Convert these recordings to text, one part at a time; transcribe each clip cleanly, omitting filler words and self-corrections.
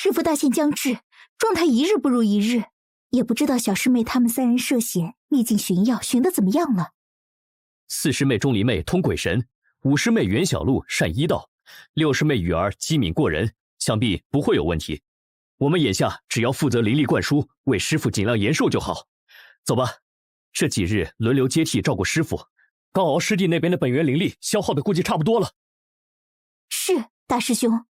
师父大限将至，状态一日不如一日，也不知道小师妹他们三人涉险，历尽寻药，寻得怎么样了？4师妹钟离妹通鬼神，5师妹袁小璐善医道，6师妹雨儿机敏过人，想必不会有问题。我们眼下只要负责灵力灌输，为师父尽量延寿就好。走吧，这几日轮流接替照顾师父，高敖师弟那边的本源灵力消耗的估计差不多了。是，大师兄。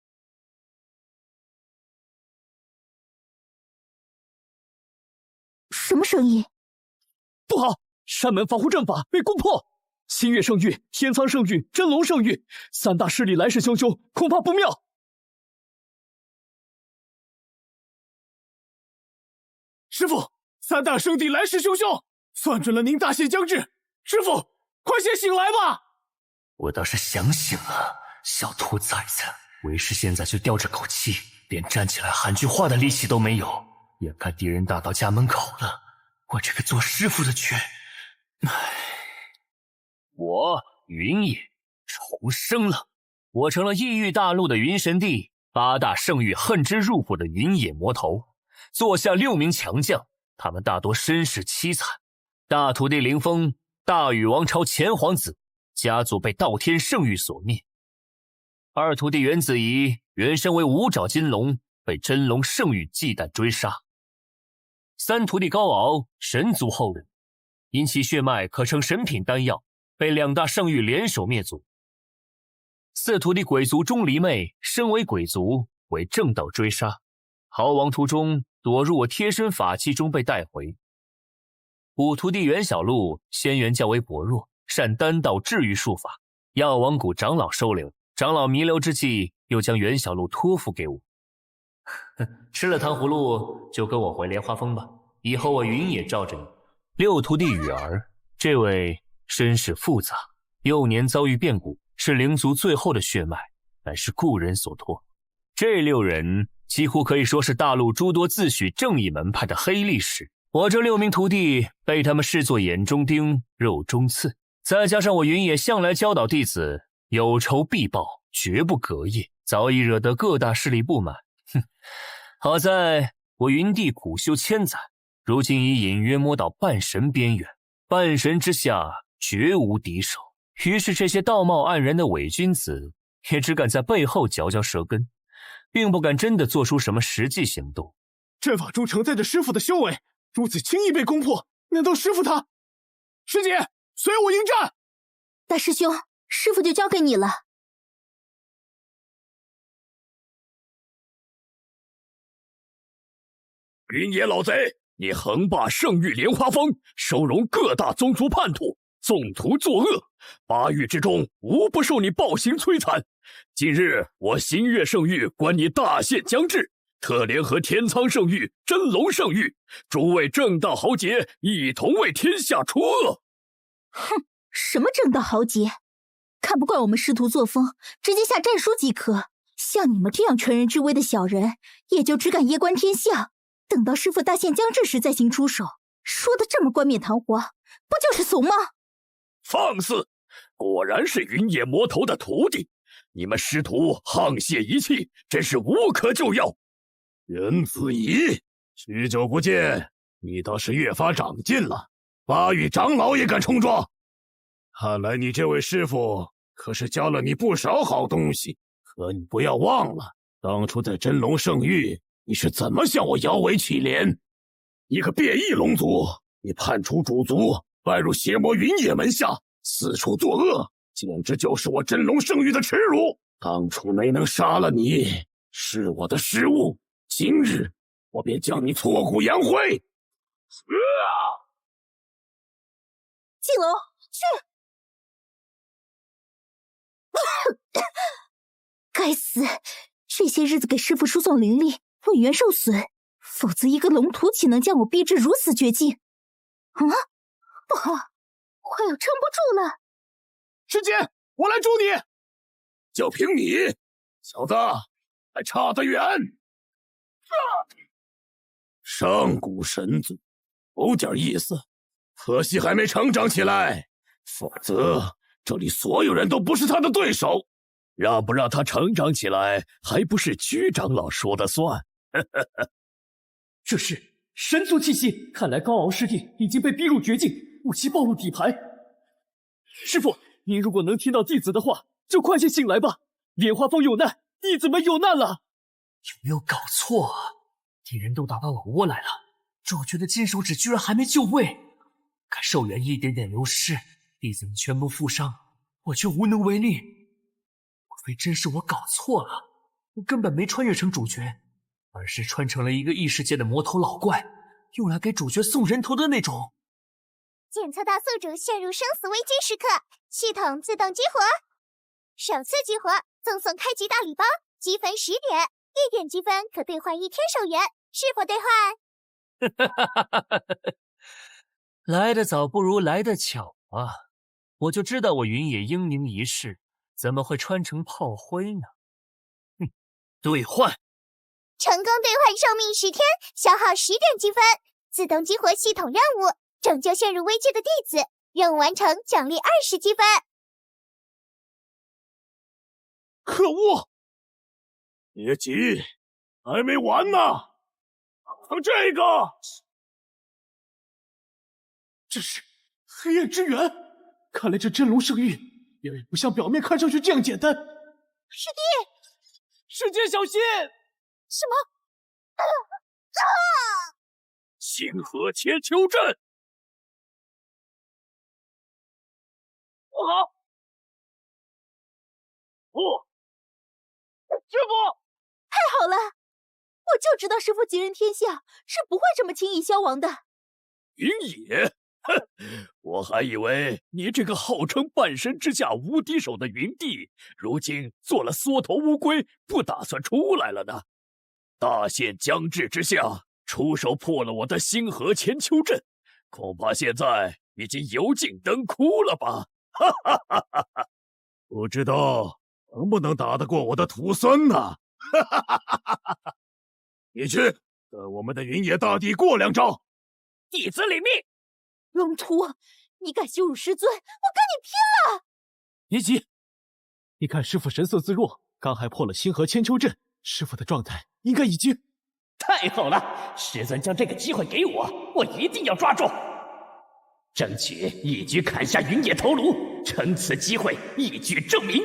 什么声音？不好，山门防护阵法被攻破，星月圣域、天苍圣域、真龙圣域3大势力来势汹汹，恐怕不妙。师父，3大圣地来势汹汹，算准了您大限将至，师父，快些醒来吧！我倒是想醒了，小兔崽子，为师现在就吊着口气，连站起来喊句话的力气都没有。眼看敌人打到家门口了，我这个做师父的却……我云野重生了，我成了异域大陆的云神帝，8大圣域恨之入骨的云野魔头，座下6名强将，他们大多身世凄惨。大徒弟凌风，大禹王朝前皇子，家族被道天圣域所灭；二徒弟袁子怡原身为五爪金龙，被真龙圣域忌惮追杀；三徒弟高敖神族后人，因其血脉可称神品丹药，被2大圣域联手灭族；四徒弟鬼族钟离妹身为鬼族，为正道追杀，逃亡途中躲入我贴身法器中被带回；五徒弟袁小璐仙缘较为薄弱，善丹道治愈术法，药王谷长老收留，长老弥留之际又将袁小璐托付给我。吃了糖葫芦就跟我回莲花峰吧，以后我云也罩着你。6徒弟雨儿，这位身世复杂，幼年遭遇变故，是灵族最后的血脉，乃是故人所托。这6人几乎可以说是大陆诸多自诩正义门派的黑历史，我这6名徒弟被他们视作眼中钉肉中刺，再加上我云野向来教导弟子有仇必报，绝不隔夜，早已惹得各大势力不满。好在我云帝苦修千载，如今已隐约摸到半神边缘，半神之下绝无敌手，于是这些道貌岸然的伪君子也只敢在背后嚼嚼舌根，并不敢真的做出什么实际行动。阵法中承载着师父的修为，如此轻易被攻破，难道师父他……师姐，随我应战！大师兄，师父就交给你了。云野老贼，你横霸圣域莲花峰，收容各大宗族叛徒，纵图作恶，8域之中无不受你暴行摧残。今日我星月圣域观你大限将至，特联合天苍圣域、真龙圣域诸位正道豪杰，一同为天下除恶。哼，什么正道豪杰？看不惯我们师徒作风，直接下战书即可。像你们这样全人之威的小人，也就只敢夜观天象，等到师父大限将至时再行出手。说的这么冠冕堂皇，不就是怂吗？放肆！果然是云野魔头的徒弟，你们师徒沆瀣一气，真是无可救药。袁子怡，许久不见，你倒是越发长进了，8域长老也敢冲撞，看来你这位师父可是教了你不少好东西。可你不要忘了，当初在真龙圣域，你是怎么向我摇尾乞怜？一个变异龙族，你叛出主族，拜入邪魔云野门下，四处作恶，简直就是我真龙圣域的耻辱。当初没能杀了你，是我的失误，今日我便将你挫骨扬灰。进楼去！该死，这些日子给师父输送灵力，本源受损，否则一个龙徒岂能将我逼至如此绝境？啊，不好，快要撑不住了！师姐，我来助你！就凭你，小子，还差得远。上古神族，有点意思，可惜还没成长起来，否则这里所有人都不是他的对手。让不让他成长起来，还不是居长老说的算。这是神族气息，看来高傲师弟已经被逼入绝境，不惜暴露底牌。师父，您如果能听到弟子的话，就快些醒来吧！莲花峰有难，弟子们有难了！有没有搞错啊？敌人都打到老窝来了，主角的金手指居然还没就位，看寿元一点点流失，弟子们全部负伤，我却无能为力。莫非真是我搞错了？我根本没穿越成主角，而是穿成了一个异世界的魔头老怪，用来给主角送人头的那种。检测到宿主陷入生死危机时刻，系统自动激活。首次激活赠送开局大礼包，积分10点，1点积分可兑换1天寿元，是否兑换？来得早不如来得巧啊！我就知道我云野英明一世怎么会穿成炮灰呢？兑换。成功兑换寿命10天，消耗10点积分，自动激活系统任务，拯救陷入危机的弟子，任务完成奖励20积分。可恶！别急，还没完呢。这个，这是黑暗之源，看来这真龙圣域远远不像表面看上去这样简单。师弟，师姐小心！什么？星河千秋阵。不好！不，师傅！太好了，我就知道师父吉人天下是不会这么轻易消亡的。云野，哼，我还以为你这个号称半神之下无敌手的云帝，如今做了缩头乌龟，不打算出来了呢。大限将至之下，出手破了我的星河千秋阵，恐怕现在已经油尽灯枯了吧？哈哈哈哈哈！不知道能不能打得过我的徒孙呢？哈哈哈哈哈！你去跟我们的云野大帝过2招。弟子领命。龙图，你敢羞辱师尊，我跟你拼了！别急，你看师父神色自若，刚还破了星河千秋阵，师父的状态应该已经……太好了！师尊将这个机会给我，我一定要抓住，争取一举砍下云野头颅，趁此机会一举证明，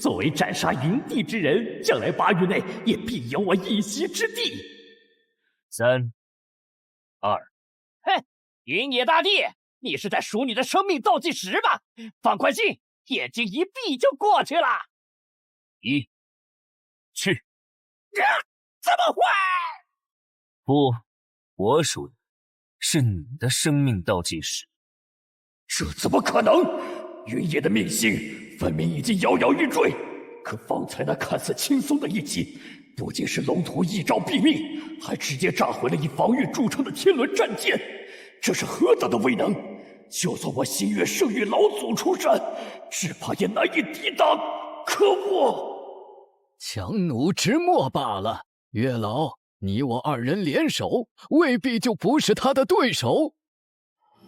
作为斩杀云帝之人，将来8域内也必有我一席之地。3、2，哼！云野大帝，你是在数你的生命倒计时吧？放宽心，眼睛一闭就过去了。1，去！怎么会？不，我数的是你的生命倒计时。这怎么可能？云野的命星分明已经摇摇欲坠，可方才那看似轻松的一击，不仅是龙图一招毙命，还直接炸毁了以防御著称的天轮战舰，这是何等的威能！就算我星月圣域老祖出山，只怕也难以抵挡。可恶！强弩之末罢了。月老，你我2人联手，未必就不是他的对手。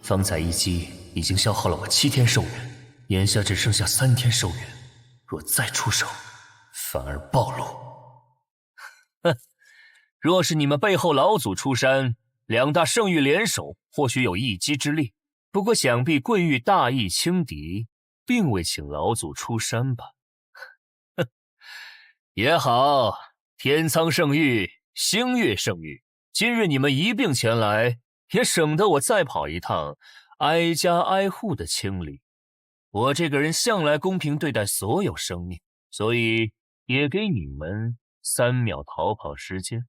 方才一击已经消耗了我7天寿元，眼下只剩下3天寿元，若再出手，反而暴露。哼，若是你们背后老祖出山，2大圣域联手，或许有一击之力。不过想必贵域大义轻敌，并未请老祖出山吧？哼，也好，天苍圣域、星月圣域，今日你们一并前来，也省得我再跑一趟挨家挨户的清理。我这个人向来公平对待所有生命，所以也给你们3秒逃跑时间。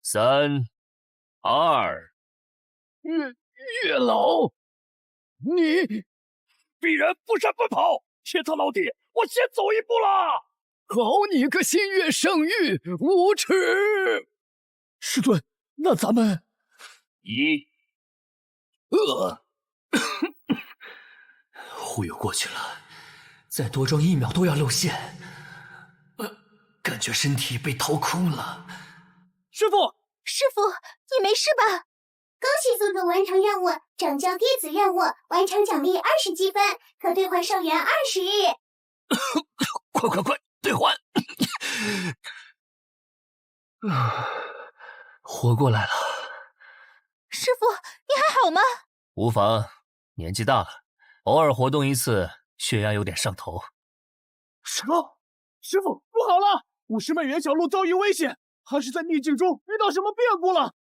3、2，月老，你鄙人不闪不跑！天苍老弟，我先走一步了。好你个星月圣域，无耻！师尊，那咱们1，忽悠过去了，再多装1秒都要露馅。感觉身体被掏空了。师父，师父，你没事吧？恭喜宿主完成任务，拯救弟子任务，完成奖励20积分，可兑换寿元20日。快，兑换！活过来了。师傅，你还好吗？无妨，年纪大了，偶尔活动一次，血压有点上头。什么？师傅，不好了！5师妹袁小璐遭遇危险，还是在逆境中遇到什么变故了？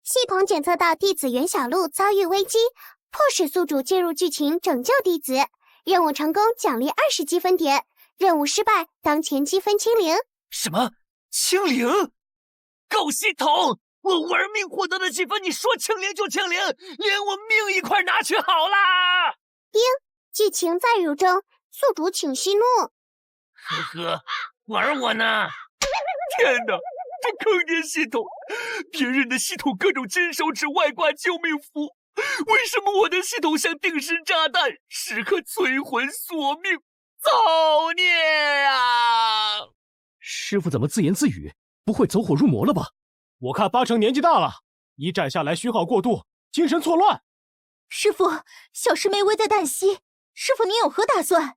系统检测到弟子袁小璐遭遇危机，迫使宿主介入剧情拯救弟子。任务成功奖励20积分点，任务失败当前积分清零。什么？清零？狗系统！我玩命获得的积分，你说清零就清零，连我命一块拿去好啦！剧情再入中，宿主请息怒。呵呵，玩我呢！天哪，这坑爹系统！别人的系统各种金手指外挂救命符，为什么我的系统像定时炸弹，时刻催魂索命？造孽啊！师傅怎么自言自语？不会走火入魔了吧？我看8成年纪大了，一战下来虚耗过度，精神错乱。师傅，小师妹危在旦夕，师傅您有何打算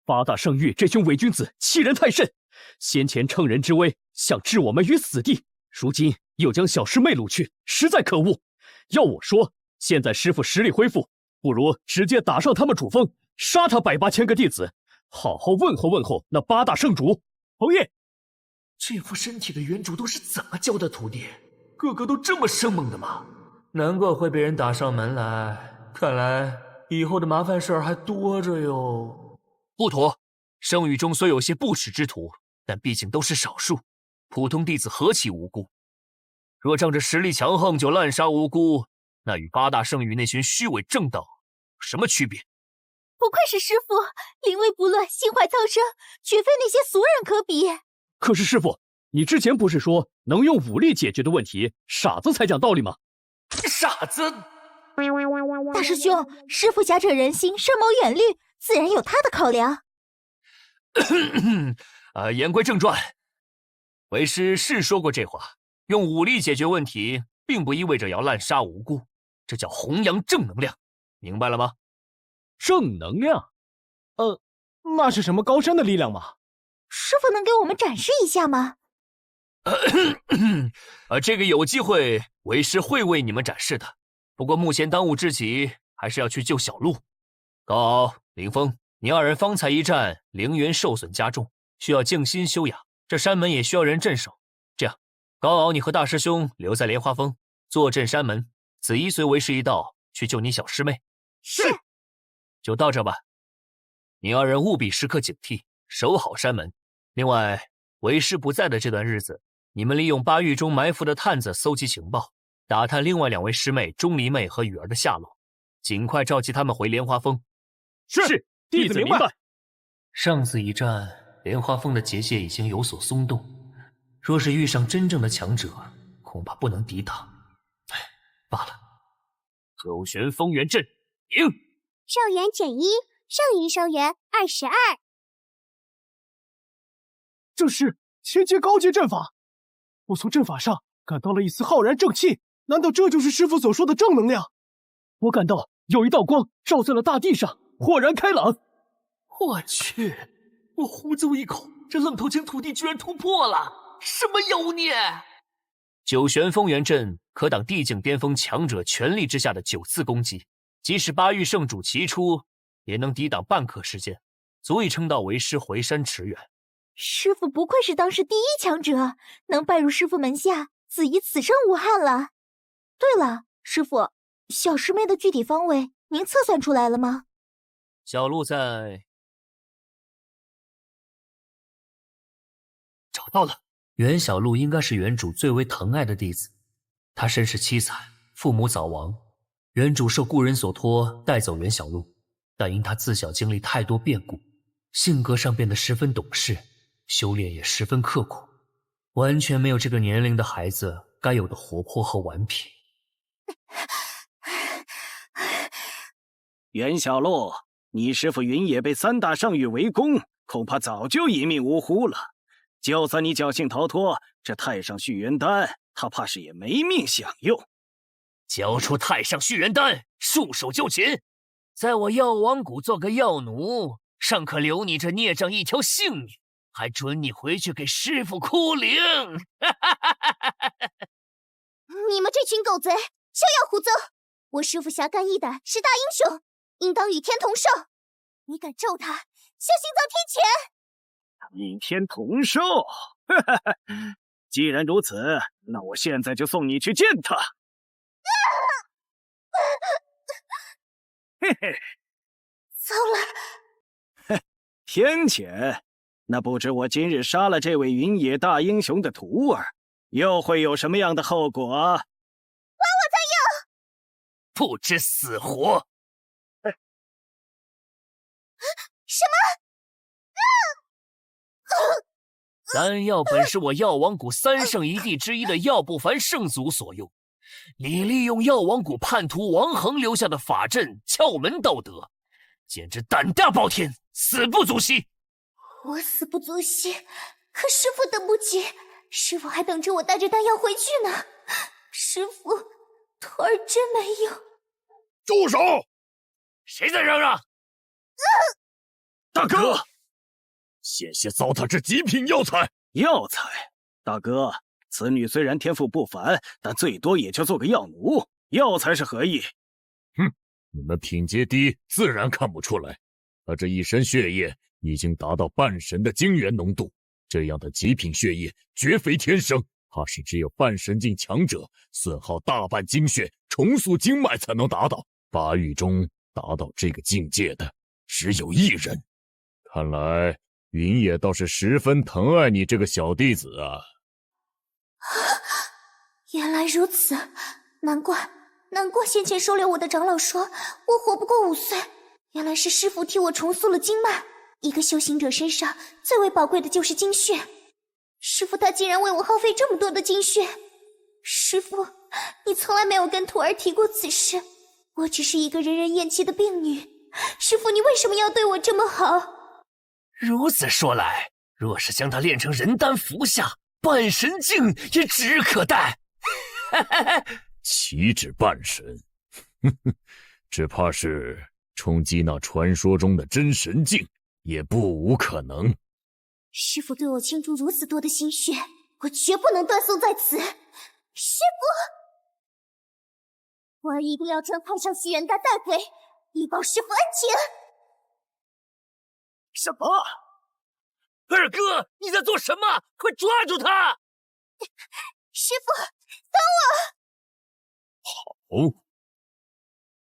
？8大圣域这群伪君子欺人太甚，先前乘人之危，想置我们于死地，如今又将小师妹掳去，实在可恶。要我说，现在师傅实力恢复，不如直接打上他们主峰，杀他100、8千个弟子，好好问候问候那8大圣主。同意。这副身体的原主都是怎么教的徒弟？个个都这么生猛的吗？难怪会被人打上门来，看来以后的麻烦事儿还多着哟。不妥，圣域中虽有些不耻之徒，但毕竟都是少数，普通弟子何其无辜。若仗着实力强横就滥杀无辜，那与8大圣域那群虚伪正道有什么区别？不愧是师傅，临危不乱，心怀苍生，绝非那些俗人可比。可是师傅，你之前不是说能用武力解决的问题，傻子才讲道理吗？傻子！大师兄，师傅侠者仁心，深谋远虑，自然有他的考量。言归正传，为师是说过这话，用武力解决问题，并不意味着要滥杀无辜，这叫弘扬正能量，明白了吗？正能量？那是什么高深的力量吗？师傅能给我们展示一下吗？这个有机会，为师会为你们展示的。不过目前当务之急，还是要去救小璐。高敖、林峰，你2人方才一战，灵元受损加重，需要静心休养。这山门也需要人镇守。这样，高敖，你和大师兄留在莲花峰，坐镇山门。子怡随为师一道去救你小师妹。是。就到这吧。你2人务必时刻警惕，守好山门。另外，为师不在的这段日子，你们利用8域中埋伏的探子搜集情报，打探另外2位师妹钟离妹和雨儿的下落，尽快召集他们回莲花峰。是，弟子明白。上次一战，莲花峰的结界已经有所松动，若是遇上真正的强者，恐怕不能抵挡。罢了。九玄风元阵，赢！寿元减1，剩余寿元22。这是前阶高阶阵法，我从阵法上感到了一丝浩然正气，难道这就是师傅所说的正能量？我感到有一道光照在了大地上，豁然开朗。我去，我呼哧一口，这愣头青土地居然突破了，什么妖孽！九玄风元阵可挡地境巅峰强者全力之下的9次攻击，即使8域圣主齐出，也能抵挡半刻时间，足以撑到为师回山驰援。师傅不愧是当世第一强者，能拜入师傅门下，子怡此生无憾了。对了，师傅，小师妹的具体方位您测算出来了吗？小璐在……找到了，袁小璐应该是原主最为疼爱的弟子，她身世凄惨，父母早亡，原主受故人所托带走袁小璐，但因她自小经历太多变故，性格上变得十分懂事，修炼也十分刻苦，完全没有这个年龄的孩子该有的活泼和顽皮。袁小璐，你师父云野被3大圣域围攻，恐怕早就一命呜呼了。就算你侥幸逃脱，这太上续元丹，他怕是也没命享用。交出太上续元丹，束手就擒，在我药王谷做个药奴，尚可留你这孽障一条性命，还准你回去给师父哭灵。你们这群狗贼，休要胡诌！我师父侠肝义胆，是大英雄，应当与天同寿。你敢咒他，小心遭天谴！与天同寿？既然如此，那我现在就送你去见他。嘿嘿，糟了！天谴？那不知我今日杀了这位云野大英雄的徒儿，又会有什么样的后果？还我才有！不知死活！什么？丹药本是我药王谷3圣一帝之一的药不凡圣祖所用，你利用药王谷叛徒王恒留下的法阵撬门盗得，简直胆大包天，死不足惜。我死不足惜，可师父等不及，师父还等着我带着丹药回去呢。师父，徒儿真没有。住手！谁在嚷嚷？大哥，险些糟蹋这极品药材。药材？大哥，此女虽然天赋不凡，但最多也就做个药奴，药材是何意？哼，你们品阶低，自然看不出来。她这一身血液已经达到半神的精元浓度，这样的极品血液绝非天生，怕是只有半神境强者损耗大半精血，重塑经脉才能达到。8域中达到这个境界的只有1人。看来云野倒是十分疼爱你这个小弟子啊！原来如此，难怪先前收留我的长老说我活不过5岁，原来是师父替我重塑了经脉。一个修行者身上最为宝贵的就是精血，师父他竟然为我耗费这么多的精血。师父，你从来没有跟徒儿提过此事，我只是一个人人厌弃的病女，师父你为什么要对我这么好？如此说来，若是将他炼成人丹服下，半神境也指日可待。岂止半神，只怕是冲击那传说中的真神境也不无可能。师父对我倾注如此多的心血，我绝不能断送在此。师父，我儿一定要将太上续元丹带回，以报师父恩情。什么？二哥，你在做什么？快抓住他！师父，等我！好，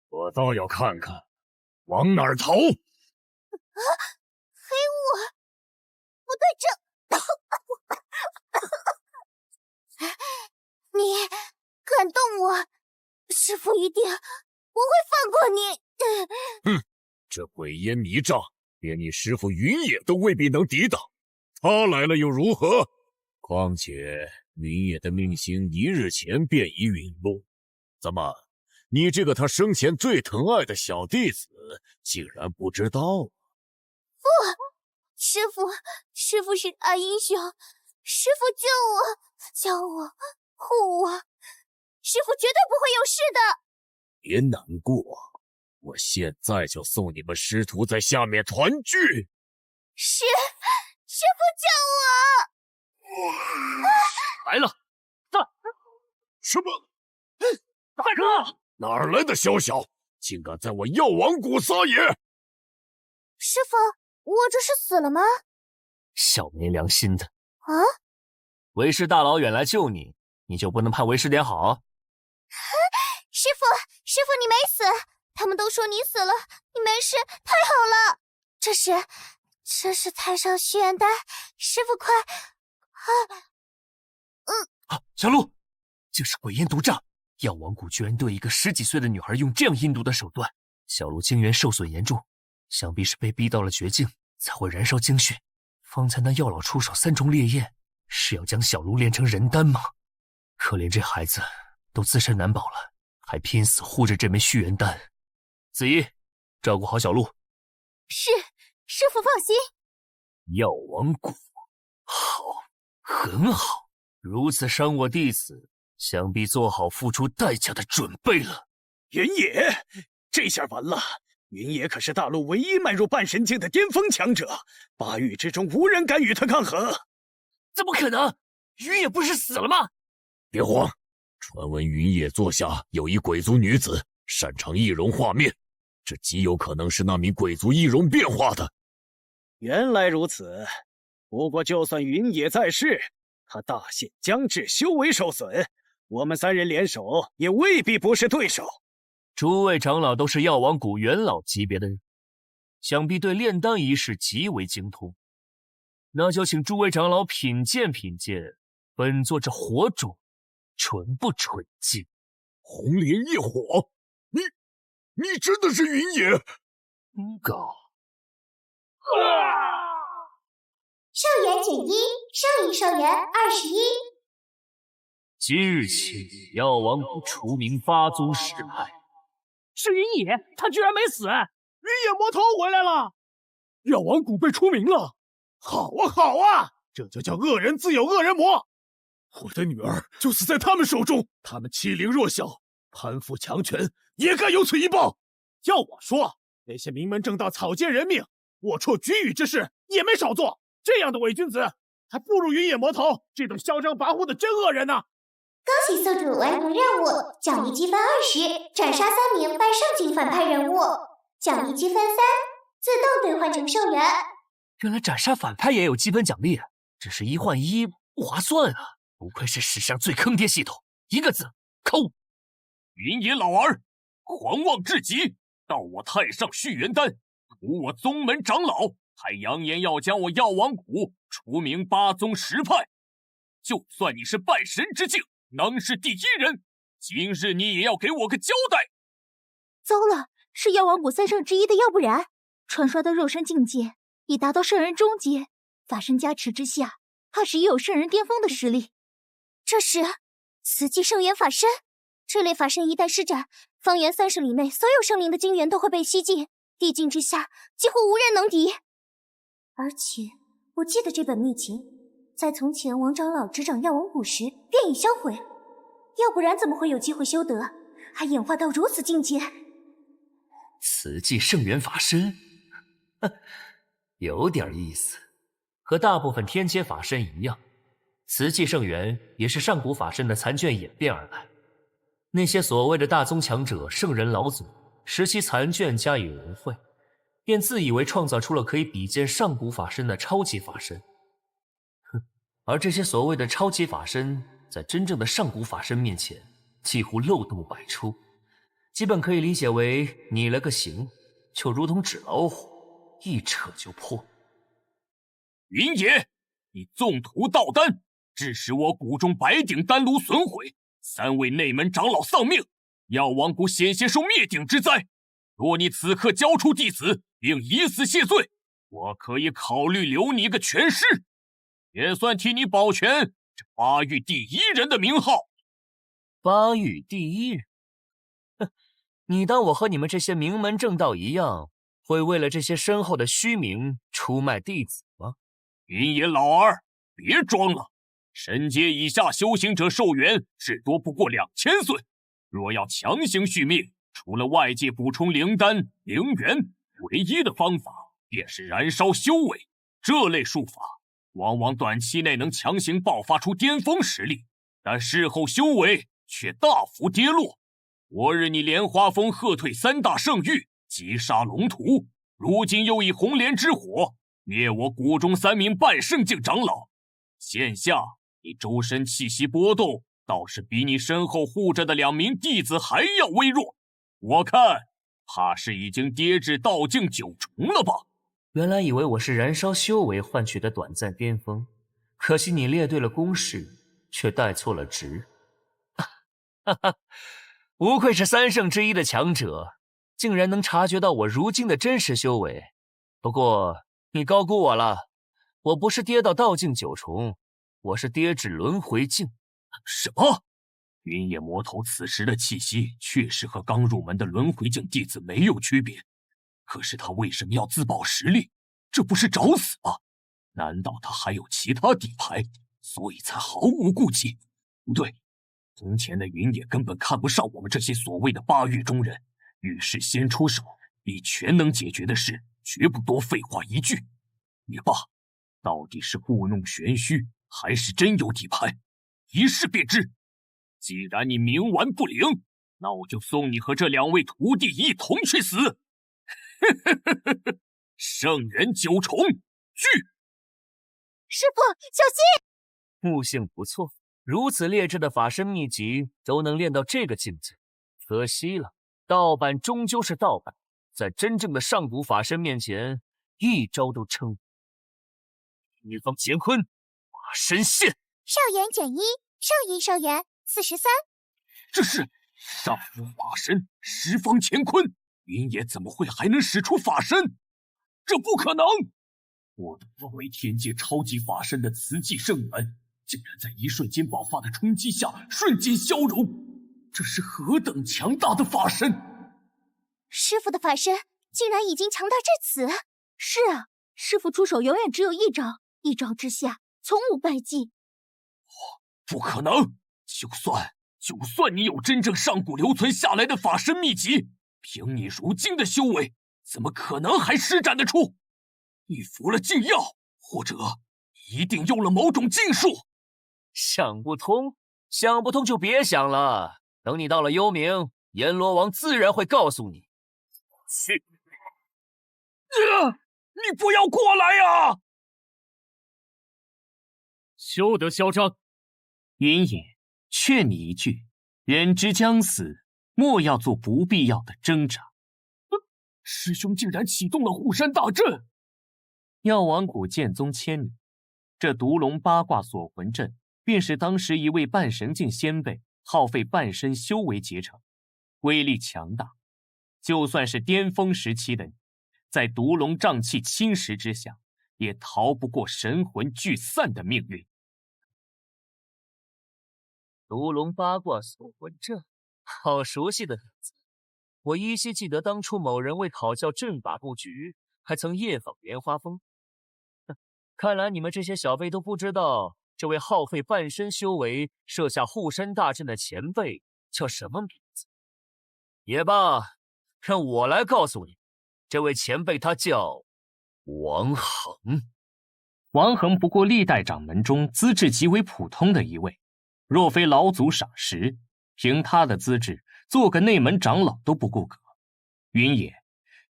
我倒要看看往哪儿逃！黑雾，不对症。你敢动我，师父一定不会放过你。哼，这鬼烟迷障，连你师父云野都未必能抵挡，他来了又如何？况且云野的命星1日前便已陨落，怎么，你这个他生前最疼爱的小弟子，竟然不知道？师父是大英雄，师父救我，教我，护我，师父绝对不会有事的。别难过，我现在就送你们师徒在下面团聚。师父救我！来了！什么？大哥，哪儿来的宵小，竟敢在我药王谷撒野！师父，我这是死了吗？小没良心的！啊！为师大老远来救你，你就不能盼为师点好？师父你没死，他们都说你死了，你没事，太好了。这是太上续元丹，师父快！小鹿，这是鬼烟毒瘴，药王谷居然对一个10几岁的女孩用这样阴毒的手段，小鹿精元受损严重，想必是被逼到了绝境才会燃烧精血。方才那药老出手3重烈焰，是要将小鹿炼成人丹吗？可怜这孩子都自身难保了，还拼死护着这枚续元丹。子怡，照顾好小鹿。是，师父放心。药王谷，好，很好。如此伤我弟子，想必做好付出代价的准备了。云野，这下完了！云野可是大陆唯一迈入半神境的巅峰强者，8域之中无人敢与他抗衡。怎么可能？云野不是死了吗？别慌，传闻云野座下有一鬼族女子，擅长易容画面，这极有可能是那名鬼族易容变化的。原来如此，不过就算云野在世，他大限将至，修为受损，我们三人联手也未必不是对手。诸位长老都是药王谷元老级别的人，想必对炼丹一事极为精通。那就请诸位长老品鉴品鉴，本座这火种纯不纯净？红莲业火，你真的是云野？高。寿元减1，圣灵寿元21。今日起，药王谷除名八宗师派。是云野，他居然没死！云野魔头回来了，药王谷被除名了。好啊，好啊，这就叫恶人自有恶人磨。我的女儿就死在他们手中，他们欺凌弱小，攀附强权，也该有此一报。要我说，那些名门正道草菅人命、龌龊菊语之事也没少做。这样的伪君子，还不如云野魔头这种嚣张跋扈的真恶人呢！恭喜宿主完成任务，奖励积分20，斩杀3名半圣境反派人物，奖励积分3，自动兑换成寿元。原来斩杀反派也有积分奖励，只是1换1不划算啊！不愧是史上最坑爹系统，一个字抠。云野老儿，狂妄至极，盗我太上续元丹，屠我宗门长老，还扬言要将我药王谷除名8宗10派。就算你是半神之境，能是第1人，今日你也要给我个交代。糟了，是药王谷3圣之一的药不然，传说的肉身境界已达到圣人中阶，法身加持之下，怕是也有圣人巅峰的实力。这时，慈济圣元法身，这类法身一旦施展，方圆30里内所有圣灵的精元都会被吸尽，地境之下几乎无人能敌。而且，我记得这本秘籍，在从前王长老执掌药王谷时便已销毁，要不然怎么会有机会修得，还演化到如此境界？慈济圣元法身，有点意思。和大部分天阶法身一样，慈济圣元也是上古法身的残卷演变而来。那些所谓的大宗强者、圣人老祖，拾其残卷加以融汇，便自以为创造出了可以比肩上古法身的超级法身。而这些所谓的超级法身，在真正的上古法身面前，几乎漏洞百出，基本可以理解为拟了个形，就如同纸老虎，一扯就破。云野，你纵图盗丹，致使我谷中白鼎丹炉损毁，3位内门长老丧命，药王谷险些受灭顶之灾。若你此刻交出弟子，并以死谢罪，我可以考虑留你个全尸，也算替你保全这8域第1人的名号。8域第1人？哼，你当我和你们这些名门正道一样，会为了这些身后的虚名出卖弟子吗？云野老儿，别装了！神阶以下修行者寿元至多不过2000岁，若要强行续命，除了外界补充灵丹、灵元，唯一的方法便是燃烧修为。这类术法往往短期内能强行爆发出巅峰实力，但事后修为却大幅跌落。昨日你莲花峰喝退3大圣域，击杀龙屠，如今又以红莲之火灭我谷中3名半圣境长老。现下你周身气息波动，倒是比你身后护着的2名弟子还要微弱。我看怕是已经跌至道境9重了吧。原来以为我是燃烧修为换取的短暂巅峰，可惜你列对了公式，却带错了值。哈哈，不愧是3圣之一的强者，竟然能察觉到我如今的真实修为。不过你高估我了，我不是跌到道境9重，我是跌至轮回境。什么？云野魔头此时的气息确实和刚入门的轮回境弟子没有区别，可是他为什么要自保实力？这不是找死吗？难道他还有其他底牌，所以才毫无顾忌？不对，从前的云野根本看不上我们这些所谓的8域中人，遇事先出手，以全能解决的事，绝不多废话一句。也罢，到底是故弄玄虚，还是真有底牌？一试便知。既然你冥顽不灵，那我就送你和这2位徒弟一同去死。圣人9重，去！师傅，小心！悟性不错，如此劣质的法身秘籍都能练到这个境界，可惜了，盗版终究是盗版，在真正的上古法身面前，一招都撑不。女方乾坤，法身现。少元减1，少元43。这是上古法身十方乾坤，云野怎么会还能使出法身？这不可能！我的作为天界超级法身的慈济圣元，竟然在一瞬间爆发的冲击下瞬间消融，这是何等强大的法身！师傅的法身竟然已经强大至此！是啊，师傅出手永远只有一招，一招之下从无败绩。不可能！就算你有真正上古留存下来的法身秘籍，凭你如今的修为，怎么可能还施展得出？你服了禁药，或者一定用了某种禁术。想不通就别想了。等你到了幽冥，阎罗王自然会告诉你。去！你不要过来呀！休得嚣张！云野，劝你一句，人之将死，莫要做不必要的挣扎。师兄竟然启动了护山大阵！药王谷剑宗1000年，这毒龙八卦锁魂阵，便是当时一位半神境仙辈耗费半生修为结成，威力强大。就算是巅峰时期的你，在毒龙瘴气侵蚀之下，也逃不过神魂聚散的命运。毒龙八卦锁魂阵，好熟悉的名字。我依稀记得当初某人为讨教阵法布局，还曾夜访莲花峰。看来你们这些小辈都不知道，这位耗费半生修为设下护山大阵的前辈叫什么名字。也罢，让我来告诉你，这位前辈他叫王恒。王恒不过历代掌门中资质极为普通的一位，若非老祖赏识，凭他的资质，做个内门长老都不够格。云野，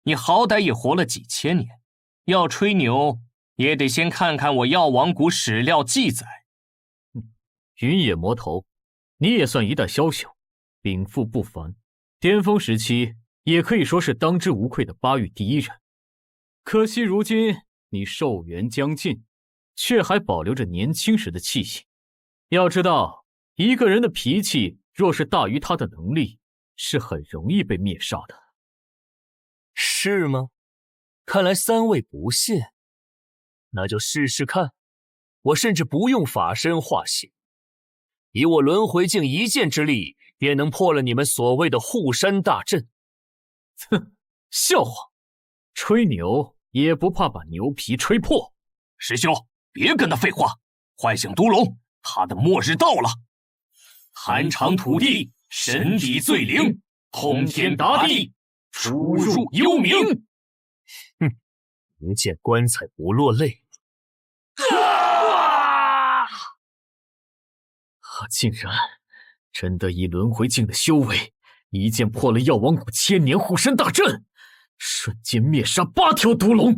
你好歹也活了几千年，要吹牛也得先看看我药王谷史料记载。云野魔头，你也算一代枭雄，禀赋不凡，巅峰时期也可以说是当之无愧的8域第一人。可惜如今你寿元将尽，却还保留着年轻时的气息。要知道，一个人的脾气若是大于他的能力，是很容易被灭杀的。是吗？看来3位不信，那就试试看。我甚至不用法身化形，以我轮回镜一剑之力，便能破了你们所谓的护山大阵。哼，笑话！吹牛也不怕把牛皮吹破。师兄，别跟他废话，唤醒毒龙，他的末日到了。寒长土地，神底最灵，通天达地，出入幽冥。哼，不见棺材不落泪。竟然真的以轮回境的修为，一剑破了药王谷1000年护山大阵，瞬间灭杀8条毒龙。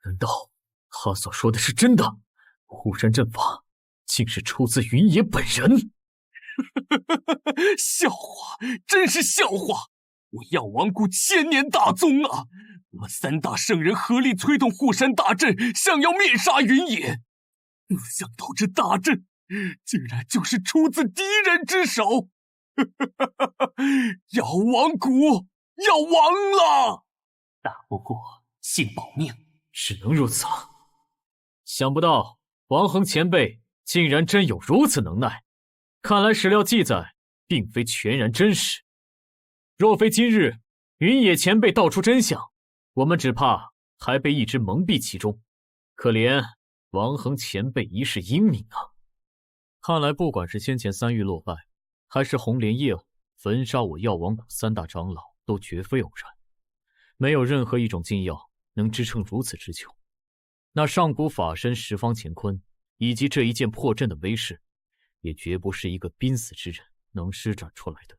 难道他所说的是真的？护山阵法竟是出自云野本人？笑话，真是笑话！我药王谷1000年大宗啊！我们3大圣人合力催动护山大阵，想要灭杀云野。没想到这大阵竟然就是出自敌人之手！药王谷要亡了！打不过，幸保命，只能如此了。想不到王恒前辈竟然真有如此能耐，看来史料记载并非全然真实。若非今日云野前辈道出真相，我们只怕还被一直蒙蔽其中。可怜王恒前辈一世英名啊！看来不管是先前3域落败，还是红莲夜焚杀我药王谷3大长老，都绝非偶然。没有任何一种禁药能支撑如此之久。那上古法身十方乾坤，以及这一剑破阵的威势，也绝不是一个濒死之人能施展出来的。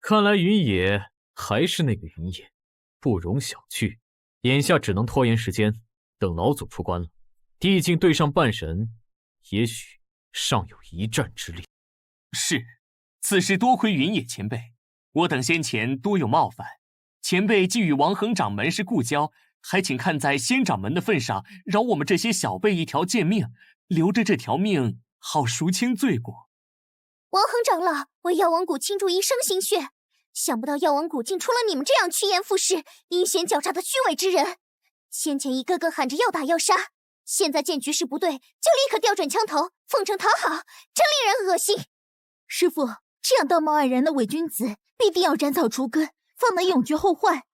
看来云野还是那个云野，不容小觑。眼下只能拖延时间，等老祖出关了，帝境对上半神，也许尚有一战之力。是，此事多亏云野前辈，我等先前多有冒犯，前辈既与王恒掌门是故交，还请看在仙掌门的份上，饶我们这些小辈一条贱命，留着这条命好赎清罪过。王恒长老为药王谷倾注一生心血，想不到药王谷竟出了你们这样趋炎附势、阴险狡诈的虚伪之人。先前一个个喊着要打要杀，现在见局势不对，就立刻调转枪头，奉承讨好，真令人恶心。师父，这样道貌岸然的伪君子，必定要斩草除根，方能永绝后患。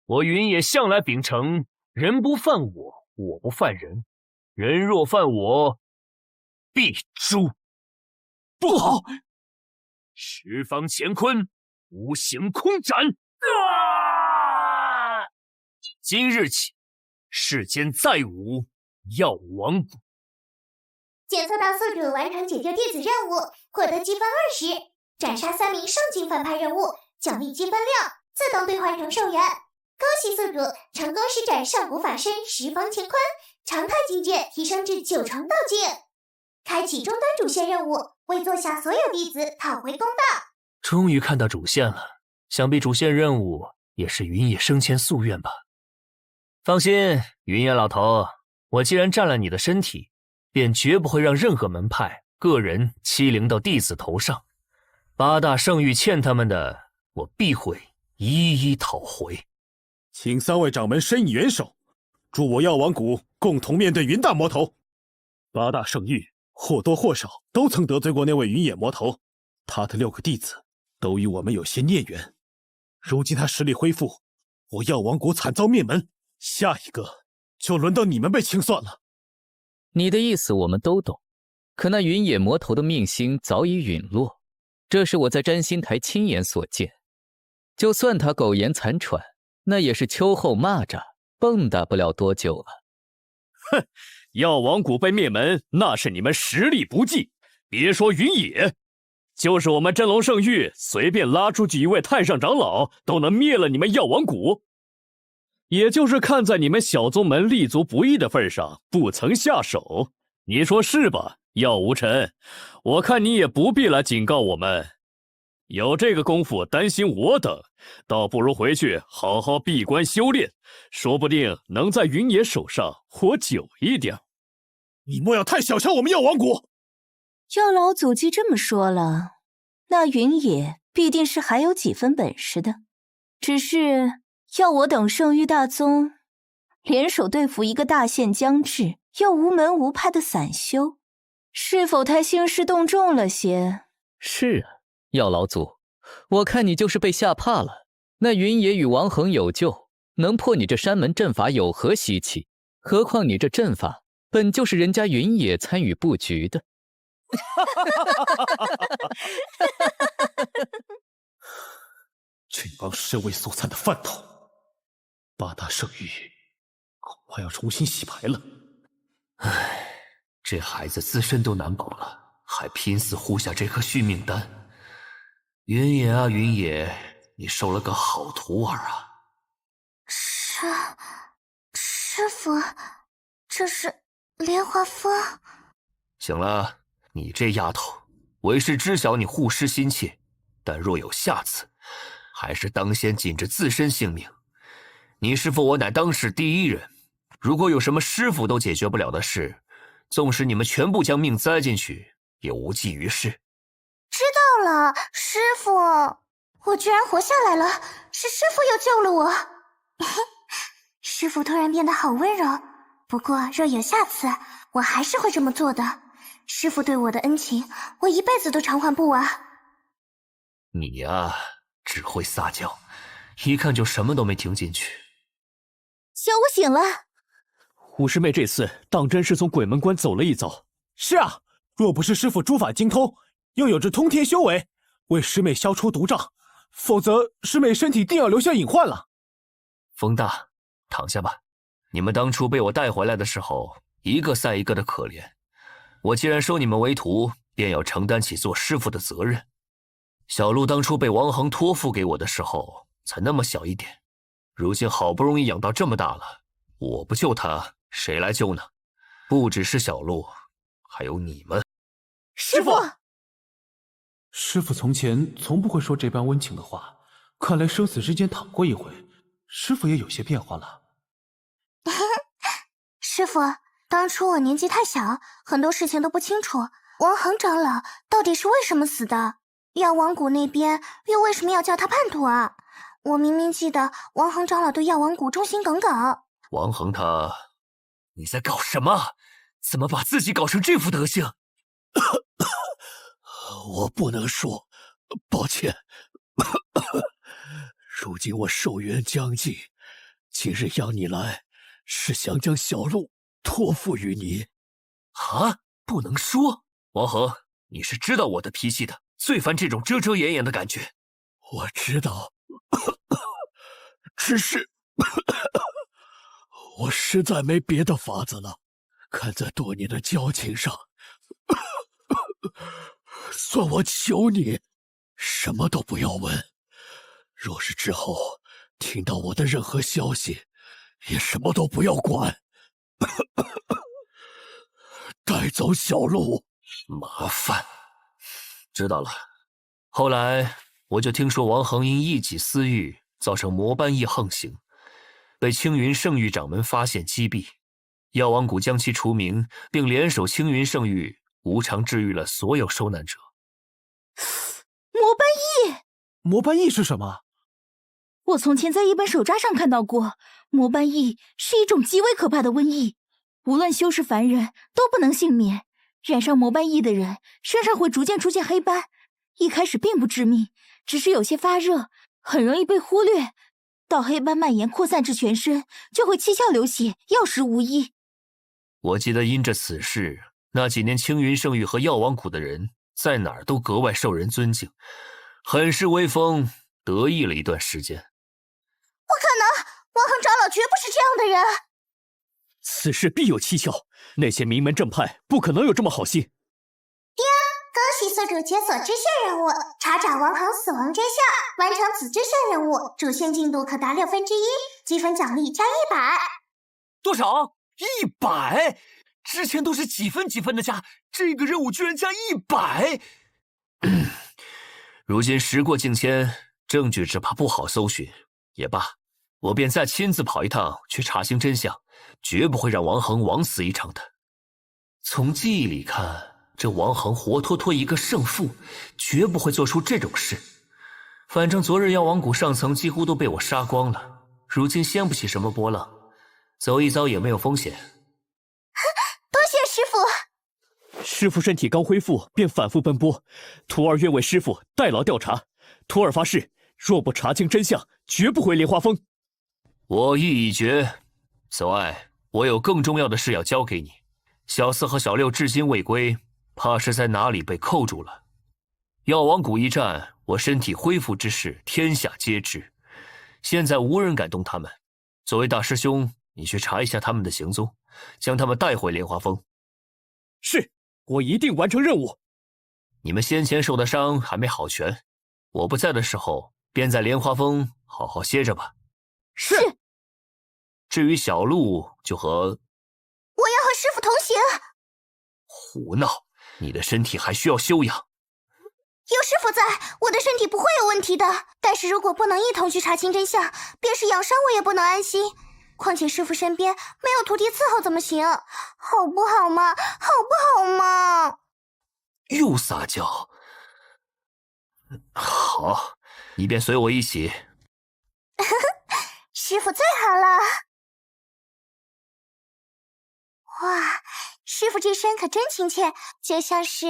我云野向来秉承人不犯我，我不犯人，人若犯我，必诛。不好！十方乾坤，无形空斩！今日起，世间再无药王谷。检测到宿主完成解救弟子任务，获得积分20，斩杀3名上级反派任务，奖励积分6，自动兑换成寿元。恭喜宿主成功施展上古法身十方乾坤，常态境界提升至9重道境。开启终端主线任务，为座下所有弟子讨回公道。终于看到主线了，想必主线任务也是云野生前夙愿吧。放心，云野老头，我既然占了你的身体，便绝不会让任何门派、个人欺凌到弟子头上。8大圣域欠他们的，我必会一一讨回。请3位掌门伸以援手，助我药王谷共同面对云大魔头。8大圣域或多或少都曾得罪过那位云野魔头，他的6个弟子都与我们有些孽缘。如今他实力恢复，我药王谷惨遭灭门，下一个就轮到你们被清算了。你的意思我们都懂，可那云野魔头的命星早已陨落，这是我在占星台亲眼所见。就算他苟延残喘，那也是秋后蚂蚱，蹦跶不了多久了。哼，药王谷被灭门，那是你们实力不济。别说云野，就是我们真龙圣域随便拉出去一位太上长老，都能灭了你们药王谷。也就是看在你们小宗门立足不易的份上，不曾下手。你说是吧，药无尘？我看你也不必来警告我们。有这个功夫担心我等，倒不如回去好好闭关修炼，说不定能在云野手上活久一点。你莫要太小瞧我们药王谷。药老祖既这么说了，那云野必定是还有几分本事的，只是要我等圣域大宗联手对付一个大限将至又无门无派的散修，是否太兴师动众了些？是啊，药老祖，我看你就是被吓怕了。那云野与王恒有救，能破你这山门阵法有何稀奇？何况你这阵法本就是人家云野参与布局的。这帮尸位素餐的饭桶，8大圣域恐怕要重新洗牌了。唉，这孩子自身都难保了，还拼死护下这颗续命丹。云野啊云野，你收了个好徒儿啊！师父，这是莲花峰。行了，你这丫头，为师知晓你护师心切，但若有下次，还是当先谨着自身性命。你师父我乃当世第一人，如果有什么师父都解决不了的事，纵使你们全部将命栽进去，也无济于事。知道了，师父，我居然活下来了，是师父又救了我。师父突然变得好温柔，不过若有下次，我还是会这么做的。师父对我的恩情，我一辈子都偿还不完。你呀，只会撒娇，一看就什么都没听进去。小五醒了。五师妹这次当真是从鬼门关走了一遭。是啊，若不是师父诸法精通，又有着通天修为，为师妹消除毒障，否则师妹身体定要留下隐患了。风大，躺下吧。你们当初被我带回来的时候，一个赛一个的可怜。我既然收你们为徒，便要承担起做师傅的责任。小鹿当初被王恒托付给我的时候，才那么小一点，如今好不容易养到这么大了，我不救他，谁来救呢？不只是小鹿，还有你们。师傅，师傅从前从不会说这般温情的话，看来生死之间淌过一回，师傅也有些变化了。师傅，当初我年纪太小，很多事情都不清楚。王恒长老到底是为什么死的？药王谷那边又为什么要叫他叛徒啊？我明明记得王恒长老对药王谷忠心耿耿。王恒他，你在搞什么？怎么把自己搞成这副德行？我不能说，抱歉。如今我寿元将近，今日邀你来，是想将小鹿托付于你。啊，不能说。王恒，你是知道我的脾气的，最烦这种遮遮掩掩的感觉。我知道，只是我实在没别的法子了。看在多年的交情上，算我求你，什么都不要问。若是之后听到我的任何消息，也什么都不要管。带走小鹿。麻烦，知道了。后来我就听说王恒因一己私欲，造成魔斑翼横行，被青云圣域掌门发现击毙。药王谷将其除名，并联手青云圣域，无偿治愈了所有受难者。魔斑翼，魔斑翼是什么？我从前在一本手札上看到过，魔斑翼是一种极为可怕的瘟疫，无论修士凡人都不能幸免。染上魔斑翼的人身上会逐渐出现黑斑，一开始并不致命，只是有些发热，很容易被忽略。到黑斑蔓延扩散至全身，就会七窍流血，药石无医。我记得因着此事，那几年青云圣域和药王谷的人在哪儿都格外受人尊敬，很是威风得意了一段时间。不可能，王恒长老绝不是这样的人。此事必有蹊跷，那些名门正派不可能有这么好心。爹，恭喜宿主解锁支线任务，查找王恒死亡真相。完成此支线任务，主线进度可达1/6，积分奖励加100。多少？100？之前都是几分几分的加，这个任务居然加100。如今时过境迁，证据只怕不好搜寻。也罢，我便再亲自跑一趟去查清真相，绝不会让王恒枉死一场的。从记忆里看，这王恒活脱脱一个圣父，绝不会做出这种事。反正昨日药王谷上层几乎都被我杀光了，如今掀不起什么波浪，走一遭也没有风险。多谢师傅。师傅身体刚恢复，便反复奔波，徒儿愿为师傅代劳调查。徒儿发誓，若不查清真相，绝不回莲花峰。我意已决。此外，我有更重要的事要交给你。小四和小六至今未归，怕是在哪里被扣住了。药王谷一战，我身体恢复之事，天下皆知。现在无人敢动他们。作为大师兄，你去查一下他们的行踪，将他们带回莲花峰。是，我一定完成任务。你们先前受的伤还没好全，我不在的时候，便在莲花峰好好歇着吧。是。至于小鹿，就和……我要和师傅同行。胡闹！你的身体还需要休养。有师傅在，我的身体不会有问题的。但是如果不能一同去查清真相，便是养伤我也不能安心。况且师傅身边没有徒弟伺候怎么行？好不好嘛？好不好嘛？又撒娇。好，你便随我一起。师傅最好了。哇，师傅这声可真亲切，就像是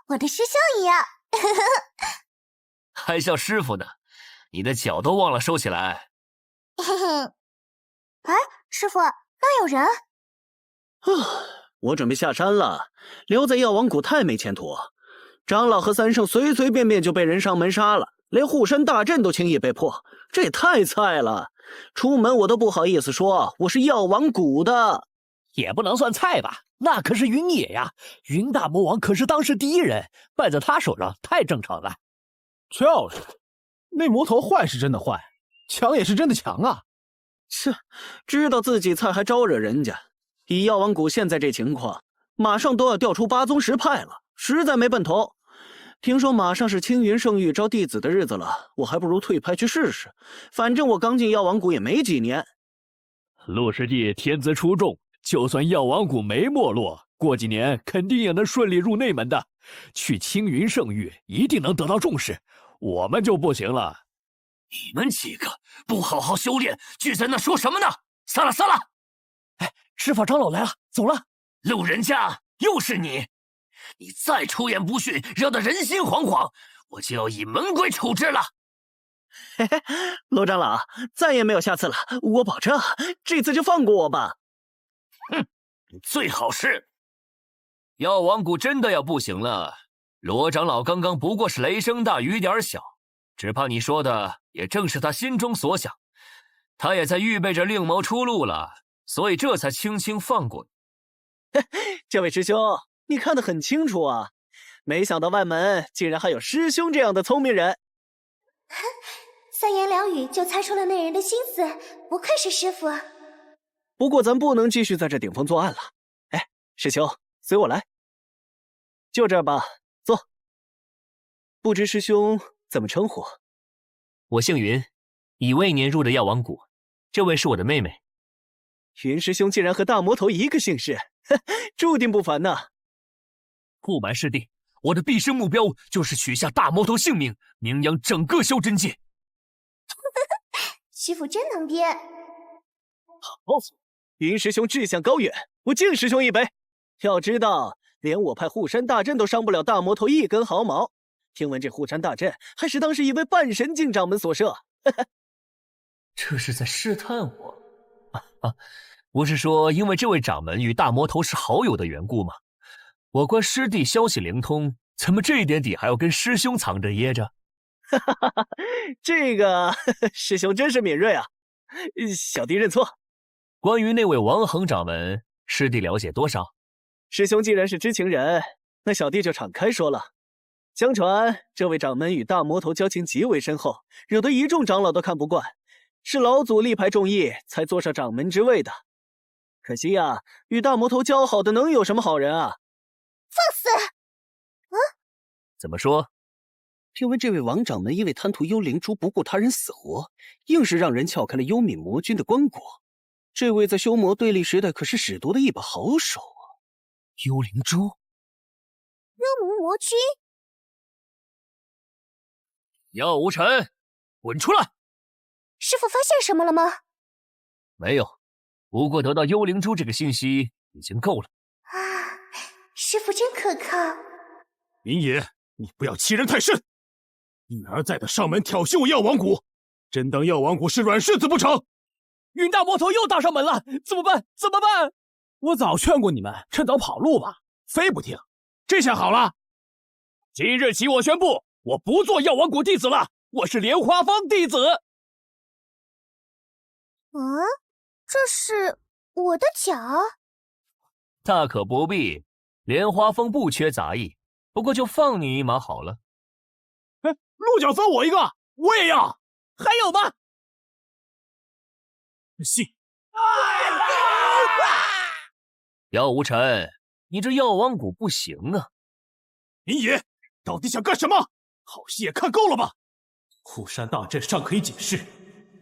我的师兄一样。还叫师傅呢，你的脚都忘了收起来。嘿嘿。哎，师傅，那有人。我准备下山了，留在药王谷太没前途。长老和三圣随随便便就被人上门杀了，连护身大阵都轻易被破，这也太菜了。出门我都不好意思说我是药王谷的。也不能算菜吧？那可是云野呀，云大魔王可是当世第一人，败在他手上太正常了。就是，那魔头坏是真的坏，强也是真的强啊。切，知道自己菜还招惹人家。以药王谷现在这情况，马上都要调出8宗10派了，实在没奔头。听说马上是青云圣域招弟子的日子了，我还不如退派去试试。反正我刚进药王谷也没几年。陆师弟天资出众，就算药王谷没没落，过几年肯定也能顺利入内门的。去青云圣域一定能得到重视，我们就不行了。你们几个不好好修炼，聚在那说什么呢？散了散了！哎，执法长老来了，走了。路人甲，又是你！你再出言不逊，惹得人心惶惶，我就要以门规处置了。嘿嘿，陆长老，再也没有下次了，我保证，这次就放过我吧。哼，你最好是。药王谷真的要不行了，罗长老刚刚不过是雷声大雨点小，只怕你说的也正是他心中所想，他也在预备着另谋出路了，所以这才轻轻放过你。这位师兄，你看得很清楚啊，没想到外门竟然还有师兄这样的聪明人。三言两语就猜出了那人的心思，不愧是师傅。不过咱不能继续在这顶风作案了。哎，师兄，随我来。就这儿吧，坐。不知师兄怎么称呼？我姓云，已未年入的药王谷。这位是我的妹妹。云师兄竟然和大魔头一个姓氏，注定不凡呐。不瞒师弟，我的毕生目标就是取下大魔头性命，名扬整个修真界。师傅真能编。好，云师兄志向高远，我敬师兄一杯。要知道，连我派护山大阵都伤不了大魔头一根毫毛。听闻这护山大阵还是当时一位半神境掌门所设。这是在试探我？不是说因为这位掌门与大魔头是好友的缘故吗？我观师弟消息灵通，怎么这一点底还要跟师兄藏着掖着？这个师兄真是敏锐啊，小弟认错。关于那位王恒掌门，师弟了解多少？师兄既然是知情人，那小弟就敞开说了。相传这位掌门与大魔头交情极为深厚，惹得一众长老都看不惯，是老祖力排众议才坐上掌门之位的。可惜呀，与大魔头交好的能有什么好人啊？放肆！怎么说？听闻这位王掌门因为贪图幽灵珠，不顾他人死活，硬是让人撬开了幽冥魔君的棺椁。这位在修魔对立时代可是使夺的一把好手啊！幽灵珠？幽冥魔君？药无尘，滚出来！师傅发现什么了吗？没有，不过得到幽灵珠这个信息已经够了。啊，师傅真可靠。云野，你不要欺人太甚！一而再的上门挑衅我药王谷，真当药王谷是软柿子不成？云大魔头又打上门了，怎么办？怎么办？我早劝过你们，趁早跑路吧，非不听。这下好了，今日起我宣布，我不做药王谷弟子了，我是莲花坊弟子。这是我的脚？大可不必，莲花坊不缺杂役，不过就放你一马好了。哎，鹿角分我一个，我也要。还有吗？信。药无尘，你这药王谷不行啊！云野，到底想干什么？好戏也看够了吧？护山大阵尚可以解释，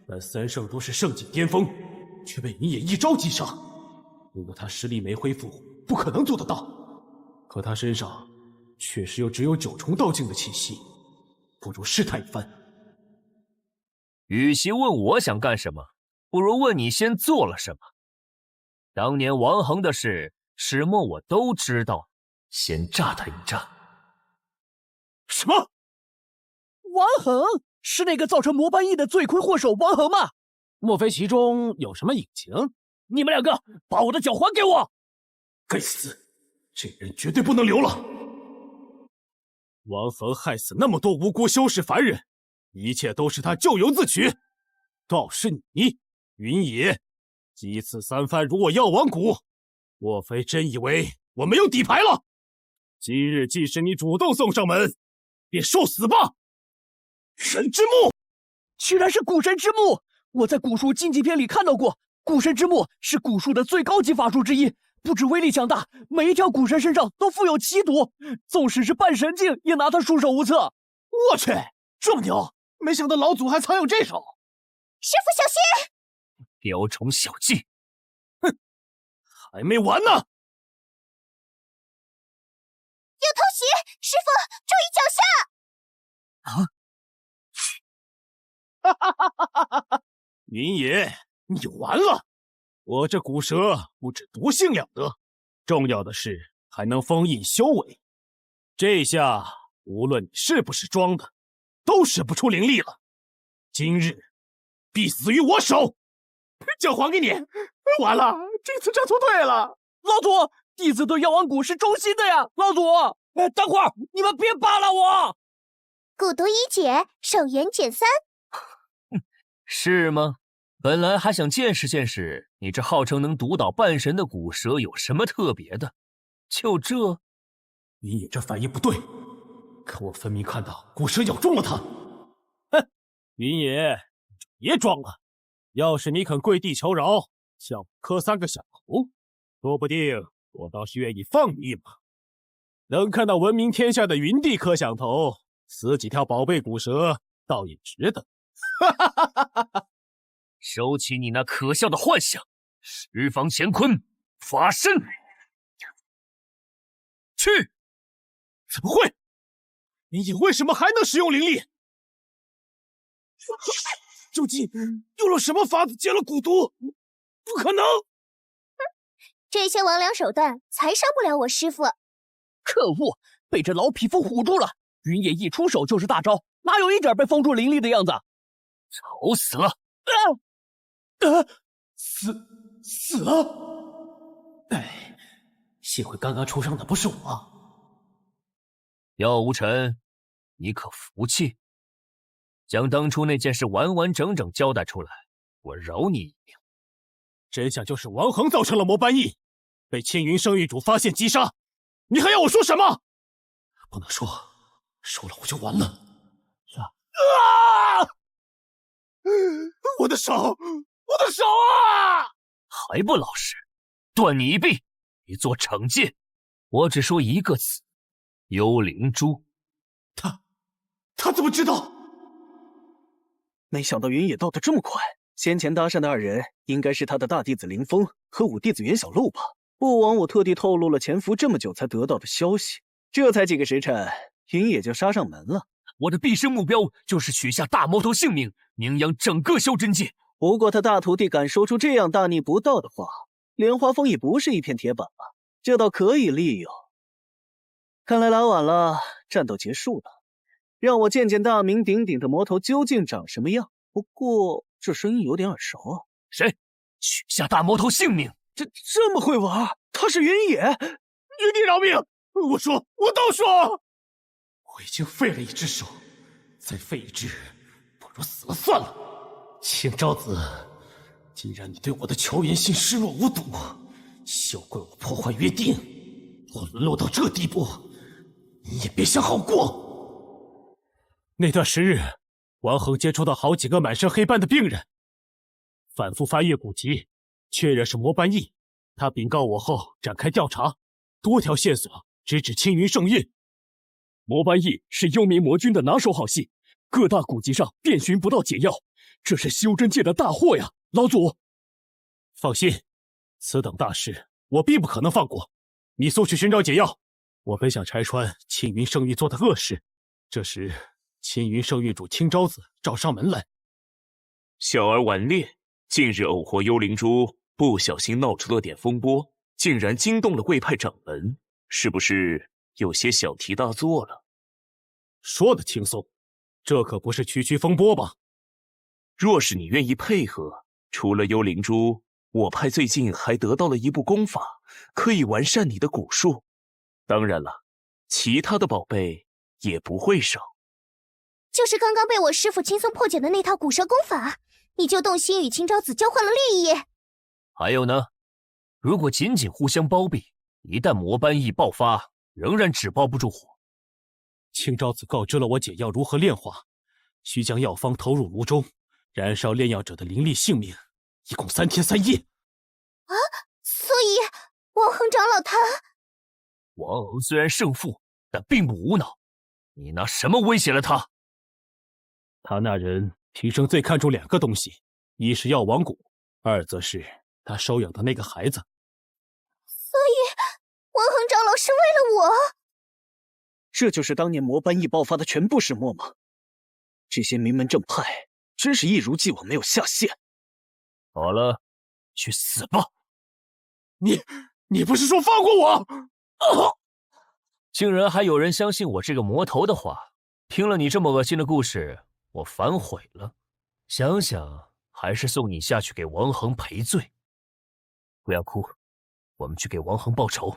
但三圣都是圣境巅峰，却被云野一招击伤。如果他实力没恢复，不可能做得到。可他身上确实又只有9重道境的气息，不如试探一番。与其问我想干什么，不如问你先做了什么。当年王恒的事，始末我都知道，先炸他一炸。什么？王恒是那个造成魔斑翼的罪魁祸首王恒吗？莫非其中有什么隐情？你们两个把我的脚还给我！该死，这人绝对不能留了！王恒害死那么多无辜修士凡人，一切都是他咎由自取。倒是你，云野，几次三番辱我药王谷，莫非真以为我没有底牌了？今日既是你主动送上门，便受死吧！神之木，居然是古神之木！我在古术禁忌篇里看到过，古神之木是古术的最高级法术之一，不止威力强大，每一条古神身上都附有奇毒，纵使是半神境也拿它束手无策。我去，这么牛！没想到老祖还藏有这手。师傅小心！雕虫小技，哼，还没完呢！有偷袭！师傅注意脚下！哈哈哈哈哈哈！云野，你完了！我这古蛇不止毒性了得，重要的是还能封印修为。这下无论你是不是装的，都使不出灵力了。今日必死于我手！就还给你！完了，这次站错队了。老祖，弟子对药王谷是忠心的呀！老祖，等会儿你们别扒拉我！蛊毒一解，寿元减3。是吗？本来还想见识见识你这号称能毒倒半神的古蛇有什么特别的，就这，云野这反应不对，可我分明看到古蛇咬中了他。哼，云野，别装了！要是你肯跪地求饶，向我磕3个响头，说不定我倒是愿意放你一马。能看到闻名天下的云帝磕响头，死几条宝贝古蛇，倒也值得。哈哈哈哈哈！收起你那可笑的幻想，十方乾坤，发身！去！怎么会？你为什么还能使用灵力？究竟用了什么法子解了蛊毒？不可能！这些魍魉手段才伤不了我师傅。可恶，被这老匹夫唬住了！云野一出手就是大招，哪有一点被封住灵力的样子？丑死了！死了！哎，幸亏刚刚出声的不是我。药无尘，你可服气？将当初那件事完完整整交代出来，我饶你一命。真相就是王恒造成了魔斑印，被青云圣域主发现击杀。你还要我说什么？不能说，说了我就完了。我的手啊！还不老实，断你一臂，以作惩戒。我只说一个字：幽灵珠。他怎么知道？没想到云野到得这么快，先前搭讪的2人应该是他的大弟子凌风和五弟子袁小璐吧？不枉我特地透露了潜伏这么久才得到的消息，这才几个时辰，云野就杀上门了。我的毕生目标就是取下大魔头性命，名扬整个修真界。不过他大徒弟敢说出这样大逆不道的话，莲花峰也不是一片铁板了，这倒可以利用。看来来晚了，战斗结束了，让我见见大名鼎鼎的魔头究竟长什么样。不过这声音有点耳熟啊！谁？取下大魔头性命？这么会玩？他是云野！云帝饶命！我都说！我已经废了一只手，再废一只，不如死了算了。青昭子，既然你对我的乔元信视若无睹，休怪我破坏约定。我沦落到这地步，你也别想好过。那段时日，王恒接触到好几个满身黑斑的病人，反复翻阅古籍，确认是魔斑印。他禀告我后，展开调查，多条线索直指青云圣域。魔斑印是幽冥魔君的拿手好戏，各大古籍上遍寻不到解药，这是修真界的大祸呀！老祖，放心，此等大事我必不可能放过。你速去寻找解药，我本想拆穿青云圣域做的恶事。这时，青云圣域主青昭子找上门来。小儿顽劣，近日偶获幽灵珠，不小心闹出了点风波，竟然惊动了贵派掌门，是不是有些小题大做了？说的轻松，这可不是区区风波吧？若是你愿意配合，除了幽灵珠，我派最近还得到了一部功法，可以完善你的蛊术。当然了，其他的宝贝也不会少。就是刚刚被我师父轻松破解的那套蛊蛇功法，你就动心与青昭子交换了利益。还有呢，如果仅仅互相包庇，一旦魔斑翳爆发，仍然纸包不住火。青昭子告知了我解药如何炼化，需将药方投入炉中，燃烧炼药者的灵力性命，一共3天3夜。啊，所以王恒长老他……王恒虽然胜负，但并不无脑。你拿什么威胁了他？他那人平生最看重2个东西，一是药王谷，二则是他收养的那个孩子。所以王恒长老是为了我？这就是当年魔斑翳爆发的全部始末吗？这些名门正派真是一如既往没有下限。好了，去死吧！你不是说放过我？竟然还有人相信我这个魔头的话！听了你这么恶心的故事，我反悔了。想想还是送你下去给王恒赔罪。不要哭，我们去给王恒报仇。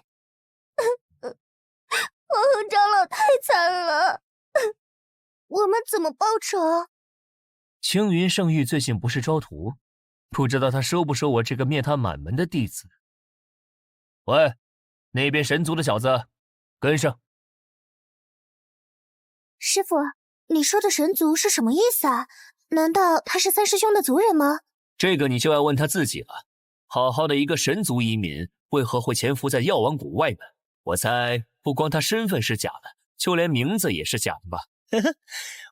王恒长老太惨了，我们怎么报仇？青云圣域最近不是招徒，不知道他收不收我这个灭他满门的弟子。喂，那边神族的小子，跟上。师父，你说的神族是什么意思啊？难道他是3师兄的族人吗？这个你就要问他自己了。好好的一个神族移民，为何会潜伏在药王谷外门？我猜不光他身份是假的，就连名字也是假的吧。呵呵，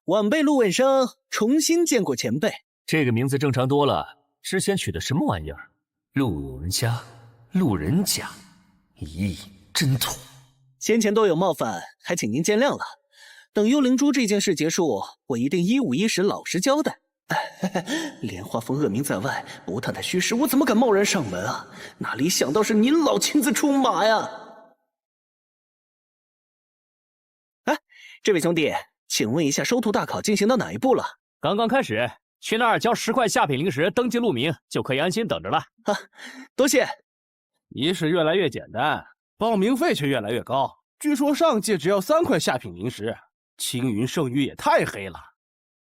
晚辈陆问生重新见过前辈。这个名字正常多了，之前取的什么玩意儿？陆人家，陆人甲，咦，真土。先前多有冒犯，还请您见谅了。等幽灵珠这件事结束，我一定一五一十老实交代。莲花峰恶名在外，不探探虚实，我怎么敢贸然上门啊？哪里想到是您老亲自出马呀！哎，这位兄弟，请问一下，收徒大考进行到哪一步了？刚刚开始，去那儿交10块下品灵石，登记录名，就可以安心等着了。多谢。仪式越来越简单，报名费却越来越高。据说上届只要3块下品灵石，青云圣域也太黑了。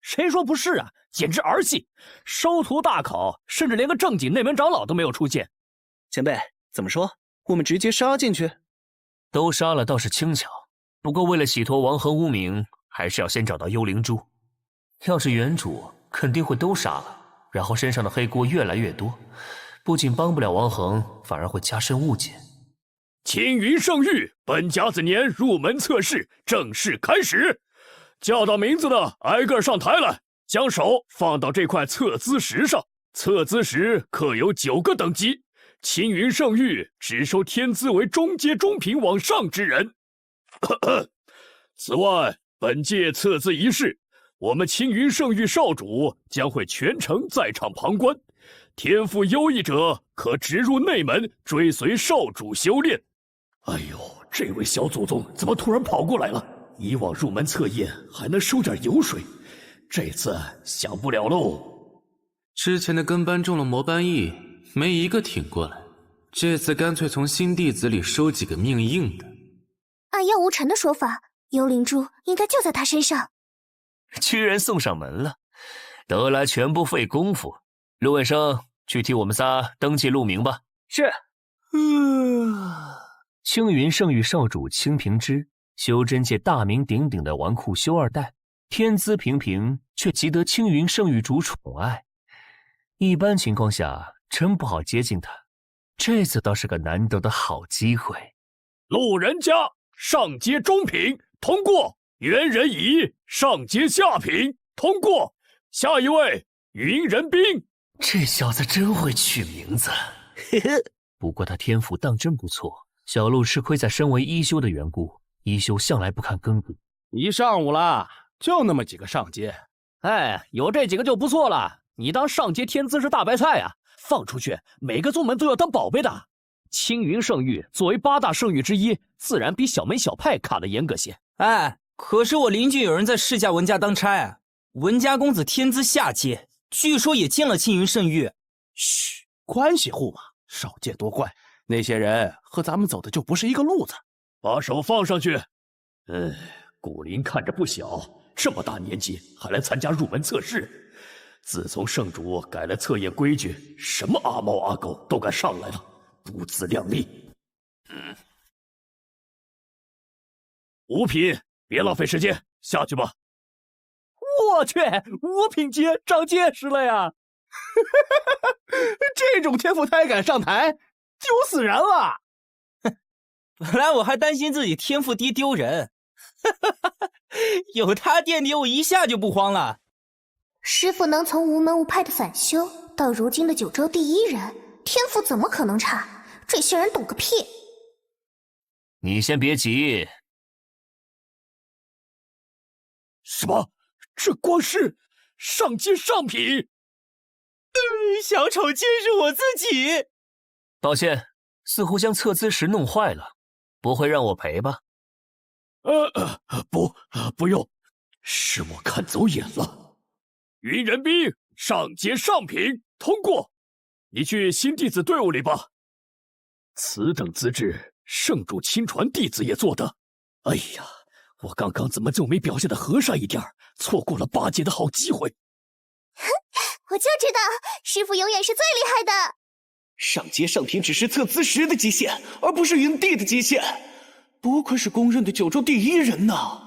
谁说不是啊？简直儿戏！收徒大考，甚至连个正经内门长老都没有出现。前辈，怎么说？我们直接杀进去？都杀了倒是轻巧，不过为了洗脱王恒污名，还是要先找到幽灵珠。要是原主，肯定会都杀了，然后身上的黑锅越来越多，不仅帮不了王恒，反而会加深误解。青云圣域本甲子年入门测试正式开始，叫到名字的挨个上台来，将手放到这块测资石上。测资石刻有9个等级，青云圣域只收天资为中阶中品往上之人。此外，本届测资仪式，我们青云圣域少主将会全程在场旁观，天赋优异者可直入内门追随少主修炼。哎呦，这位小祖宗怎么突然跑过来了？以往入门测验还能收点油水，这次想不了喽。之前的跟班中了魔斑翳，没一个挺过来，这次干脆从新弟子里收几个命硬的。按药无尘的说法，幽灵珠应该就在他身上。居然送上门了，得来全不费功夫。陆问生，去替我们仨登记录名吧。是。青云圣域少主青平之，修真界大名鼎鼎的纨绔修2代，天资平平，却极得青云圣域主宠爱。一般情况下真不好接近他，这次倒是个难得的好机会。陆人家上阶中品通过，猿人乙上阶下品通过，下一位云人兵。这小子真会取名字，不过他天赋当真不错。小陆吃亏在身为一修的缘故，一修向来不看根骨。一上午了，就那么几个上阶，哎，有这几个就不错了。你当上阶天资是大白菜啊？放出去，每个宗门都要当宝贝的。青云圣域作为8大圣域之一，自然比小门小派卡得严格些。哎，可是我邻居有人在世家文家当差，文家公子天资下阶，据说也进了青云圣域。嘘，关系户嘛，少见多怪。那些人和咱们走的就不是一个路子。把手放上去。古灵看着不小，这么大年纪还来参加入门测试。自从圣主改了测验规矩，什么阿猫阿狗都敢上来了，不自量力。五品，别浪费时间，下去吧。我去，5品级长见识了呀！这种天赋胎敢上台，丢死人了！本来我还担心自己天赋低丢人，有他垫底，我一下就不慌了。师傅能从无门无派的散修到如今的九州第1人，天赋怎么可能差？这些人懂个屁！你先别急。什么？这光是上阶上品？小丑竟是我自己！抱歉，似乎将测资石弄坏了，不会让我赔吧？不用，是我看走眼了。云人兵上阶上品通过，你去新弟子队伍里吧。此等资质，圣主亲传弟子也做得。哎呀，我刚刚怎么就没表现得和善一点，错过了8阶的好机会。我就知道，师傅永远是最厉害的。上阶上品只是测资石的极限，而不是云帝的极限。多亏是公认的九州第1人呐！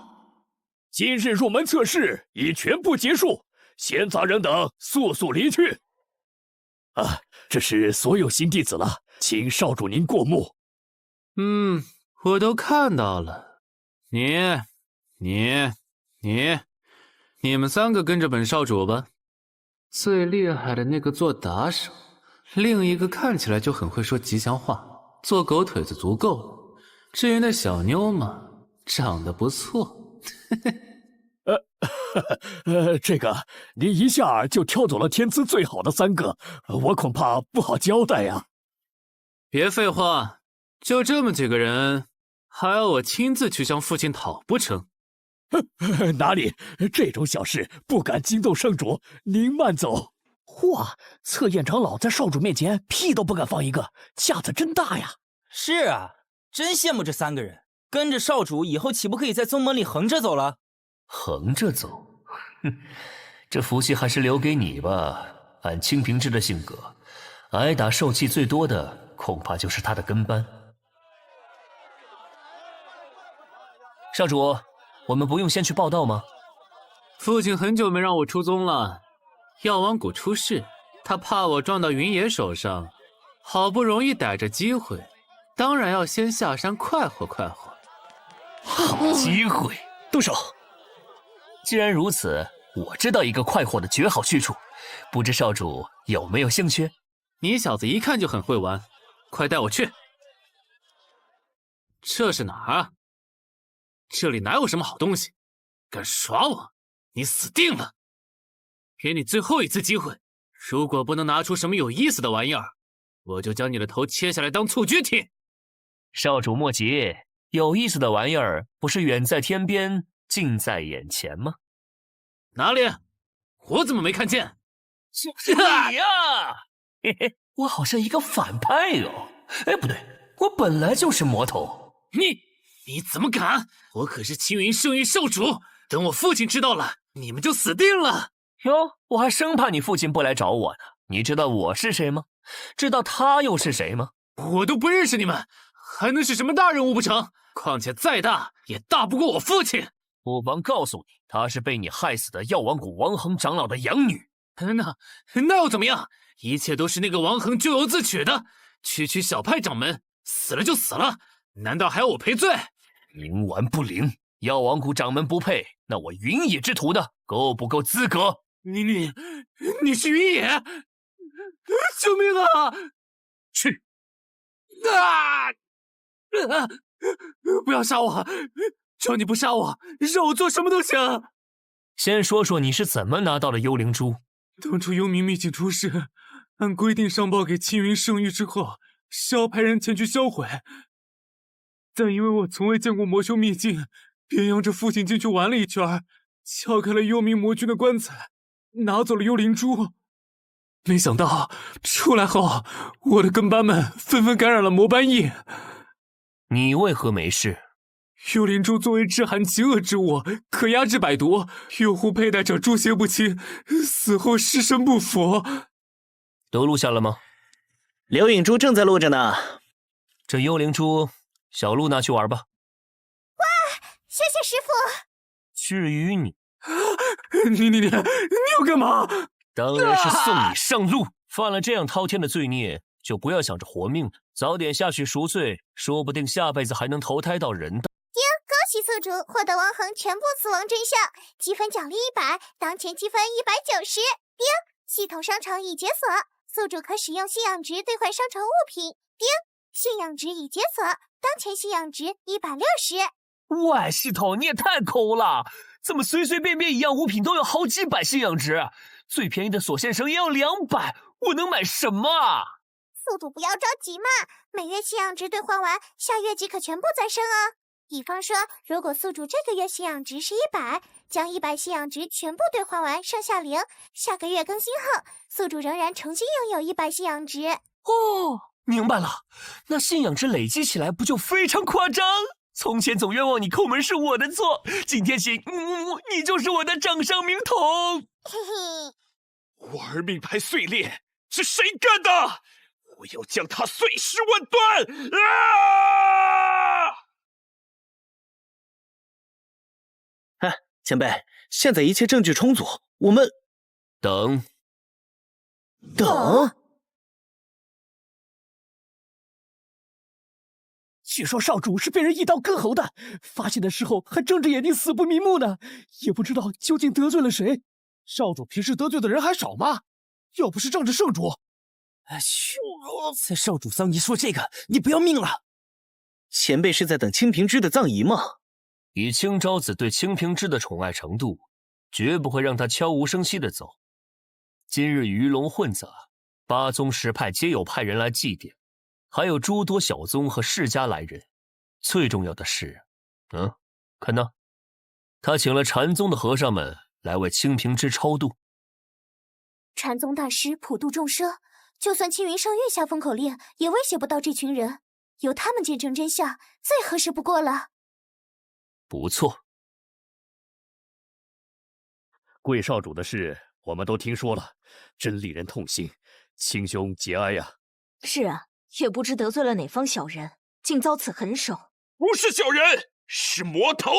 今日入门测试已全部结束，闲杂人等速速离去。这是所有新弟子了，请少主您过目。我都看到了。你们3个跟着本少主吧。最厉害的那个做打手，另一个看起来就很会说吉祥话，做狗腿子足够了。至于那小妞嘛，长得不错。这个您一下就挑走了天资最好的3个，我恐怕不好交代呀。别废话，就这么几个人，还要我亲自去向父亲讨不成？哪里，这种小事不敢惊动圣主，您慢走。嚯，测验长老在少主面前屁都不敢放一个，架子真大呀！是啊，真羡慕这3个人，跟着少主以后岂不可以在宗门里横着走了？横着走？哼，这福气还是留给你吧。按清平之的性格，挨打受气最多的恐怕就是他的跟班。少主，我们不用先去报道吗？父亲很久没让我出宗了，药王谷出事，他怕我撞到云野手上，好不容易逮着机会，当然要先下山快活快活。好机会，动手！既然如此，我知道一个快活的绝好去处，不知少主有没有兴趣？你小子一看就很会玩，快带我去。这是哪儿啊？这里哪有什么好东西？敢耍我，你死定了！给你最后一次机会，如果不能拿出什么有意思的玩意儿，我就将你的头切下来当蹴鞠踢。少主莫急，有意思的玩意儿不是远在天边，近在眼前吗？哪里？我怎么没看见？是你呀！嘿嘿，我好像一个反派哦。哎，不对，我本来就是魔头。你怎么敢？我可是青云圣域少主，等我父亲知道了，你们就死定了。哟，我还生怕你父亲不来找我呢。你知道我是谁吗？知道他又是谁吗？我都不认识你们，还能是什么大人物不成？况且再大也大不过我父亲。不妨告诉你，她是被你害死的药王谷王恒长老的养女。那又怎么样？一切都是那个王恒咎由自取的。区区小派掌门，死了就死了，难道还要我赔罪？冥顽不灵，药王谷掌门不配，那我云野之徒的够不够资格？你是云野？救命啊！去！不要杀我！求你不杀我，让我做什么都行。先说说你是怎么拿到的幽灵珠？当初幽冥秘境出事，按规定上报给青云圣域之后，是要派人前去销毁。但因为我从未见过魔修秘境，便央着父亲进去玩了一圈，撬开了幽冥魔君的棺材，拿走了幽灵珠。没想到出来后，我的跟班们纷纷感染了魔斑疫。你为何没事？幽灵珠作为致寒极恶之物，可压制百毒，用户佩戴者诸邪不侵，死后尸身不腐。都录下了吗？刘影珠正在录着呢。这幽灵珠，小鹿拿去玩吧。哇，谢谢师傅。至于你，你要干嘛？当然是送你上路。犯了这样滔天的罪孽，就不要想着活命了，早点下去赎罪，说不定下辈子还能投胎到人的。恭喜宿主获得王恒全部死亡真相，积分奖励100，当前积分190。丁，系统商城已解锁，宿主可使用信仰值兑换商城物品。丁，信仰值已解锁，当前信仰值160。喂，系统你也太抠了，怎么随随便便一样物品都有好几百信仰值？最便宜的锁线绳也要200，我能买什么啊？宿主不要着急嘛，每月信仰值兑换完，下月即可全部再生哦。比方说，如果宿主这个月信仰值是100，将100信仰值全部兑换完，剩下0，下个月更新后，宿主仍然重新拥有100信仰值。哦，明白了，那信仰值累积起来不就非常夸张？从前总冤枉你抠门是我的错，今天起，你就是我的掌上明筒。嘿嘿，玩命牌碎裂是谁干的？我要将它碎尸万段！前辈，现在一切证据充足，我们等。据说少主是被人一刀割喉的，发现的时候还睁着眼睛死不瞑目呢，也不知道究竟得罪了谁。少主平时得罪的人还少吗？要不是仗着圣主，嘘，在少主丧仪说这个，你不要命了？前辈是在等清平之的葬仪吗？以青昭子对清平之的宠爱程度，绝不会让他悄无声息地走。今日鱼龙混杂，8宗10派皆有派人来祭奠，还有诸多小宗和世家来人。最重要的是，看那，他请了禅宗的和尚们来为清平之超度。禅宗大师普度众生，就算青云圣域下封口令，也威胁不到这群人。由他们见证真相，最合适不过了。不错，贵少主的事我们都听说了，真令人痛心，亲兄节哀呀。是啊，也不知得罪了哪方小人，竟遭此狠手。不是小人，是魔头。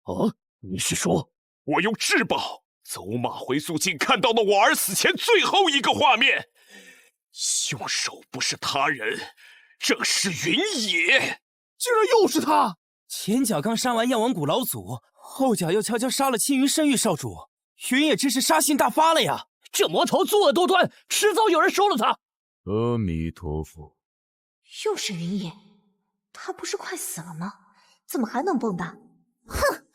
哦，你是说我用至宝走马回溯镜看到了我儿死前最后一个画面？凶手不是他人，正是云野。竟然又是他！前脚刚杀完药王谷老祖，后脚又悄悄杀了青云圣域少主，云野真是杀心大发了呀！这魔头作恶多端，迟早有人收了他。阿弥陀佛。又是云野，他不是快死了吗？怎么还能蹦跶？哼，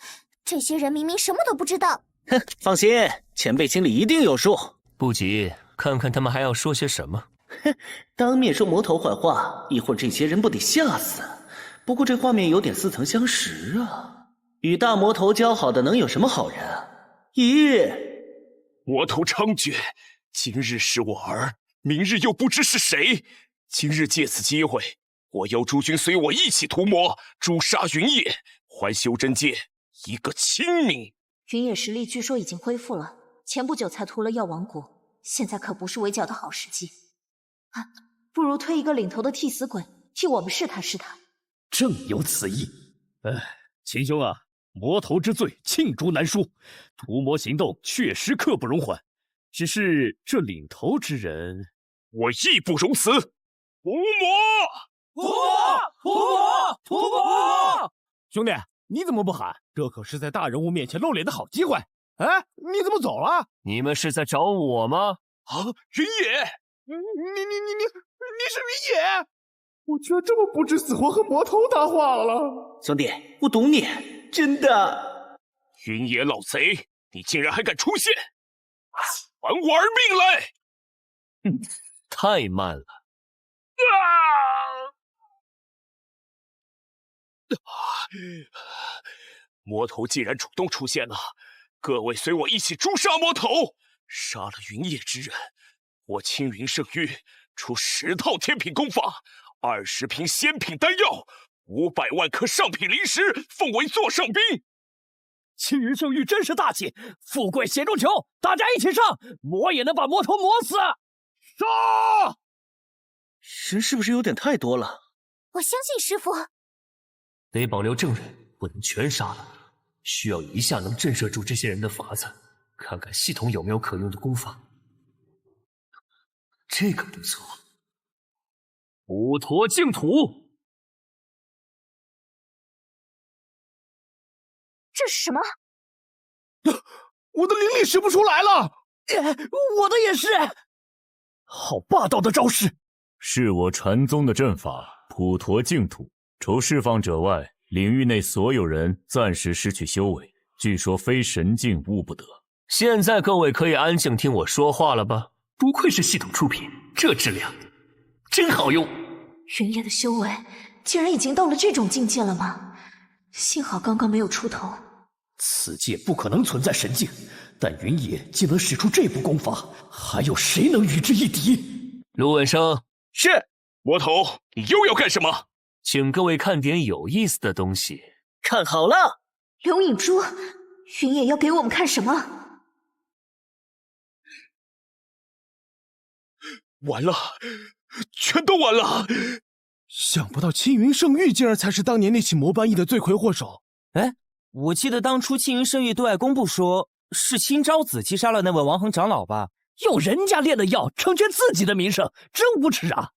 这些人明明什么都不知道。哼，放心，前辈心里一定有数。不急，看看他们还要说些什么。哼，当面说魔头坏话，一会儿这些人不得吓死？不过这画面有点似曾相识啊！与大魔头交好的能有什么好人啊？咦，魔头猖獗，今日是我儿，明日又不知是谁。今日借此机会，我邀诸君随我一起屠魔，诛杀云野，还修真界一个清明。云野实力据说已经恢复了，前不久才屠了药王谷，现在可不是围剿的好时机。不如推一个领头的替死鬼，替我们试探试探。正有此意。秦兄啊，魔头之罪罄竹难书，屠魔行动确实刻不容缓。只是这领头之人，我义不容辞。屠魔！屠魔！屠魔！屠魔！兄弟，你怎么不喊？这可是在大人物面前露脸的好机会。哎，你怎么走了？你们是在找我吗？啊，云野！你是云野？我居然这么不知死活和魔头搭话了！兄弟，我懂你，真的。云野老贼，你竟然还敢出现！还我儿命来！太慢了。魔头既然主动出现了，各位随我一起诛杀魔头，杀了云野之人。我青云圣域出10套天品功法，20瓶仙品丹药，500万颗上品灵石，奉为座上宾。青云圣域真是大气，富贵险中求，大家一起上，魔也能把魔头磨死。杀！人是不是有点太多了？我相信师傅。得保留证人，不能全杀了。需要一下能震慑住这些人的法子，看看系统有没有可用的功法。这个不错。普陀净土。这是什么？我的灵力使不出来了。我的也是。好霸道的招式！是我传宗的阵法普陀净土，除释放者外，领域内所有人暂时失去修为，据说非神境悟不得。现在各位可以安静听我说话了吧？不愧是系统出品，这质量真好用。云野的修为竟然已经到了这种境界了吗？幸好刚刚没有出头。此界不可能存在神境，但云野既能使出这部功法，还有谁能与之一敌？陆文生，是魔头，你又要干什么？请各位看点有意思的东西。看好了，刘影珠，云野要给我们看什么？完了，全都完了！想不到青云圣域竟然才是当年那起魔班役的罪魁祸首。哎，我记得当初青云圣域对外公布说是青昭子击杀了那位王恒长老吧？用人家炼的药成全自己的名声，真无耻啊！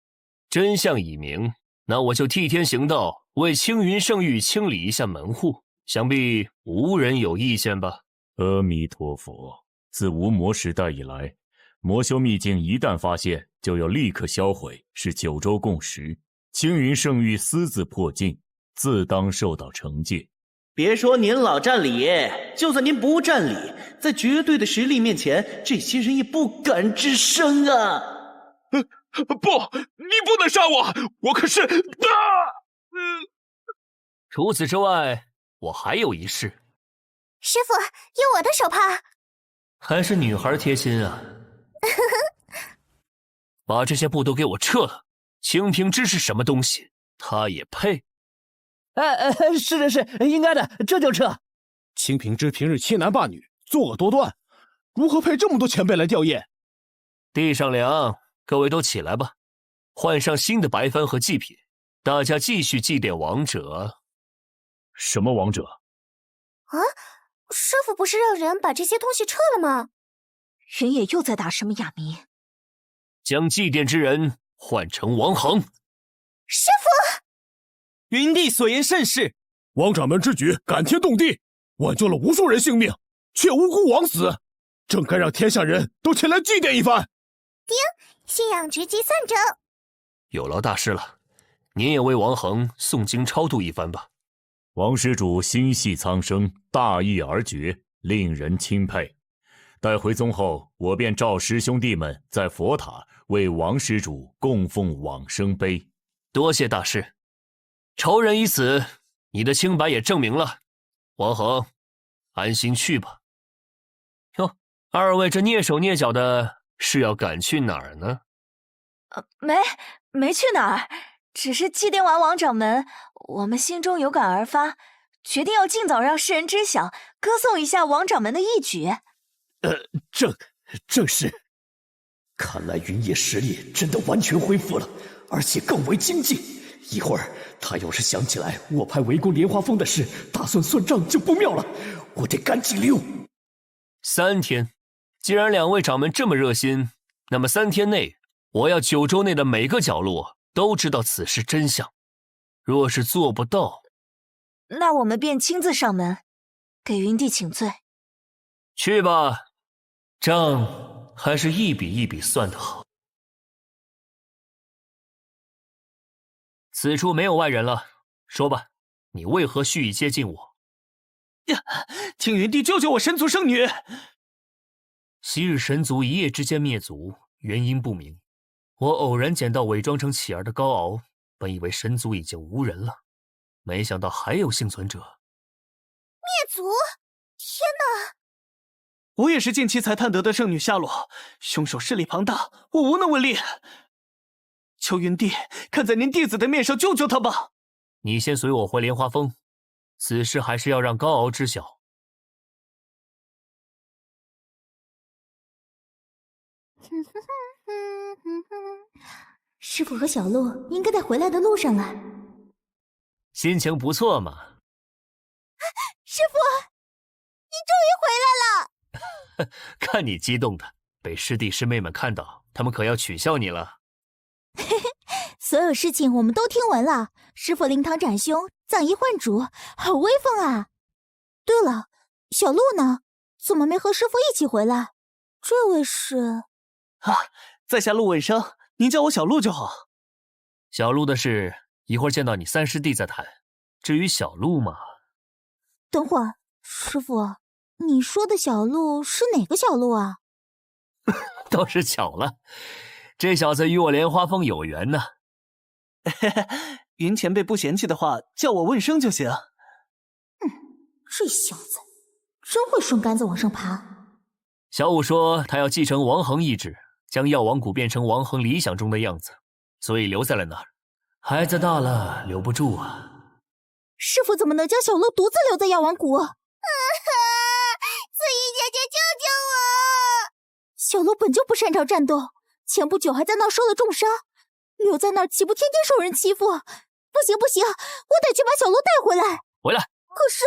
真相已明，那我就替天行道，为青云圣域清理一下门户，想必无人有意见吧？阿弥陀佛！自无魔时代以来，魔修秘境一旦发现，就要立刻销毁，是9州共识。青云圣域私自破境，自当受到惩戒。别说您老占理，就算您不占理，在绝对的实力面前，这些人也不敢吱声啊！不，你不能杀我，我可是……除此之外，我还有一事。师傅，有我的手帕。还是女孩贴心啊！把这些布都给我撤了。清平之是什么东西？他也配？是，应该的，这就撤。清平之平日欺男霸女，作恶多端，如何配这么多前辈来吊唁？地上凉，各位都起来吧，换上新的白帆和祭品，大家继续祭奠王者。什么王者？啊，师傅不是让人把这些东西撤了吗？云野又在打什么哑谜？将祭奠之人换成王恒。师傅，云帝所言甚是。王掌门之举感天动地，挽救了无数人性命，却无辜枉死，正该让天下人都前来祭奠一番。丁，信仰直击算整。有劳大师了，您也为王恒诵经超度一番吧。王施主心系苍生，大义而决，令人钦佩。待回宗后，我便召师兄弟们在佛塔为王施主供奉往生碑。多谢大师。仇人已死，你的清白也证明了。王恒，安心去吧。哟，二位这蹑手蹑脚的，是要赶去哪儿呢？没去哪儿，只是祭奠完王掌门，我们心中有感而发，决定要尽早让世人知晓，歌颂一下王掌门的义举。正是。看来云野实力真的完全恢复了，而且更为精进。一会儿他要是想起来我派围攻莲花峰的事，打算算账就不妙了。我得赶紧溜。3天，既然2位掌门这么热心，那么3天内，我要9州内的每个角落都知道此事真相。若是做不到，那我们便亲自上门，给云帝请罪。去吧，账还是一笔一笔算得好。此处没有外人了，说吧，你为何蓄意接近我？请云帝救救我神族圣女！昔日神族一夜之间灭族，原因不明。我偶然捡到伪装成乞儿的高敖，本以为神族已经无人了，没想到还有幸存者。灭族！天哪！我也是近期才探得的圣女下落，凶手势力庞大，我无能为力。求云帝看在您弟子的面上救救他吧。你先随我回莲花峰，此事还是要让高敖知晓。师傅和小鹿应该在回来的路上了。心情不错嘛。师傅，你终于回来了！看你激动的，被师弟师妹们看到，他们可要取笑你了。所有事情我们都听闻了，师傅灵堂斩凶，葬夷换主，好威风啊！对了，小鹿呢？怎么没和师傅一起回来？这位是……在下鹿尾生，您叫我小鹿就好。小鹿的事，一会儿见到你三师弟再谈。至于小鹿嘛……等会儿，师傅，你说的小鹿是哪个小鹿啊？倒是巧了，这小子与我莲花峰有缘呢。云前辈不嫌弃的话，叫我问声就行。这小子真会顺杆子往上爬。小五说他要继承王恒意志，将药王谷变成王恒理想中的样子，所以留在了那儿。孩子大了，留不住啊。师傅怎么能将小鹿独自留在药王谷？子怡姐姐，救救我！小鹿本就不擅长战斗，前不久还在那儿受了重伤，留在那儿岂不天天受人欺负？不行不行，我得去把小鹿带回来。回来！可是，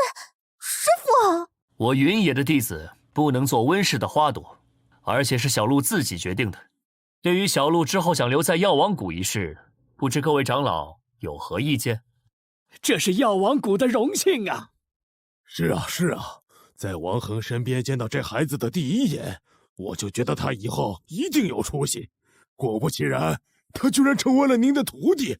师傅，我云野的弟子不能做温室的花朵，而且是小鹿自己决定的。对于小鹿之后想留在药王谷一事，不知各位长老有何意见？这是药王谷的荣幸啊！是啊，是啊，在王恒身边见到这孩子的第一眼，我就觉得他以后一定有出息。果不其然，他居然成为了您的徒弟。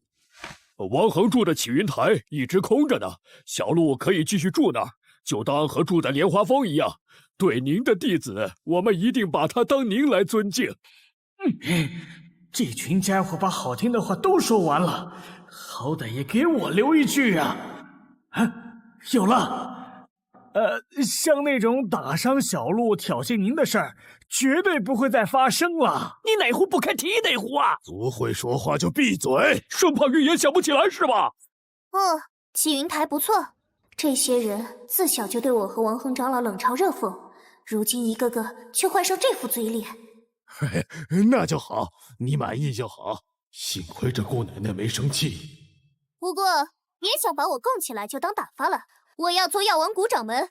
王恒住的启云台一直空着呢，小鹿可以继续住那儿，就当和住在莲花峰一样。对您的弟子，我们一定把他当您来尊敬。这群家伙把好听的话都说完了，好歹也给我留一句啊！有了。像那种打伤小鹿、挑衅您的事儿，绝对不会再发生了。你哪壶不开提哪壶啊！不会说话就闭嘴，生怕预言想不起来是吧？启云台不错，这些人自小就对我和王恒长老冷嘲热讽，如今一个个却换上这副嘴脸。嘿，那就好，你满意就好。幸亏这姑奶奶没生气。不过别想把我供起来就当打发了。我要做药王谷掌门。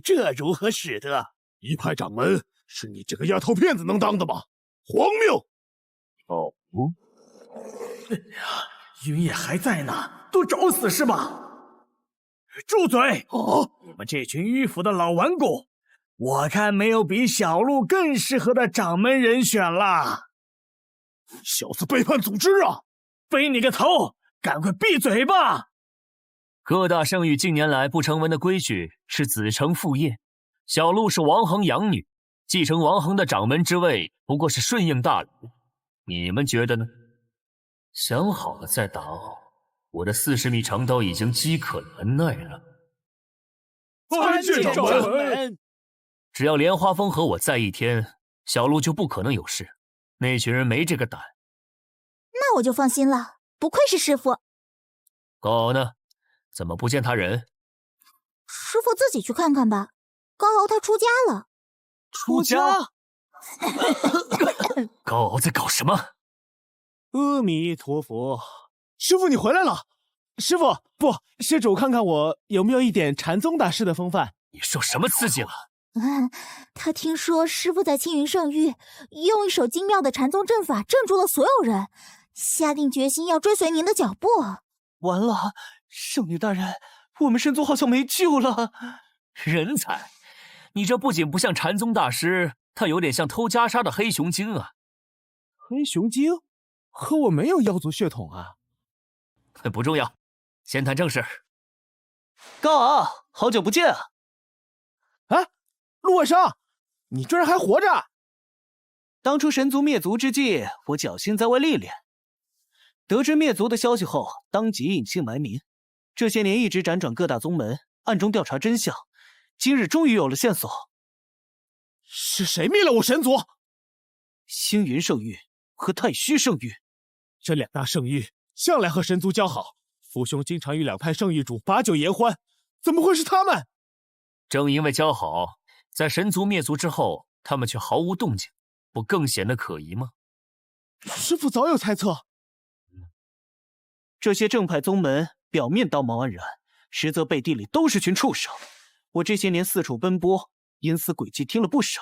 这如何使得？一派掌门是你这个丫头片子能当的吗？荒谬！云野还在呢，都找死是吧？住嘴！你们这群迂腐的老顽固，我看没有比小鹿更适合的掌门人选了。小子背叛组织啊！背你个头！赶快闭嘴吧！各大圣域近年来不成文的规矩是子承父业，小鹿是王恒养女，继承王恒的掌门之位不过是顺应大礼。你们觉得呢？想好了再打哦，我的40米长刀已经饥渴难耐了。参见掌门！只要莲花峰和我在一天，小鹿就不可能有事。那群人没这个胆。那我就放心了，不愧是师傅。高傲呢？怎么不见他人？师傅自己去看看吧。高傲他出家了。出家？高傲在搞什么？阿弥陀佛，师傅你回来了。师傅，不，施主看看我有没有一点禅宗大师的风范。你受什么刺激了？他听说师傅在青云圣域用一手精妙的禅宗阵法镇住了所有人，下定决心要追随您的脚步。完了，圣女大人，我们神族好像没救了。人才，你这不仅不像禅宗大师，他有点像偷袈裟的黑熊精啊。黑熊精？和我没有妖族血统啊。不重要，先谈正事。高傲，好久不见啊！陆卫生，你居然还活着！当初神族灭族之际，我侥幸在外历练，得知灭族的消息后，当即隐姓埋名。这些年一直辗转各大宗门，暗中调查真相。今日终于有了线索。是谁灭了我神族？星云圣域和太虚圣域，这两大圣域向来和神族交好，父兄经常与两派圣域主把酒言欢，怎么会是他们？正因为交好，在神族灭族之后，他们却毫无动静，不更显得可疑吗？师父早有猜测。这些正派宗门表面道貌岸然，实则背地里都是群畜生。我这些年四处奔波，阴司诡计听了不少，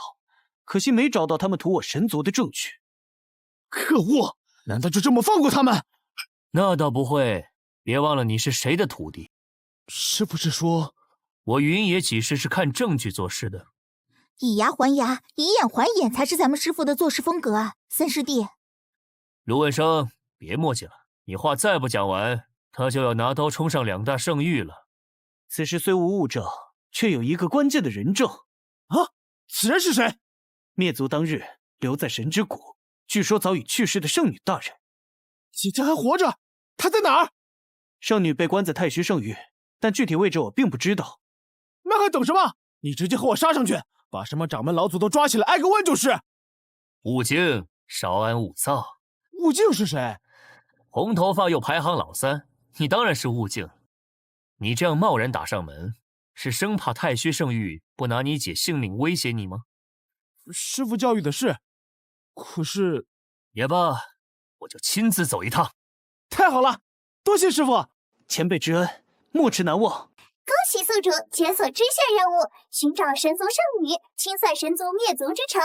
可惜没找到他们屠我神族的证据。可恶！难道就这么放过他们？那倒不会，别忘了你是谁的徒弟。师父是说，我云野几世是看证据做事的。以牙还牙，以眼还眼，才是咱们师父的做事风格啊！三师弟，卢文生，别墨迹了，你话再不讲完，他就要拿刀冲上2大圣域了。此时虽无物证，却有一个关键的人证。啊，此人是谁？灭族当日留在神之谷，据说早已去世的圣女大人。姐姐还活着？她在哪儿？圣女被关在太虚圣域，但具体位置我并不知道。那还等什么？你直接和我杀上去，把什么掌门老祖都抓起来挨个问就是。悟净，稍安勿躁。悟净是谁？红头发又排行老3，你当然是悟净。你这样贸然打上门，是生怕太虚圣域不拿你姐性命威胁你吗？师父教育的是，可是也罢，我就亲自走一趟。太好了，多谢师父，前辈之恩，没齿难忘。恭喜宿主解锁支线任务，寻找神族圣女，清算神族灭族之城。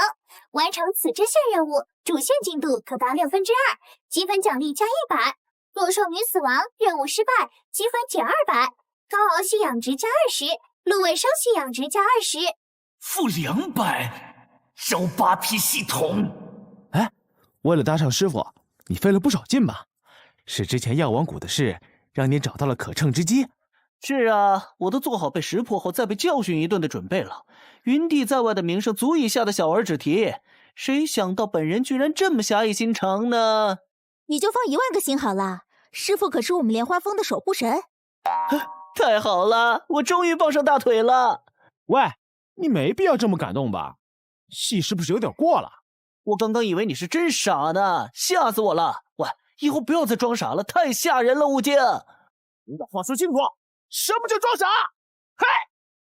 完成此支线任务，主线进度可达2/2，积分奖励加100。若圣女死亡，任务失败，积分减200。高敖信仰值加20，陆卫生信仰值加20，负200，招8批系统。哎，为了搭上师傅，你费了不少劲吧？是之前药王谷的事，让你找到了可乘之机。是啊，我都做好被识破后再被教训一顿的准备了。云帝在外的名声足以吓得小儿只提，谁想到本人居然这么侠义心肠呢？你就放1万个心好了，师父可是我们莲花峰的守护神。太好了，我终于抱上大腿了。喂，你没必要这么感动吧？戏是不是有点过了？我刚刚以为你是真傻呢，吓死我了。喂，以后不要再装傻了，太吓人了，悟净。你把话说清楚，什么叫装傻？嗨，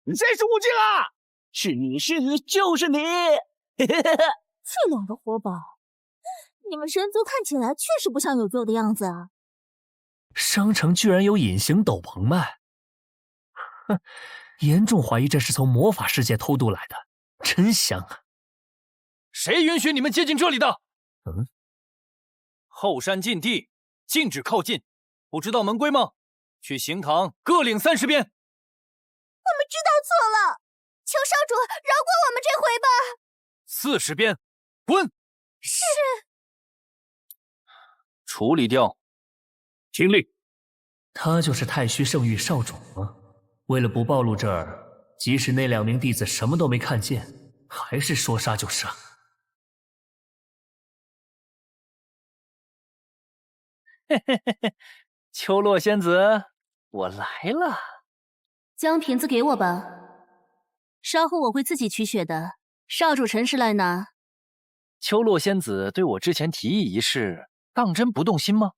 谁是悟净啊？是你是你就是你。这两个活宝，你们神族看起来确实不像有救的样子啊。商城居然有隐形斗篷卖，哼，严重怀疑这是从魔法世界偷渡来的，真香啊！谁允许你们接近这里的？后山禁地，禁止靠近，不知道门规吗？去刑堂各领30鞭。我们知道错了，求少主饶过我们这回吧。40鞭，滚！是。处理掉。听令。他就是太虚圣域少主吗？为了不暴露这儿，即使那2名弟子什么都没看见，还是说杀就杀。嘿嘿嘿嘿，秋落仙子，我来了。将瓶子给我吧，稍后我会自己取血的。少主陈时来拿。秋落仙子对我之前提议一事，当真不动心吗？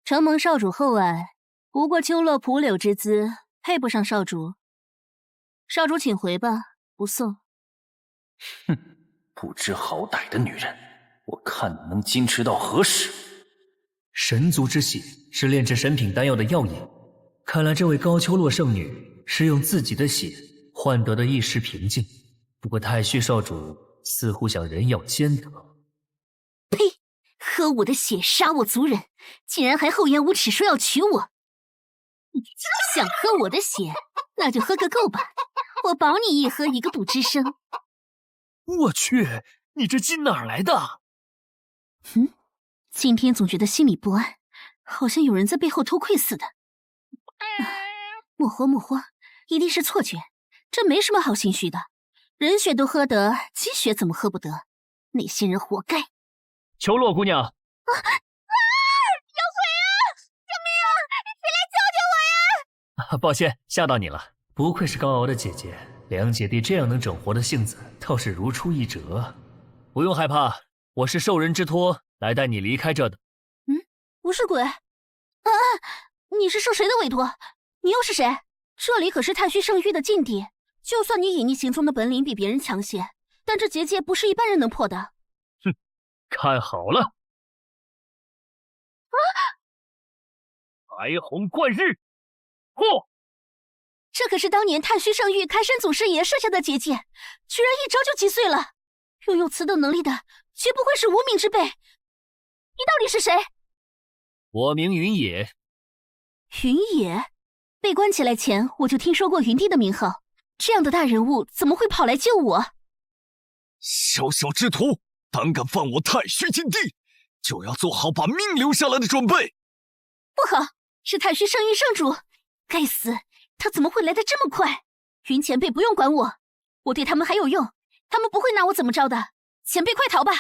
承蒙少主厚爱，不过秋落蒲柳之姿，配不上少主。少主请回吧，不送。哼，不知好歹的女人，我看你能矜持到何时？神族之血是炼制神品丹药的药引，看来这位高秋落圣女是用自己的血换得的一时平静。不过太虚少主似乎想人要兼得。呸！喝我的血杀我族人，竟然还厚颜无耻说要娶我！想喝我的血，那就喝个够吧，我保你一喝一个不吱声。我去，你这劲哪儿来的？今天总觉得心里不安，好像有人在背后偷窥似的。莫慌，一定是错觉，这没什么好心虚的。人血都喝得，鸡血怎么喝不得？那些人活该。秋落姑娘，有鬼啊！救命啊！谁来救救我呀！抱歉，吓到你了。不愧是高傲的姐姐，两姐弟这样能整活的性子倒是如出一辙。不用害怕，我是受人之托来带你离开这的。不是鬼。你是受谁的委托？你又是谁？这里可是太虚圣域的禁地，就算你隐匿行踪的本领比别人强些，但这结界不是一般人能破的。看好了，白虹贯日，破！这可是当年太虚圣域开山祖师爷设下的结界，居然一招就击碎了。拥有此等能力的，绝不会是无名之辈。你到底是谁？我名云野。云野？被关起来前，我就听说过云帝的名号。这样的大人物，怎么会跑来救我？小小之徒，胆敢犯我太虚禁地，就要做好把命留下来的准备。不好，是太虚圣域圣主！该死，他怎么会来得这么快？云前辈不用管我，我对他们还有用，他们不会拿我怎么着的。前辈快逃吧！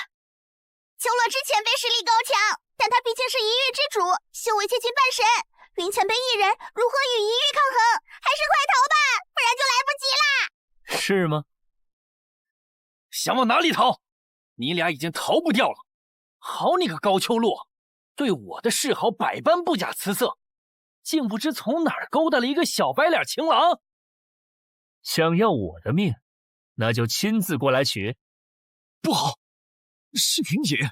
秋洛之前辈实力高强，但他毕竟是一域之主，修为接近半神。云前辈一人如何与一域抗衡？还是快逃吧，不然就来不及啦！是吗？想往哪里逃？你俩已经逃不掉了。好你个高秋洛，对我的示好百般不假辞色，竟不知从哪儿勾搭了一个小白脸情郎。想要我的命，那就亲自过来取。不好，是云野！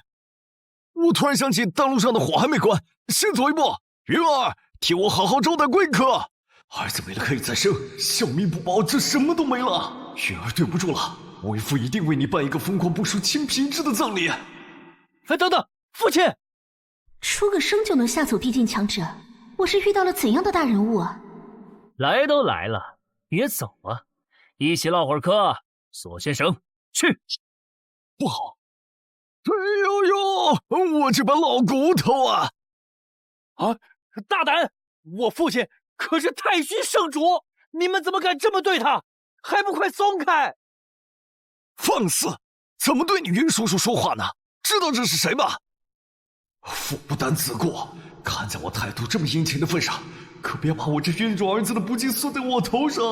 我突然想起大路上的火还没关，先走一步。云儿，替我好好招待贵客。儿子为了可以再生，小命不保，这什么都没了。云儿，对不住了，为父一定为你办一个疯狂不输清平之的葬礼。哎，等等，父亲！出个生就能吓走地境强者，我是遇到了怎样的大人物啊？来都来了，别走啊！一起唠会儿嗑。索先生，去。不好！哎呦呦，我这把老骨头啊！啊！大胆！我父亲可是太虚圣主，你们怎么敢这么对他？还不快松开！放肆！怎么对你云叔叔说话呢？知道这是谁吗？父不担子过，看在我态度这么殷勤的份上，可别把我这冤种儿子的不敬算在我头上。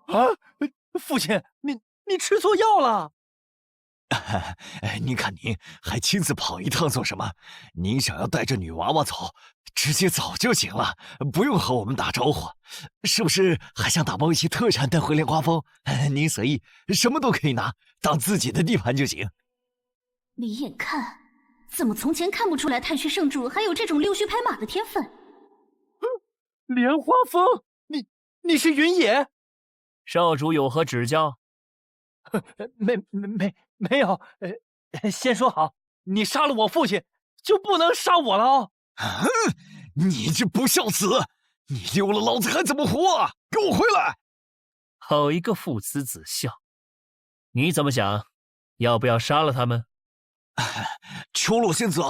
啊！父亲，你吃错药了。您看您还亲自跑一趟做什么？您想要带着女娃娃走，直接走就行了，不用和我们打招呼。是不是还想打包一些特产带回莲花峰？您随意，什么都可以拿，当自己的地盘就行。离眼看，怎么从前看不出来太虚圣主还有这种溜须拍马的天分？莲花峰，你是云野？少主有何指教？没有，先说好，你杀了我父亲，就不能杀我了哦。你这不孝子，你丢了老子还怎么活啊？给我回来！好一个父慈子孝！你怎么想？要不要杀了他们？秋洛仙子，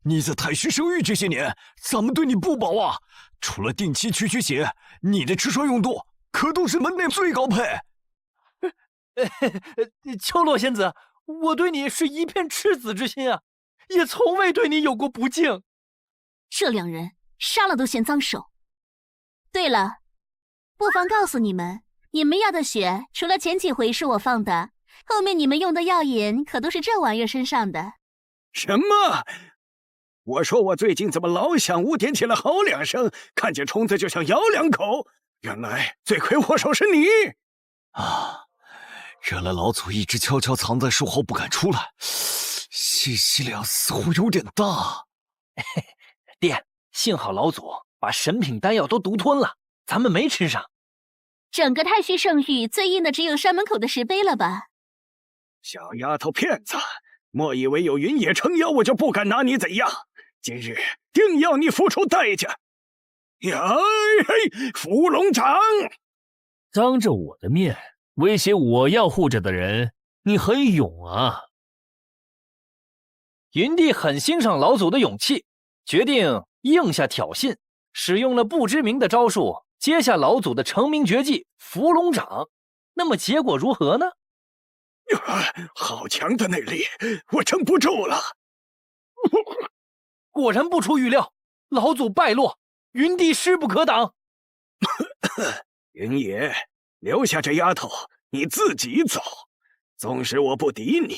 你在太虚圣域这些年，咱们对你不薄啊！除了定期取血，你的吃穿用度可都是门内最高配。秋洛仙子，我对你是一片赤子之心啊，也从未对你有过不敬。这两人杀了都嫌脏手。对了，不妨告诉你们，你们要的血除了前几回是我放的，后面你们用的药引可都是这玩意儿身上的。什么？我说我最近怎么老想污点起来好两声，看见虫子就想咬两口，原来罪魁祸首是你啊！原来老祖一直悄悄藏在树后不敢出来，信息量似乎有点大。爹，幸好老祖把神品丹药都独吞了，咱们没吃上。整个太虚圣域最硬的只有山门口的石碑了吧？小丫头片子，莫以为有云野撑腰，我就不敢拿你怎样。今日定要你付出代价！呀嘿，伏龙掌！当着我的面威胁我要护着的人，你很勇啊！云帝很欣赏老祖的勇气，决定应下挑衅，使用了不知名的招数，接下老祖的成名绝技伏龙掌。那么结果如何呢？好强的内力，我撑不住了。果然不出预料，老祖败落，云帝势不可挡。云野，留下这丫头，你自己走。纵使我不敌你，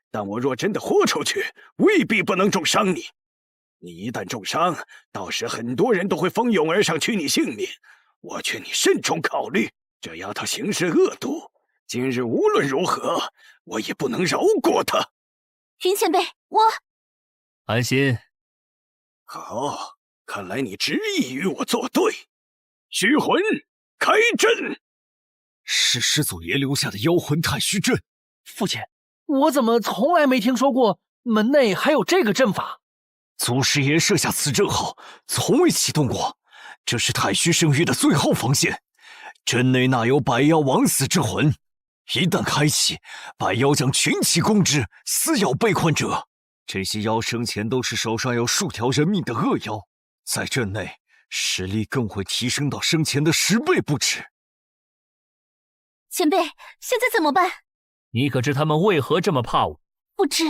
但我若真的豁出去，未必不能重伤你。你一旦重伤，到时很多人都会蜂拥而上取你性命。我劝你慎重考虑，这丫头行事恶毒，今日无论如何，我也不能饶过她。云前辈，我安心。好，看来你执意与我作对。虚魂，开阵！是师祖爷留下的妖魂太虚阵。父亲，我怎么从来没听说过门内还有这个阵法？祖师爷设下此阵后，从未启动过，这是太虚圣域的最后防线。阵内纳有百妖枉死之魂，一旦开启，百妖将群起攻之，撕咬被困者。这些妖生前都是手上有数条人命的恶妖，在阵内实力更会提升到生前的10倍不止。前辈，现在怎么办？你可知他们为何这么怕我？不知。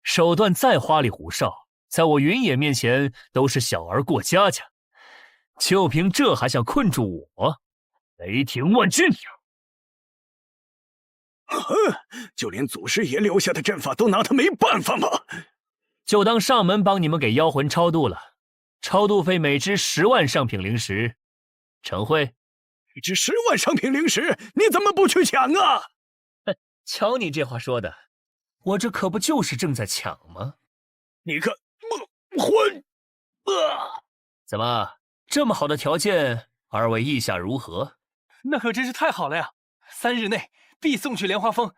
手段再花里胡哨，在我云野面前都是小儿过家家。就凭这还想困住我？雷霆万钧！就连祖师爷留下的阵法都拿他没办法吗？就当上门帮你们给妖魂超度了，超度费每只10万上品灵石。陈慧，一只10万上品灵石，你怎么不去抢啊？瞧你这话说的，我这可不就是正在抢吗？你个混！怎么这么好的条件，二位意下如何？那可真是太好了呀！3日内必送去莲花峰，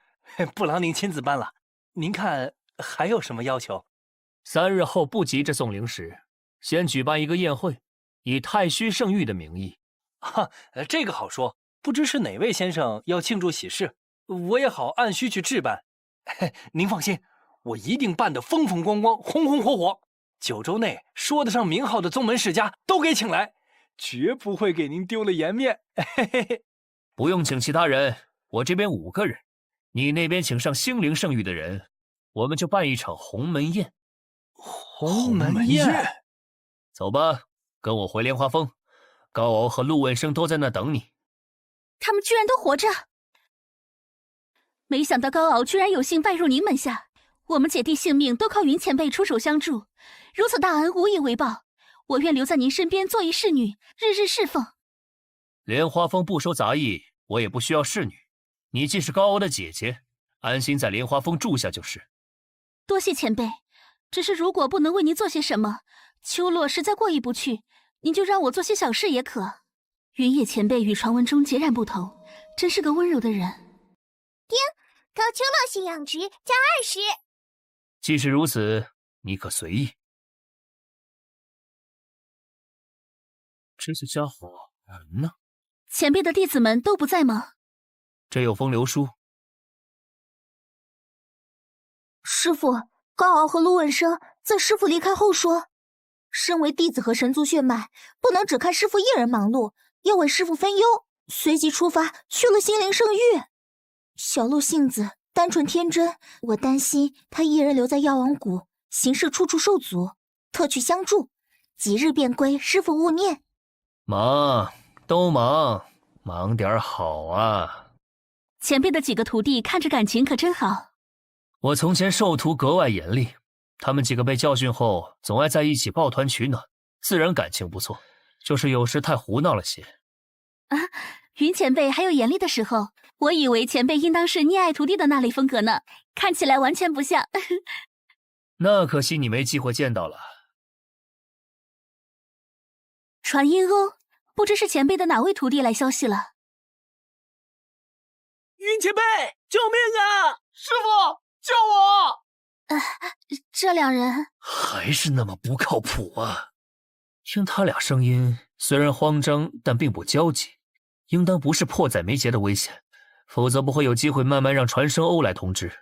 不劳您亲自搬了。您看还有什么要求？3日后不急着送灵石，先举办一个宴会，以太虚圣域的名义。这个好说，不知是哪位先生要庆祝喜事，我也好按需去置办。您放心，我一定办得风风光光、红红火火。9州内说得上名号的宗门世家都给请来，绝不会给您丢了颜面。不用请其他人，我这边5个人，你那边请上星灵圣域的人，我们就办一场鸿门宴。鸿门宴，走吧，跟我回莲花峰。高敖和陆问生都在那等你。他们居然都活着！没想到高敖居然有幸拜入您门下，我们姐弟性命都靠云前辈出手相助，如此大恩无以为报，我愿留在您身边做一侍女，日日侍奉。莲花峰不收杂役，我也不需要侍女。你既是高敖的姐姐，安心在莲花峰住下就是。多谢前辈，只是如果不能为您做些什么，秋落实在过意不去，您就让我做些小事也可。云野前辈与传闻中截然不同，真是个温柔的人。丁，高秋落信养值加20。既是如此，你可随意。这些家伙人呢？前辈的弟子们都不在吗？这有封流书。师父，高敖和陆问生在师父离开后说，身为弟子和神族血脉，不能只看师父一人忙碌，要为师父分忧，随即出发去了心灵圣域。小鹿性子单纯天真，我担心他一人留在药王谷，行事处处受阻，特去相助，即日便归，师父勿念。忙都忙，忙点好啊。前辈的几个徒弟看着感情可真好。我从前授徒格外严厉，他们几个被教训后总爱在一起抱团取暖，自然感情不错，就是有时太胡闹了些。云前辈还有严厉的时候，我以为前辈应当是溺爱徒弟的那类风格呢，看起来完全不像。那可惜你没机会见到了。传音哦，不知是前辈的哪位徒弟来消息了。云前辈，救命啊！师父，救我！这两人还是那么不靠谱啊！听他俩声音，虽然慌张，但并不焦急，应当不是迫在眉睫的危险，否则不会有机会慢慢让传声欧来通知。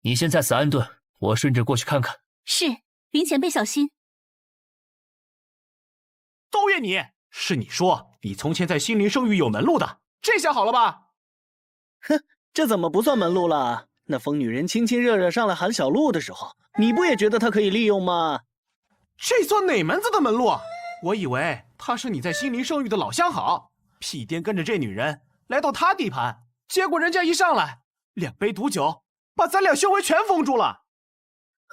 你先在此安顿，我顺着过去看看。是，云前辈小心。都怨你！是你说你从前在心灵圣域有门路的，这下好了吧？哼，这怎么不算门路了？那疯女人亲亲热热上来喊小鹿的时候，你不也觉得她可以利用吗？这算哪门子的门路？我以为她是你在心灵圣域的老相好，屁颠跟着这女人来到她地盘，结果人家一上来2杯毒酒，把咱俩修为全封住了。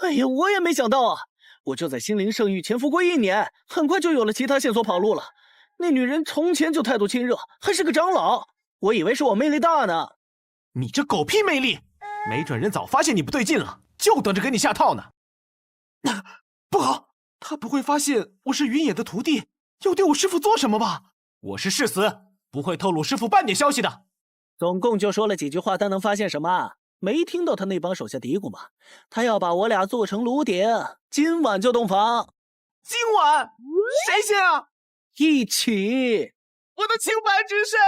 哎呀，我也没想到啊！我就在心灵圣域潜伏过1年，很快就有了其他线索跑路了。那女人从前就态度亲热，还是个长老，我以为是我魅力大呢。你这狗屁魅力！没准人早发现你不对劲了，就等着给你下套呢。不好，他不会发现我是云野的徒弟，要对我师父做什么吧？我是誓死不会透露师父半点消息的。总共就说了几句话，他能发现什么？没听到他那帮手下嘀咕吗？他要把我俩做成炉鼎，今晚就洞房。今晚？谁先啊？一起。我的清白之身，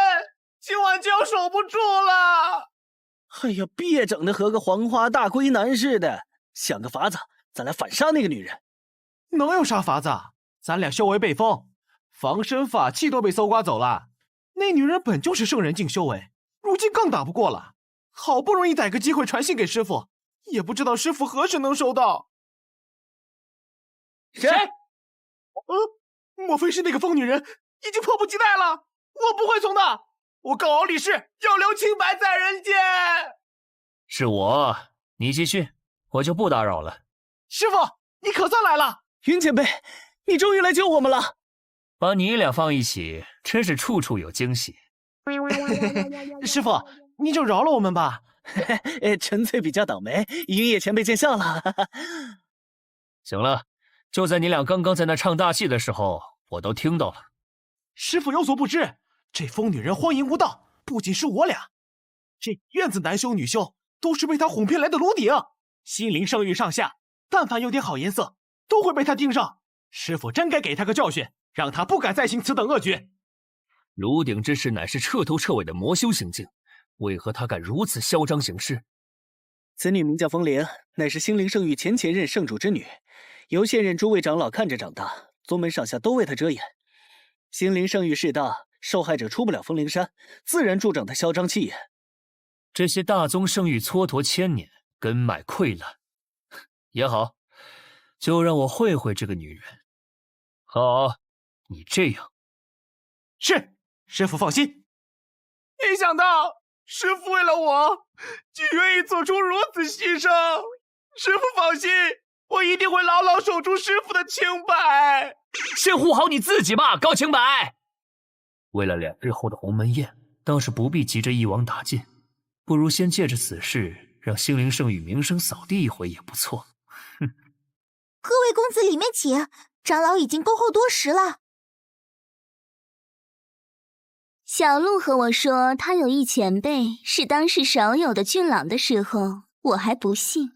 今晚就要守不住了。哎呀，别整的和个黄花大闺男似的，想个法子，咱俩反杀那个女人。能有啥法子？咱俩修为被封，防身法器都被搜刮走了。那女人本就是圣人境修为，如今更打不过了。好不容易逮个机会传信给师父，也不知道师父何时能收到。谁？莫非是那个疯女人已经迫不及待了？我不会从的，我告敖李氏要留清白在人间。是我，你继续，我就不打扰了。师父，你可算来了！云前辈，你终于来救我们了。把你俩放一起，真是处处有惊喜。师父，你就饶了我们吧。纯粹比较倒霉，云野前辈见笑了。行了，就在你俩刚刚在那唱大戏的时候，我都听到了。师父有所不知，这疯女人荒淫无道，不仅是我俩，这院子男修女修都是被她哄骗来的炉鼎。心灵圣域上下，但凡有点好颜色，都会被她盯上。师父真该给她个教训，让她不敢再行此等恶举。炉鼎之事乃是彻头彻尾的魔修行径，为何他敢如此嚣张行事？此女名叫风铃，乃是心灵圣域前任圣主之女，由现任诸位长老看着长大，宗门上下都为她遮掩。心灵圣域势大，受害者出不了风铃山，自然助长她嚣张气焰。这些大宗圣域蹉跎千年，根脉溃烂，也好，就让我会会这个女人。好，你这样。是，师父放心。没想到师父为了我，竟愿意做出如此牺牲。师父放心，我一定会牢牢守住师父的清白。先护好你自己吧，高清白。为了2日后的鸿门宴，倒是不必急着一网打尽，不如先借着此事，让心灵圣域名声扫地一回也不错。哼！各位公子里面请，长老已经恭候多时了。小鹿和我说，他有一前辈是当世少有的俊朗的时候，我还不信。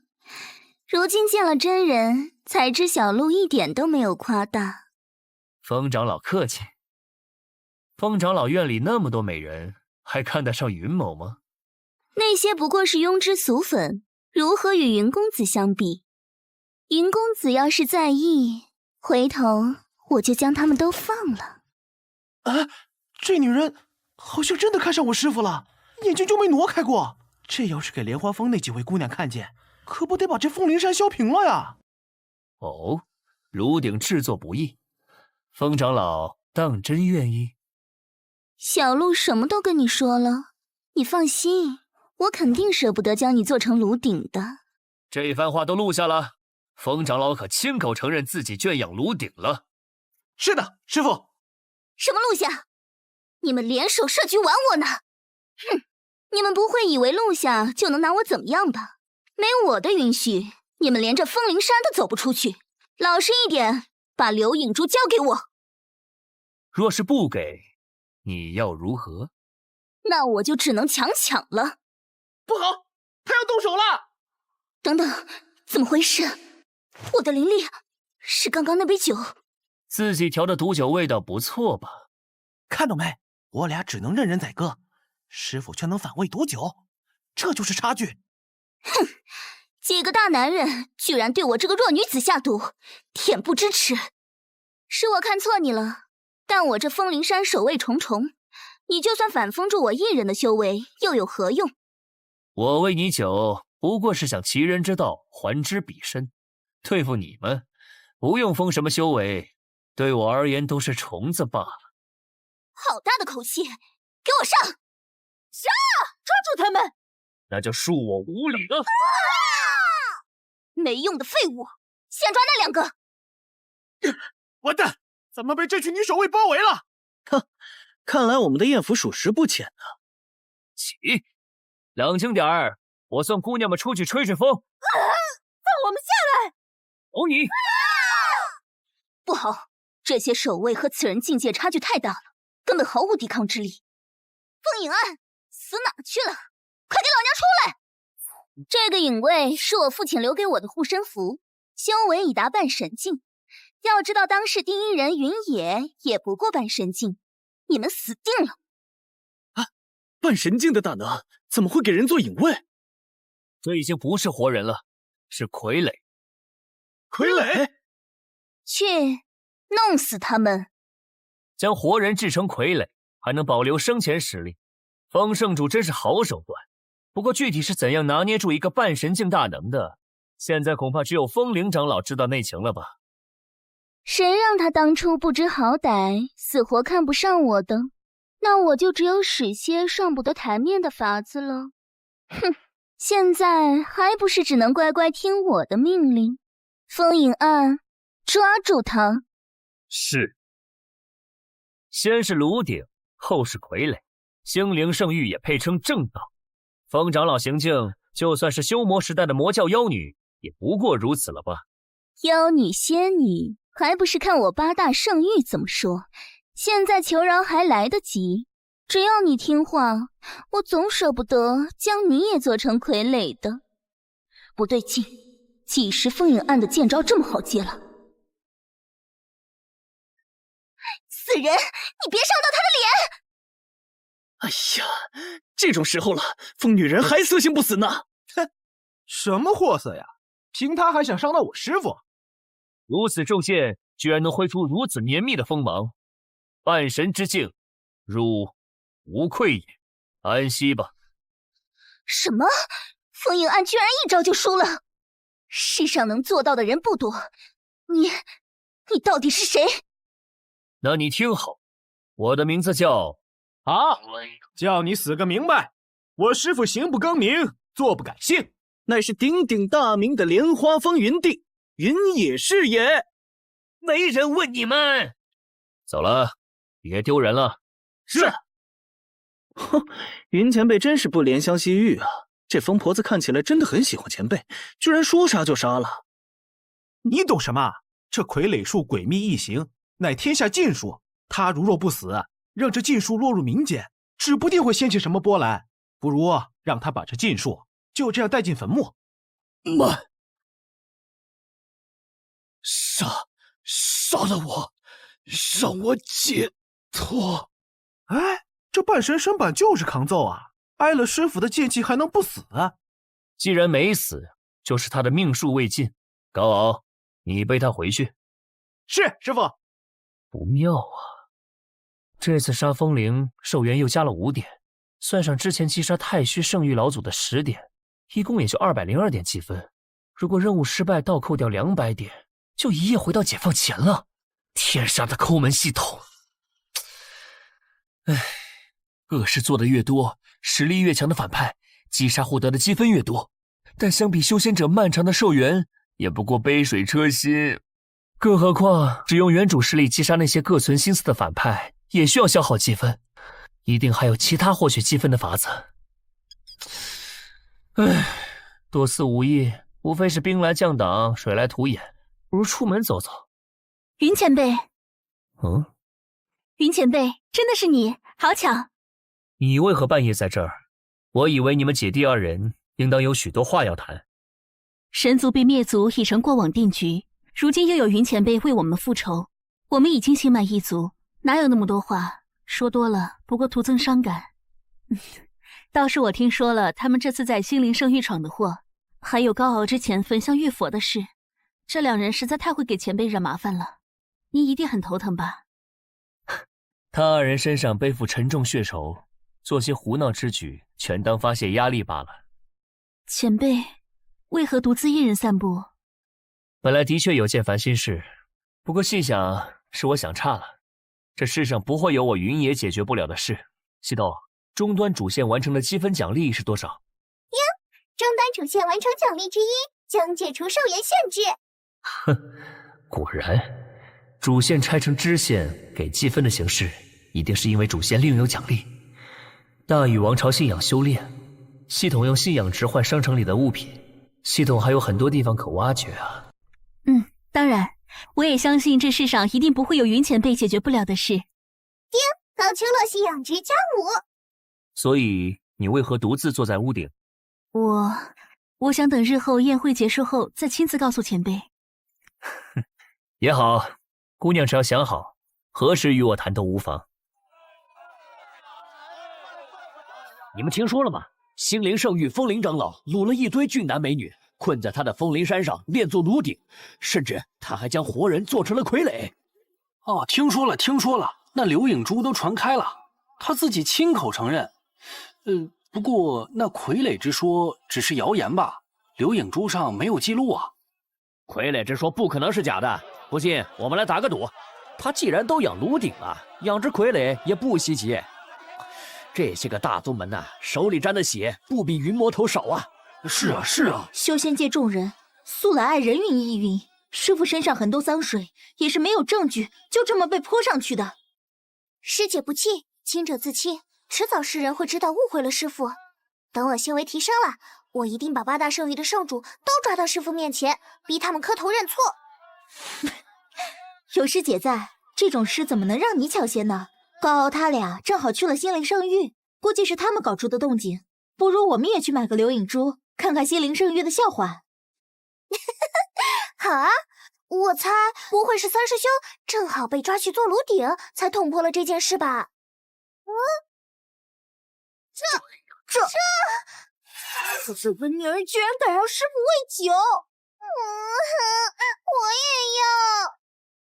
如今见了真人，才知小鹿一点都没有夸大。风长老客气。风长老院里那么多美人，还看得上云某吗？那些不过是庸脂俗粉，如何与云公子相比？云公子要是在意，回头我就将他们都放了。啊！这女人好像真的看上我师父了，眼睛就没挪开过。这要是给莲花峰那几位姑娘看见，可不得把这风铃山削平了呀！哦，炉鼎制作不易，风长老当真愿意？小鹿什么都跟你说了，你放心，我肯定舍不得将你做成炉鼎的。这番话都录下了，风长老可亲口承认自己圈养炉鼎了。是的，师父。什么录下？你们联手设局玩我呢？哼！你们不会以为录下就能拿我怎么样吧？没我的允许，你们连这风铃山都走不出去。老实一点，把刘影珠交给我。若是不给，你要如何？那我就只能强抢了。不好，他要动手了！等等，怎么回事？我的灵力是刚刚那杯酒。自己调的毒酒味道不错吧？看到没？我俩只能任人宰割，师父却能反胃毒酒，这就是差距。哼！几个大男人居然对我这个弱女子下毒，恬不知耻！是我看错你了，但我这风铃山守卫重重，你就算反封住我一人的修为，又有何用？我喂你酒，不过是想其人之道还之彼身，对付你们，不用封什么修为，对我而言都是虫子罢了。好大的口气，给我上！杀！抓住他们！那就恕我无礼了。没用的废物，先抓那2个！完蛋，咱们被这群女守卫包围了。看来我们的艳福属实不浅呢。起，冷静点儿，我送姑娘们出去吹吹风。放我们下来！走你！不好，这些守卫和此人境界差距太大了，根本毫无抵抗之力。风影暗，死哪去了？快给老娘出来！这个影卫是我父亲留给我的护身符，修为已达半神境。要知道当世第一人云野也不过半神境，你们死定了！啊，半神境的大能怎么会给人做影卫？这已经不是活人了，是傀儡。傀儡？去弄死他们！将活人制成傀儡，还能保留生前实力，风圣主真是好手段。不过具体是怎样拿捏住一个半神境大能的，现在恐怕只有风灵长老知道内情了吧？谁让他当初不知好歹，死活看不上我的，那我就只有使些上不得台面的法子了。哼，现在还不是只能乖乖听我的命令。风影暗，抓住他！是。先是炉鼎，后是傀儡，星灵圣域也配称正道。风长老行径，就算是修魔时代的魔教妖女，也不过如此了吧？妖女仙女，还不是看我八大圣域怎么说？现在求饶还来得及，只要你听话，我总舍不得将你也做成傀儡的。不对劲，几时风影暗的剑招这么好接了？死人，你别伤到他的脸！哎呀，这种时候了，疯女人还色性不死呢！哼，什么货色呀？凭他还想伤到我师父？如此重剑，居然能挥出如此绵密的锋芒，半神之境，汝无愧也。安息吧。什么？风影暗居然一招就输了？世上能做到的人不多，你到底是谁？那你听好，我的名字叫……好，叫你死个明白！我师父行不更名，坐不改姓，乃是鼎鼎大名的莲花风云帝云野是也。没人问你们。走了，别丢人了。是。哼，云前辈真是不怜香惜玉啊！这疯婆子看起来真的很喜欢前辈，居然说杀就杀了。你懂什么？这傀儡术诡秘异形，乃天下禁术。他如若不死，让这禁术落入民间，指不定会掀起什么波澜。不如让他把这禁术就这样带进坟墓。慢，杀了我，让我解脱。哎，这半神身板就是抗揍啊！挨了师傅的剑气还能不死？既然没死，就是他的命数未尽。高傲，你背他回去。是，师傅。不妙啊！这次杀风灵寿元又加了5点，算上之前击杀太虚圣域老祖的10点，一共也就202点积分。如果任务失败倒扣掉200点，就一夜回到解放前了。天杀的抠门系统！唉，恶事做得越多，实力越强的反派击杀获得的积分越多，但相比修仙者漫长的寿元，也不过杯水车薪。更何况只用原主实力击杀那些各存心思的反派，也需要消耗积分，一定还有其他获取积分的法子。唉，多此无益，无非是兵来将挡，水来土掩，不如出门走走。云前辈，云前辈，真的是你，好巧。你为何半夜在这儿？我以为你们姐弟2人应当有许多话要谈。神族被灭族已成过往定局，如今又有云前辈为我们复仇，我们已经心满意足，哪有那么多话？说多了不过徒增伤感。倒是我听说了他们这次在心灵圣域闯的祸，还有高傲之前焚香浴佛的事，这2人实在太会给前辈惹麻烦了，你一定很头疼吧？他2人身上背负沉重血仇，做些胡闹之举，全当发泄压力罢了。前辈为何独自一人散步？本来的确有件烦心事，不过细想是我想差了。这世上不会有我云野解决不了的事。西豆，终端主线完成的积分奖励是多少？哟，终端主线完成奖励之一将解除寿元限制。哼，果然，主线拆成支线给积分的形式，一定是因为主线另有奖励。大禹王朝信仰修炼，系统用信仰值换商城里的物品，系统还有很多地方可挖掘啊。当然，我也相信这世上一定不会有云前辈解决不了的事。爹，高丘洛西养殖家母。所以你为何独自坐在屋顶？我想等日后宴会结束后再亲自告诉前辈。也好，姑娘只要想好何时与我谈都无妨。你们听说了吗？心灵圣域风铃长老掳了一堆俊男美女，困在他的风铃山上练作炉鼎，甚至他还将活人做成了傀儡。哦，听说了，那刘影珠都传开了，他自己亲口承认。不过那傀儡之说只是谣言吧？刘影珠上没有记录啊。傀儡之说不可能是假的，不信我们来打个赌。他既然都养炉鼎了，养只傀儡也不稀奇。这些个大宗门呐，手里沾的血不比云魔头少啊！是啊，修仙界众人素来爱人云亦云，师父身上很多脏水也是没有证据就这么被泼上去的。师姐不气，清者自清，迟早世人会知道误会了师父。等我修为提升了，我一定把8大圣域的圣主都抓到师父面前，逼他们磕头认错。有师姐在，这种事怎么能让你抢先呢？高傲他俩正好去了心灵圣域，估计是他们搞出的动静。不如我们也去买个流影珠，看看心灵圣域的笑话。好啊，我猜不会是三师兄正好被抓去做炉鼎，才捅破了这件事吧？这个女人居然敢让师傅喂酒！我也要！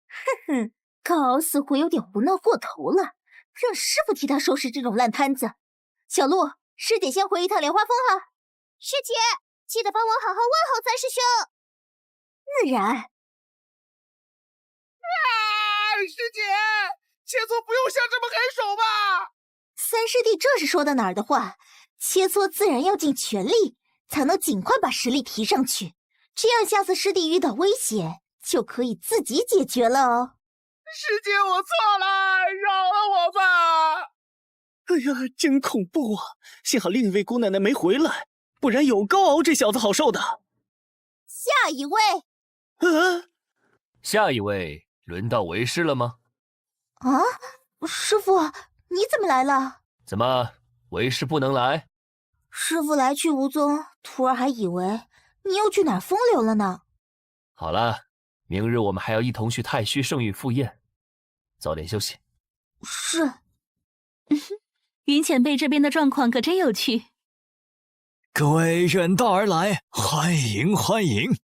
哼哼，高傲似乎有点胡闹过头了，让师傅替他收拾这种烂摊子。小鹿，师姐先回一趟莲花峰哈。师姐，记得帮我好好问候三师兄。自然。师姐，切磋不用下这么狠手吧？三师弟这是说的哪儿的话？切磋自然要尽全力，才能尽快把实力提上去。这样下次师弟遇到危险，就可以自己解决了哦。师姐，我错了，饶了我吧！哎呀，真恐怖啊！幸好另一位姑奶奶没回来，不然有高傲这小子好受的。下一位，下一位轮到为师了吗？啊，师傅，你怎么来了？怎么，为师不能来？师傅来去无踪，徒儿还以为你又去哪儿风流了呢。好了，明日我们还要一同去太虚圣域赴宴，早点休息。是。云前辈这边的状况可真有趣。各位远道而来，欢迎欢迎。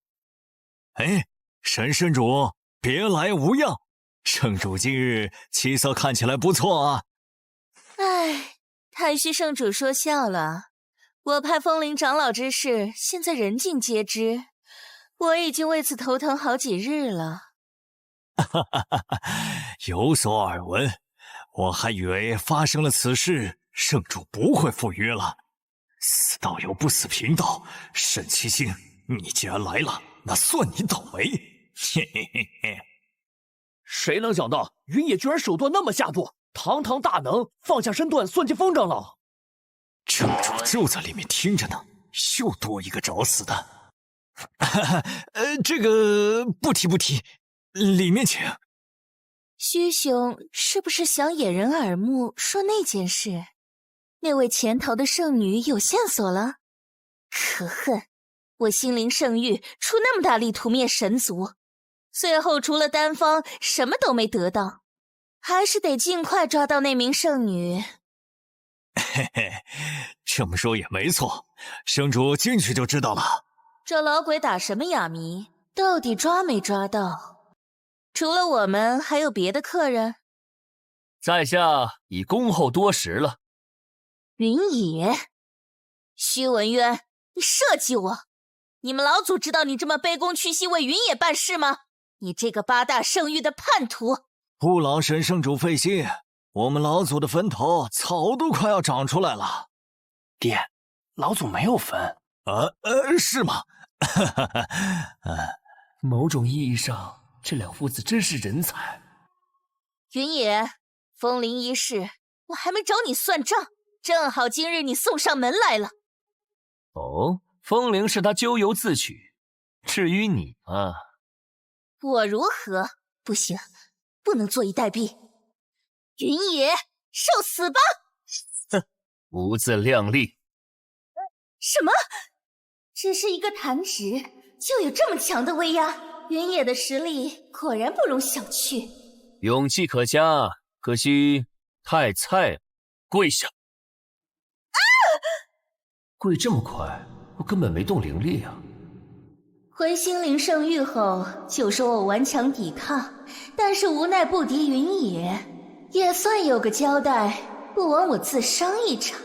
哎，沈圣主，别来无恙。圣主今日气色看起来不错啊。唉，太虚圣主说笑了。我派风铃长老之事，现在人尽皆知，我已经为此头疼好几日了。有所耳闻，我还以为发生了此事，圣主不会赴约了。死道友不死贫道，沈七星，你既然来了，那算你倒霉。嘿嘿嘿嘿。谁能想到云野居然手段那么下作，堂堂大能放下身段算计风长老。正主就在里面听着呢，又多一个找死的。这个不提，里面请。虚兄是不是想掩人耳目，说那件事？那位潜逃的圣女有线索了？可恨！我心灵圣域出那么大力屠灭神族，最后除了丹方什么都没得到，还是得尽快抓到那名圣女。嘿嘿，这么说也没错，圣主进去就知道了。这老鬼打什么哑谜？到底抓没抓到？除了我们，还有别的客人？在下已恭候多时了。云野，虚文渊，你设计我！你们老祖知道你这么卑躬屈膝为云野办事吗？你这个8大圣域的叛徒！不劳沈圣主费心，我们老祖的坟头草都快要长出来了。爹，老祖没有坟。是吗？某种意义上，这两父子真是人才。云野，风铃一事，我还没找你算账，正好今日你送上门来了。哦，风铃是他咎由自取。至于你嘛，我如何？不行，不能坐以待毙。云野，受死吧！不自量力！什么？只是一个弹指，就有这么强的威压？云野的实力果然不容小觑。勇气可嘉，可惜太菜了。跪下！跪这么快，我根本没动灵力啊！回心灵圣域后，就说我顽强抵抗，但是无奈不敌云野，也算有个交代，不枉我自伤一场。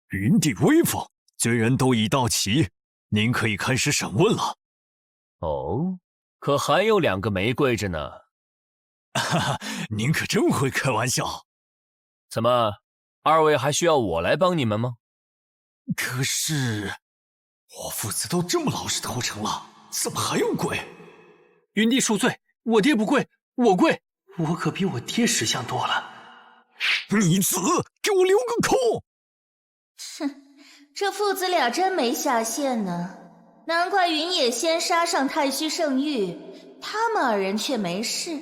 云帝威风，罪人都已到齐，您可以开始审问了。哦，可还有2个没跪着呢。哈哈，您可真会开玩笑。怎么，2位还需要我来帮你们吗？可是，我父子都这么老实投诚了，怎么还要跪？云帝恕罪，我爹不跪，我跪。我可比我爹识相多了。你子，给我留个空！哼，这父子俩真没下限呢。难怪云野先杀上太虚圣域，他们2人却没事。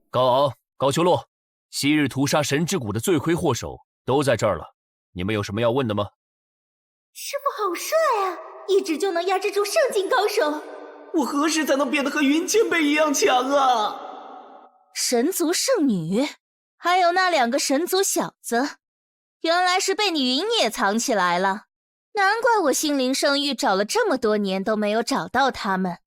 高敖、高秋洛，昔日屠杀神之谷的罪魁祸首都在这儿了，你们有什么要问的吗？师傅好帅啊，一指就能压制住圣境高手。我何时才能变得和云前辈一样强啊？神族圣女，还有那2个神族小子，原来是被你云野藏起来了。难怪我心灵圣域找了这么多年都没有找到他们。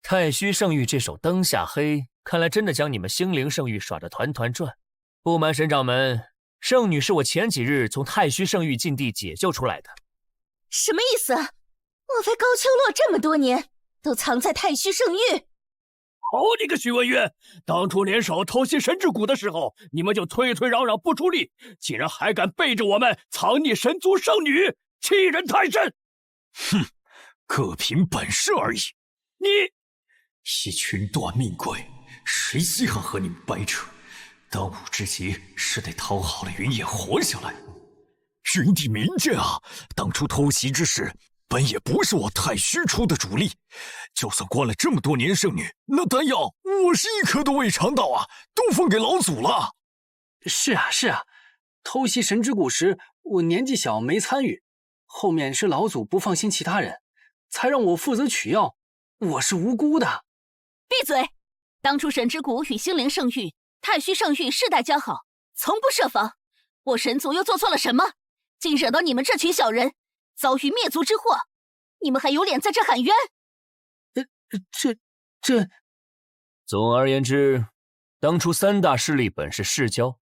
太虚圣域这手灯下黑，看来真的将你们心灵圣域耍得团团转。不瞒神掌门，圣女是我前几日从太虚圣域禁地解救出来的。什么意思？莫非高秋洛这么多年都藏在太虚圣域？好你个许文渊，当初联手偷袭神之谷的时候，你们就推推攘攘不出力，竟然还敢背着我们藏匿神族圣女，欺人太甚！哼，各凭本事而已。你一群短命鬼，谁稀罕和你们掰扯？当务之急是得讨好了云野活下来。云帝明鉴啊，当初偷袭之事本也不是我太虚出的主力，就算关了这么多年圣女，那丹药我是一颗都未尝到啊，都分给老祖了。是啊，偷袭神之谷时我年纪小没参与，后面是老祖不放心其他人，才让我负责取药，我是无辜的。闭嘴！当初神之谷与心灵圣域、太虚圣域世代交好，从不设防，我神族又做错了什么？竟惹到你们这群小人，遭遇灭族之祸，你们还有脸在这喊冤？这……总而言之，当初3大势力本是世交，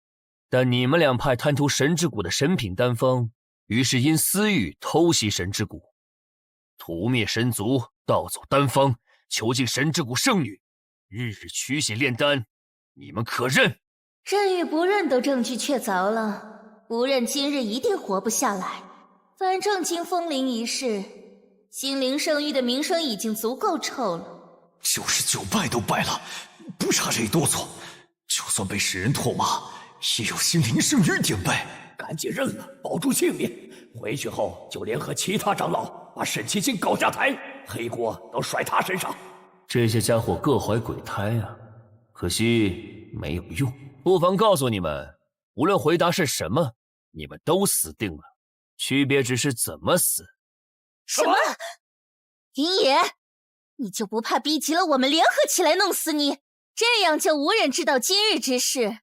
但你们2派贪图神之谷的神品丹方，于是因私欲偷袭神之谷，屠灭神族，盗走丹方，囚禁神之谷圣女，日日取血炼丹，你们可认？认与不认都证据确凿了。不认今日一定活不下来。反正经风铃一事，心灵圣域的名声已经足够臭了。就是9败都败了，不差这一多错。就算被世人唾骂，也有心灵圣域点背。赶紧认了，保住性命。回去后就联合其他长老，把沈七星搞下台，黑锅都甩他身上。这些家伙各怀鬼胎啊，可惜没有用。不妨告诉你们，无论回答是什么，你们都死定了，区别只是怎么死。什么？云野，你就不怕逼急了我们联合起来弄死你？这样就无人知道今日之事。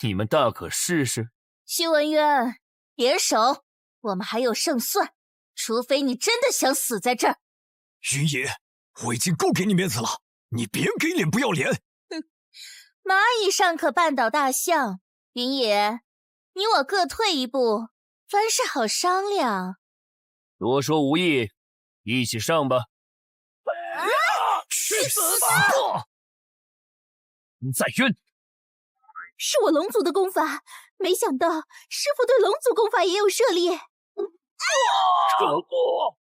你们大可试试。徐文渊，联手，我们还有胜算。除非你真的想死在这儿。云野，我已经够给你面子了，你别给脸不要脸。哼，蚂蚁上可绊倒大象。云野，你我各退一步，凡事好商量。多说无益，一起上吧。去死吧！再晕。是我龙族的功法，没想到师傅对龙族功法也有涉猎。可恶！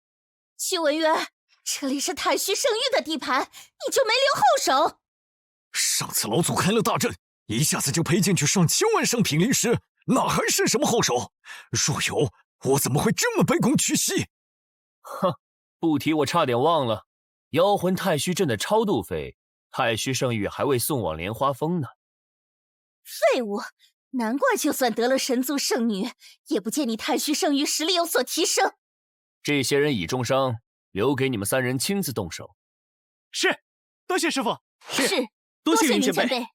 徐文渊，这里是太虚圣域的地盘，你就没留后手？上次老祖开了大阵，一下子就赔进去上千万圣品灵石，哪还剩什么后手？若有，我怎么会这么卑躬屈膝？哼，不提我差点忘了，妖魂太虚阵的超度费，太虚圣域还未送往莲花峰呢。废物！难怪就算得了神族圣女，也不见你太虚圣域实力有所提升。这些人已重伤，留给你们3人亲自动手。是，多谢师傅。是，多谢云前辈。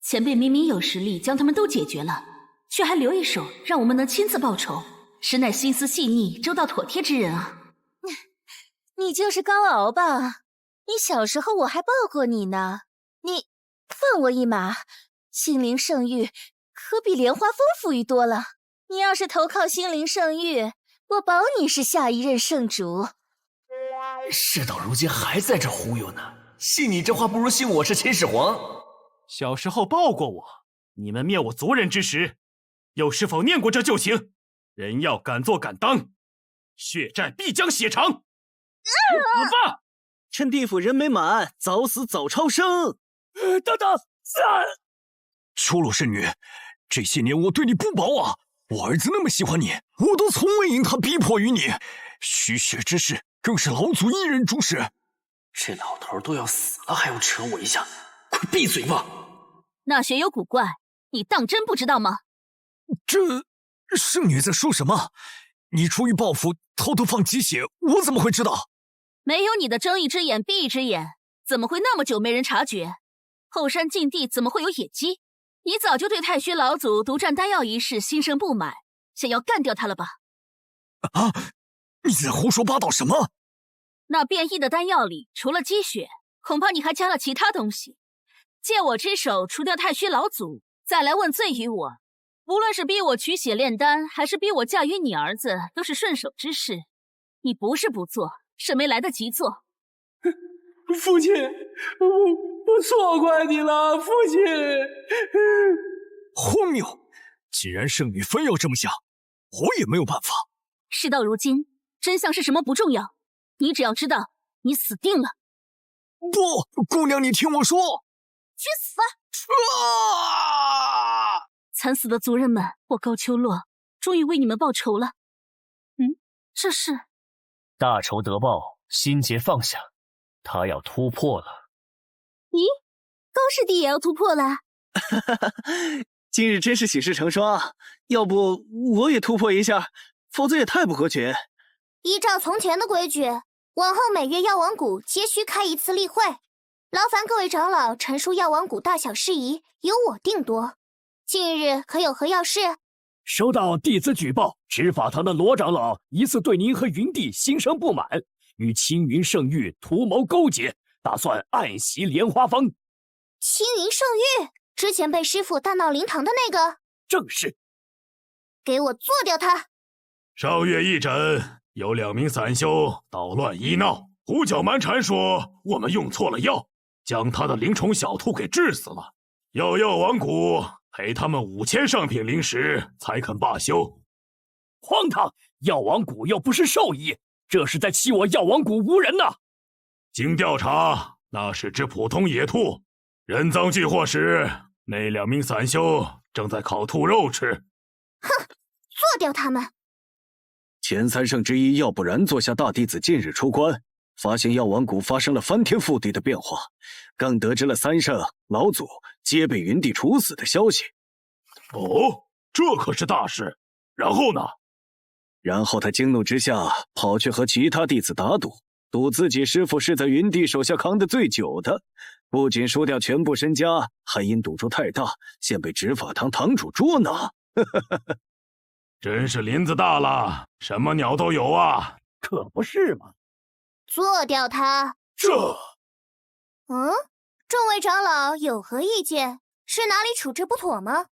前辈明明有实力将他们都解决了，却还留一手让我们能亲自报仇，实乃心思细腻、周到妥帖之人啊！你就是高傲吧？你小时候我还抱过你呢。你放我一马，心灵圣域可比莲花峰富裕多了。你要是投靠心灵圣域，我保你是下一任圣主。事到如今还在这忽悠呢，信你这话不如信我是秦始皇。小时候抱过我，你们灭我族人之时，又是否念过这旧情？人要敢做敢当，血债必将血偿。死吧！趁地府人没满，早死早超生。等等，初露圣女，这些年我对你不薄啊！我儿子那么喜欢你，我都从未因他逼迫于你。虚血之事，更是老祖一人主使。这老头都要死了，还要扯我一下，快闭嘴吧！那血有古怪，你当真不知道吗？这圣女在说什么？你出于报复偷偷放鸡血，我怎么会知道？没有你的睁一只眼闭一只眼，怎么会那么久没人察觉？后山禁地怎么会有野鸡？你早就对太虚老祖独占丹药一事心生不满，想要干掉他了吧？啊！你在胡说八道什么？那变异的丹药里除了鸡血，恐怕你还加了其他东西。借我之手除掉太虚老祖，再来问罪于我。无论是逼我取血炼丹，还是逼我嫁于你儿子，都是顺手之事。你不是不做，是没来得及做。父亲，我错怪你了，父亲。荒谬！既然圣女非要这么想，我也没有办法。事到如今，真相是什么不重要，你只要知道，你死定了。不，姑娘，你听我说。去死！惨死的族人们，我高秋落终于为你们报仇了。这是大仇得报，心结放下，他要突破了。咦，高师弟也要突破了？今日真是喜事成双，要不我也突破一下，否则也太不合群。依照从前的规矩，往后每月药王谷皆需开一次例会，劳烦各位长老陈述药王谷大小事宜，由我定夺。近日可有何要事？收到弟子举报，执法堂的罗长老疑似对您和云帝心生不满，与青云圣域图谋勾结，打算暗袭莲花峰。青云圣域，之前被师傅大闹灵堂的那个？正是。给我做掉他！上月一诊，有2名散修捣乱医闹，胡搅蛮缠说我们用错了药，将他的灵虫小兔给治死了，要药王谷赔他们5000上品灵石才肯罢休。荒唐！药王谷又不是兽医，这是在欺我药王谷无人呐！经调查，那是只普通野兔。人赃俱获时，那2名散修正在烤兔肉吃。哼，做掉他们！前3圣之一药不然座下大弟子近日出关，发现药王谷发生了翻天覆地的变化，更得知了3圣老祖皆被云帝处死的消息。哦，这可是大事。然后呢？然后他惊怒之下，跑去和其他弟子打赌，赌自己师父是在云帝手下扛得最久的，不仅输掉全部身家，还因赌注太大，现被执法堂堂主捉拿。真是林子大了，什么鸟都有啊！可不是嘛！做掉他！众位长老有何意见？是哪里处置不妥吗？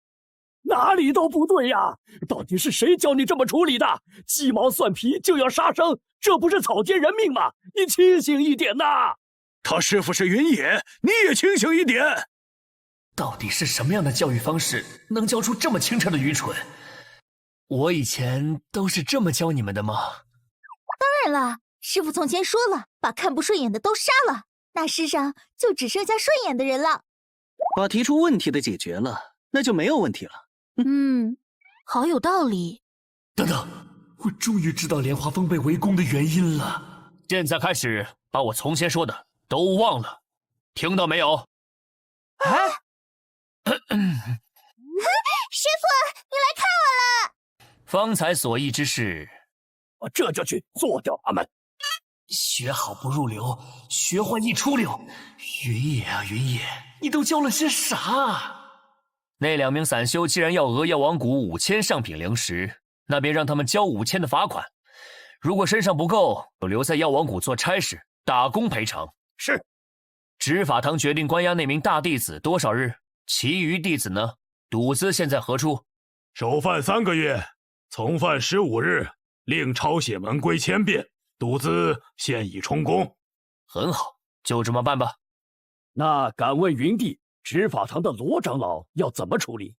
哪里都不对呀！到底是谁教你这么处理的？鸡毛蒜皮就要杀生，这不是草菅人命吗？你清醒一点呐！他师父是云野，你也清醒一点！到底是什么样的教育方式，能教出这么清澈的愚蠢？我以前都是这么教你们的吗？当然了，师父从前说了，把看不顺眼的都杀了，那世上就只剩下顺眼的人了。把提出问题的解决了，那就没有问题了。好有道理。等等，我终于知道莲花峰被围攻的原因了。现在开始，把我从前说的都忘了，听到没有？哎，师傅，你来看我了！方才所议之事，我这就去做掉他们。学好不入流，学坏一出溜。云野啊云野，你都教了些啥？那2名散修既然要讹药王谷5000上品灵石，那便让他们交5000的罚款。如果身上不够，就留在药王谷做差事，打工赔偿。是。执法堂决定关押那名大弟子多少日？其余弟子呢？赌资现在何处？首犯3个月，从犯15日，另抄写门规1000遍，赌资现已充公。很好，就这么办吧。那敢问云帝，执法堂的罗长老要怎么处理？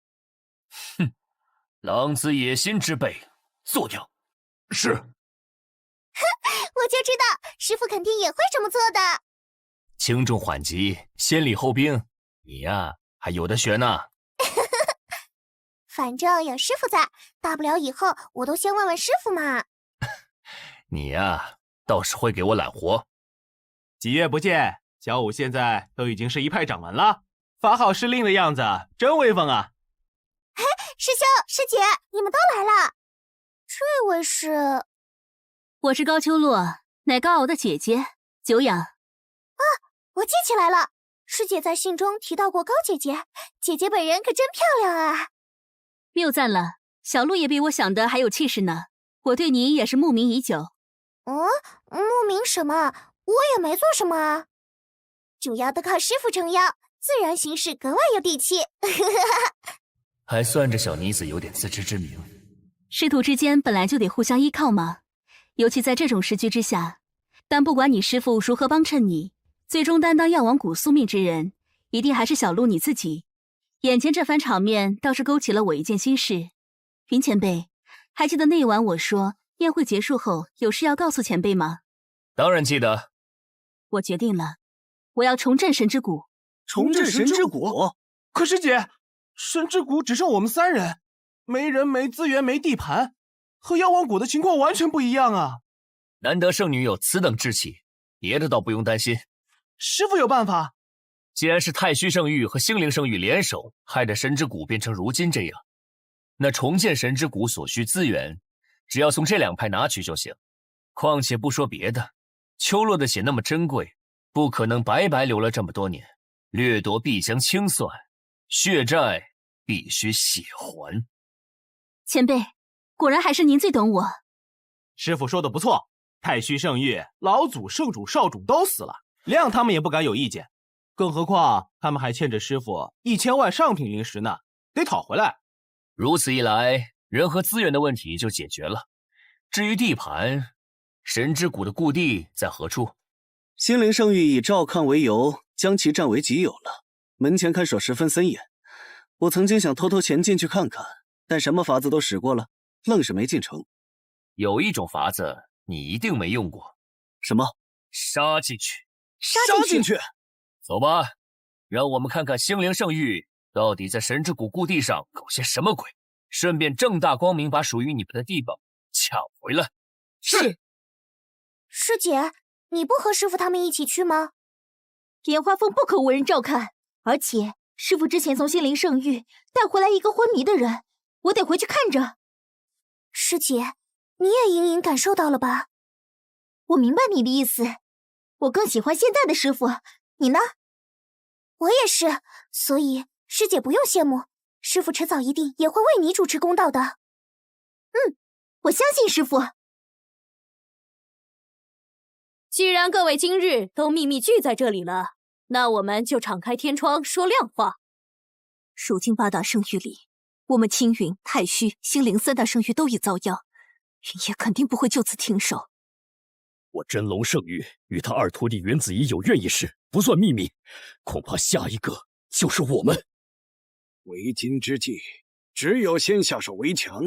哼，狼子野心之辈，做掉。是。哼，我就知道师傅肯定也会这么做的。轻重缓急，先礼后兵，你呀还有的学呢。反正有师傅在，大不了以后我都先问问师傅嘛。你呀倒是会给我揽活。几月不见，小五现在都已经是一派掌门了，发号施令的样子真威风啊！哎，师兄师姐，你们都来了。这位是？我是高秋洛，乃高傲的姐姐，久仰。啊，我记起来了，师姐在信中提到过高姐姐，姐姐本人可真漂亮啊！谬赞了，小鹿也比我想的还有气势呢。我对你也是慕名已久。慕名什么？我也没做什么啊。主要都靠师傅撑腰，自然行事格外有底气。还算这小妮子有点自知之明。师徒之间本来就得互相依靠嘛，尤其在这种时局之下。但不管你师父如何帮衬你，最终担当药王谷宿命之人，一定还是小鹿你自己。眼前这番场面倒是勾起了我一件心事。云前辈，还记得那晚我说宴会结束后有事要告诉前辈吗？当然记得。我决定了，我要重振神之谷。重振神之谷？可是姐，神之谷只剩我们3人，没人没资源没地盘，和妖王谷的情况完全不一样啊。难得圣女有此等志气，别的倒不用担心。师傅有办法。既然是太虚圣域和星灵圣域联手，害得神之谷变成如今这样，那重建神之谷所需资源，只要从这2派拿取就行。况且不说别的，秋洛的血那么珍贵，不可能白白流了这么多年，掠夺必将清算，血债必须血还。前辈，果然还是您最懂我。师傅说的不错，太虚圣域老祖、圣主、少主都死了，谅他们也不敢有意见。更何况他们还欠着师傅1000万上品灵石呢，得讨回来。如此一来，人和资源的问题就解决了。至于地盘，神之谷的故地在何处？心灵圣域以赵抗为由，将其占为己有了。门前看守十分森严，我曾经想偷偷潜进去看看，但什么法子都使过了，愣是没进城。有一种法子你一定没用过。什么？杀进去。杀进去！走吧，让我们看看星灵圣域到底在神之谷故地上搞些什么鬼，顺便正大光明把属于你们的地方抢回来。是。师姐，你不和师傅他们一起去吗？莲花峰不可无人照看，而且师傅之前从心灵圣域带回来一个昏迷的人，我得回去看着。师姐，你也隐隐感受到了吧？我明白你的意思，我更喜欢现在的师傅，你呢？我也是，所以师姐不用羡慕，师傅迟早一定也会为你主持公道的。我相信师傅。既然各位今日都秘密聚在这里了，那我们就敞开天窗说亮话。如今8大圣域里，我们青云、太虚、星灵3大圣域都已遭殃，云野肯定不会就此停手。我真龙圣域与他2徒弟云子怡有怨一事，不算秘密，恐怕下一个就是我们。为今之计，只有先下手为强，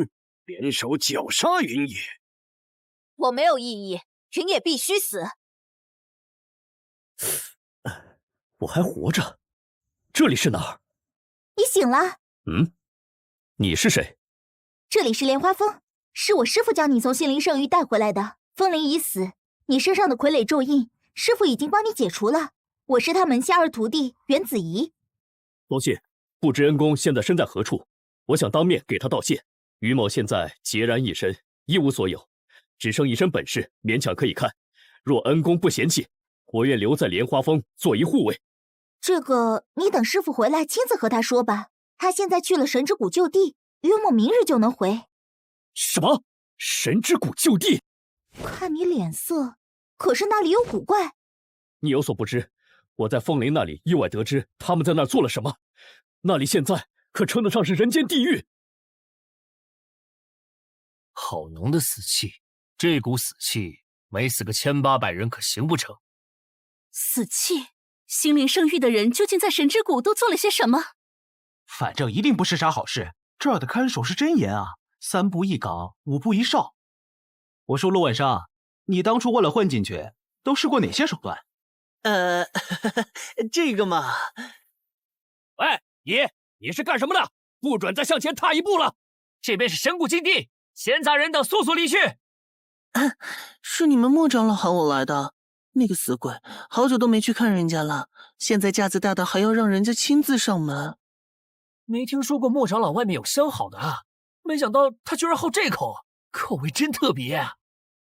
联手绞杀云野。我没有异议，云野必须死。我还活着，这里是哪儿？你醒了？你是谁？这里是莲花峰，是我师父将你从心灵圣域带回来的。风灵已死，你身上的傀儡咒印师傅已经帮你解除了。我是他门下二徒弟袁子怡。多谢，不知恩公现在身在何处？我想当面给他道谢。于某现在孑然一身，一无所有，只剩一身本事，勉强可以看。若恩公不嫌弃，我愿留在莲花峰做一护卫。这个你等师傅回来亲自和他说吧。他现在去了神之谷就地，于某明日就能回。什么？神之谷就地？看你脸色，可是那里有古怪。你有所不知，我在凤林那里意外得知他们在那儿做了什么，那里现在可称得上是人间地狱。好浓的死气，这股死气没死个1800人可行不成？死气？心灵圣域的人究竟在神之谷都做了些什么？反正一定不是啥好事。这儿的看守是真严啊，3步一岗，5步一哨。我说陆晚上，你当初为了混进去，都试过哪些手段？这个嘛……喂，你是干什么的？不准再向前踏一步了！这边是神谷禁地，闲杂人等速速离去！是你们莫长老喊我来的。那个死鬼，好久都没去看人家了，现在架子大的还要让人家亲自上门。没听说过莫长老外面有相好的啊，没想到他居然好这口，口味真特别。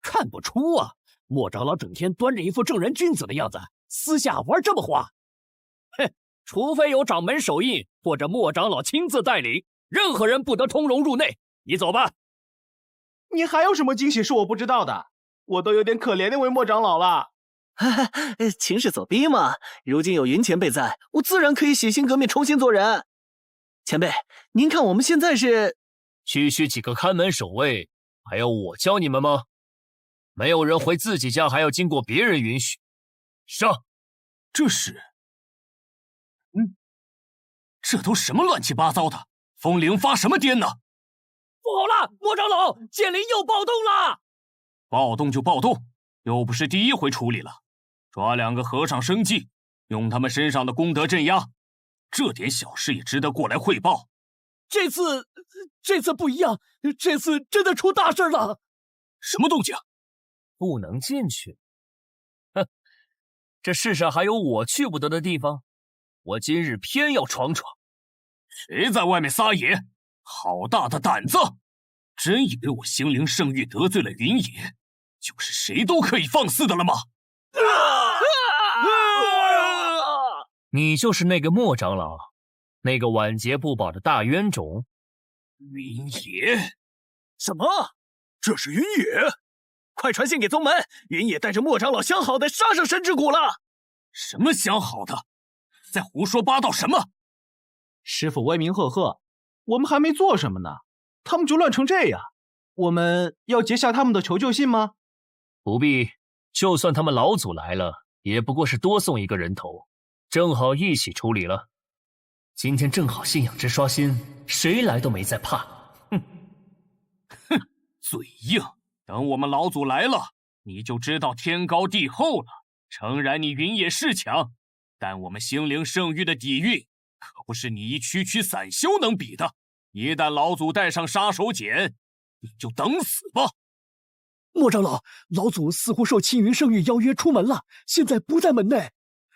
看不出啊，莫长老整天端着一副正人君子的样子，私下玩这么花。哼，除非有掌门手印或者莫长老亲自带领，任何人不得通融入内。你走吧。你还有什么惊喜是我不知道的？我都有点可怜那位莫长老了。情势所逼嘛，如今有云前辈在，我自然可以洗心革面，重新做人。前辈，您看我们现在是……区区几个看门守卫，还要我教你们吗？没有人回自己家还要经过别人允许。上！这是……这都什么乱七八糟的？风灵发什么癫呢？不好了，莫长老，剑灵又暴动了！暴动就暴动，又不是第一回处理了。抓2个和尚生计，用他们身上的功德镇压，这点小事也值得过来汇报。这次不一样，这次真的出大事了！什么动静？不能进去。哼，这世上还有我去不得的地方，我今日偏要闯闯。谁在外面撒野？好大的胆子！真以为我心灵圣域得罪了云野，就是谁都可以放肆的了吗？你就是那个莫长老，那个晚节不保的大冤种。云野？什么？这是云野？快传信给宗门，云野带着莫长老相好的杀上神之谷了。什么相好的？在胡说八道什么？师傅威名赫赫，我们还没做什么呢，他们就乱成这样。我们要截下他们的求救信吗？不必，就算他们老祖来了，也不过是多送一个人头，正好一起处理了。今天正好信仰值刷新，谁来都没在怕。哼，嘴硬。等我们老祖来了，你就知道天高地厚了。诚然，你云野是强，但我们心灵圣域的底蕴可不是你一区区散修能比的。一旦老祖带上杀手锏，你就等死吧。莫长老，老祖似乎受青云圣域邀约出门了，现在不在门内。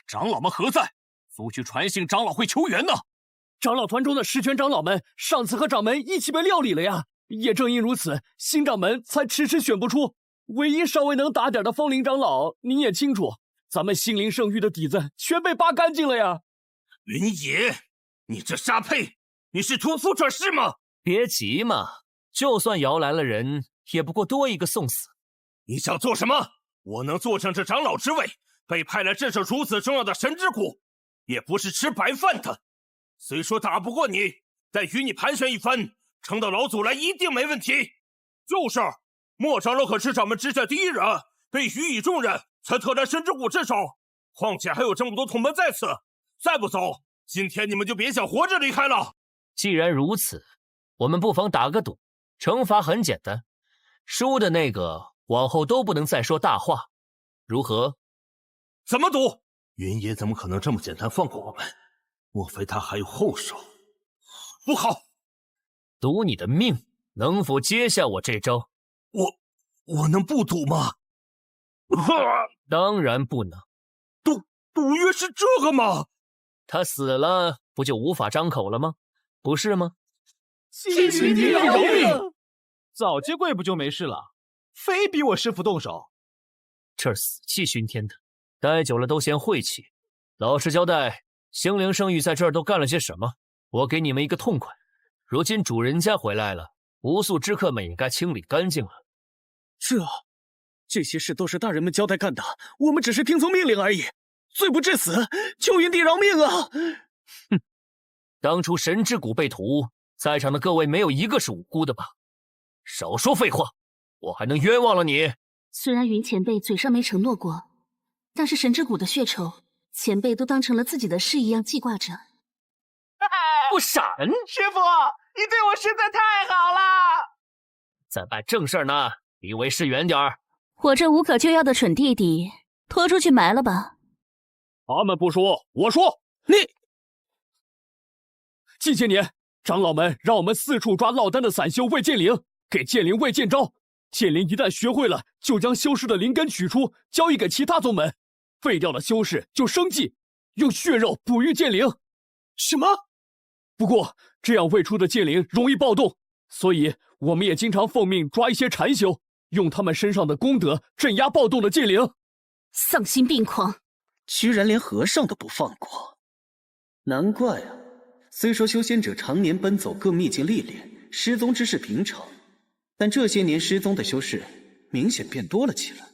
长老们何在？速去传信长老会求援呢。长老团中的10权长老们上次和掌门一起被料理了呀。也正因如此，新掌门才迟迟选不出。唯一稍微能打点的风灵长老，您也清楚，咱们心灵圣域的底子全被扒干净了呀。云野，你这沙胚，你是屠夫这是吗？别急嘛，就算摇来了人，也不过多一个送死。你想做什么？我能坐上这长老之位，被派来镇守如此重要的神之谷，也不是吃白饭的。虽说打不过你，但与你盘旋一番，撑到老祖来一定没问题。就是莫长老可是掌门之下第一人，被予以重任，才特来神之谷镇守。况且还有这么多同门在此，再不走，今天你们就别想活着离开了。既然如此，我们不妨打个赌，惩罚很简单，输的那个往后都不能再说大话，如何？怎么赌？云爷怎么可能这么简单放过我们？莫非他还有后手？不好！赌你的命，能否接下我这招？我能不赌吗？当然不能。不约是这个吗？他死了，不就无法张口了吗？不是吗？谢谢你饶命！早接贵不就没事了，非逼我师傅动手。这死气熏天的，待久了都嫌晦气。老实交代，星灵圣域在这儿都干了些什么？我给你们一个痛快。如今主人家回来了，不速之客们也该清理干净了。这些事都是大人们交代干的，我们只是听从命令而已，罪不至死，求云帝饶命啊！哼，当初神之谷被屠，在场的各位没有一个是无辜的吧？少说废话，我还能冤枉了你？虽然云前辈嘴上没承诺过，但是神之谷的血仇，前辈都当成了自己的事一样记挂着。不闪！师傅，你对我实在太好了。在办正事呢，离为师远点儿。我这无可救药的蠢弟弟，拖出去埋了吧。他们不说，我说。你近些年，长老们让我们四处抓落单的散修喂剑灵，给剑灵喂剑招。剑灵一旦学会了，就将修士的灵根取出，交易给其他宗门。废掉了修士就生计，用血肉哺育剑灵。什么？不过这样喂出的剑灵容易暴动，所以我们也经常奉命抓一些禅修，用他们身上的功德镇压暴动的剑灵。丧心病狂！居然连和尚都不放过，难怪啊！虽说修仙者常年奔走各秘境历练，失踪之事平常，但这些年失踪的修士明显变多了起来。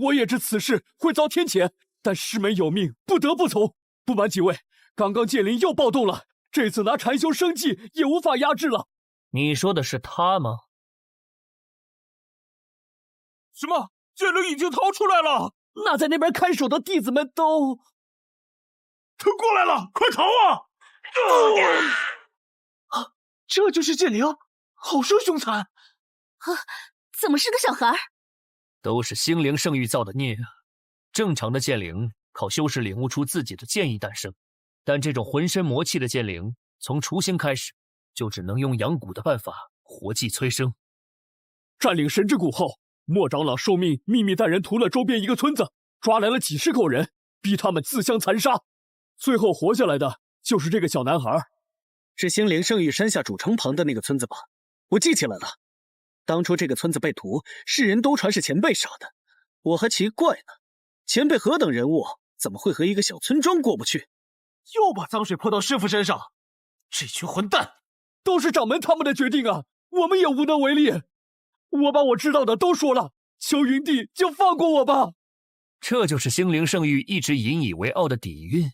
我也知此事会遭天谴，但师门有命，不得不从。不瞒几位，刚刚剑灵又暴动了，这次拿禅修生计也无法压制了。你说的是他吗？什么？剑灵已经逃出来了？那在那边看守的弟子们都……他过来了，快逃啊！这就是剑灵，好生凶残啊！怎么是个小孩？都是星灵圣域造的孽啊！正常的剑灵靠修士领悟出自己的剑意诞生，但这种浑身魔气的剑灵，从雏形开始就只能用养蛊的办法活祭催生。占领神之谷后，莫长老受命秘密带人屠了周边一个村子，抓来了几十口人，逼他们自相残杀。最后活下来的就是这个小男孩。是星灵圣域山下主城旁的那个村子吧？我记起来了，当初这个村子被屠，世人都传是前辈杀的，我还奇怪呢，前辈何等人物，怎么会和一个小村庄过不去？又把脏水泼到师傅身上，这群混蛋！都是掌门他们的决定啊，我们也无能为力。我把我知道的都说了，求云帝就放过我吧。这就是星灵圣域一直引以为傲的底蕴。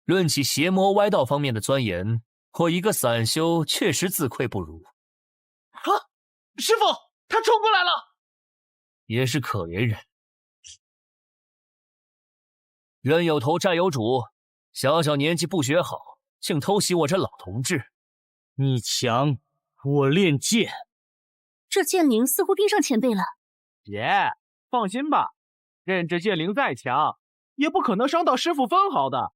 论起邪魔歪道方面的钻研，我一个散修确实自愧不如。啊！师傅，他冲过来了！也是可怜人。冤有头债有主，小小年纪不学好，竟偷袭我这老同志。你强，我练剑。这剑灵似乎盯上前辈了。爷，放心吧，任这剑灵再强，也不可能伤到师傅分毫的。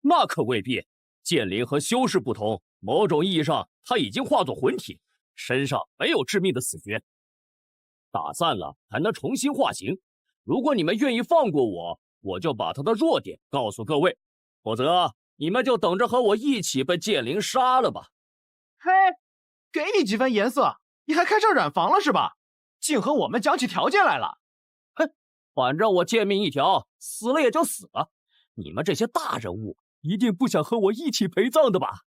那可未必，剑灵和修士不同，某种意义上他已经化作魂体，身上没有致命的死穴。打散了还能重新化形。如果你们愿意放过我，我就把他的弱点告诉各位，否则你们就等着和我一起被剑灵杀了吧。嘿，给你几分颜色，你还开上染房了是吧？竟和我们讲起条件来了。哼，反正我贱命一条，死了也就死了。你们这些大人物一定不想和我一起陪葬的吧？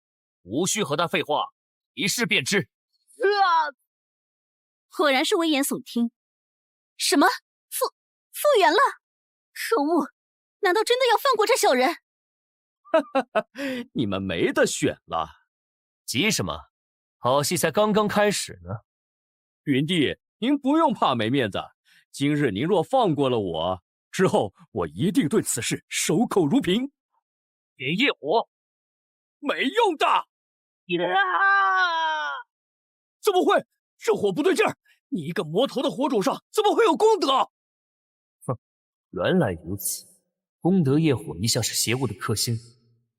无需和他废话，一试便知。果然是危言耸听。什么？复原了？可恶！难道真的要放过这小人？你们没得选了。急什么？好戏才刚刚开始呢。云帝，您不用怕没面子。今日您若放过了我，之后我一定对此事守口如瓶。点业火，没用的！怎么会？这火不对劲儿！你一个魔头的火种上怎么会有功德？哼，原来如此。功德业火一向是邪物的克星，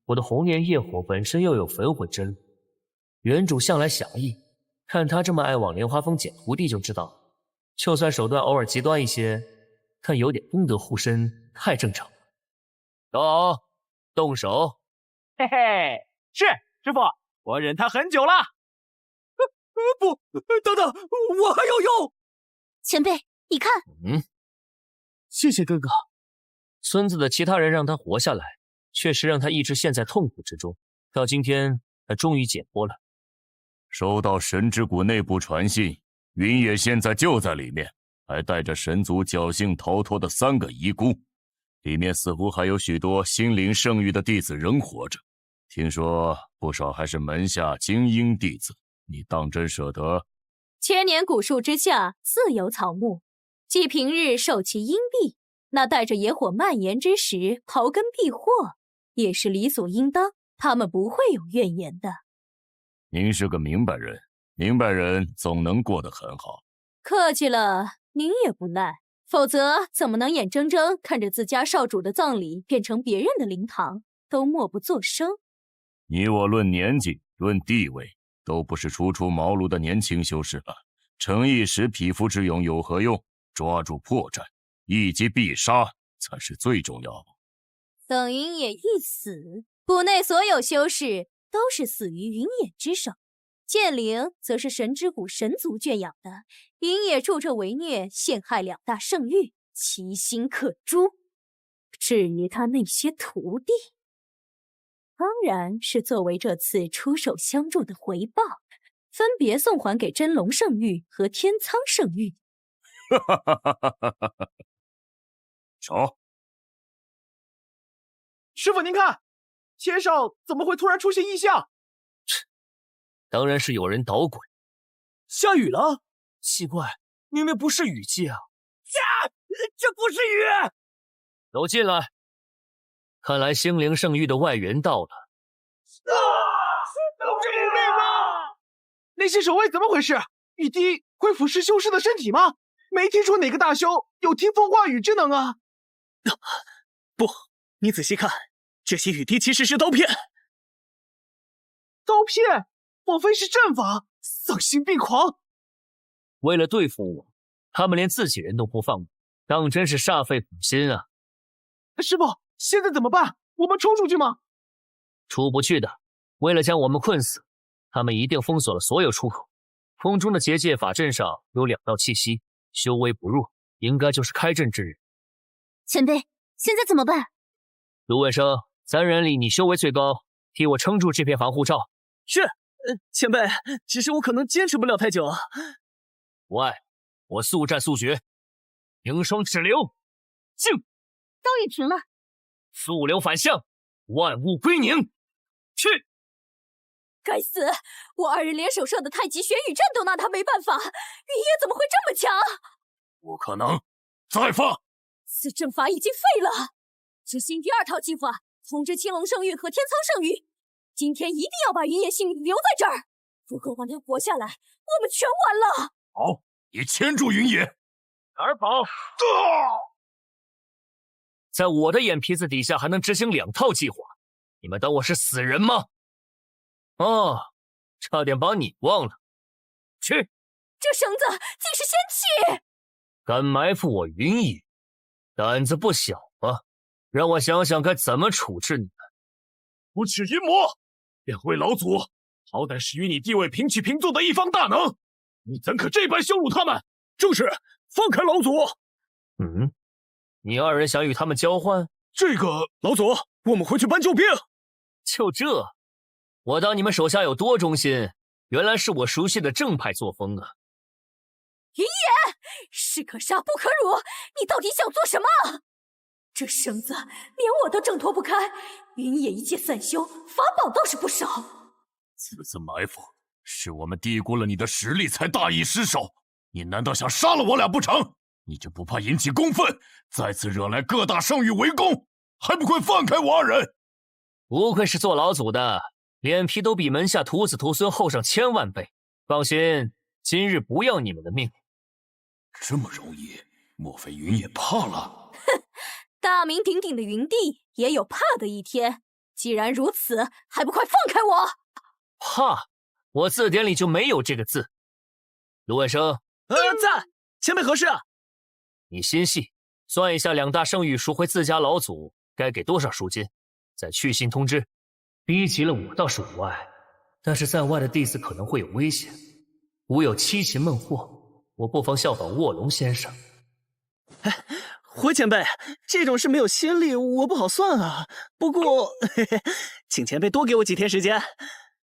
我的红莲业火本身又有焚毁之力。原主向来侠义，看他这么爱往莲花峰捡徒弟就知道，就算手段偶尔极端一些，但有点功德护身太正常了。都动手。嘿嘿，是师傅，我忍他很久了。不，等等，我还要用。前辈，你看。谢谢哥哥。村子的其他人让他活下来，确实让他一直陷在痛苦之中。到今天，他终于解脱了。收到神之谷内部传信，云野现在就在里面，还带着神族侥幸逃脱的3个遗孤。里面似乎还有许多心灵圣域的弟子仍活着，听说不少还是门下精英弟子。你当真舍得？千年古树之下，自有草木。既平日受其荫蔽，那带着野火蔓延之时，刨根避祸，也是理所应当。他们不会有怨言的。您是个明白人，明白人总能过得很好。客气了，您也不赖。否则怎么能眼睁睁看着自家少主的葬礼变成别人的灵堂，都默不作声？你我论年纪，论地位，都不是初出茅庐的年轻修士了。逞一时匹夫之勇有何用？抓住破绽，一击必杀才是最重要。等云野一死，谷内所有修士都是死于云野之手。剑灵则是神之谷神族圈养的，云野助纣为虐，陷害2大圣域，其心可诛。至于他那些徒弟，当然是作为这次出手相助的回报，分别送还给真龙圣域和天苍圣域。走。师傅，您看，天上怎么会突然出现异象？当然是有人捣鬼。下雨了？奇怪，明明不是雨季啊！这不是雨！都进来。看来星灵圣域的外援到了。都是因为吗？那些守卫怎么回事？雨滴会腐蚀修士的身体吗？没听说哪个大修有听风化雨之能啊！不，你仔细看，这些雨滴其实是刀片。刀片？莫非是阵法？丧心病狂！为了对付我，他们连自己人都不放过，当真是煞费苦心啊！师傅，现在怎么办？我们冲出去吗？出不去的。为了将我们困死，他们一定封锁了所有出口。空中的结界法阵上有2道气息，修为不弱，应该就是开阵之人。前辈，现在怎么办？卢文生，3人里你修为最高，替我撑住这片防护罩。是。前辈，只是我可能坚持不了太久。喂，我速战速决，凝霜止流，静！刀也停了。速流反向，万物归宁。去！该死！我2人联手设的太极玄羽阵都拿他没办法，云野怎么会这么强？不可能！再发！此阵法已经废了。执行第2套计划，通知青龙圣域和天苍圣域。今天一定要把云野性命留在这儿，如果让他活下来，我们全完了。好，你牵住云野。哪宝，在我的眼皮子底下还能执行2套计划，你们当我是死人吗？哦，差点把你忘了。去！这绳子竟是仙器！敢埋伏我云野，胆子不小啊！让我想想该怎么处置你们。无耻淫魔！2位老祖，好歹是与你地位平起平坐的一方大能，你怎可这般羞辱他们？正是，放开老祖！你2人想与他们交换？这个老祖，我们回去搬救兵。就这？我当你们手下有多忠心，原来是我熟悉的正派作风啊！云野，士可杀不可辱，你到底想做什么？这绳子连我都挣脱不开，云野一介散修，法宝倒是不少。此次埋伏，是我们低估了你的实力，才大意失手。你难道想杀了我俩不成？你就不怕引起公愤，再次惹来各大圣域围攻？还不快放开我2人！不愧是做老祖的，脸皮都比门下徒子徒孙厚上1000万倍。放心，今日不要你们的命。这么容易？莫非云野怕了？哼！大名鼎鼎的云帝也有怕的一天。既然如此，还不快放开我！怕？我字典里就没有这个字。卢万生，在。前辈何事啊？你心细，算一下2大圣域赎回自家老祖，该给多少赎金，再去信通知。逼急了我倒是无碍，但是在外的弟子可能会有危险，吾有七擒孟获，我不妨效仿卧龙先生。胡前辈，这种事没有先例，我不好算啊。不过，请前辈多给我几天时间。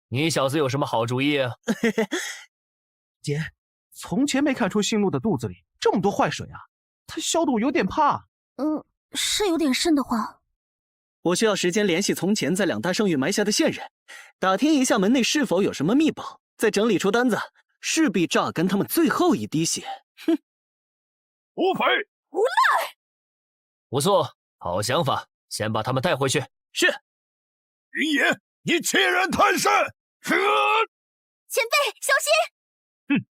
你小子有什么好主意啊？姐，从前没看出星路的肚子里这么多坏水啊，他消毒有点怕。是有点瘆得慌。我需要时间联系从前在两大圣域埋下的线人，打听一下门内是否有什么秘宝，再整理出单子，势必榨干他们最后一滴血。哼！无匪，无赖！不错，好想法，先把他们带回去。是。云野，你欺人太甚！前辈，小心！哼！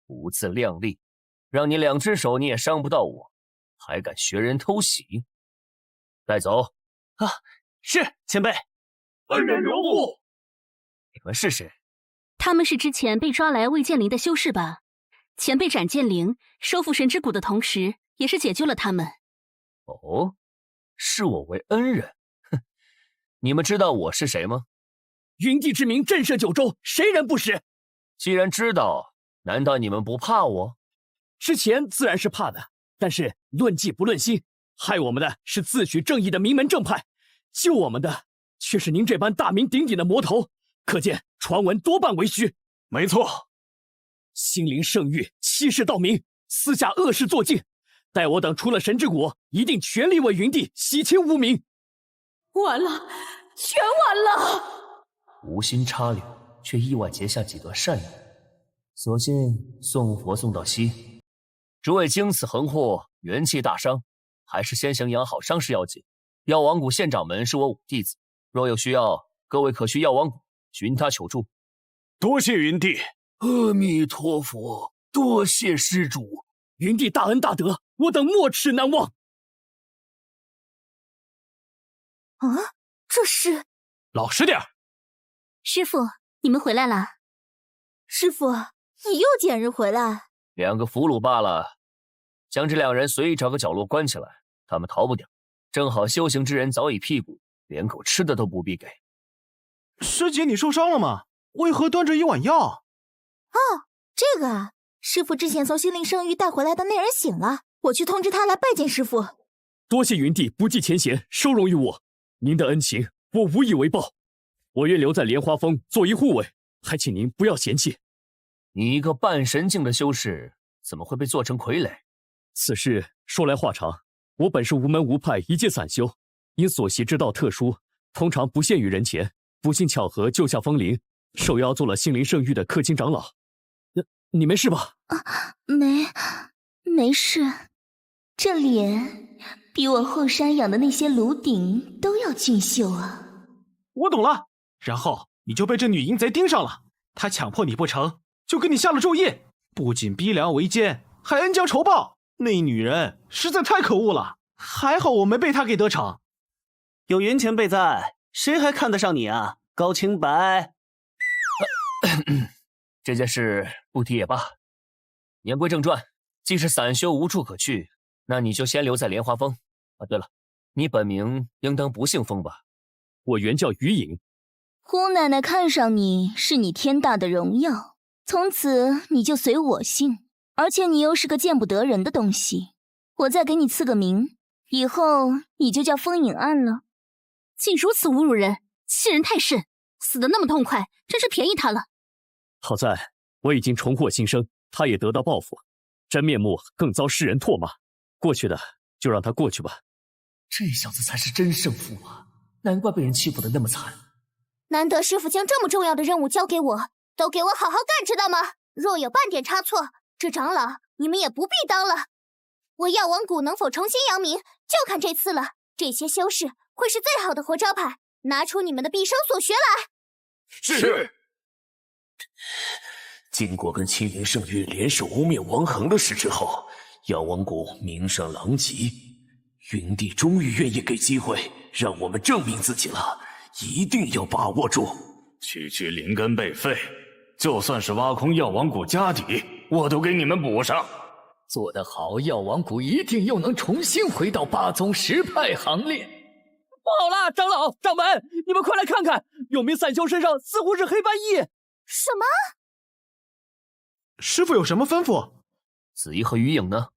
不自量力，让你2只手你也伤不到我。还敢学人偷袭？带走！啊，是前辈。恩人留步！你们是谁？他们是之前被抓来魏剑灵的修士吧？前辈斩剑灵，收复神之谷的同时，也是解救了他们。哦，视我为恩人？哼！你们知道我是谁吗？云帝之名震慑九州，谁人不识？既然知道，难道你们不怕我？之前自然是怕的。但是论迹不论心，害我们的是自诩正义的名门正派，救我们的却是您这般大名鼎鼎的魔头，可见传闻多半为虚。没错，心灵圣域欺世盗名，私下恶事做尽，待我等出了神之谷，一定全力为云帝洗清污名。完了，全完了！无心插柳，却意外结下几段善缘，所幸送佛送到西。诸位经此横祸，元气大伤，还是先行养好伤势要紧。药王谷县掌门是我5弟子，若有需要，各位可去药王谷寻他求助。多谢云帝，阿弥陀佛，多谢施主，云帝大恩大德，我等没齿难忘。啊，这是……老实点。师父，你们回来了。师父，你又捡人回来？2个俘虏罢了，将这2人随意找个角落关起来，他们逃不掉。正好修行之人早已辟谷，连口吃的都不必给。师姐，你受伤了吗？为何端着一碗药？哦，这个啊，师父之前从心灵圣域带回来的那人醒了，我去通知他来拜见师父。多谢云帝不计前嫌，收容于我，您的恩情我无以为报。我愿留在莲花峰做一护卫，还请您不要嫌弃。你一个半神境的修士，怎么会被做成傀儡？此事说来话长，我本是无门无派一介散修，因所习之道特殊，通常不现于人前。不幸巧合救下风铃，受邀做了心灵圣域的氪金长老。你没事吧？没事。这脸比我后山养的那些炉鼎都要俊秀啊！我懂了，然后你就被这女淫贼盯上了，她强迫你不成，就给你下了咒印，不仅逼良为奸，还恩将仇报。那女人实在太可恶了，还好我没被她给得逞。有云前辈在，谁还看得上你啊？高清白。这件事不提也罢。言归正传，既是散修无处可去，那你就先留在莲花峰。啊，对了，你本名应当不姓封吧？我原叫于隐。胡奶奶看上你是你天大的荣耀，从此你就随我姓，而且你又是个见不得人的东西，我再给你赐个名，以后你就叫风影暗了。竟如此侮辱人，欺人太甚，死得那么痛快，真是便宜他了。好在我已经重获新生，他也得到报复，真面目更遭世人唾骂。过去的就让他过去吧。这小子才是真胜负啊！难怪被人欺负得那么惨。难得师傅将这么重要的任务交给我，都给我好好干，知道吗？若有半点差错，这长老你们也不必当了。我药王谷能否重新扬名，就看这次了。这些修士会是最好的活招牌，拿出你们的毕生所学来。是。经过跟青云圣域联手污蔑王恒的事之后，药王谷名声狼藉，云帝终于愿意给机会让我们证明自己了，一定要把握住。区灵根被废，就算是挖空药王谷家底，我都给你们补上。做得好，药王谷一定又能重新回到8宗10派行列。不好啦，长老、掌门，你们快来看看，有名散修身上似乎是黑斑翼。什么？师傅有什么吩咐？子怡和于影呢？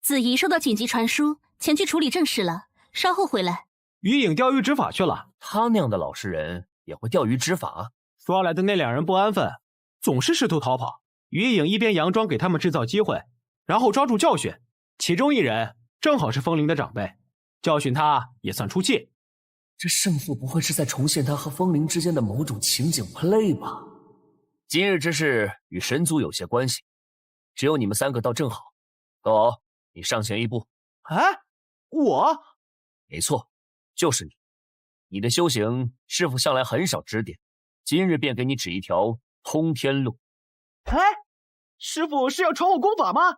子怡收到紧急传输，前去处理正事了，稍后回来。于影钓鱼执法去了。他那样的老实人也会钓鱼执法？抓来的那2人不安分，总是试图逃跑。于影一边佯装给他们制造机会，然后抓住教训。其中1人正好是风铃的长辈，教训他也算出气。这胜负不会是在重现他和风铃之间的某种情景 play 吧？今日之事与神族有些关系，只有你们3个到正好。高敖，你上前一步。哎，我？没错，就是你。你的修行，师父向来很少指点，今日便给你指一条通天路。哎，师傅是要传我功法吗？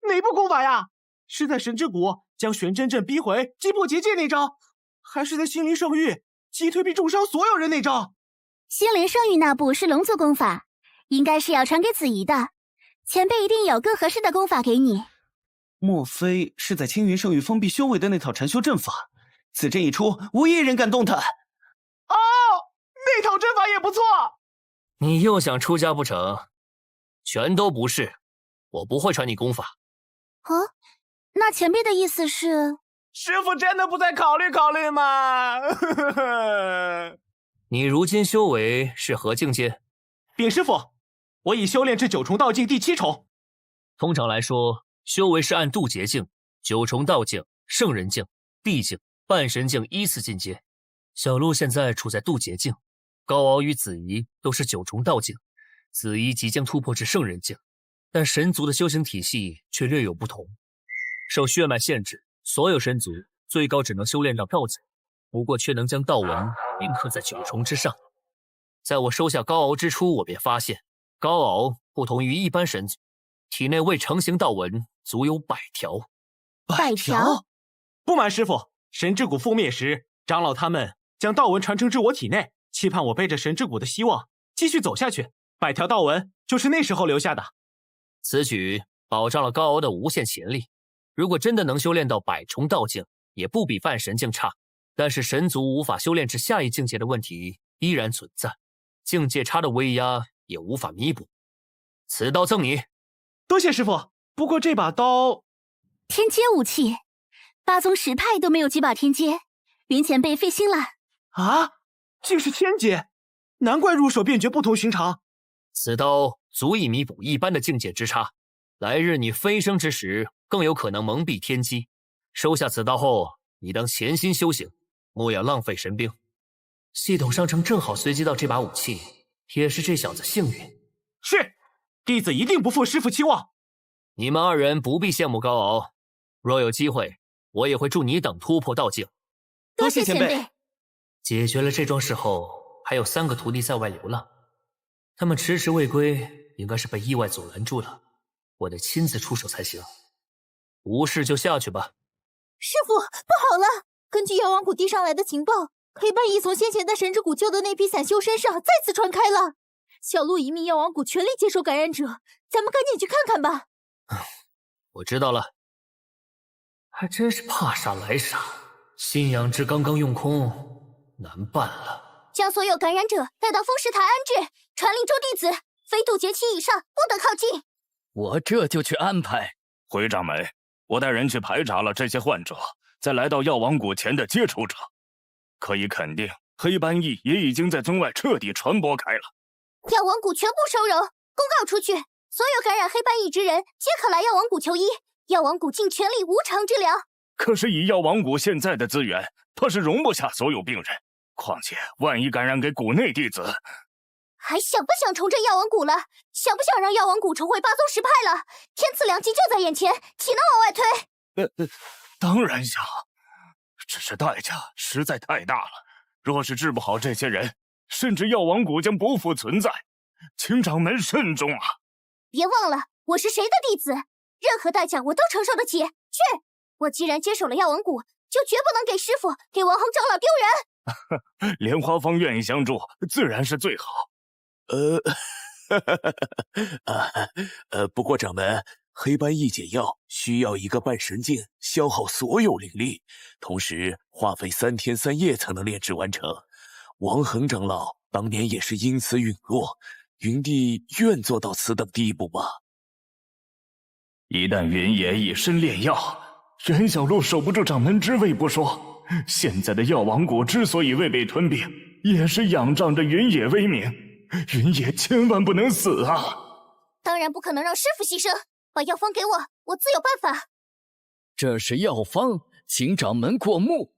哪部功法呀？是在神之谷将玄真阵逼回击破结界那招，还是在心灵圣域击退并重伤所有人那招？心灵圣域那部是龙族功法，应该是要传给子怡的。前辈一定有更合适的功法给你。莫非是在青云圣域封闭修为的那套禅修阵法？此阵一出，无一人敢动弹。哦，那套阵法也不错。你又想出家不成？全都不是，我不会传你功法。哦，那前辈的意思是？师傅真的不再考虑考虑吗？你如今修为是何境界？禀师傅，我已修炼至9重道境第7重。通常来说，修为是按渡劫境、9重道境、圣人境、地境、半神境依次进阶。小鹿现在处在渡劫境，高敖与子怡都是9重道境，子怡即将突破至圣人境，但神族的修行体系却略有不同。受血脉限制，所有神族最高只能修炼到道境，不过却能将道文铭刻在9重之上。在我收下高敖之初，我便发现高敖不同于一般神族，体内未成形道文足有100条。100条？不瞒师傅，神之谷覆灭时，长老他们将道文传承至我体内，期盼我背着神之谷的希望继续走下去。100条道文就是那时候留下的。此举保障了高敖的无限潜力。如果真的能修炼到100重道境，也不比半神境差。但是神族无法修炼至下一境界的问题依然存在，境界差的威压也无法弥补。此刀赠你。多谢师傅。不过这把刀，天阶武器，8宗10派都没有几把天阶，云前辈费心了。啊，竟是天阶，难怪入手便觉不同寻常。此刀足以弥补一般的境界之差，来日你飞升之时，更有可能蒙蔽天机。收下此刀后，你当潜心修行，莫要浪费神兵。系统商城正好随机到这把武器，也是这小子幸运。是，弟子一定不负师父期望。你们2人不必羡慕高敖，若有机会，我也会助你等突破道境。多谢前辈。解决了这桩事后，还有3个徒弟在外流浪，他们迟迟未归，应该是被意外阻拦住了，我得亲自出手才行。无事就下去吧。师傅，不好了！根据药王谷递上来的情报，黑斑翼从先前在神之谷救的那批散修身上再次传开了。小鹿一命药王谷全力接收感染者，咱们赶紧去看看吧。我知道了。还真是怕杀来杀，信仰值刚刚用空，难办了。将所有感染者带到风石台安置，传令众弟子，非渡劫期以上不得靠近。我这就去安排。回掌门，我带人去排查了这些患者在来到药王谷前的接触者，可以肯定，黑斑翼也已经在宗外彻底传播开了。药王谷全部收容，公告出去，所有感染黑斑翼之人皆可来药王谷求医，药王谷尽全力无偿治疗。可是以药王谷现在的资源，怕是容不下所有病人。况且万一感染给谷内弟子，还想不想重振药王谷了？想不想让药王谷重回8宗10派了？天赐良机就在眼前，岂能往外推？当然想，只是代价实在太大了。若是治不好这些人，甚至药王谷将不复存在，请掌门慎重啊！别忘了，我是谁的弟子，任何代价我都承受得起。去，我既然接手了药王谷，就绝不能给师父、给王恒长老丢人。莲花方愿意相助，自然是最好。不过掌门，黑斑翼解药需要一个半神境消耗所有灵力，同时花费3天3夜才能炼制完成。王恒长老当年也是因此陨落，云帝愿做到此等地步吗？一旦云野以身炼药，袁小璐守不住掌门之位不说，现在的药王谷之所以未被吞并，也是仰仗着云野威名。云野千万不能死啊！当然不可能让师父牺牲，把药方给我，我自有办法。这是药方，请掌门过目。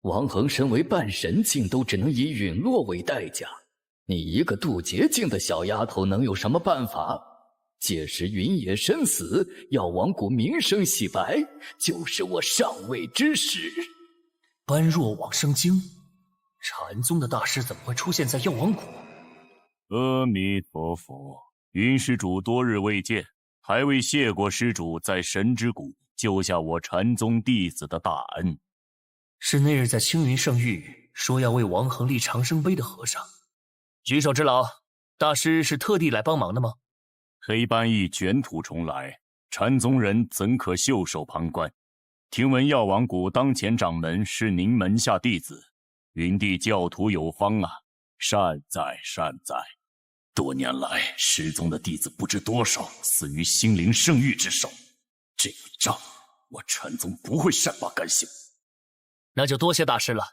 王恒身为半神境，都只能以陨落为代价。你一个渡劫境的小丫头，能有什么办法？届时云野身死，药王谷名声洗白，就是我上位之时。般若往生经，禅宗的大师怎么会出现在药王谷？阿弥陀佛，云施主多日未见，还未谢过施主在神之谷救下我禅宗弟子的大恩。是那日在青云圣域说要为王恒立长生碑的和尚。举手之劳，大师是特地来帮忙的吗？黑斑翼卷土重来，禅宗人怎可袖手旁观？听闻药王谷当前掌门是您门下弟子，云帝教徒有方啊，善哉善哉。多年来师宗的弟子不知多少死于心灵圣域之手，这一仗我禅宗不会善罢甘休。那就多谢大师了，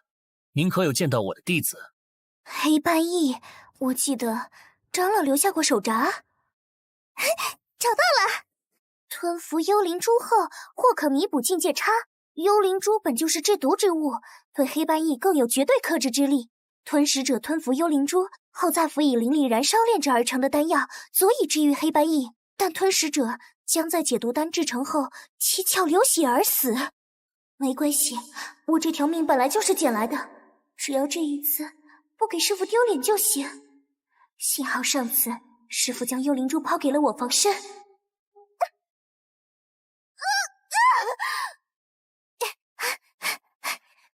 您可有见到我的弟子？黑斑翼，我记得长老留下过手札。找到了，吞服幽灵珠后或可弥补境界差。幽灵珠本就是制毒之物，对黑斑翼更有绝对克制之力。吞食者吞服幽灵珠后，再辅以灵力燃烧炼制而成的丹药，足以治愈黑斑翼。但吞食者将在解毒丹制成后七窍流血而死。没关系，我这条命本来就是捡来的，只要这一次不给师父丢脸就行。幸好上次师父将幽灵珠抛给了我防身。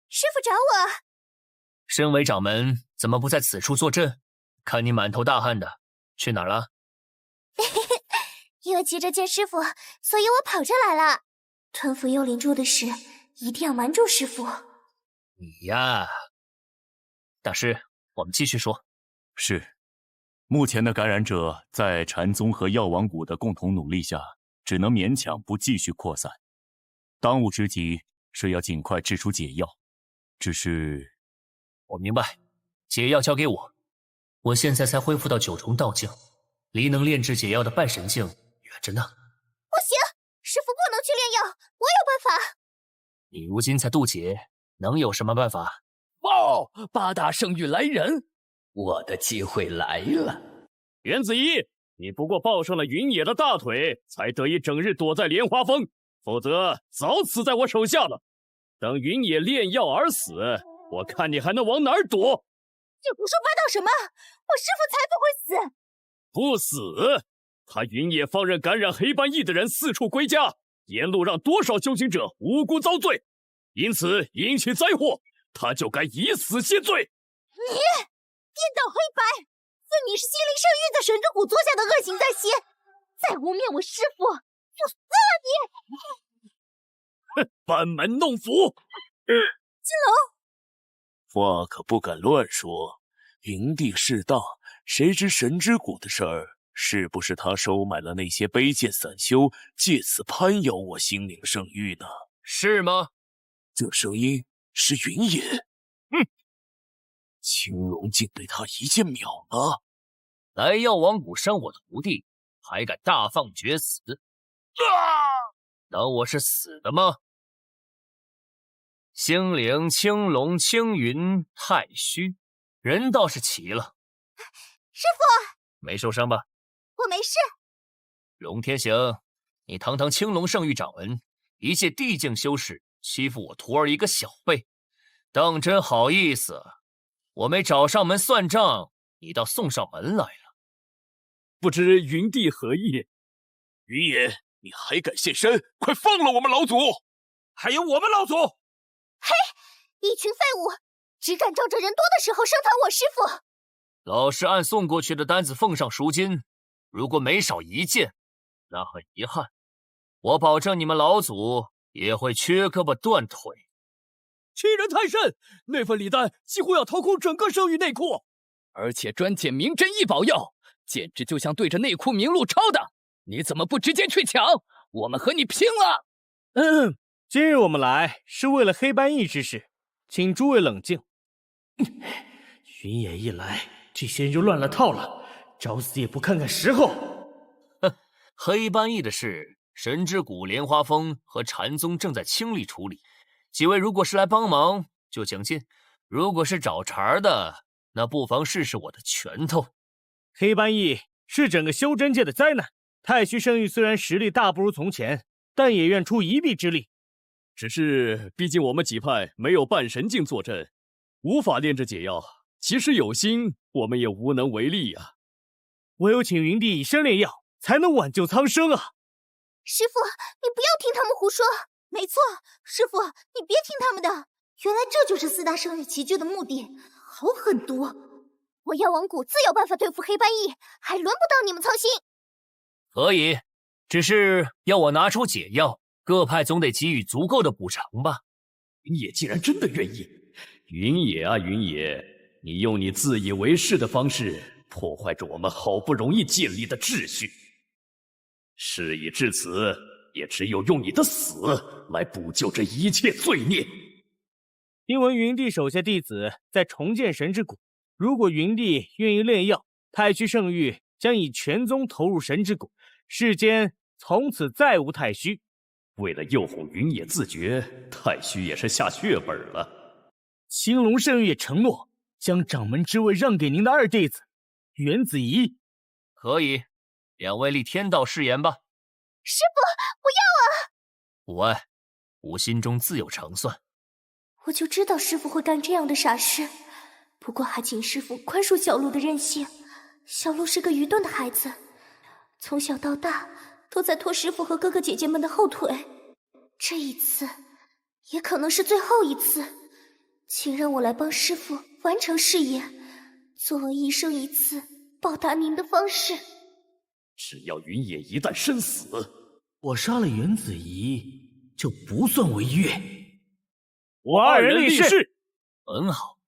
师父找我。身为掌门，怎么不在此处坐镇？看你满头大汗的，去哪儿了？因为急着见师父，所以我跑着来了。吞服幽灵珠的事一定要瞒住师父。你呀，大师，我们继续说。是，目前的感染者在禅宗和药王谷的共同努力下，只能勉强不继续扩散。当务之急是要尽快制出解药。只是，我明白，解药交给我。我现在才恢复到9重道境，离能炼制解药的半神境远着呢。不行，师父不能去炼药，我有办法。你如今才渡劫，能有什么办法？报，8大圣域来人，我的机会来了。袁子怡，你不过抱上了云野的大腿，才得以整日躲在莲花峰，否则早死在我手下了。等云野炼药而死，我看你还能往哪儿躲？你胡说八道什么？我师父才不会死！不死？他云野放任感染黑斑翼的人四处归家，沿路让多少修行者无辜遭罪，因此引起灾祸，他就该以死谢罪。你颠倒黑白，自你是心灵圣域在神之谷做下的恶行在先，再污蔑我师父，就撕了你！哼，班门弄斧！金龙，话可不敢乱说。云帝势大，谁知神之谷的事儿是不是他收买了那些卑贱散修，借此攀咬我心灵圣域呢？是吗？这声音是云野。青龙竟被他一剑秒了。来药王谷伤我的徒弟，还敢大放厥词？当我是死的吗？星灵、青龙、青云、太虚，人倒是齐了。师父，没受伤吧？我没事。龙天行，你堂堂青龙圣域掌门，一介地境修士，欺负我徒儿一个小辈，当真好意思？我没找上门算账，你倒送上门来了。不知云帝何意？云野，你还敢现身？快放了我们老祖！还有我们老祖！嘿，一群废物，只敢仗着人多的时候声讨我师父。老师按送过去的单子奉上赎金，如果没少一件，那很遗憾，我保证你们老祖也会缺胳膊断腿。欺人太甚！那份礼单几乎要掏空整个圣域内库，而且专捡名珍异宝药，简直就像对着内库名录抄的。你怎么不直接去抢？我们和你拼了！今日我们来是为了黑斑翼之事，请诸位冷静。云野一来，这些人就乱了套了，找死也不看看时候。哼，黑斑翼的事，神之谷、莲花峰和禅宗正在倾力处理。几位如果是来帮忙，就请进；如果是找茬的，那不妨试试我的拳头。黑斑翼是整个修真界的灾难。太虚圣域虽然实力大不如从前，但也愿出一臂之力。只是，毕竟我们几派没有半神境坐镇，无法炼制解药。即使有心，我们也无能为力呀。唯有请云帝以身炼药，才能挽救苍生啊！师父，你不要听他们胡说。没错，师父，你别听他们的。原来这就是四大圣域齐聚的目的，好狠毒！我药王谷自有办法对付黑斑翼，还轮不到你们操心。可以，只是要我拿出解药，各派总得给予足够的补偿吧。云野既然真的愿意，云野啊云野，你用你自以为是的方式破坏着我们好不容易建立的秩序。事已至此，也只有用你的死来补救这一切罪孽。听闻云帝手下弟子在重建神之谷，如果云帝愿意炼药，太虚圣域将以全宗投入神之谷，世间从此再无太虚。为了诱哄云野自绝，太虚也是下血本了。青龙圣域也承诺将掌门之位让给您的二弟子袁子怡。可以，两位立天道誓言吧。师父，不要啊！无碍，我心中自有长算。我就知道师父会干这样的傻事，不过还请师父宽恕小鹿的任性。小鹿是个愚钝的孩子，从小到大都在拖师父和哥哥姐姐们的后腿。这一次，也可能是最后一次，请让我来帮师父完成誓言，作为一生一次报答您的方式。只要云野一旦身死，我杀了袁子怡就不算违约。我二人立誓。很好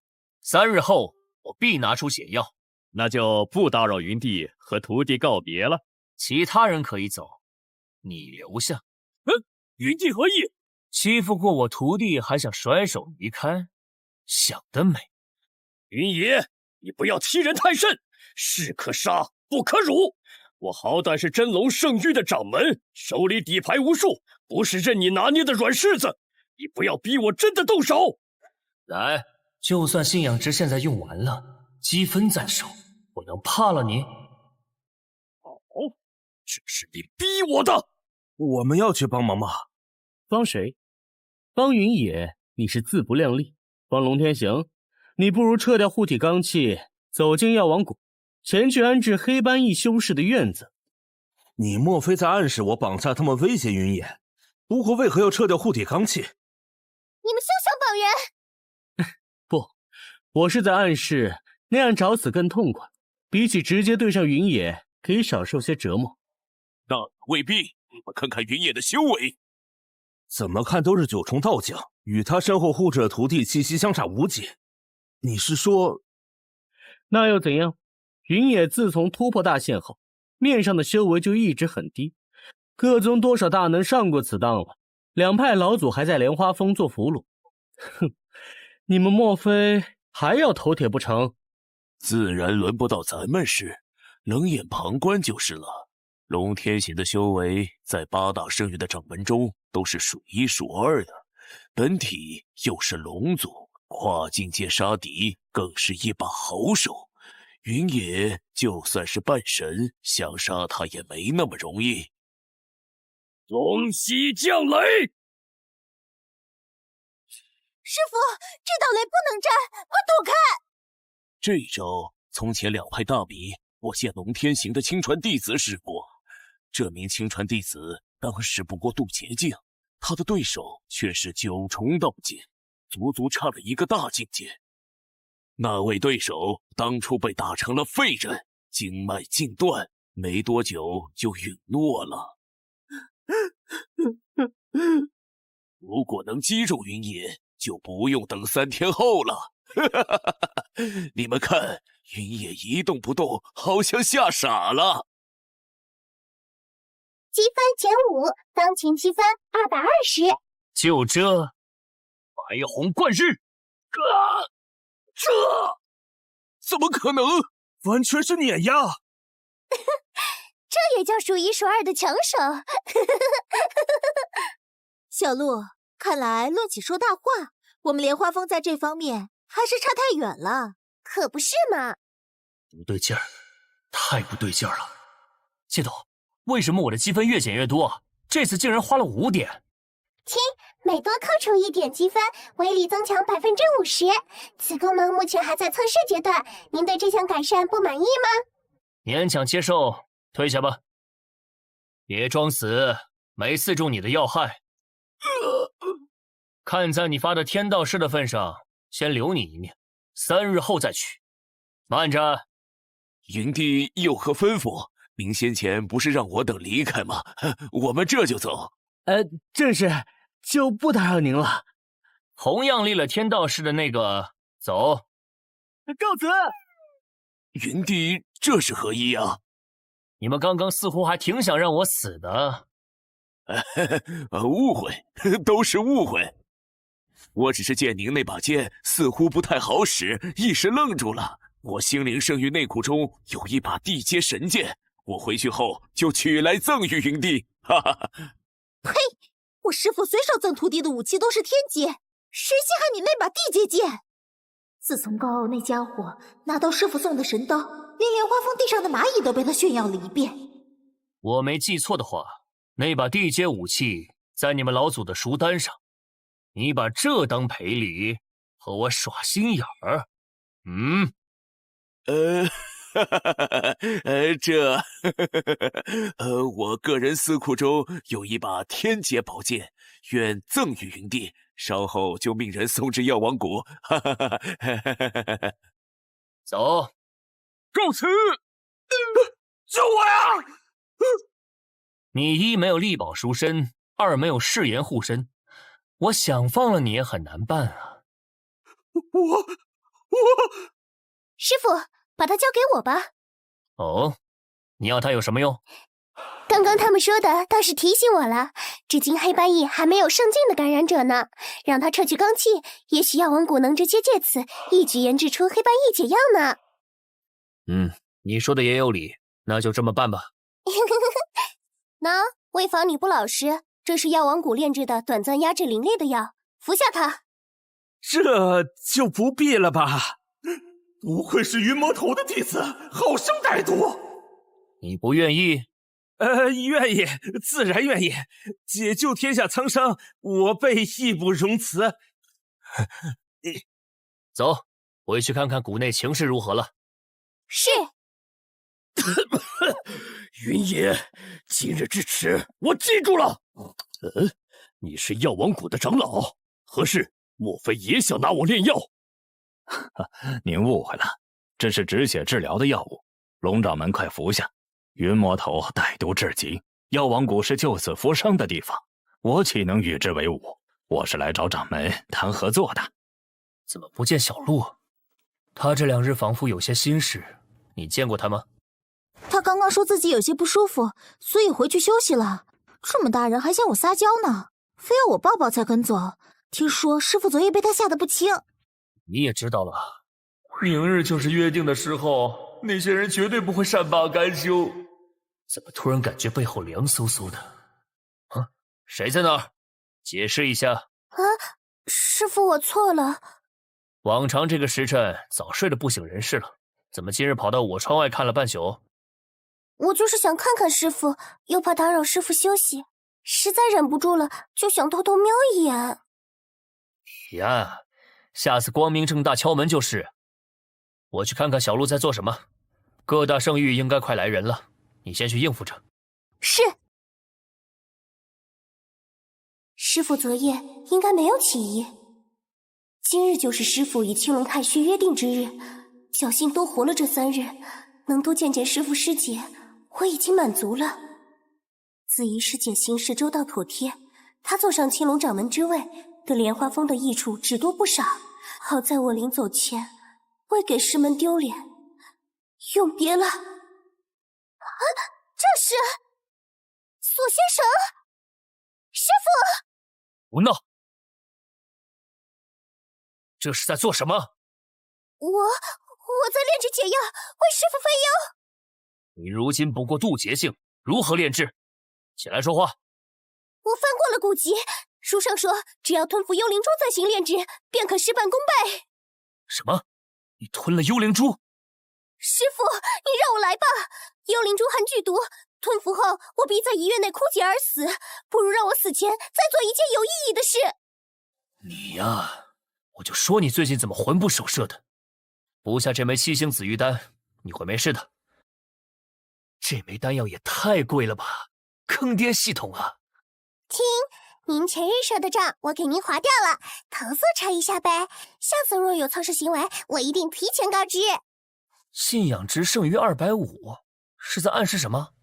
，3日后我必拿出解药。那就不打扰云帝和徒弟告别了。其他人可以走，你留下。云帝何意？欺负过我徒弟还想甩手离开，想得美！云野，你不要欺人太甚，士可杀不可辱。我好歹是真龙圣域的掌门，手里底牌无数，不是任你拿捏的软柿子。你不要逼我真的动手。来，就算信仰值现在用完了，积分在手，我能怕了你？好，这是你逼我的。我们要去帮忙吗？帮谁？帮云野，你是自不量力；帮龙天行，你不如撤掉护体罡气，走进药王谷，前去安置黑斑翼修士的院子。你莫非在暗示我绑架他们威胁云野？不过为何要撤掉护体罡气？你们休想绑人！不，我是在暗示那样找死更痛快，比起直接对上云野，可以少受些折磨。那未必，我们看看云野的修为。怎么看都是9重道将，与他身后护着的徒弟气息相差无几。你是说？那又怎样？云野自从突破大限后，面上的修为就一直很低。各宗多少大能上过此当了，两派老祖还在莲花峰做俘虏。哼，你们莫非还要头铁不成？自然轮不到咱们试，冷眼旁观就是了。龙天行的修为在8大圣域的掌门中都是数1数2的，本体又是龙族，跨境界杀敌更是一把好手。云野就算是半神，想杀他也没那么容易。龙息降雷！师父，这道雷不能战，快躲开！这招从前2派大比，我见龙天行的亲传弟子使过。这名亲传弟子当时不过渡劫境，他的对手却是9重道境，足足差了一个大境界。那位对手当初被打成了废人，经脉尽断，没多久就陨落了。如果能击中云野，就不用等3天后了。你们看，云野一动不动，好像吓傻了。积分减5，当前积分220。就这，白虹贯日。这怎么可能？完全是碾压！这也叫数1数2的强手。小鹿，看来论起说大话，我们莲花峰在这方面还是差太远了。可不是嘛？不对劲儿，太不对劲儿了。谢总，为什么我的积分越减越多？这次竟然花了5点。亲，每多扣除1点积分，威力增强50%。此功能目前还在测试阶段，您对这项改善不满意吗？勉强接受，退下吧。别装死，没刺中你的要害。看在你发的天道誓的份上，先留你一命，3日后再取。慢着，云帝有何吩咐？您先前不是让我等离开吗？我们这就走。正是，就不打扰您了。同样立了天道誓的那个，走。告辞。云帝这是何意啊？你们刚刚似乎还挺想让我死的。误会，都是误会。我只是见您那把剑似乎不太好使，一时愣住了。我心灵圣域内库中有一把地阶神剑，我回去后就取来赠予云帝。哈哈！呸！我师父随手赠徒弟的武器都是天阶，谁稀罕你那把地阶剑？自从高傲那家伙拿到师父送的神刀，连莲花峰地上的蚂蚁都被他炫耀了一遍。我没记错的话，那把地阶武器在你们老祖的书单上。你把这当赔礼，和我耍心眼儿？我个人司库中有一把天阶宝剑，愿赠予云帝，稍后就命人送至药王谷。走，告辞。救我呀！你一没有力宝赎身，二没有誓言护身，我想放了你也很难办啊。师傅，把它交给我吧。哦，你要它有什么用？刚刚他们说的倒是提醒我了，至今黑斑翼还没有圣境的感染者呢，让他撤去罡气，也许药王谷能直接借此一举研制出黑斑翼解药呢。你说的也有理，那就这么办吧。喏，为防你不老实，这是药王谷炼制的短暂压制灵力的药，服下它。这就不必了吧？不愧是云魔头的弟子，好生歹毒。你不愿意？愿意，自然愿意。解救天下苍生，我辈义不容辞。走，回去看看谷内情势如何了。是。云野，今日之耻，我记住了。你是药王谷的长老，何事？莫非也想拿我炼药？您误会了，这是止血治疗的药物，龙掌门快服下。云魔头歹毒至极，药王谷是救死扶伤的地方，我岂能与之为伍？我是来找掌门谈合作的。怎么不见小鹿？他这2日仿佛有些心事，你见过他吗？他刚刚说自己有些不舒服，所以回去休息了。这么大人还向我撒娇呢，非要我抱抱才肯走。听说师父昨夜被他吓得不轻。你也知道了，明日就是约定的时候，那些人绝对不会善罢甘休。怎么突然感觉背后凉飕飕的？谁在那儿？解释一下。师父，我错了。往常这个时辰早睡得不省人事了，怎么今日跑到我窗外看了半宿？我就是想看看师父，又怕打扰师父休息，实在忍不住了，就想偷偷瞄一眼。呀，下次光明正大敲门就是。我去看看小鹿在做什么。各大圣域应该快来人了，你先去应付着。是。师父昨夜应该没有起疑。今日就是师父与青龙太虚约定之日，侥幸多活了这3日，能多见见师父师姐，我已经满足了。自仪式解行事周到妥帖，他坐上青龙掌门之位，对莲花峰的益处只多不少。好在我临走前未给师门丢脸，永别了。这是索先生，师父！胡闹！这是在做什么？我在炼制解药，为师父分忧。你如今不过渡劫境，如何炼制？起来说话。我翻过了古籍，书上说，只要吞服幽灵珠再行炼制，便可事半功倍。什么？你吞了幽灵珠？师父，你让我来吧。幽灵珠含剧毒，吞服后我必在1月内枯竭而死，不如让我死前再做一件有意义的事。你呀，我就说你最近怎么魂不守舍的。服下这枚7星紫玉丹，你会没事的。这枚丹药也太贵了吧，坑爹系统啊！听，您前日赊的账我给您划掉了，投诉查一下呗。下次若有错事行为，我一定提前告知。信仰值剩余250，是在暗示什么？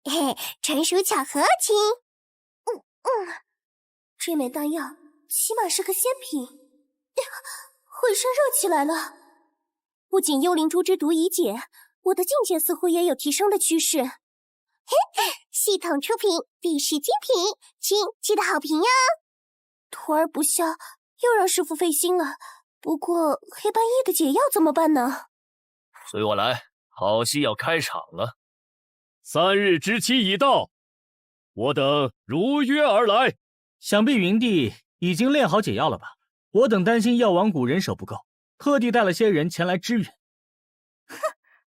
嘿，纯属巧合，亲。这枚丹药起码是个仙品，浑身热起来了。不仅幽灵珠之毒已解，我的境界似乎也有提升的趋势。嘿，系统出品，必是精品，亲记得好评呀！徒儿不孝，又让师父费心了。不过黑斑翼的解药怎么办呢？随我来，好戏要开场了。3日之期已到，我等如约而来。想必云帝已经炼好解药了吧？我等担心药王谷人手不够，特地带了些人前来支援。哼，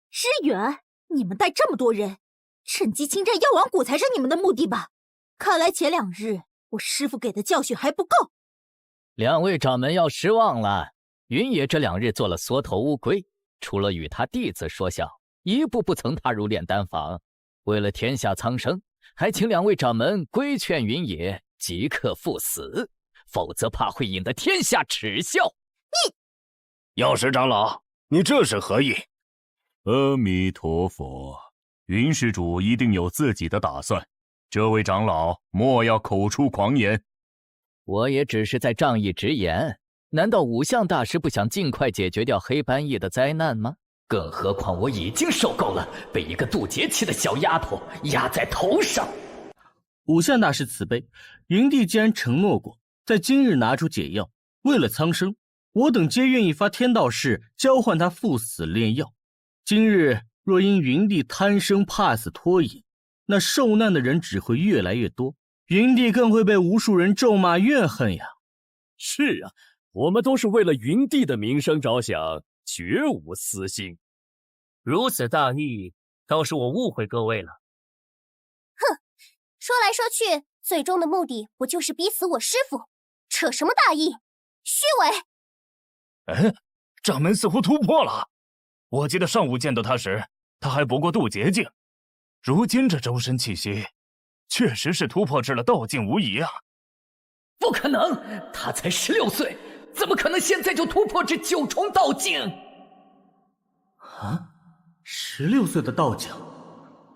支援？你们带这么多人，趁机侵占药王谷才是你们的目的吧？看来前2日我师父给的教训还不够。2位掌门要失望了，云野这2日做了缩头乌龟，除了与他弟子说笑，一步不曾踏入炼丹房。为了天下苍生，还请2位掌门规劝云野即刻赴死，否则怕会引得天下耻笑。药师长老，你这是何意？阿弥陀佛，云施主一定有自己的打算，这位长老莫要口出狂言。我也只是在仗义直言，难道五相大师不想尽快解决掉黑斑翼的灾难吗？更何况我已经受够了被一个渡劫期的小丫头压在头上。五相大师慈悲，云帝既然承诺过在今日拿出解药，为了苍生，我等皆愿意发天道誓交换他赴死炼药。今日若因云帝贪生怕死拖延，那受难的人只会越来越多，云帝更会被无数人咒骂怨恨呀。是啊，我们都是为了云帝的名声着想，绝无私心。如此大义，倒是我误会各位了。哼，说来说去，最终的目的不就是逼死我师父？扯什么大义？虚伪！掌门似乎突破了。我记得上午见到他时，他还不过渡劫境，如今这周身气息，确实是突破至了道境无疑啊！不可能，他才16岁，怎么可能现在就突破至9重道境？16岁的道境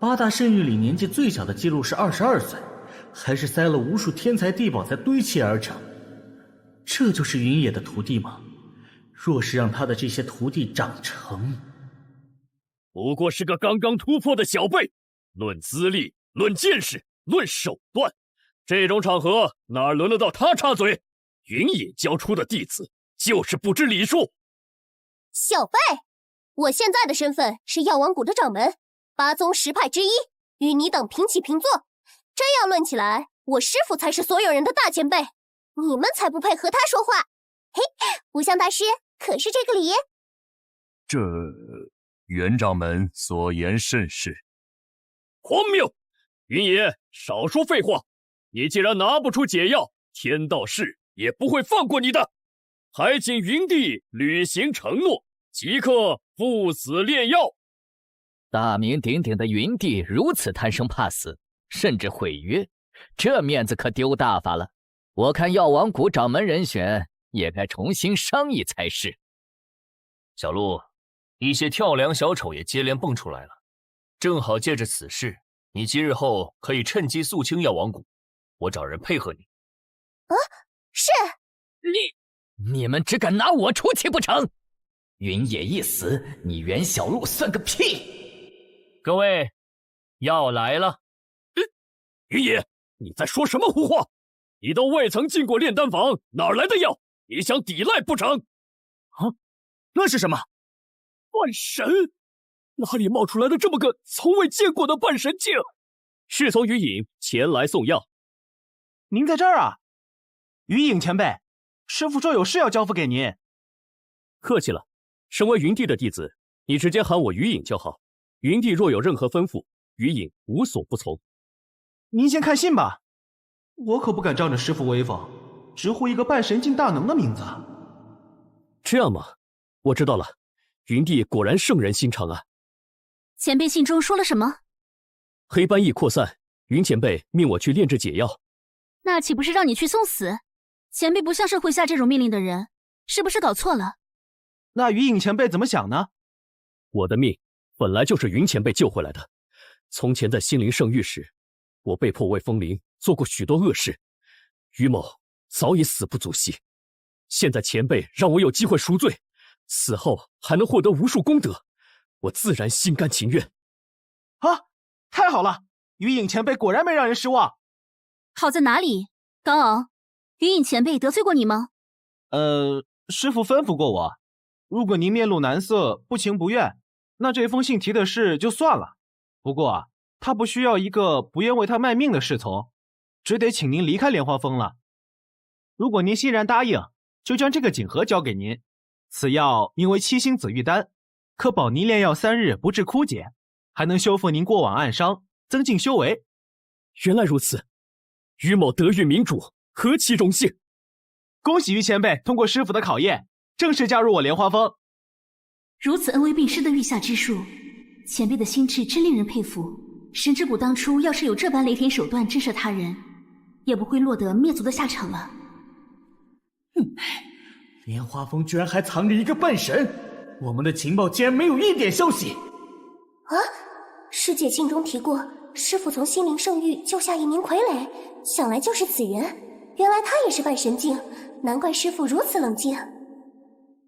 ，8大圣域里年纪最小的记录是22岁，还是塞了无数天才地宝才堆砌而成。这就是云野的徒弟吗？若是让他的这些徒弟长成，不过是个刚刚突破的小辈，论资历，论见识，论手段，这种场合哪轮得到他插嘴？云野教出的弟子就是不知礼数。小辈，我现在的身份是药王谷的掌门，8宗10派之一，与你等平起平坐。真要论起来，我师父才是所有人的大前辈，你们才不配和他说话。嘿，无相大师，可是这个理？这袁掌门所言甚是。荒谬！云野，少说废话！你既然拿不出解药，天道誓也不会放过你的。还请云帝履行承诺，即刻赴死炼药。大名鼎鼎的云帝如此贪生怕死，甚至毁约，这面子可丢大发了。我看药王谷掌门人选也该重新商议才是。小鹿，一些跳梁小丑也接连蹦出来了，正好借着此事，你今日后可以趁机肃清药王谷，我找人配合你。是。你们只敢拿我出气不成？云野一死，你袁小璐算个屁！各位，药来了。云野，你在说什么胡话？你都未曾进过炼丹房，哪来的药？你想抵赖不成？啊，那是什么？半神？哪里冒出来的这么个从未见过的半神境？侍从于隐前来送药。您在这儿啊？于隐前辈，师父说有事要交付给您。客气了，身为云帝的弟子，你直接喊我于隐就好。云帝若有任何吩咐，于隐无所不从。您先看信吧，我可不敢仗着师父威风，直呼一个半神境大能的名字。这样吗？我知道了，云帝果然圣人心肠啊。前辈信中说了什么？黑斑疫扩散，云前辈命我去炼制解药。那岂不是让你去送死？前辈不像是会下这种命令的人，是不是搞错了？那于隐前辈怎么想呢？我的命本来就是云前辈救回来的。从前在心灵圣域时，我被迫为风灵做过许多恶事，于某早已死不足惜。现在前辈让我有机会赎罪，死后还能获得无数功德，我自然心甘情愿。啊，太好了！于隐前辈果然没让人失望。好在哪里？高傲，于隐前辈得罪过你吗？师父吩咐过我，如果您面露难色，不情不愿，那这封信提的事就算了。不过他不需要一个不愿为他卖命的侍从，只得请您离开莲花峰了。如果您欣然答应，就将这个锦盒交给您。此药名为七星紫玉丹，可保您炼药3日不致枯竭，还能修复您过往暗伤，增进修为。原来如此，于某得遇明主，何其荣幸！恭喜于前辈通过师傅的考验，正式加入我莲花峰。如此恩威并施的御下之术，前辈的心智真令人佩服。神之谷当初要是有这般雷霆手段震慑他人，也不会落得灭族的下场了。莲花峰居然还藏着一个半神，我们的情报竟然没有一点消息。啊！师姐信中提过，师父从心灵圣域救下一名傀儡，想来就是此人。原来他也是半神境，难怪师父如此冷静。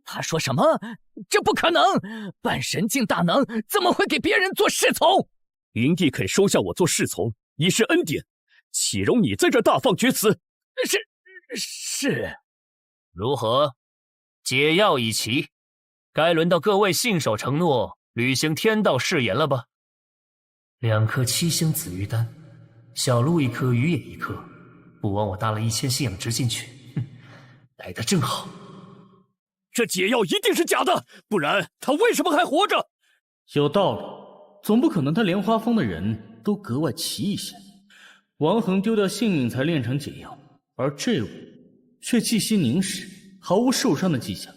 他说什么？这不可能！半神境大能怎么会给别人做侍从？云帝肯收下我做侍从，已是恩典，岂容你在这大放厥词？是。如何？解药已齐，该轮到各位信守承诺，履行天道誓言了吧？2颗七星紫玉丹，小鹿1颗，于野1颗，不枉我搭了1000信仰值进去，来得正好。这解药一定是假的，不然他为什么还活着？有道理，总不可能他莲花峰的人都格外奇异些。王恒丢掉性命才炼成解药，而这位却气息凝实，毫无受伤的迹象。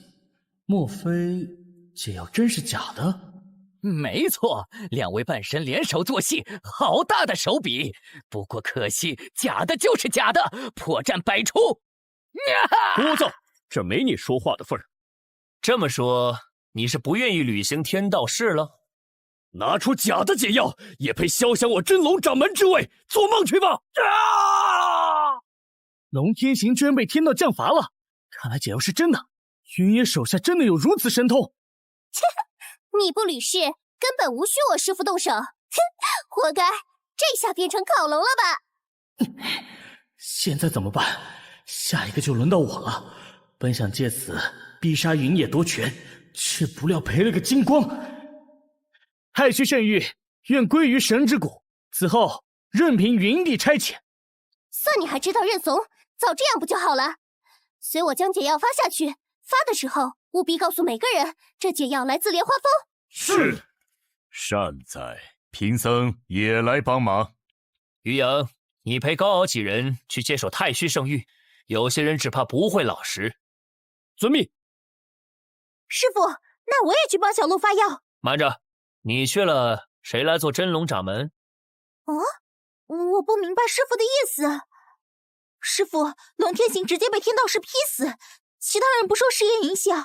莫非解药真是假的？没错，2位半神联手做戏，好大的手笔。不过可惜，假的就是假的，破绽百出。聒噪，这没你说话的份儿。这么说，你是不愿意履行天道誓了？拿出假的解药，也配肖想我真龙掌门之位？做梦去吧！龙天行居然被天道降罚了，看来解药是真的。云野手下真的有如此神通？切，你不履誓，根本无需我师父动手。哼，活该！这下变成烤龙了吧？现在怎么办？下一个就轮到我了。本想借此逼杀云野夺权，却不料赔了个精光。太虚圣域愿归于神之谷，此后任凭云帝差遣。算你还知道认怂，早这样不就好了？随我将解药发下去，发的时候务必告诉每个人，这解药来自莲花峰。是。善哉，贫僧也来帮忙。于阳，你陪高傲几人去接手太虚圣域，有些人只怕不会老实。遵命。师父，那我也去帮小鹿发药。慢着，你去了，谁来做真龙掌门？我不明白师父的意思。师父，龙天行直接被天道师劈死，其他人不受誓言影响，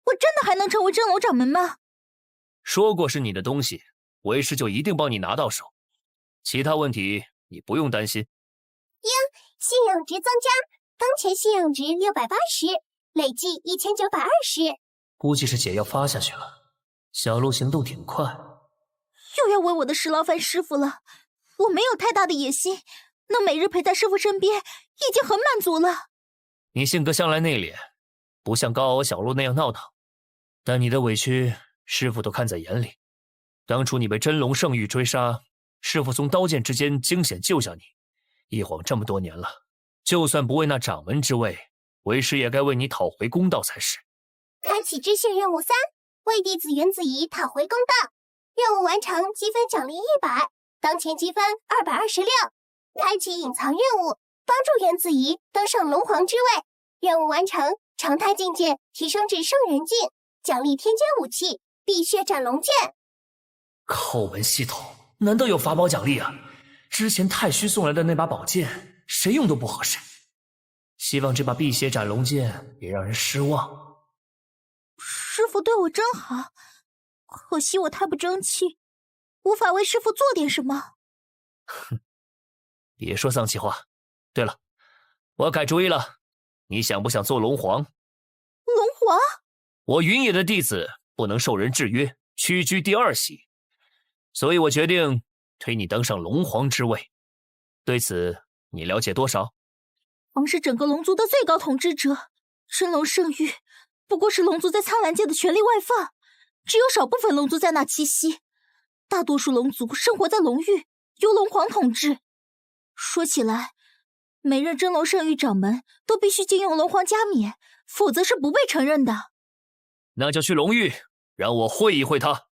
我真的还能成为真龙掌门吗？说过是你的东西，为师就一定帮你拿到手。其他问题你不用担心。信用值增加，当前信用值680，累计1920。估计是解药发下去了。小鹿行动挺快，又要为我的事劳烦师傅了。我没有太大的野心，能每日陪在师傅身边已经很满足了。你性格向来内敛，不像高傲小鹿那样闹腾，但你的委屈师傅都看在眼里。当初你被真龙圣域追杀，师傅从刀剑之间惊险救下你，一晃这么多年了，就算不为那掌门之位，为师也该为你讨回公道才是。开启支线任务3，为弟子原子怡讨回公道。任务完成，积分奖励100，当前积分226。开启隐藏任务，帮助原子怡登上龙皇之位。任务完成，常态境界提升至圣人境，奖励天阶武器碧血斩龙剑。叩门系统难道有法宝奖励啊？之前太虚送来的那把宝剑，谁用都不合适。希望这把碧血斩龙剑别让人失望。师傅对我真好，可惜我太不争气，无法为师傅做点什么。哼，别说丧气话。对了，我改主意了，你想不想做龙皇？龙皇？我云野的弟子不能受人制约，屈居第2席，所以我决定推你登上龙皇之位。对此你了解多少？皇是整个龙族的最高统治者，真龙圣域不过是龙族在苍蓝界的权力外放，只有少部分龙族在那栖息，大多数龙族生活在龙域，由龙皇统治。说起来，每任真龙圣域掌门都必须经由龙皇加冕，否则是不被承认的。那就去龙域，让我会一会他。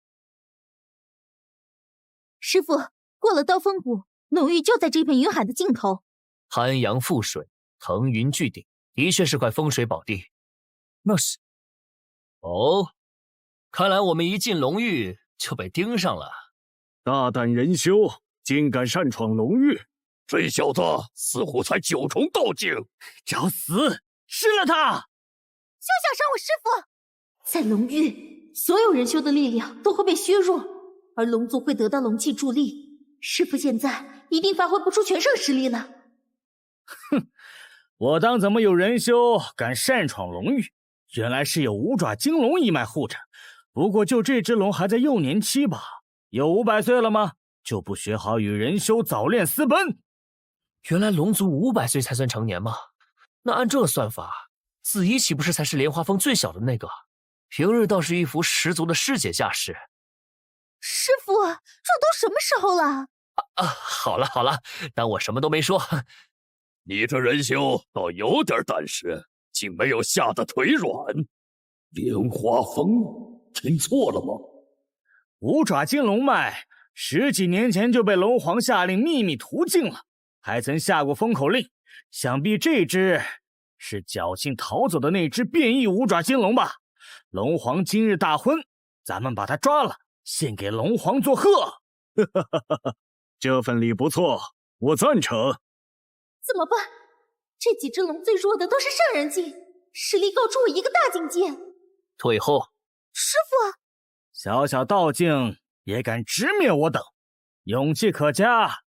师傅，过了刀锋谷，龙域就在这片云海的尽头。寒阳覆水，腾云巨顶，的确是块风水宝地。那是……哦，看来我们一进龙域就被盯上了。大胆人修，竟敢擅闯龙域！这小子似乎才9重道境，找死！吃了他！休想伤我师傅！在龙域，所有人修的力量都会被削弱，而龙族会得到龙气助力。师傅现在一定发挥不出全盛实力了。哼，我当怎么有人修敢擅闯龙域？原来是有五爪金龙一脉护着。不过就这只龙还在幼年期吧？有500岁了吗？就不学好与人修早恋私奔？原来龙族500岁才算成年吗？那按这算法，子怡岂不是才是莲花峰最小的那个？平日倒是一副十足的师姐架势。师傅，这都什么时候了？好了好了，当我什么都没说。你这人修倒有点胆识，竟没有吓得腿软。莲花峰听错了吗？五爪金龙脉10几年前就被龙皇下令秘密屠尽了，还曾下过封口令。想必这只是侥幸逃走的那只变异五爪金龙吧？龙皇今日大婚，咱们把他抓了，献给龙皇作贺。这份礼不错，我赞成。怎么办？这几只龙最弱的都是圣人境，实力够出我一个大境界。退后。师傅，小小道境也敢直面我等，勇气可嘉，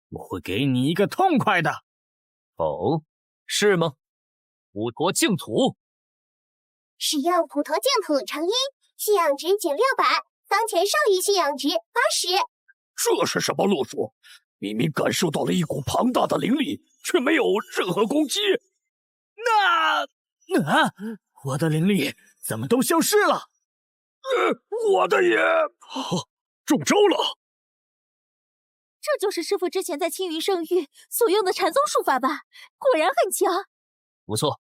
我会给你一个痛快的。哦，是吗？普陀净土。使用普陀净土成因，信仰值减600，当前圣域信仰值80。这是什么路数？明明感受到了一股庞大的灵力，却没有任何攻击。我的灵力怎么都消失了？我的也……中招了！这就是师傅之前在青云圣域所用的禅宗术法吧？果然很强。不错，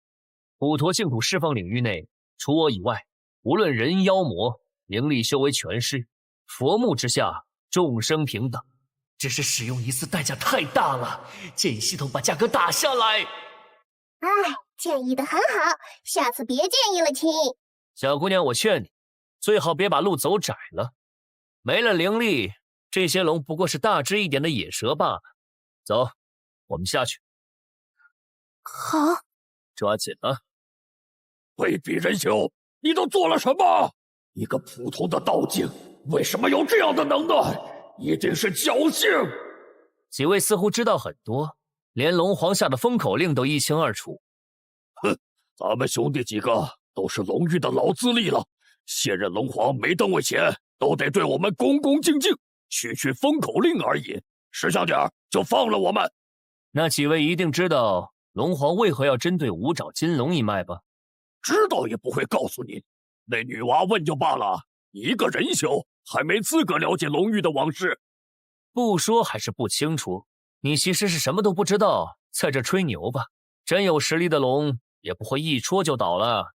普陀净土释放领域内，除我以外，无论人妖魔，灵力修为全失。佛目之下，众生平等。只是使用一次代价太大了，建议系统把价格打下来。建议的很好，下次别建议了，亲。小姑娘，我劝你，最好别把路走窄了。没了灵力，这些龙不过是大只一点的野蛇罢了。走，我们下去。好，抓紧了。卑鄙人修，你都做了什么？一个普通的道境，为什么有这样的能耐？一定是侥幸！几位似乎知道很多，连龙皇下的封口令都一清二楚。哼，咱们兄弟几个都是龙域的老资历了，现任龙皇没登位前，都得对我们恭恭敬敬，区区封口令而已，识相点就放了我们。那几位一定知道龙皇为何要针对五爪金龙一脉吧？知道也不会告诉你，那女娃问就罢了，一个人修还没资格了解龙域的往事。不说还是不清楚，你其实是什么都不知道，在这吹牛吧？真有实力的龙也不会一戳就倒了。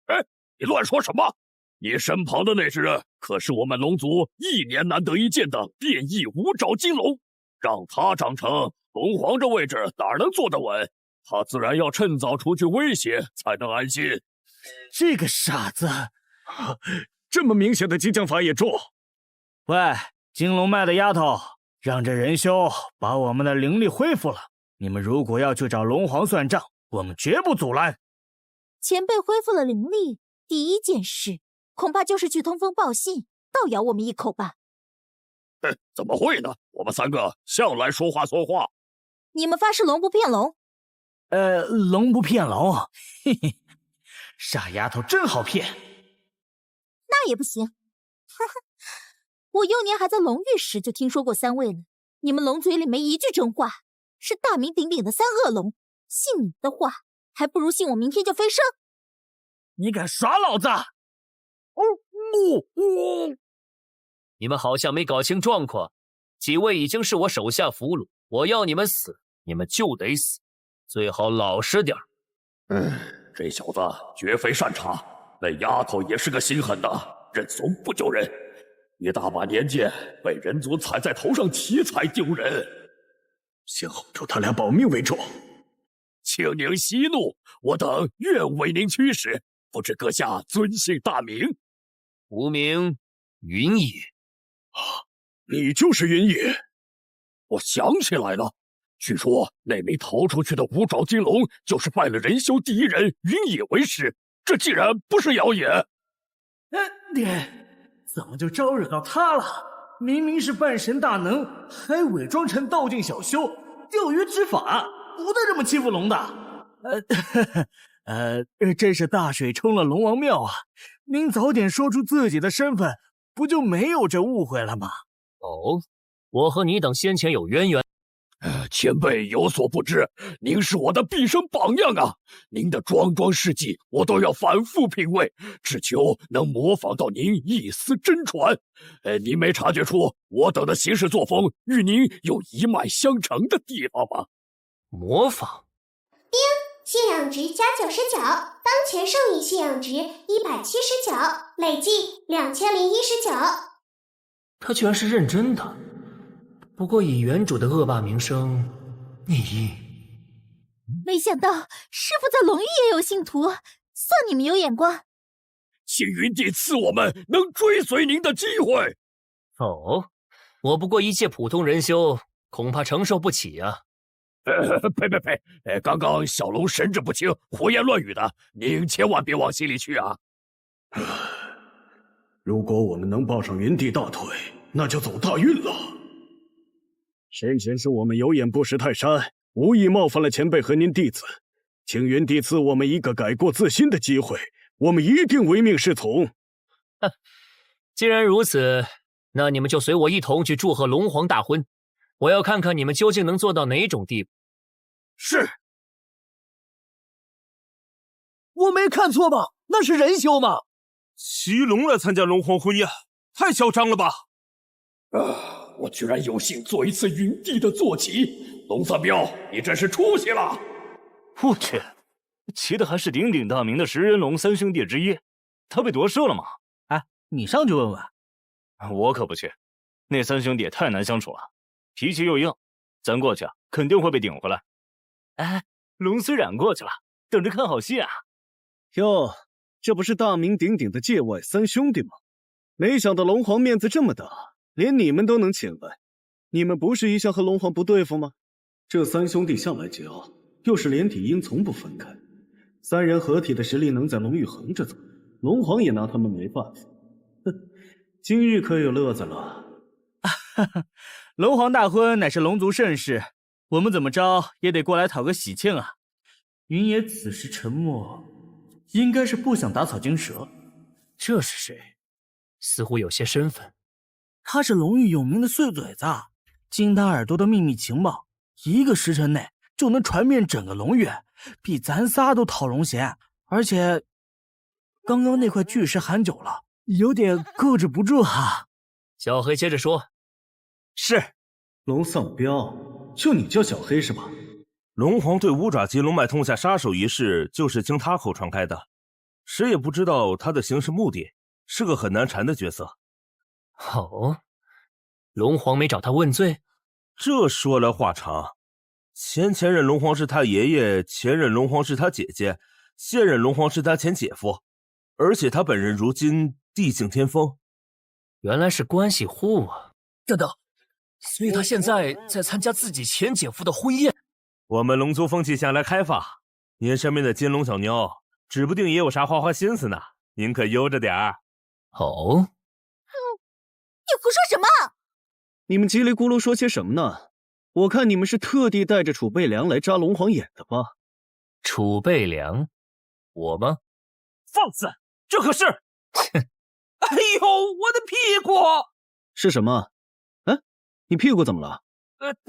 哎，你乱说什么？你身旁的那只可是我们龙族1年难得一见的变异五爪金龙，让它长成龙皇这位置哪能坐得稳？他自然要趁早除去威胁，才能安心。这个傻子，这么明显的激将法也中？喂，金龙脉的丫头，让这仁修把我们的灵力恢复了。你们如果要去找龙皇算账，我们绝不阻拦。前辈恢复了灵力，第一件事恐怕就是去通风报信，倒咬我们一口吧。怎么会呢？我们3个向来说话算话。你们发誓龙不骗龙？龙不骗龙，嘿嘿，傻丫头真好骗。那也不行，哈哈，我幼年还在龙域时就听说过3位了，你们龙嘴里没一句真话，是大名鼎鼎的3恶龙，信你的话，还不如信我明天就飞升。你敢耍老子？你们好像没搞清状况，几位已经是我手下俘虏，我要你们死，你们就得死，最好老实点。这小子绝非善茬，那丫头也是个心狠的，认怂不救人，一大把年纪被人族踩在头上骑才丢人，先哄住他俩保命为重。请您息怒，我等愿为您驱使，不知阁下尊姓大名？无名云野。你就是云野？我想起来了，据说那名逃出去的五爪金龙就是拜了仁修第一人云野为师，这既然不是谣言。怎么就招惹到他了？明明是半神大能，还伪装成道境小修，钓鱼执法，不得这么欺负龙的。真是大水冲了龙王庙啊！您早点说出自己的身份，不就没有这误会了吗？哦，我和你等先前有渊源。前辈有所不知，您是我的毕生榜样啊！您的桩桩事迹我都要反复品味，只求能模仿到您一丝真传。您没察觉出我等的行事作风与您有一脉相承的地方吗？模仿？丁，信仰值加99，当前圣域信仰值179，累计2019。他居然是认真的。不过以原主的恶霸名声，你……没想到师父在龙域也有信徒，算你们有眼光。请云帝赐我们能追随您的机会。哦，我不过一介普通人修，恐怕承受不起啊。呸！刚刚小龙神志不清，胡言乱语的，您千万别往心里去啊。如果我们能抱上云帝大腿，那就走大运了。先前是我们有眼不识泰山，无意冒犯了前辈和您弟子，请云帝赐我们一个改过自新的机会，我们一定唯命是从。既然如此，那你们就随我一同去祝贺龙皇大婚，我要看看你们究竟能做到哪种地步。是。我没看错吧？那是仁修吗？骑龙来参加龙皇婚宴，太嚣张了吧！我居然有幸做一次云帝的坐骑，龙三彪，你真是出息了！我去，骑的还是鼎鼎大名的食人龙3兄弟之一，他被夺舍了吗？你上去问问。我可不去，那3兄弟太难相处了，脾气又硬，咱过去肯定会被顶回来。龙虽然过去了，等着看好戏啊！哟，这不是大名鼎鼎的界外3兄弟吗？没想到龙皇面子这么大，连你们都能请来。你们不是一向和龙皇不对付吗？这3兄弟向来桀骜，又是连体婴，从不分开，3人合体的实力能在龙域横着走，龙皇也拿他们没办法。今日可有乐子了。龙皇大婚乃是龙族盛事，我们怎么着也得过来讨个喜庆啊。云野此时沉默，应该是不想打草惊蛇。这是谁？似乎有些身份。他是龙域有名的碎嘴子，经他耳朵的秘密情报，1个时辰内就能传遍整个龙域，比咱仨都讨龙涎。而且，刚刚那块巨石喊久了，有点克制不住哈。小黑接着说：“是，龙丧彪，就你叫小黑是吧？龙皇对五爪棘龙脉痛下杀手一事，就是经他口传开的。谁也不知道他的行事目的，是个很难缠的角色。”哦，龙皇没找他问罪？这说来话长。前任龙皇是他爷爷，前任龙皇是他姐姐，现任龙皇是他前姐夫，而且他本人如今地境巅峰。原来是关系户啊！等等，所以他现在在参加自己前姐夫的婚宴。我们龙族风气向来开放，您身边的金龙小妞，指不定也有啥花花心思呢，您可悠着点儿。哦。你胡说什么？你们叽里咕噜说些什么呢？我看你们是特地带着储备粮来扎龙皇眼的吧？储备粮？我吗？放肆！这可是……哎呦，我的屁股！是什么？哎，你屁股怎么了？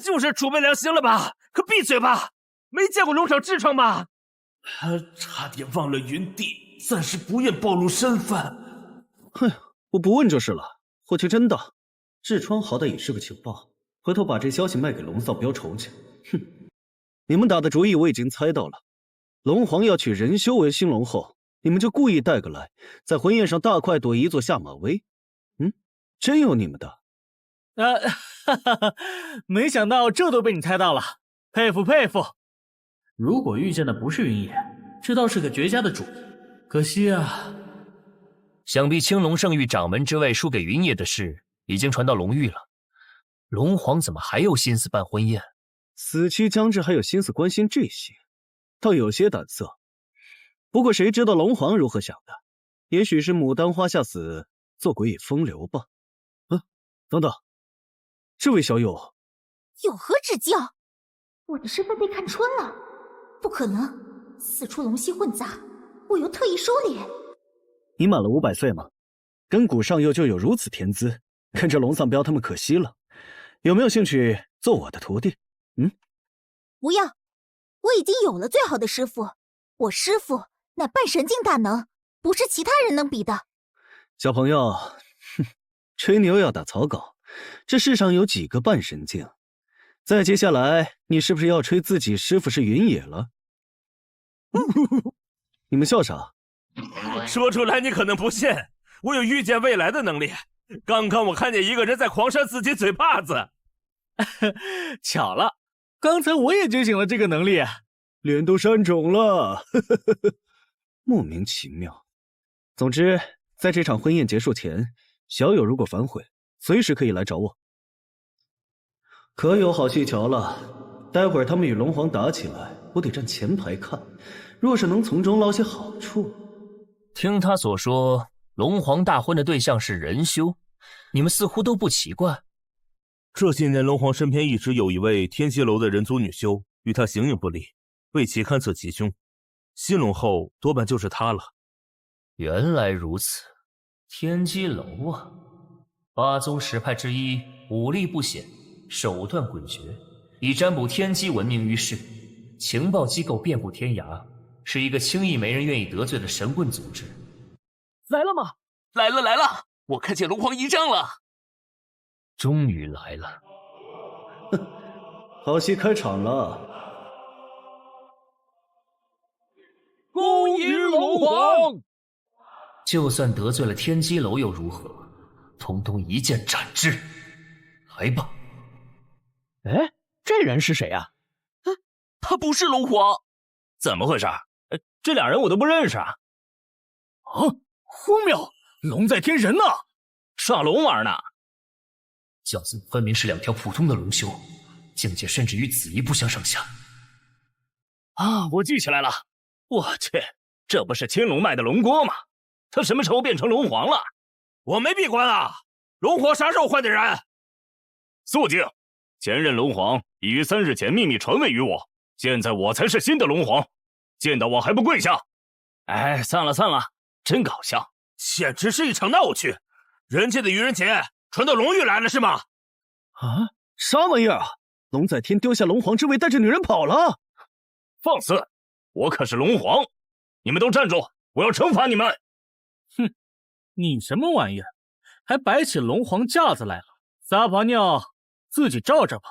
就是储备粮行了吧？可闭嘴吧！没见过龙场痔疮吧？差点忘了云帝，暂时不愿暴露身份。哼，我不问就是了。霍去真的，痔疮好歹也是个情报，回头把这消息卖给龙丧彪仇去。哼，你们打的主意我已经猜到了。龙皇要娶仁修为新龙后，你们就故意带个来，在婚宴上大快朵颐做下马威。真有你们的。没想到这都被你猜到了，佩服佩服。如果遇见的不是云野，这倒是个绝佳的主意。可惜啊。想必青龙圣域掌门之位输给云野的事已经传到龙域了，龙皇怎么还有心思办婚宴？死期将至，还有心思关心这些，倒有些胆色。不过谁知道龙皇如何想的？也许是牡丹花下死，做鬼也风流吧。等等，这位小友有何指教？我的身份被看穿了，不可能！四处龙息混杂，我又特意收敛。你满了500岁吗？跟古上佑就有如此天资，跟着龙丧彪他们可惜了。有没有兴趣做我的徒弟？不要，我已经有了最好的师傅，我师傅乃半神境大能，不是其他人能比的。小朋友，吹牛要打草稿，这世上有几个半神境？再接下来，你是不是要吹自己师傅是云野了？你们笑啥？说出来你可能不信，我有预见未来的能力。刚刚我看见一个人在狂扇自己嘴巴子。巧了，刚才我也觉醒了这个能力，脸都扇肿了。莫名其妙。总之，在这场婚宴结束前，小友如果反悔，随时可以来找我。可有好戏瞧了，待会儿他们与龙皇打起来，我得站前排看。若是能从中捞些好处。听他所说，龙皇大婚的对象是仁修，你们似乎都不奇怪。这些年，龙皇身边一直有一位天机楼的人族女修，与他形影不离，为其勘测吉凶。新龙后多半就是他了。原来如此，天机楼啊，八宗十派之一，武力不显，手段诡谲，以占卜天机闻名于世，情报机构遍布天涯，是一个轻易没人愿意得罪的神棍组织。来了吗？来了，我看见龙皇仪仗了。终于来了。好戏开场了。恭迎龙皇！就算得罪了天机楼又如何？通通一剑斩之！来吧。哎，这人是谁啊？他不是龙皇。怎么回事？这俩人我都不认识啊！荒谬！龙在天人呢，耍龙玩呢。教子分明是两条普通的龙修，境界甚至与子怡不相上下。我记起来了，我去，这不是青龙脉的龙郭吗？他什么时候变成龙皇了？我没闭关啊！龙皇啥时候换的人？肃静！前任龙皇已于3日前秘密传位于我，现在我才是新的龙皇，见到我还不跪下？哎，算了算了，真搞笑，简直是一场闹剧。人家的愚人节传到龙域来了是吗？啊，啥玩意儿啊！龙在天丢下龙皇之位，带着女人跑了。放肆！我可是龙皇，你们都站住！我要惩罚你们！哼，你什么玩意儿，还摆起龙皇架子来了？撒泡尿，自己照着吧。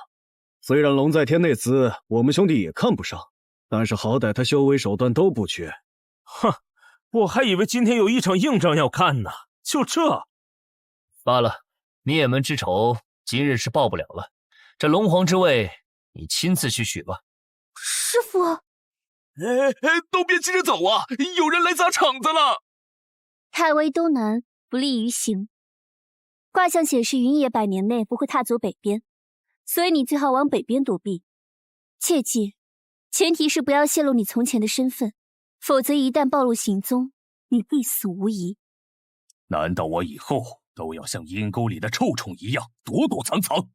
虽然龙在天那厮我们兄弟也看不上，但是好歹他修为手段都不缺。哼，我还以为今天有一场硬仗要干呢，就这。罢了，灭门之仇今日是报不了了。这龙皇之位，你亲自去许吧。师父，都别急着走啊，有人来砸场子了。太微东南，不利于行。卦象显示云野100年内不会踏足北边，所以你最好往北边躲避。切记，前提是不要泄露你从前的身份，否则一旦暴露行踪，你必死无疑。难道我以后都要像阴沟里的臭虫一样躲躲藏藏？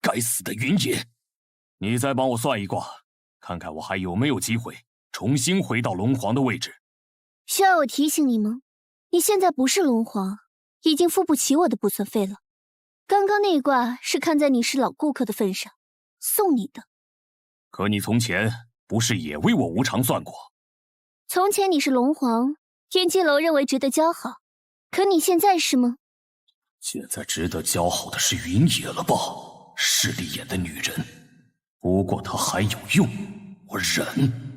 该死的云野！你再帮我算一卦，看看我还有没有机会重新回到龙皇的位置。需要我提醒你吗？你现在不是龙皇，已经付不起我的卜算费了。刚刚那卦是看在你是老顾客的份上送你的。可你从前不是也为我无偿算过？从前你是龙皇，天机楼认为值得交好，可你现在是吗？现在值得交好的是云野了吧？势利眼的女人，不过她还有用，我忍。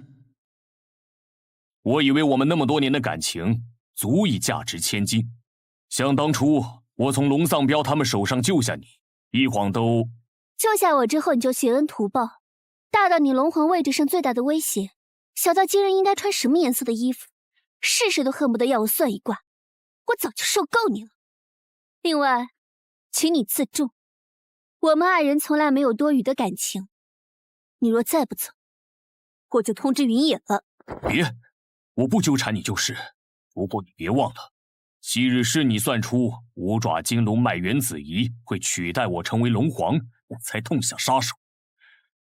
我以为我们那么多年的感情足以价值千金，想当初我从龙丧彪他们手上救下你，一晃都……救下我之后你就谢恩图报，大到你龙皇位置上最大的威胁，小到今日应该穿什么颜色的衣服，事事都恨不得要我算一卦，我早就受够你了。另外，请你自重，我们二人从来没有多余的感情，你若再不走，我就通知云野了。别，我不纠缠你就是。不过你别忘了，昔日是你算出五爪金龙脉原子仪会取代我成为龙皇，我才痛下杀手。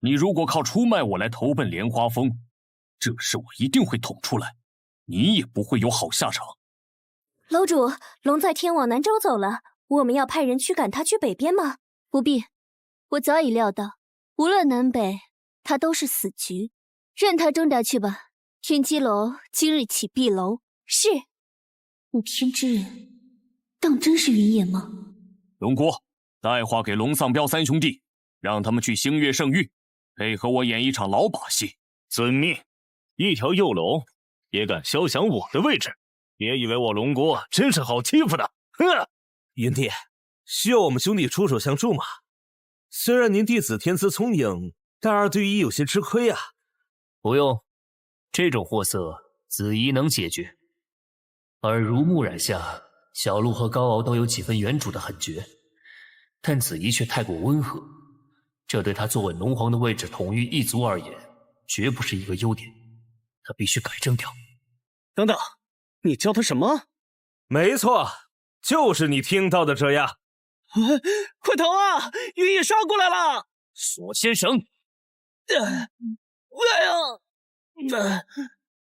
你如果靠出卖我来投奔莲花峰，这事我一定会捅出来，你也不会有好下场。楼主，龙在天往南州走了，我们要派人驱赶他去北边吗？不必，我早已料到，无论南北，他都是死局，任他挣扎去吧。天机楼今日起闭楼。是，不天之人，当真是云野吗？龙姑，带话给龙丧彪3兄弟，让他们去星月圣域，配合我演一场老把戏。遵命。一条幼龙也敢肖想我的位置，别以为我龙姑真是好欺负的。哼！云帝，需要我们兄弟出手相助吗？虽然您弟子天资聪颖，但2对1有些吃亏啊。不用，这种货色子怡能解决。耳濡目染下，小鹿和高敖都有几分原主的狠绝，但子怡却太过温和，这对他坐稳龙皇的位置统御一族而言，绝不是一个优点，他必须改正掉。等等，你教他什么？没错，就是你听到的这样。快逃啊！云野杀过来了！锁先生，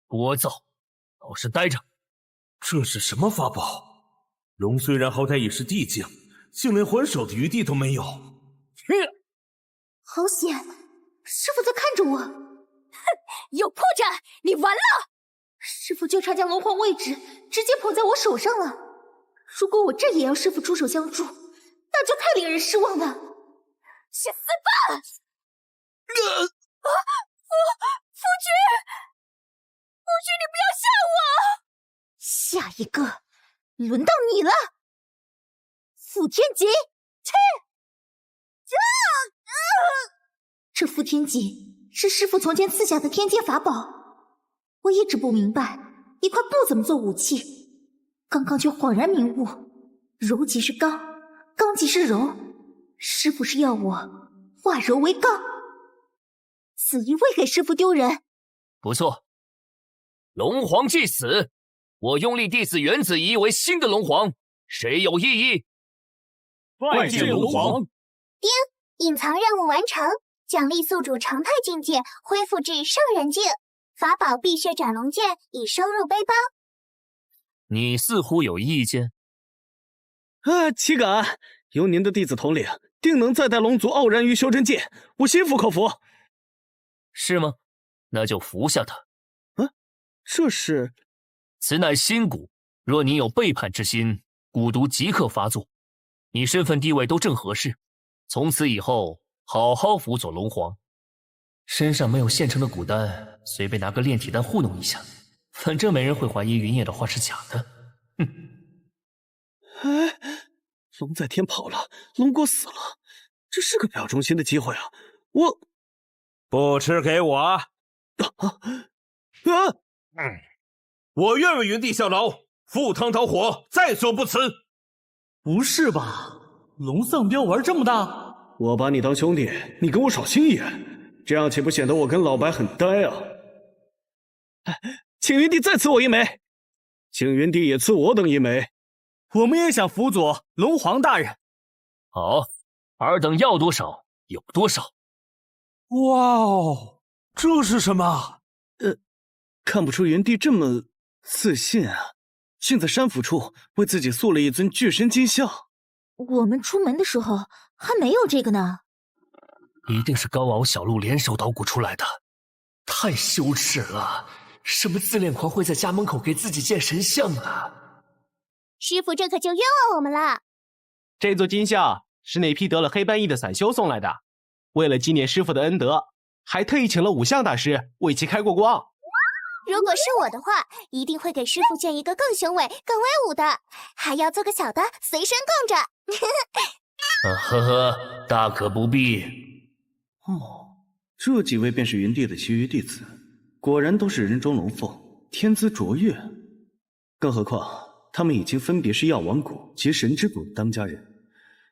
聒噪，老实待着。这是什么法宝？龙虽然好歹也是地境，竟连还手的余地都没有。好险！师父在看着我。哼，有破绽，你完了！师父就差将龙皇位置直接捧在我手上了。如果我这也要师父出手相助，那就太令人失望了。去死吧！夫君，你不要吓我！下一个，轮到你了，傅天戟！切！这傅天戟是师父从前赐下的天阶法宝，我一直不明白一块不怎么做武器，刚刚却恍然明悟，柔即是刚，刚即是柔，师父是要我化柔为刚。子怡未给师父丢人。不错，龙皇既死，我拥立弟子原子怡为新的龙皇，谁有异议？拜见龙皇。爹，隐藏任务完成，奖励宿主常态境界恢复至圣人境，法宝碧血斩龙剑已收入背包。你似乎有意见。岂敢！有您的弟子统领，定能再带龙族傲然于修真界，我心服口服。是吗？那就服下他。这是？此乃新蛊，若你有背叛之心，蛊毒即刻发作。你身份地位都正合适，从此以后好好辅佐龙皇。身上没有现成的蛊丹，随便拿个炼体丹糊弄一下，反正没人会怀疑云野的话是假的。龙在天跑了，龙国死了，这是个表忠心的机会啊！不吃给我！我愿为云帝效劳，赴汤蹈火，在所不辞。不是吧？龙丧彪玩这么大？我把你当兄弟，你跟我耍心眼，这样岂不显得我跟老白很呆啊？请云帝再赐我一枚，请云帝也赐我等一枚。我们也想辅佐龙皇大人。好，尔等要多少有多少。哇哦，这是什么？看不出云帝这么自信啊，竟在山府处为自己塑了一尊巨神金像。我们出门的时候还没有这个呢。一定是高敖小鹿联手捣鼓出来的，太羞耻了！什么自恋狂会在家门口给自己建神像啊？师傅这可就冤枉我们了。这座金像是那批得了黑斑翼的散修送来的，为了纪念师傅的恩德，还特意请了五相大师为其开过光。如果是我的话，一定会给师傅建一个更雄伟、更威武的，还要做个小的随身供着。大可不必。这几位便是云帝的其余弟子，果然都是人中龙凤，天资卓越。更何况他们已经分别是药王谷及神之谷当家人。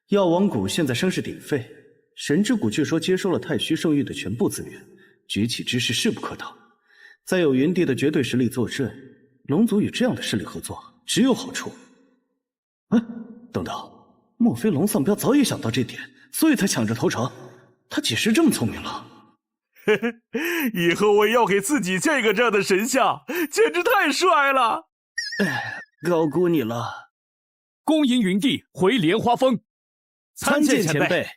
药王谷现在声势鼎沸，神之谷据说接收了太虚圣域的全部资源，崛起之势势不可挡。再有云帝的绝对实力坐镇，龙族与这样的势力合作只有好处。等等，莫非龙丧彪早已想到这点，所以才抢着投诚？他几时这么聪明了？以后我也要给自己建个这样的神像，简直太帅了！高估你了。恭迎云帝回莲花峰。参见前辈。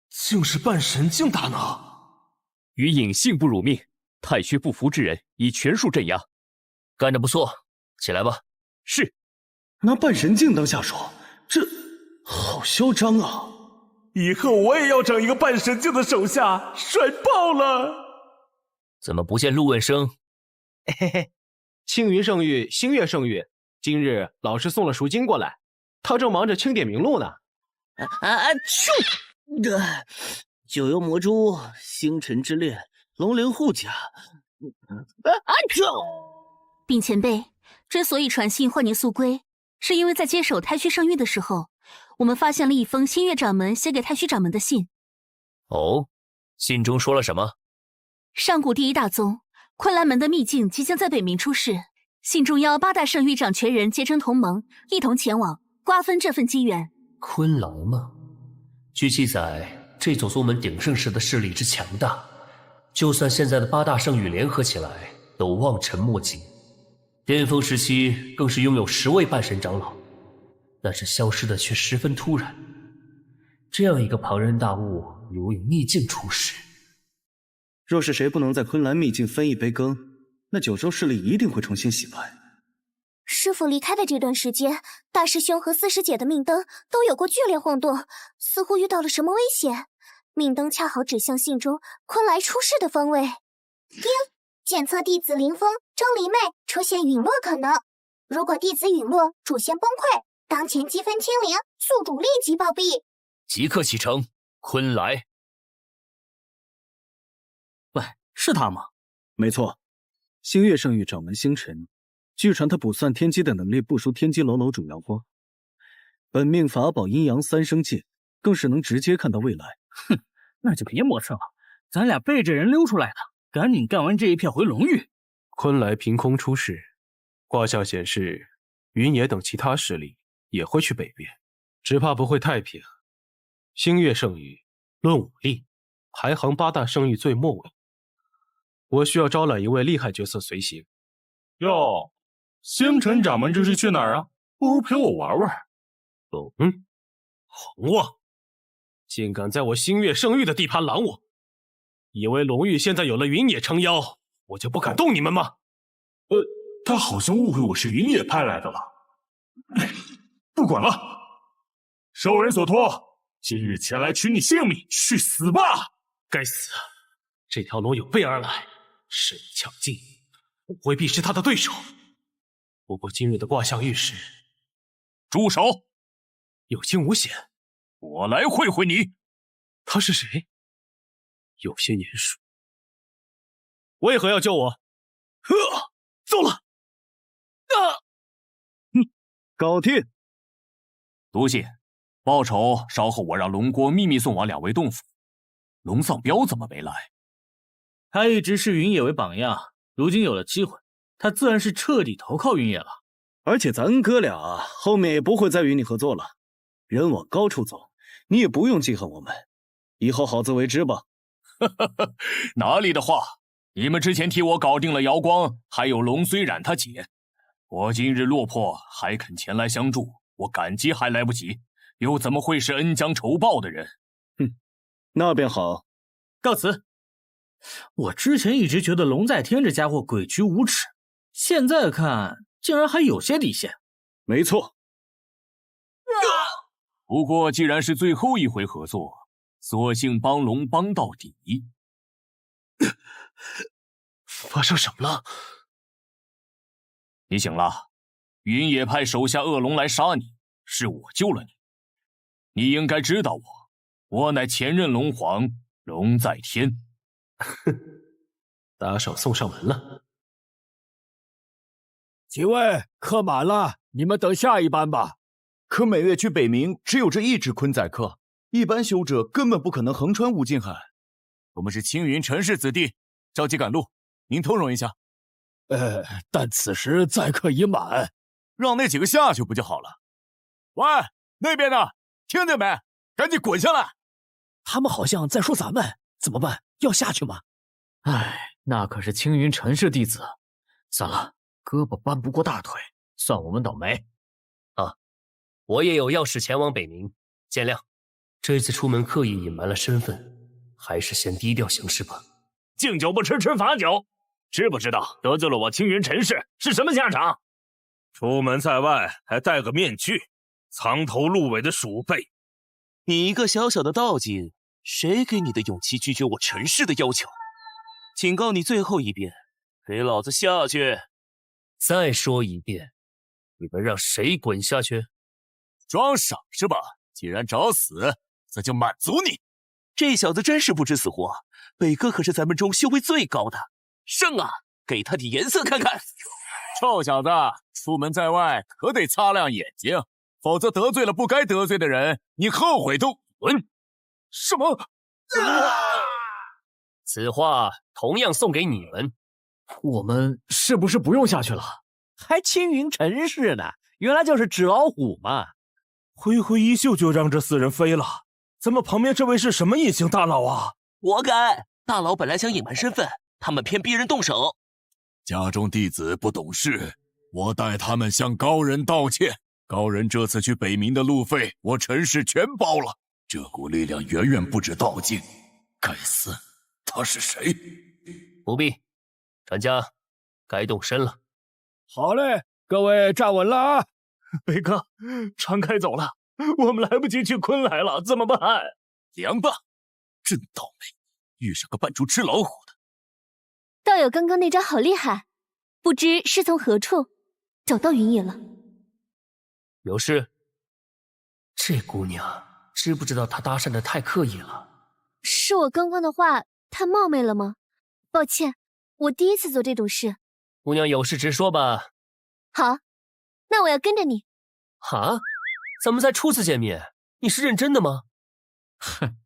竟是半神境大能。余影信不辱命，太虚不服之人已全数镇压。干得不错，起来吧。是。拿半神境当下手，这好嚣张啊！以后我也要整一个半神境的手下，帅爆了！怎么不见陆问生？嘿嘿，青云圣域、星月圣域，今日老师送了赎金过来，他正忙着清点名录呢。九幽魔珠、星辰之恋、龙灵护甲。禀前辈，之所以传信唤你速归，是因为在接手太虚圣域的时候，我们发现了一封星月掌门写给太虚掌门的信。哦，信中说了什么？上古第一大宗昆仑门的秘境即将在北冥出世，信中邀八大圣域掌权人结成同盟，一同前往瓜分这份机缘。昆仑吗？据记载，这座宗门鼎盛时的势力之强大，就算现在的八大圣域联合起来，都望尘莫及。巅峰时期更是拥有10位半神长老，但是消失的却十分突然。这样一个庞然大物，如有逆境出世。若是谁不能在昆仑秘境分一杯羹，那九州势力一定会重新洗牌。师父离开的这段时间，大师兄和四师姐的命灯都有过剧烈晃动，似乎遇到了什么危险。命灯恰好指向信中昆来出世的方位。丁，检测弟子林峰、钟离妹出现陨落可能。如果弟子陨落，主线崩溃，当前积分清零，宿主立即暴毙。即刻启程，昆来。喂，是他吗？没错，星月圣域掌门星辰。据传他卜算天机的能力不输天机楼楼主苗光，本命法宝阴阳三生界更是能直接看到未来。哼，那就别磨蹭了，咱俩背着人溜出来的，赶紧干完这一片回龙域。昆来凭空出世，卦象显示云野等其他势力也会去北边，只怕不会太平。星月圣域论武力，排行8大圣域最末尾。我需要招揽一位厉害角色随行。哟，星辰掌门这是去哪儿啊？不如陪我玩玩。横妄！竟敢在我星月圣域的地盘拦我！以为龙域现在有了云野撑腰，我就不敢动你们吗？他好像误会我是云野派来的了。不管了，受人所托，今日前来取你性命，去死吧！该死！这条龙有备而来，势力强劲，我未必是他的对手。不过今日的卦象预示，住手！有惊无险。我来会会你。他是谁？有些眼熟。为何要救我？走了。搞定。毒蟹，报仇稍后我让龙郭秘密送往2位洞府。龙丧彪怎么没来？他一直视云野为榜样，如今有了机会，他自然是彻底投靠云野了。而且咱哥俩后面也不会再与你合作了。人往高处走，你也不用记恨我们，以后好自为之吧。哪里的话，你们之前替我搞定了瑶光，还有龙虽染他姐，我今日落魄还肯前来相助，我感激还来不及，又怎么会是恩将仇报的人？那便好。告辞。我之前一直觉得龙在天这家伙诡谲无耻，现在看竟然还有些底线。没错。不过既然是最后一回合作，索性帮龙帮到底。发生什么了？你醒了，云野派手下恶龙来杀你，是我救了你。你应该知道我乃前任龙皇，龙在天。打手送上门了。几位，客满了，你们等下一班吧。可每月去北冥只有这一只昆仔客，一般修者根本不可能横穿无尽海。我们是青云陈氏子弟，着急赶路，您通融一下。但此时载客已满，让那几个下去不就好了？喂，那边的，听见没？赶紧滚下来！他们好像在说咱们，怎么办？要下去吗？唉，那可是青云陈氏弟子，算了，胳膊搬不过大腿，算我们倒霉。我也有要事前往北冥，见谅。这次出门刻意隐瞒了身份，还是先低调行事吧。敬酒不吃吃罚酒，知不知道得罪了我青云陈氏是什么下场？出门在外还戴个面具，藏头露尾的鼠辈。你一个小小的道境，谁给你的勇气拒绝我陈氏的要求？警告你最后一遍，给老子下去！再说一遍，你们让谁滚下去？装傻是吧？既然找死，那就满足你。这小子真是不知死活，北哥可是咱们中修为最高的，胜啊！给他点颜色看看。臭小子，出门在外可得擦亮眼睛，否则得罪了不该得罪的人，你后悔都滚。什么？此话同样送给你们。我们是不是不用下去了？还青云陈氏呢，原来就是纸老虎嘛。挥挥衣袖就让这4人飞了，咱们旁边这位是什么隐形大佬啊？我敢！大佬本来想隐瞒身份，他们偏逼人动手。家中弟子不懂事，我代他们向高人道歉。高人这次去北冥的路费，我陈氏全包了。这股力量远远不止道境。该死，他是谁？不必，船家该动身了。好嘞，各位站稳了啊！北哥，船开走了，我们来不及去昆来了，怎么办？凉吧，真倒霉，遇上个扮猪吃老虎的。道友刚刚那招好厉害，不知是从何处找到云野了？有事？这姑娘知不知道她搭讪的太刻意了？是我刚刚的话太冒昧了吗？抱歉，我第一次做这种事。姑娘有事直说吧。好，那我要跟着你。哈？咱们才初次见面，你是认真的吗？哼，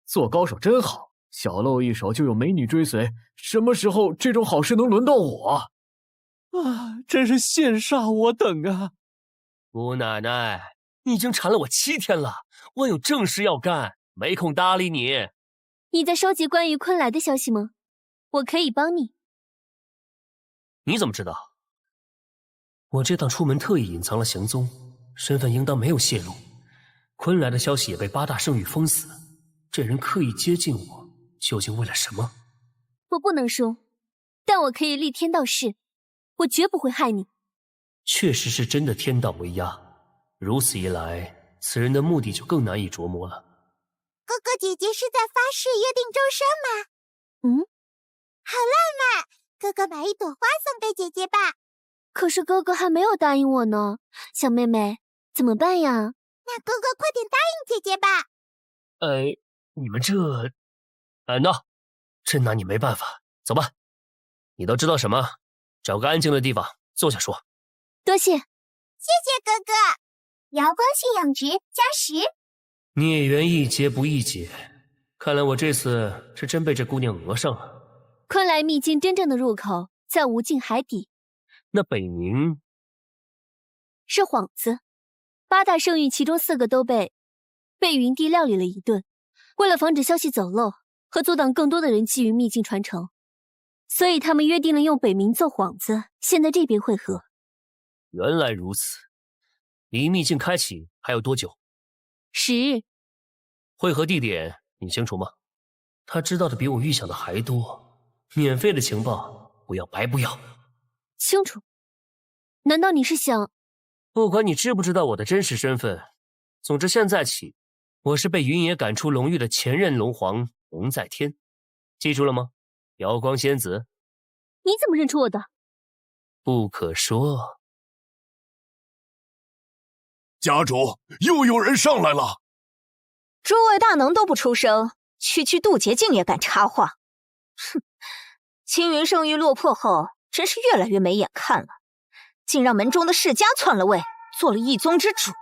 做高手真好，小露一手就有美女追随，什么时候这种好事能轮到我？啊，真是羡煞我等啊！姑奶奶，你已经缠了我7天了，我有正事要干，没空搭理你。你在收集关于昆来的消息吗？我可以帮你。你怎么知道？我这趟出门特意隐藏了行踪，身份应当没有泄露。昆来的消息也被八大圣域封死，这人刻意接近我，究竟为了什么？我不能说，但我可以立天道誓，我绝不会害你。确实是真的天道为压，如此一来，此人的目的就更难以琢磨了。哥哥姐姐是在发誓约定终身吗？好浪漫，哥哥买一朵花送给姐姐吧。可是哥哥还没有答应我呢，小妹妹怎么办呀？那哥哥快点答应姐姐吧。你们这……那真拿你没办法。走吧，你都知道什么？找个安静的地方坐下说。多谢。谢谢哥哥。瑶光信仰值加10。孽缘易结不易解，看来我这次是真被这姑娘讹上了。昆来秘境真正的入口在无尽海底。那北冥是幌子，八大圣域其中4个都被云帝料理了一顿。为了防止消息走漏和阻挡更多的人觊觎秘境传承，所以他们约定了用北冥做幌子，先在这边会合。原来如此，离秘境开启还有多久？10日。会合地点你清楚吗？他知道的比我预想的还多，免费的情报不要白不要。清楚。难道你是想……不管你知不知道我的真实身份，总之现在起，我是被云野赶出龙域的前任龙皇龙在天，记住了吗？瑶光仙子。你怎么认出我的？不可说。家主，又有人上来了。诸位大能都不出声，区区渡劫境也敢插话？哼！青云圣域落魄后，真是越来越没眼看了，竟让门中的世家篡了位，做了一宗之主，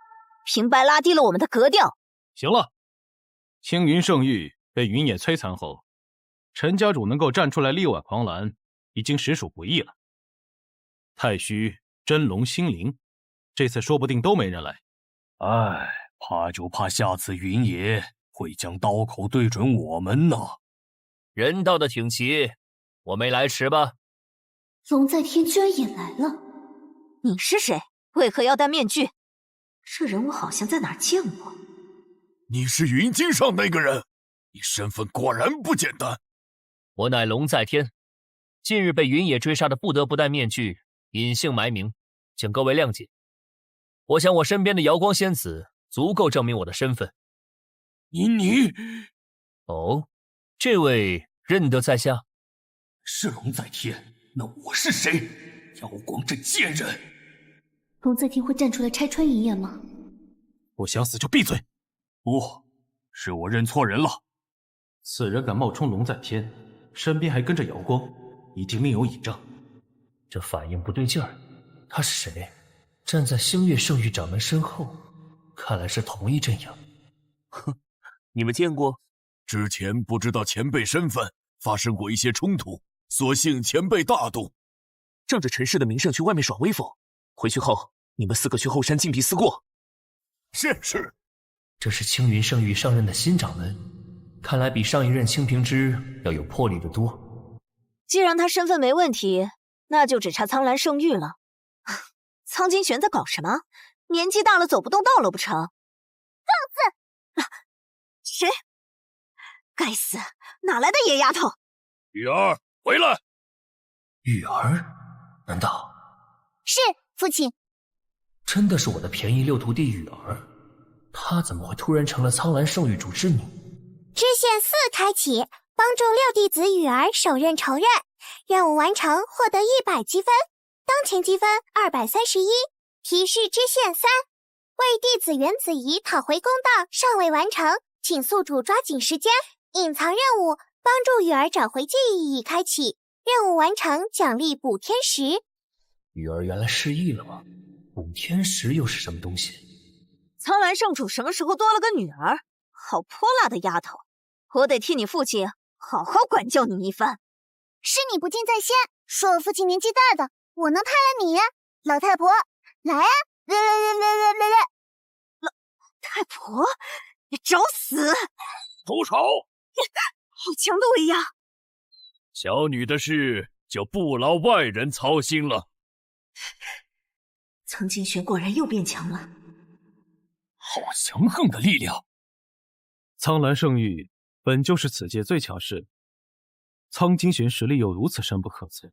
平白拉低了我们的格调。行了，青云圣域被云野摧残后，陈家主能够站出来力挽狂澜，已经实属不易了。太虚、真龙、星灵，这次说不定都没人来。唉，怕就怕下次云野会将刀口对准我们呢。人到的挺齐，我没来迟吧？龙在天居然也来了。你是谁？为何要戴面具？这人我好像在哪儿见过。你是云经上那个人，你身份果然不简单。我乃龙在天，近日被云野追杀的，不得不戴面具，隐姓埋名，请各位谅解。我想我身边的瑶光仙子足够证明我的身份。你……哦，这位认得在下？是龙在天，那我是谁？瑶光这贱人！龙在天会站出来拆穿云野吗？不想死就闭嘴！不，是我认错人了。此人敢冒充龙在天，身边还跟着瑶光，一定另有倚仗。这反应不对劲儿，他是谁？站在星月圣域掌门身后，看来是同一阵营。哼，你们见过？之前不知道前辈身份，发生过一些冲突，所幸前辈大度，仗着陈氏的名声去外面耍威风。回去后，你们4个去后山禁闭寺过。是。这是青云圣域上任的新掌门，看来比上一任青平之要有魄力得多。既然他身份没问题，那就只差苍蓝圣域了。苍金玄在搞什么？年纪大了走不动道了不成？放肆！谁？该死，哪来的野丫头？雨儿，回来！雨儿？难道是父亲？真的是我的便宜六徒弟雨儿？她怎么会突然成了苍蓝圣域主之女？支线4开启，帮助6弟子雨儿手刃仇刃，任务完成获得100积分，当前积分231。提示支线3，为弟子原子怡讨回公道尚未完成，请宿主抓紧时间。隐藏任务，帮助雨儿找回记忆已开启，任务完成奖励补天石。雨儿原来失忆了吗？补天石又是什么东西？苍蓝圣主什么时候多了个女儿？好泼辣的丫头！我得替你父亲好好管教你一番。是你不敬在先，说我父亲年纪大的，我能派了你？老太婆，来啊！老太婆，你找死！住手！好强的威压！小女的事就不劳外人操心了。苍金玄果然又变强了，好强横的力量！苍蓝圣域本就是此界最强势，苍金玄实力又如此深不可测，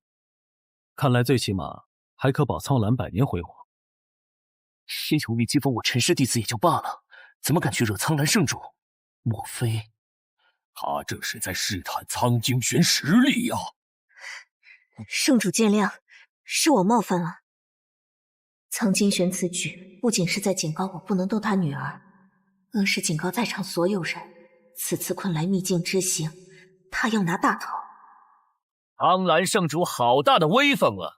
看来最起码还可保苍蓝100年辉煌。天有力击封我陈氏弟子也就罢了，怎么敢去惹苍蓝圣主？莫非他这是在试探苍金玄实力呀？圣主见谅，是我冒犯了。苍金玄此举不仅是在警告我不能动他女儿，更是警告在场所有人，此次昆来秘境之行，他要拿大头。苍蓝圣主好大的威风啊！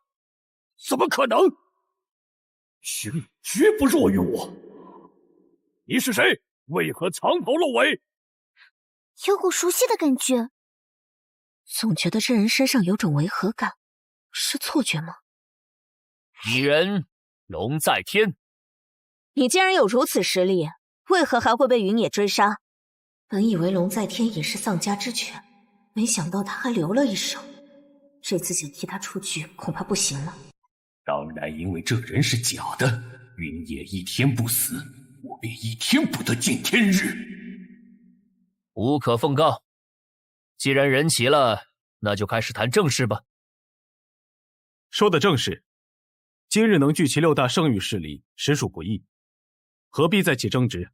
怎么可能？绝不弱于我。你是谁？为何藏头露尾？有股熟悉的感觉，总觉得这人身上有种违和感，是错觉吗？敌人龙在天。你既然有如此实力，为何还会被云野追杀？本以为龙在天也是丧家之犬，没想到他还留了一手。这次想替他出局，恐怕不行了。当然，因为这人是假的，云野一天不死，我便一天不得见天日。无可奉告。既然人齐了，那就开始谈正事吧。说的正是，今日能聚齐6大圣域势力，实属不易，何必再起争执？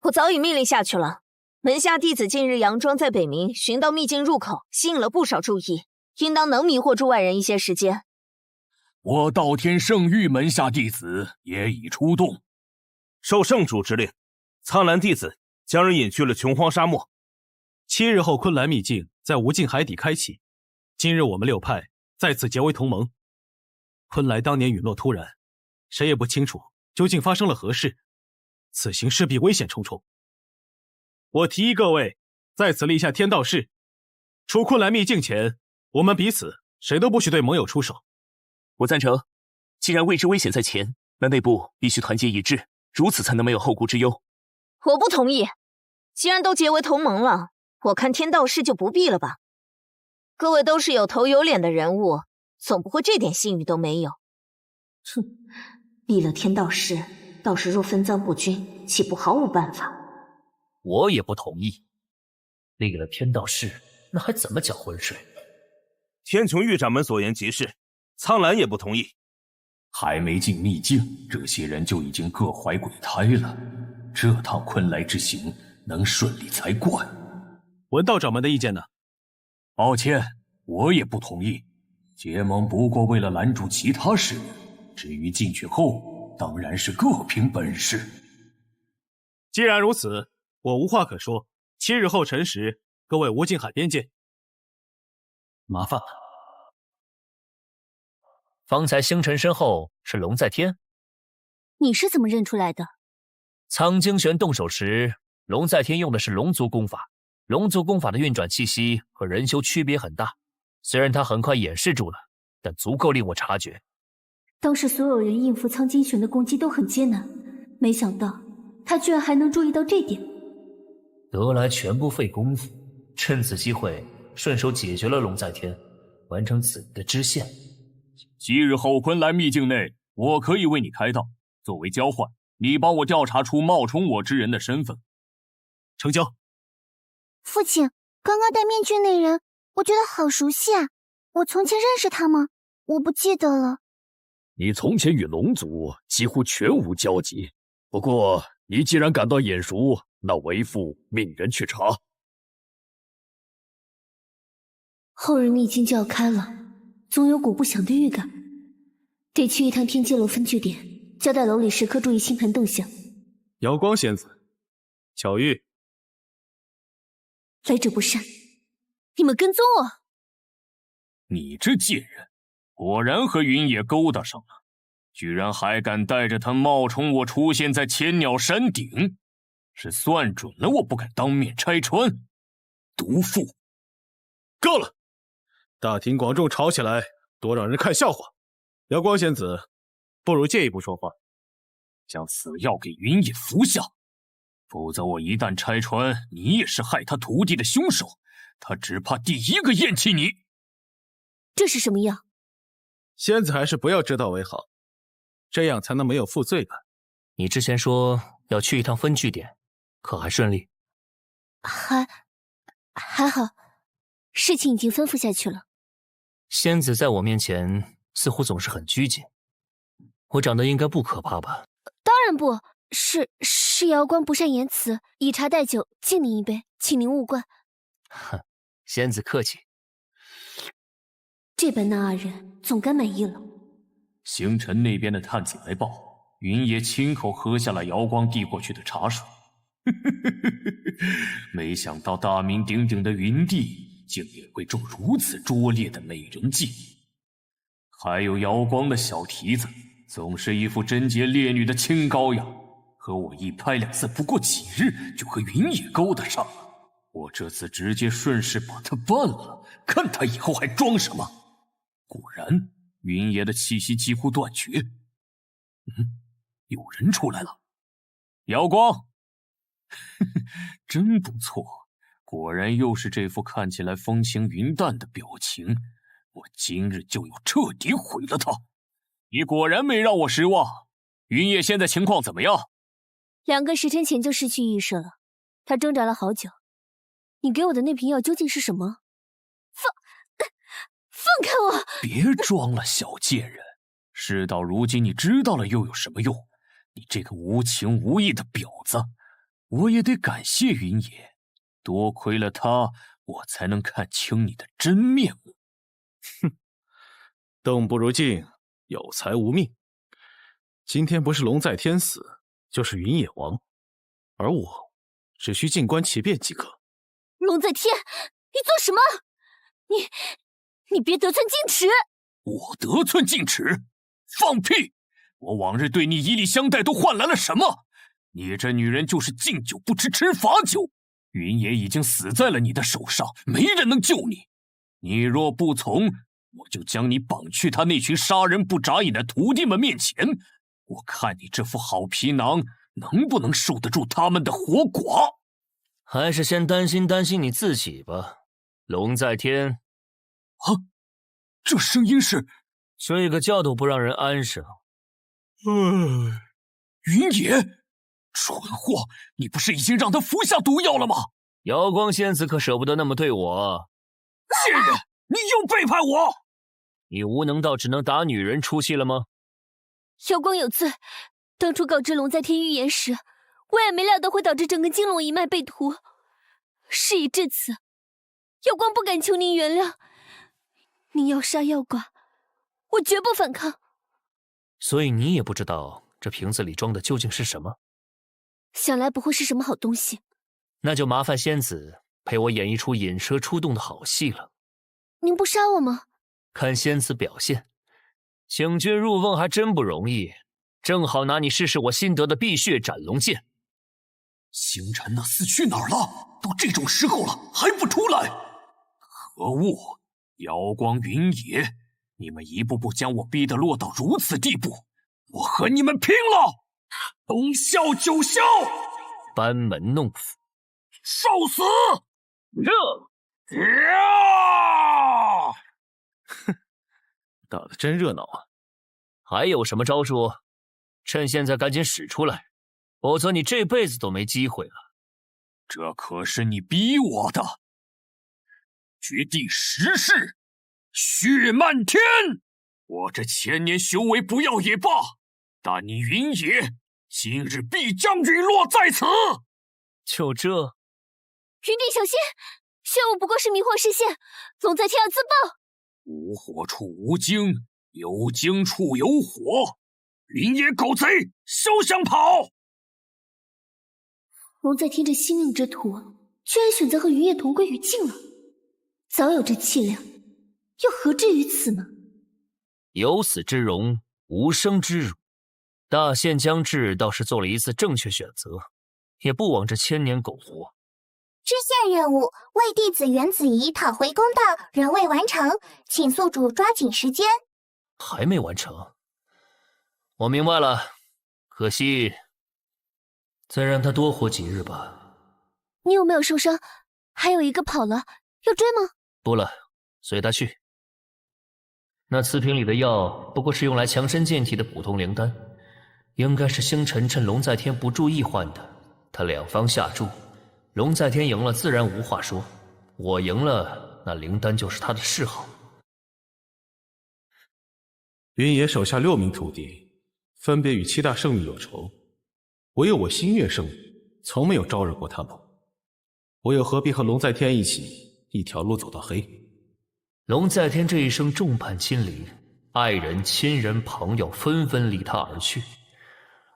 我早已命令下去了。门下弟子近日佯装在北冥寻到秘境入口，吸引了不少注意，应当能迷惑住外人一些时间。我道天圣域门下弟子也已出动，受圣主之令，苍蓝弟子将人引去了琼荒沙漠。7日后，昆兰秘境在无尽海底开启。今日我们6派再次结为同盟。昆来当年陨落突然，谁也不清楚究竟发生了何事，此行势必危险重重。我提议各位在此立下天道誓，出昆兰秘境前，我们彼此谁都不许对盟友出手。我赞成，既然未知危险在前，那内部必须团结一致，如此才能没有后顾之忧。我不同意，既然都结为同盟了，我看天道誓就不必了吧。各位都是有头有脸的人物，总不会这点信誉都没有。哼，立了天道誓，到时若分赃不均，岂不毫无办法？我也不同意。立了天道誓，那还怎么搅浑水？天穹玉掌门所言极是，苍蓝也不同意。还没进秘境，这些人就已经各怀鬼胎了。这趟昆来之行能顺利才怪。文道掌门的意见呢？抱歉，我也不同意。结盟不过为了拦住其他势力，至于进去后，当然是各凭本事。既然如此，我无话可说。7日后辰时，各位无尽海边见。麻烦了。方才星辰身后是龙在天，你是怎么认出来的？苍精玄动手时，龙在天用的是龙族功法。龙族功法的运转气息和人修区别很大，虽然他很快掩饰住了，但足够令我察觉。当时所有人应付苍金玄的攻击都很艰难，没想到他居然还能注意到这点。得来全不费功夫，趁此机会顺手解决了龙在天，完成子的支线。7日后昆来秘境内，我可以为你开道，作为交换，你帮我调查出冒充我之人的身份。成交。父亲，刚刚戴面具那人，我觉得好熟悉啊！我从前认识他吗？我不记得了。你从前与龙族几乎全无交集，不过你既然感到眼熟，那为父命人去查。后日秘境就要开了，总有股不祥的预感，得去一趟天阶楼分据点，交代楼里时刻注意星盘动向。瑶光仙子，巧遇。来者不善，你们跟踪我！你这贱人，果然和云野勾搭上了，居然还敢带着他冒充我出现在千鸟山顶，是算准了我不敢当面拆穿。毒妇！够了！大庭广众吵起来，多让人看笑话。瑶光仙子，不如借一步说话，将此药给云野服下。否则我一旦拆穿你也是害他徒弟的凶手，他只怕第一个厌弃你。这是什么药？仙子还是不要知道为好，这样才能没有负罪感。你之前说要去一趟分据点，可还顺利？还好，事情已经吩咐下去了。仙子在我面前似乎总是很拘谨，我长得应该不可怕吧？当然不是瑶光不善言辞，以茶代酒，敬您一杯，请您勿怪。哼，仙子客气。这般那二人总该满意了。星辰那边的探子来报，云爷亲口喝下了瑶光递过去的茶水。没想到大名鼎鼎的云帝竟也会中如此拙劣的美人计。还有瑶光的小蹄子，总是一副贞洁烈女的清高样，和我一拍两散不过几日就和云野勾搭上了。我这次直接顺势把他办了，看他以后还装什么。果然，云爷的气息几乎断绝。有人出来了。瑶光，真不错，果然又是这副看起来风轻云淡的表情。我今日就要彻底毁了他。你果然没让我失望。云野现在情况怎么样？2个时辰前就失去意识了，他挣扎了好久。你给我的那瓶药究竟是什么？放开我！别装了，小贱人！事到如今，你知道了又有什么用？你这个无情无义的婊子！我也得感谢云野，多亏了他，我才能看清你的真面目。哼，动不如静，有才无命。今天不是龙在天死，就是云野亡，而我只需静观其变即可。龙在天，你做什么？你别得寸进尺！我得寸进尺？放屁！我往日对你以礼相待都换来了什么？你这女人就是敬酒不吃吃罚酒。云野已经死在了你的手上，没人能救你。你若不从，我就将你绑去他那群杀人不眨眼的徒弟们面前，我看你这副好皮囊能不能受得住他们的活剐。还是先担心担心你自己吧。龙在天。这声音是……睡个觉都不让人安生。云野，蠢货，你不是已经让他服下毒药了吗？瑶光仙子可舍不得那么对我。贱人，你又背叛我！你无能到只能打女人出息了吗？瑶光有罪，当初告知龙在天预言时，我也没料到会导致整个金龙一脉被屠。事已至此，瑶光不敢求您原谅。您要杀要剐，我绝不反抗。所以你也不知道这瓶子里装的究竟是什么？想来不会是什么好东西。那就麻烦仙子陪我演一出引蛇出洞的好戏了。您不杀我吗？看仙子表现，请君入瓮还真不容易，正好拿你试试我新得的碧血斩龙剑。星辰那厮去哪儿了？都这种时候了，还不出来？可恶！瑶光云野，你们一步步将我逼得落到如此地步，我和你们拼了！东校九霄，班门弄斧，受死！哼，打得真热闹啊！还有什么招数？趁现在赶紧使出来，否则你这辈子都没机会了。这可是你逼我的。绝地十式，血漫天！我这1000年修为不要也罢，但你云野今日必将陨落在此。就这？云帝小心，玄武不过是迷惑视线，龙在天要自爆。无火处无精，有精处有火。云野狗贼，休想跑！龙在天这心命之徒，居然选择和云野同归于尽了。早有这气量，又何至于此呢？有死之荣，无生之辱。大限将至，倒是做了一次正确选择，也不枉这千年苟活。支线任务：为弟子袁子怡讨回公道，仍未完成，请宿主抓紧时间。还没完成？我明白了，可惜再让他多活几日吧。你有没有受伤？还有一个跑了，要追吗？不了，随他去。那瓷瓶里的药不过是用来强身健体的普通灵丹，应该是星辰趁龙在天不注意换的。他两方下注，龙在天赢了自然无话说，我赢了，那灵丹就是他的嗜好。云野手下6名徒弟，分别与7大圣域有仇，唯有我星月圣域从没有招惹过他们。我又何必和龙在天一起一条路走到黑？龙在天这一生众叛亲离，爱人、亲人、朋友纷纷离他而去，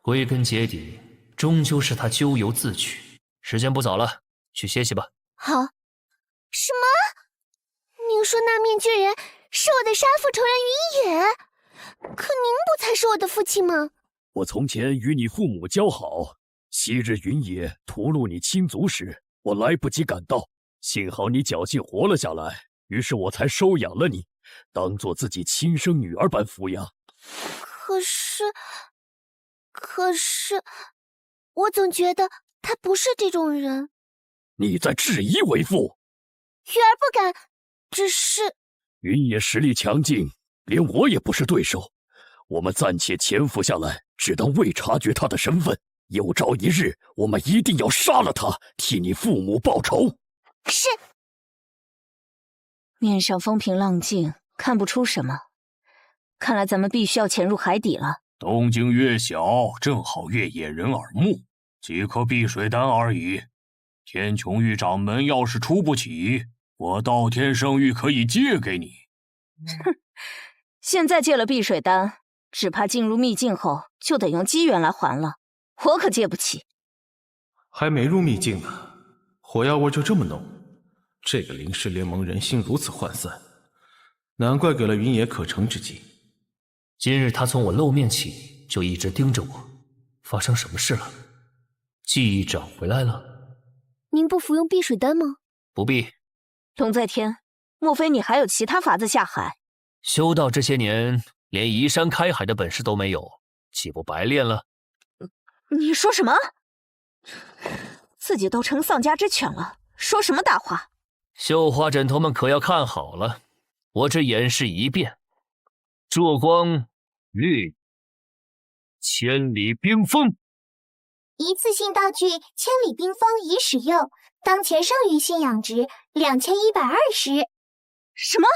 归根结底，终究是他咎由自取。时间不早了，去歇息吧。好。什么？您说那面具人是我的杀父仇人云野？可您不才是我的父亲吗？我从前与你父母交好，昔日云野屠戮你亲族时，我来不及赶到，幸好你侥幸活了下来，于是我才收养了你，当做自己亲生女儿般抚养。可是，我总觉得他不是这种人。你在质疑为父？鱼儿不敢，只是云野实力强劲，连我也不是对手。我们暂且潜伏下来，只当未察觉他的身份。有朝一日，我们一定要杀了他，替你父母报仇。是。面上风平浪静，看不出什么。看来咱们必须要潜入海底了。动静越小，正好越掩人耳目，几颗避水丹而已。天穹域掌门要是出不起，我道天圣域可以借给你。哼，现在借了避水丹，只怕进入秘境后就得用机缘来还了。我可借不起。还没入秘境呢，火药味就这么浓。这个灵师联盟人心如此涣散，难怪给了云野可乘之机。今日他从我露面起就一直盯着我，发生什么事了？记忆找回来了？您不服用避水丹吗？不必。龙在天，莫非你还有其他法子下海？修道这些年，连移山开海的本事都没有，岂不白练了？你说什么？自己都成丧家之犬了，说什么大话？绣花枕头们可要看好了，我只演示一遍：灼光掠千里冰封。一次性道具千里冰封已使用，当前圣域信仰值2120。什么？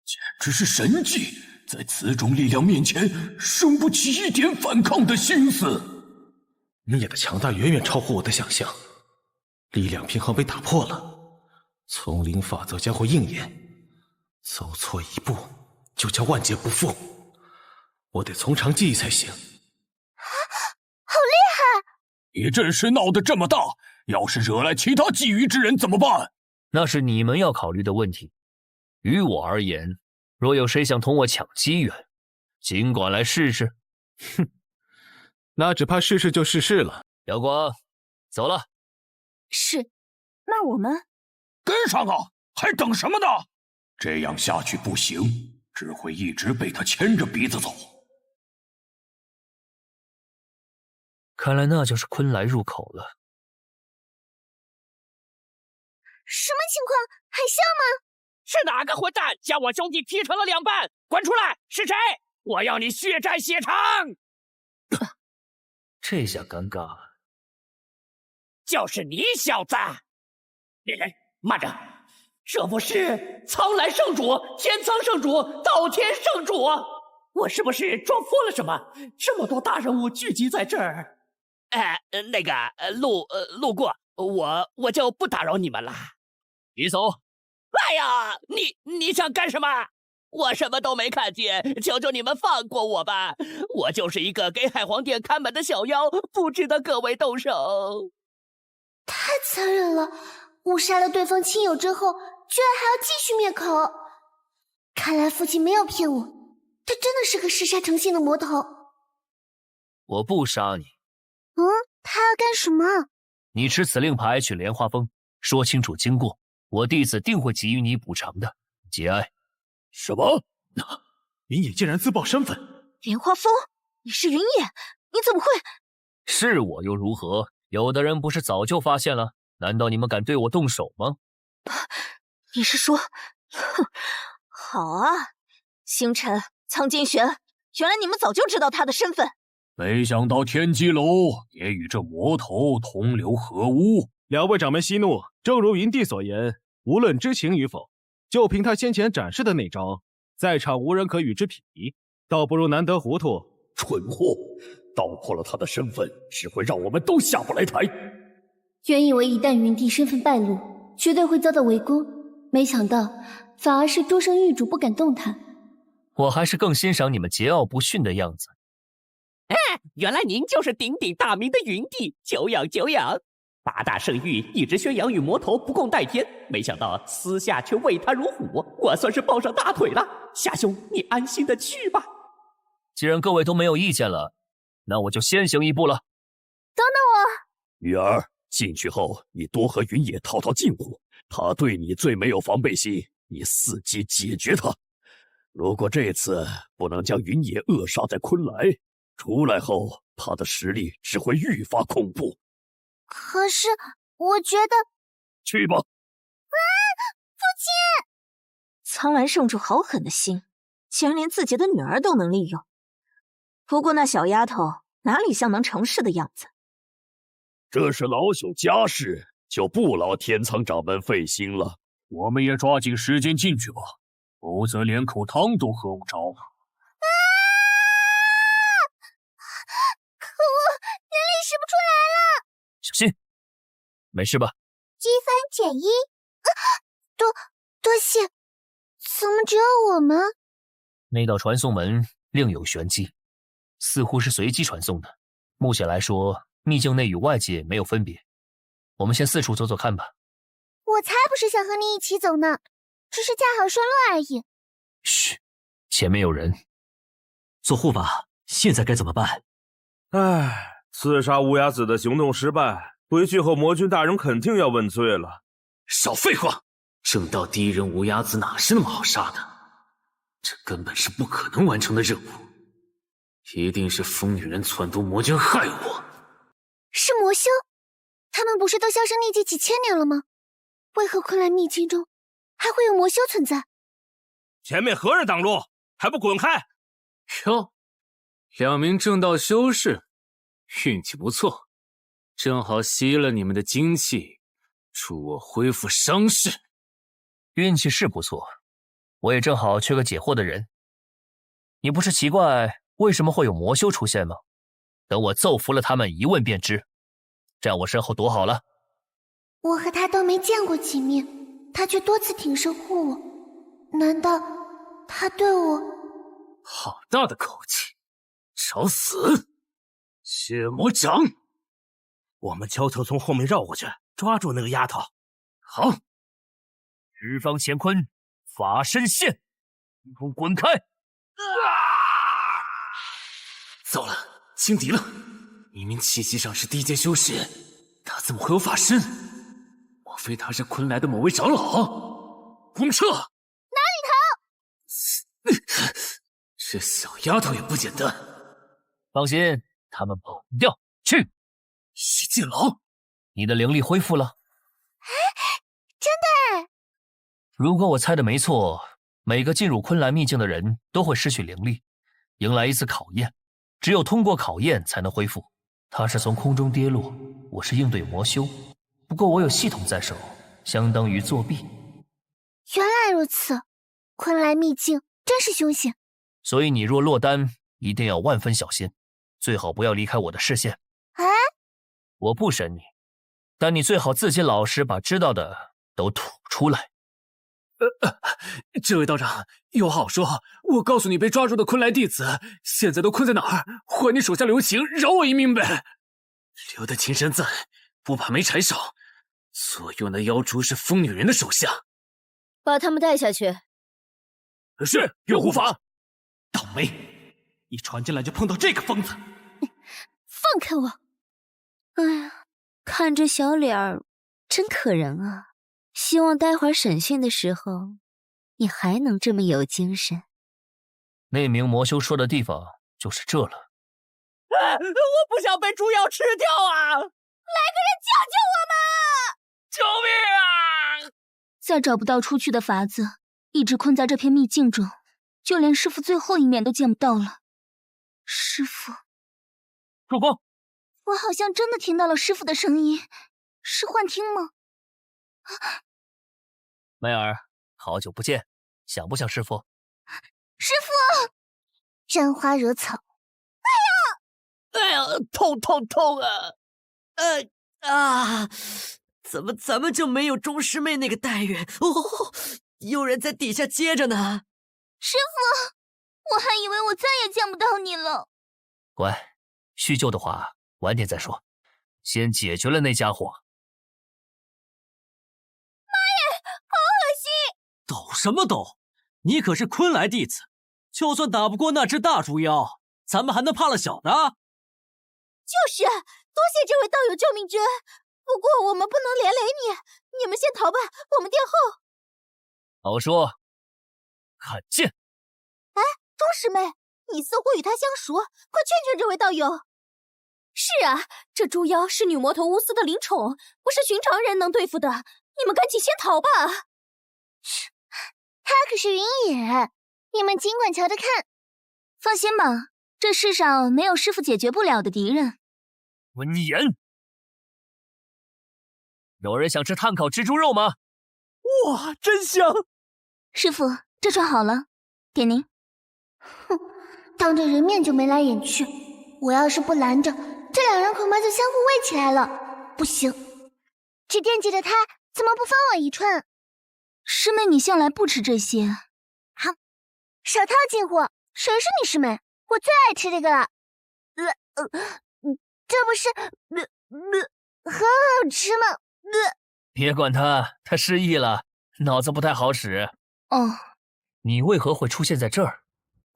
简直是神迹！在此种力量面前，生不起一点反抗的心思。云野的强大远远超乎我的想象，力量平衡被打破了，丛林法则将会应验，走错一步就叫万劫不复。我得从长计议才行。好厉害！你阵势闹得这么大，要是惹来其他觊觎之人怎么办？那是你们要考虑的问题。于我而言，若有谁想同我抢机缘，尽管来试试。哼，那只怕试试就试试了。瑶光，走了。是，那我们跟上啊！还等什么呢？这样下去不行，只会一直被他牵着鼻子走。看来那就是昆来入口了。什么情况？海啸吗？是哪个混蛋将我兄弟劈成了2半？滚出来！是谁？我要你血债血偿！这下尴尬了。就是你小子！慢着，这不是苍蓝圣主、天苍圣主、道天圣主？我是不是撞疯了什么？这么多大人物聚集在这儿。路过，我就不打扰你们了。你走。哎呀，你想干什么？我什么都没看见，求求你们放过我吧！我就是一个给海皇殿看门的小妖，不值得各位动手。太残忍了！误杀了对方亲友之后，居然还要继续灭口。看来父亲没有骗我，他真的是个嗜杀成性的魔头。我不杀你。他要干什么？你持此令牌去莲花峰，说清楚经过，我弟子定会给予你补偿的。节哀。什么？云野竟然自曝身份！莲花峰，你是云野？你怎么会？是我又如何？有的人不是早就发现了？难道你们敢对我动手吗？你是说，哼，好啊，星辰、苍金玄，原来你们早就知道他的身份。没想到天机楼也与这魔头同流合污。两位掌门息怒，正如云帝所言，无论知情与否，就凭他先前展示的那招，在场无人可与之匹敌，倒不如难得糊涂。蠢货，道破了他的身份，只会让我们都下不来台。原以为一旦云帝身份败露，绝对会遭到围攻，没想到反而是诸圣域主不敢动弹。我还是更欣赏你们桀骜不驯的样子。原来您就是鼎鼎大名的云帝，久仰久仰。八大圣域一直宣扬与魔头不共戴天，没想到私下却畏他如虎，我算是抱上大腿了。夏兄，你安心的去吧。既然各位都没有意见了，那我就先行一步了。等等我，鱼儿，进去后你多和云野套套近乎，他对你最没有防备心，你伺机解决他。如果这次不能将云野扼杀在昆来，出来后他的实力只会愈发恐怖。可是我觉得……去吧。父亲！苍兰圣主好狠的心，竟然连自己的女儿都能利用。不过那小丫头哪里像能成事的样子？这是老朽家事，就不劳天苍掌门费心了。我们也抓紧时间进去吧，否则连口汤都喝不着。可恶，灵力使不出来了！小心，没事吧？积分减1。多谢。怎么只有我们？那道传送门另有玄机，似乎是随机传送的。目前来说，秘境内与外界没有分别。我们先四处走走看吧。我才不是想和你一起走呢，只是恰好顺路而已。嘘，前面有人。做护法，现在该怎么办？唉，刺杀乌鸦子的行动失败，回去后魔君大人肯定要问罪了。少废话！正道第一人乌鸦子哪是那么好杀的？这根本是不可能完成的任务，一定是疯女人撺掇魔君害我。是魔修？他们不是都销声匿迹几千年了吗？为何昆仑秘境中还会有魔修存在？前面何人挡路？还不滚开！哟，两名正道修士，运气不错，正好吸了你们的精气，助我恢复伤势。运气是不错，我也正好缺个解惑的人。你不是奇怪为什么会有魔修出现吗？等我揍服了他们，一问便知。站我身后躲好了。我和他都没见过几面，他却多次挺身护我，难道他对我……好大的口气，找死！血魔掌！我们悄悄从后面绕过去，抓住那个丫头。好。日方乾坤，法身现，滚开！糟了，轻敌了！明明气息上是低阶修士，他怎么会有法身？莫非他是昆来的某位长老？滚撤！哪里逃？这小丫头也不简单。放心，他们跑不掉。去！西界狼，你的灵力恢复了。真的哎！如果我猜的没错，每个进入昆兰秘境的人都会失去灵力，迎来一次考验，只有通过考验才能恢复。他是从空中跌落，我是应对魔修，不过我有系统在手，相当于作弊。原来如此，昆来秘境真是凶险。所以你若落单，一定要万分小心，最好不要离开我的视线。哎，我不审你，但你最好自己老实把知道的都吐出来。这位道长，有好说。我告诉你，被抓住的昆来弟子现在都困在哪儿？还你手下留情，饶我一命呗！留得青山在，不怕没柴烧。左右那妖蛛是疯女人的手下，把他们带下去。是，岳护法。倒霉，一闯进来就碰到这个疯子。放开我！哎呀，看这小脸儿，真可人啊。希望待会儿审讯的时候，你还能这么有精神。那名魔修说的地方就是这了。我不想被猪妖吃掉啊！个人救救我们！救命啊！再找不到出去的法子，一直困在这片秘境中，就连师父最后一面都见不到了。师父，主公，我好像真的听到了师父的声音，是幻听吗？媚儿，好久不见，想不想师父？师父，沾花惹草。哎呀，痛啊！怎么咱们就没有钟师妹那个待遇？哦，有人在底下接着呢。师父，我还以为我再也见不到你了。乖，叙旧的话晚点再说，先解决了那家伙。妈耶，好恶心！抖什么抖？你可是昆来弟子，就算打不过那只大猪妖，咱们还能怕了小的？就是，多谢这位道友救命之恩。不过我们不能连累你，你们先逃吧，我们殿后。好说，看剑。哎，钟师妹，你似乎与他相熟，快劝劝这位道友。是啊，这猪妖是女魔头乌斯的灵宠，不是寻常人能对付的。你们赶紧先逃吧。他可是云野，你们尽管瞧着看。放心吧，这世上没有师父解决不了的敌人。温言，有人想吃炭烤蜘蛛肉吗？哇，真香！师父，这串好了，给您。哼，当着人面就眉来眼去，我要是不拦着，这两人恐怕就相互喂起来了。不行，只惦记着他，怎么不分我一串？师妹，你向来不吃这些。好，手套近乎，谁是你师妹？我最爱吃这个了。这不是很好吃吗？别管他，他失忆了，脑子不太好使。哦，你为何会出现在这儿？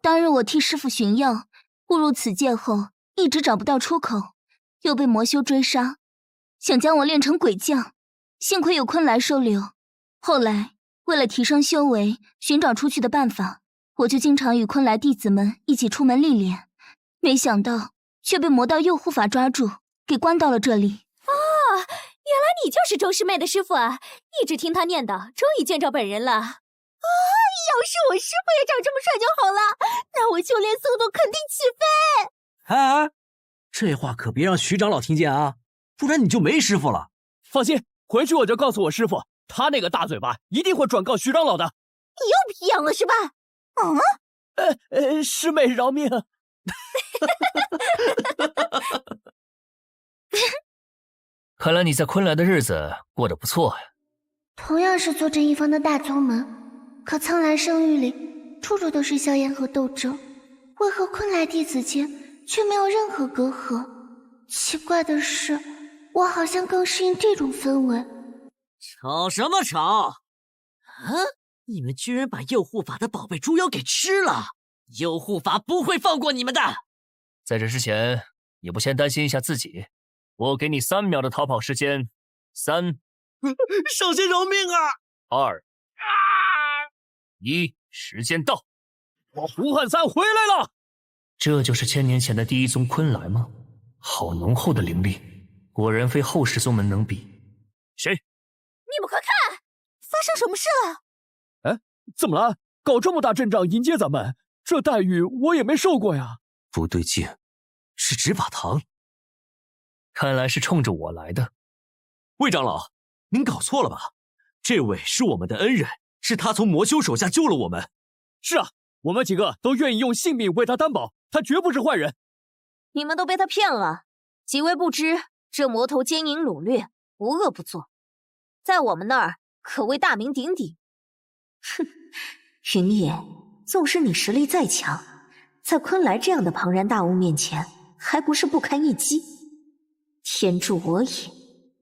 当日我替师父寻药，误入此界后，一直找不到出口，又被魔修追杀，想将我练成鬼将，幸亏有昆来收留。后来为了提升修为，寻找出去的办法，我就经常与昆来弟子们一起出门历练，没想到却被魔道右护法抓住，给关到了这里。哦，原来你就是周师妹的师父啊！一直听她念叨，终于见着本人了。啊！要是我师父也长这么帅就好了，那我修炼速度肯定起飞。哎，这话可别让徐长老听见啊，不然你就没师父了。放心，回去我就告诉我师父，他那个大嘴巴一定会转告徐长老的。你又皮痒了是吧？师妹饶命！看来你在昆来的日子过得不错呀。同样是坐镇一方的大宗门，可苍兰圣域里处处都是硝烟和斗争，为何昆来弟子间却没有任何隔阂？奇怪的是，我好像更适应这种氛围。吵什么吵？啊！你们居然把右护法的宝贝猪妖给吃了！右护法不会放过你们的！在这之前，你不先担心一下自己？我给你3秒的逃跑时间，3，上仙饶命啊！2，1，时间到！我胡汉三回来了！这就是1000年前的第一宗昆来吗？好浓厚的灵力，果然非后世宗门能比。谁？你们快看，发生什么事了？哎，怎么了？搞这么大阵仗迎接咱们，这待遇我也没受过呀！不对劲，是执法堂。看来是冲着我来的。魏长老，您搞错了吧？这位是我们的恩人，是他从魔修手下救了我们。是啊，我们几个都愿意用性命为他担保，他绝不是坏人。你们都被他骗了，几位不知这魔头奸淫掳掠，无恶不作，在我们那儿可谓大名鼎鼎。哼，云野，纵使你实力再强，在昆来这样的庞然大物面前，还不是不堪一击？天助我也，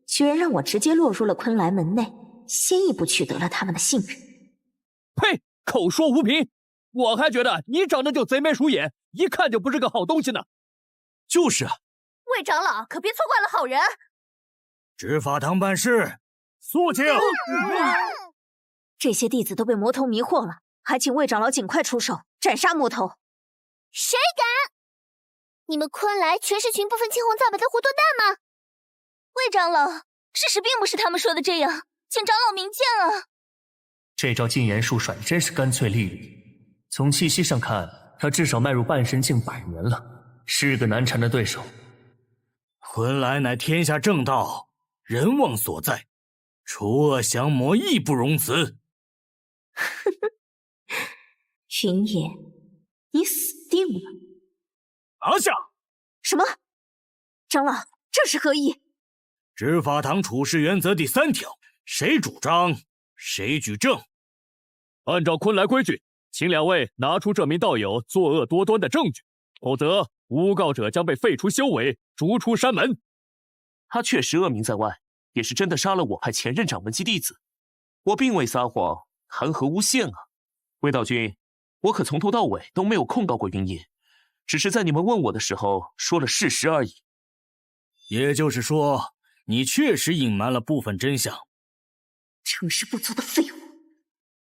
居然让我直接落入了昆来门内，先一步取得了他们的信任。呸！口说无凭，我还觉得你长得就贼眉鼠眼，一看就不是个好东西呢。就是啊，魏长老可别错怪了好人。执法堂办事，肃静。这些弟子都被魔头迷惑了，还请魏长老尽快出手斩杀魔头。谁敢？你们昆来全是群不分青红皂白的糊涂蛋吗？魏长老，事实并不是他们说的这样，请长老明鉴啊！这招禁言术甩的真是干脆利落。从气息上看，他至少迈入半神境100年了，是个难缠的对手。昆来乃天下正道，人望所在，除恶降魔义不容辞。云野，你死定了！拿下！什么？长老，这是何意？执法堂处事原则第3条，谁主张谁举证。按照昆来规矩，请2位拿出这名道友作恶多端的证据，否则诬告者将被废除修为，逐出山门。他确实恶名在外，也是真的杀了我派前任掌门及弟子，我并未撒谎，谈何诬陷啊？魏道君，我可从头到尾都没有控告过云野，只是在你们问我的时候说了事实而已。也就是说，你确实隐瞒了部分真相。成事不足的废物！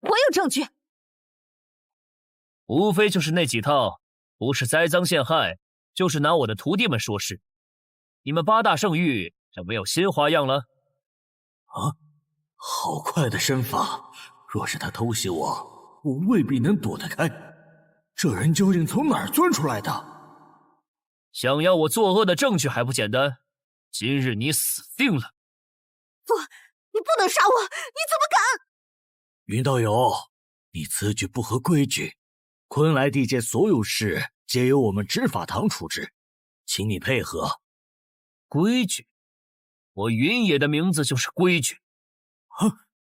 我有证据。无非就是那几套，不是栽赃陷害，就是拿我的徒弟们说事。你们8大圣域就没有新花样了？啊，好快的身法！若是他偷袭我，我未必能躲得开。这人究竟从哪儿钻出来的？想要我作恶的证据还不简单？今日你死定了！不，你不能杀我！你怎么敢？云道友，你此举不合规矩。昆来地界所有事皆由我们执法堂处置，请你配合。规矩？我云野的名字就是规矩。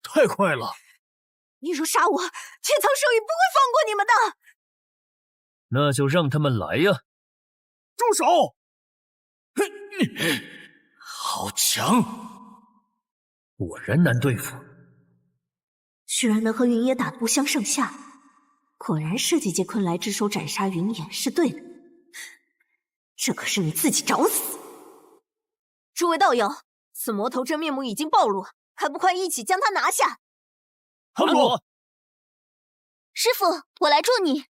太快了！你若杀我，天苍圣域不会放过你们的。那就让他们来呀！住手！好强！果然难对付。居然能和云野打得不相上下，果然设计界昆来之手斩杀云野是对的。这可是你自己找死！诸位道友，此魔头真面目已经暴露，还不快一起将他拿下！堂主，师傅，我来助你。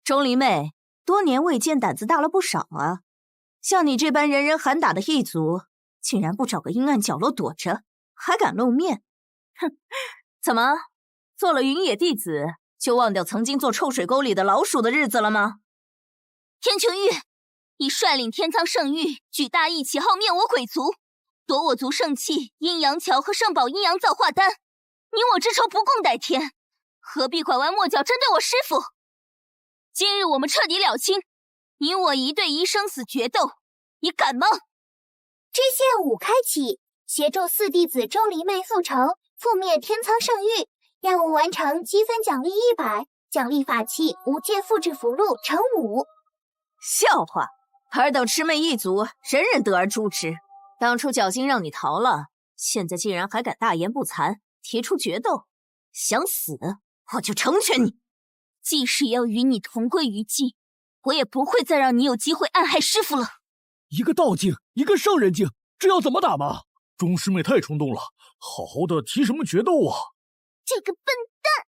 钟离妹，多年未见，胆子大了不少啊！像你这般人人喊打的异族，竟然不找个阴暗角落躲着，还敢露面？哼！怎么，做了云野弟子，就忘掉曾经做臭水沟里的老鼠的日子了吗？天穹玉，你率领天苍圣域举大义旗号灭我鬼族，夺我族圣器阴阳桥和圣宝阴阳造化丹，你我之仇不共戴天，何必拐弯抹角针对我师父？今日我们彻底了清，你我1对1生死决斗，你敢吗？支线5开启，协助4弟子钟离妹复仇，覆灭天苍圣域，任务完成积分奖励100，奖励法器无界复制符箓乘5。笑话！尔等魑魅一族，人人得而诛之。当初侥幸让你逃了，现在竟然还敢大言不惭，提出决斗，想死我就成全你。即使要与你同归于尽，我也不会再让你有机会暗害师父了。一个道境，一个圣人境，这要怎么打嘛？钟师妹太冲动了，好好的提什么决斗啊！这个笨蛋！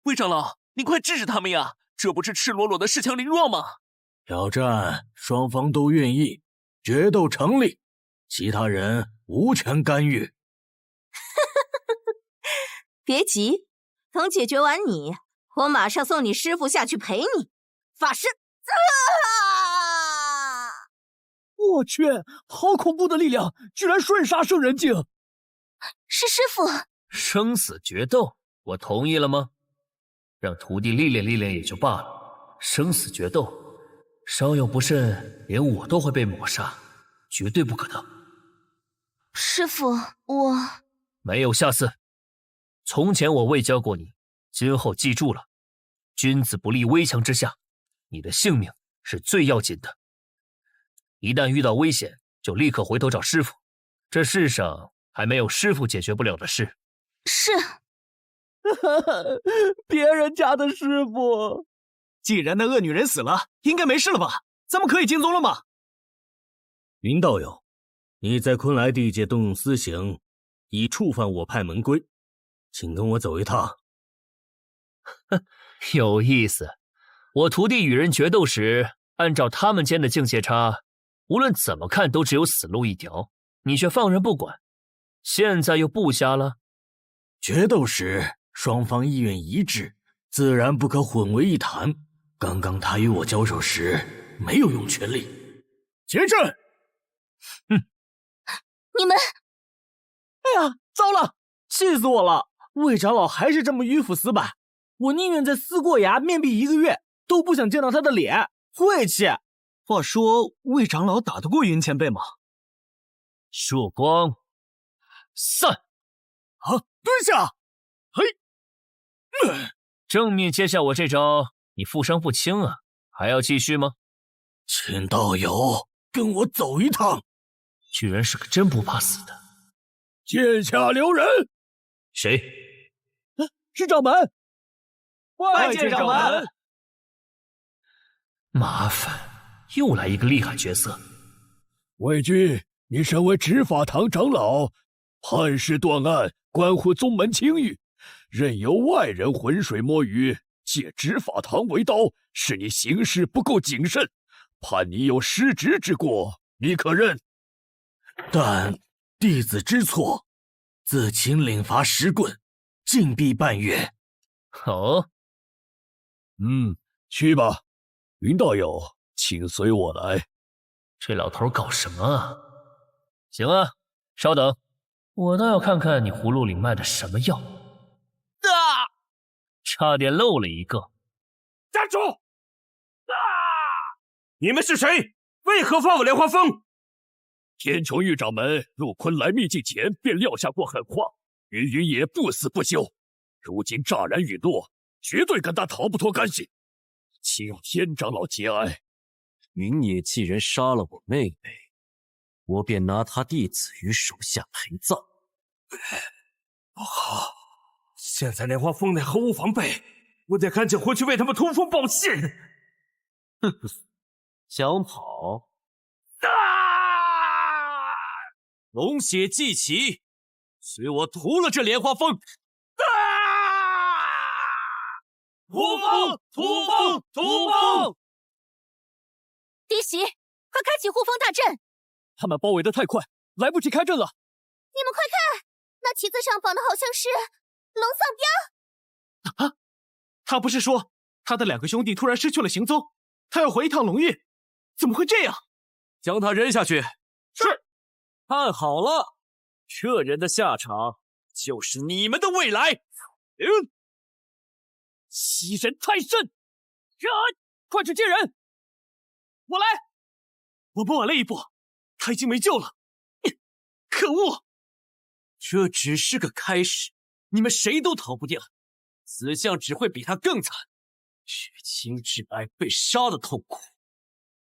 魏长老，您快制止他们呀！这不是赤裸裸的恃强凌弱吗？挑战双方都愿意，决斗成立，其他人无权干预。别急，等解决完你，我马上送你师父下去陪你。法师！我去，好恐怖的力量，居然瞬杀圣人境！是师父。生死决斗，我同意了吗？让徒弟历练历练也就罢了，生死决斗，稍有不慎，连我都会被抹杀，绝对不可能。师父，我没有下次。从前我未教过你，今后记住了，君子不立危墙之下，你的性命是最要紧的。一旦遇到危险，就立刻回头找师父，这世上还没有师父解决不了的事。是。别人家的师父。既然那恶女人死了，应该没事了吧？咱们可以进宗了吗？云道友，你在昆来地界动用私刑，已触犯我派门规，请跟我走一趟。有意思，我徒弟与人决斗时，按照他们间的境界差，无论怎么看都只有死路一条。你却放任不管，现在又不瞎了？决斗时双方意愿一致，自然不可混为一谈。刚刚他与我交手时没有用全力。结阵！你们……哎呀，糟了，气死我了！魏长老还是这么迂腐死板，我宁愿在思过崖面壁1个月，都不想见到他的脸，晦气！话说，魏长老打得过云前辈吗？曙光，散！啊，蹲下！嘿，正面接下我这招，你负伤不轻啊，还要继续吗？请道友跟我走一趟。居然是个真不怕死的。剑下留人。谁？是掌门。拜见掌门。麻烦，又来一个厉害角色。魏军，你身为执法堂长老，判事断案关乎宗门清誉，任由外人浑水摸鱼，借执法堂为刀，是你行事不够谨慎，判你有失职之过，你可认？但弟子知错，自请领罚10棍，禁闭半月。哦，去吧，云道友，请随我来。这老头搞什么啊？行啊，稍等，我倒要看看你葫芦里卖的什么药。差点漏了一个。站住！你们是谁？为何放我莲花峰？天穹玉掌门入昆来秘境前便撂下过狠话，云野不死不休，如今乍然陨落，绝对跟他逃不脱干系。请让天长老节哀。云野既然杀了我妹妹，我便拿他弟子与手下陪葬。不好，现在莲花峰内毫无防备，我得赶紧回去为他们通风报信。哼哼，想跑？龙血祭旗，随我屠了这莲花峰！屠风！屠风！屠风！嫡喜，快开启护风大阵！他们包围的太快，来不及开阵了。你们快看，那旗子上绑的好像是龙丧标。啊！他不是说他的2个兄弟突然失去了行踪，他要回一趟龙域，怎么会这样？将他扔下去。是。看好了，这人的下场就是你们的未来。欺人太甚！快去接人！我来。我们晚了一步，他已经没救了。可恶！这只是个开始，你们谁都逃不掉，死相只会比他更惨。血亲挚爱被杀的痛苦，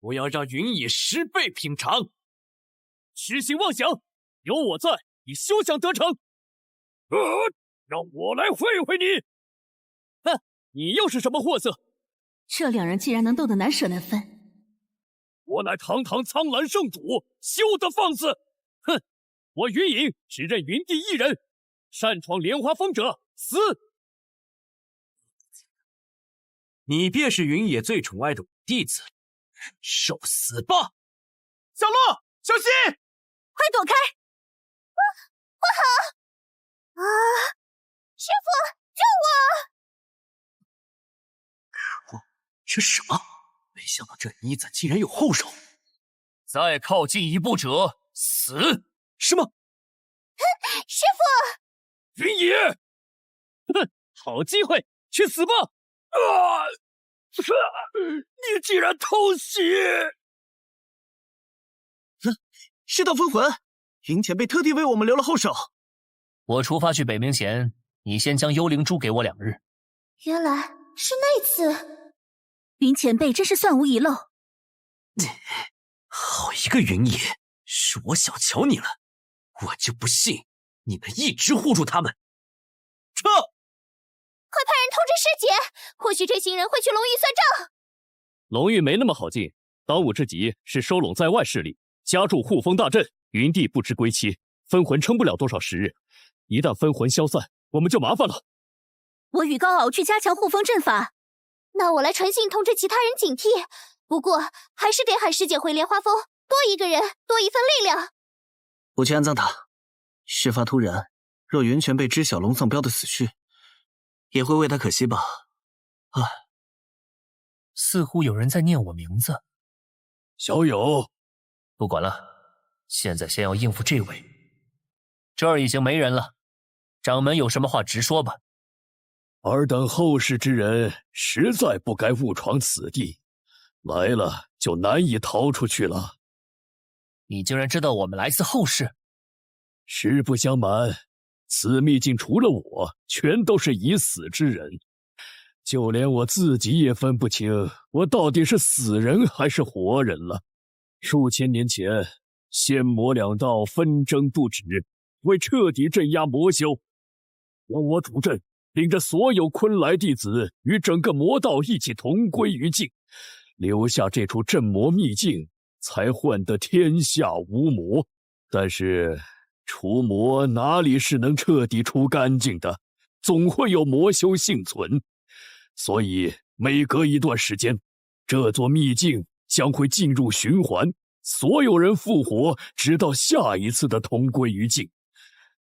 我要让云野10倍品尝。痴心妄想，有我在，你休想得逞！让我来会会你！哼，你又是什么货色？这2人竟然能斗得难舍难分！我乃堂堂苍蓝圣主，休得放肆！哼，我云隐只认云帝一人，擅闯莲花峰者死！你便是云野最宠爱的弟子，受死吧！小洛，小心！快躲开！不好！师父，救我！可恶，这是什么？没想到这一子竟然有后手！再靠近一步者死！什么？师父！云野！哼，好机会，去死吧！你竟然偷袭！是道封魂，云前辈特地为我们留了后手。我出发去北冥前，你先将幽灵珠给我2日。原来是那次，云前辈真是算无遗漏。好一个云野，是我小瞧你了，我就不信你能一直护住他们。撤！快派人通知师姐，或许这行人会去龙域算账。龙域没那么好进，当务之急是收拢在外势力，加筑护风大阵。云帝不知归期，分魂撑不了多少时日，一旦分魂消散，我们就麻烦了。我与高傲去加强护风阵法。那我来传信通知其他人警惕，不过还是得喊师姐回莲花峰，多一个人，多一份力量。不去安葬他。事发突然，若云泉被知晓龙丧标的死讯，也会为他可惜吧。唉，似乎有人在念我名字。小友，不管了，现在先要应付这位。这儿已经没人了，掌门有什么话直说吧。尔等后世之人实在不该误闯此地，来了就难以逃出去了。你竟然知道我们来自后世？实不相瞒，此秘境除了我，全都是已死之人，就连我自己也分不清我到底是死人还是活人了。数千年前，仙魔两道纷争不止，为彻底镇压魔修，由我主阵，领着所有昆来弟子与整个魔道一起同归于尽，留下这处镇魔秘境，才换得天下无魔。但是除魔哪里是能彻底除干净的，总会有魔修幸存。所以每隔一段时间，这座秘境将会进入循环，所有人复活，直到下一次的同归于尽，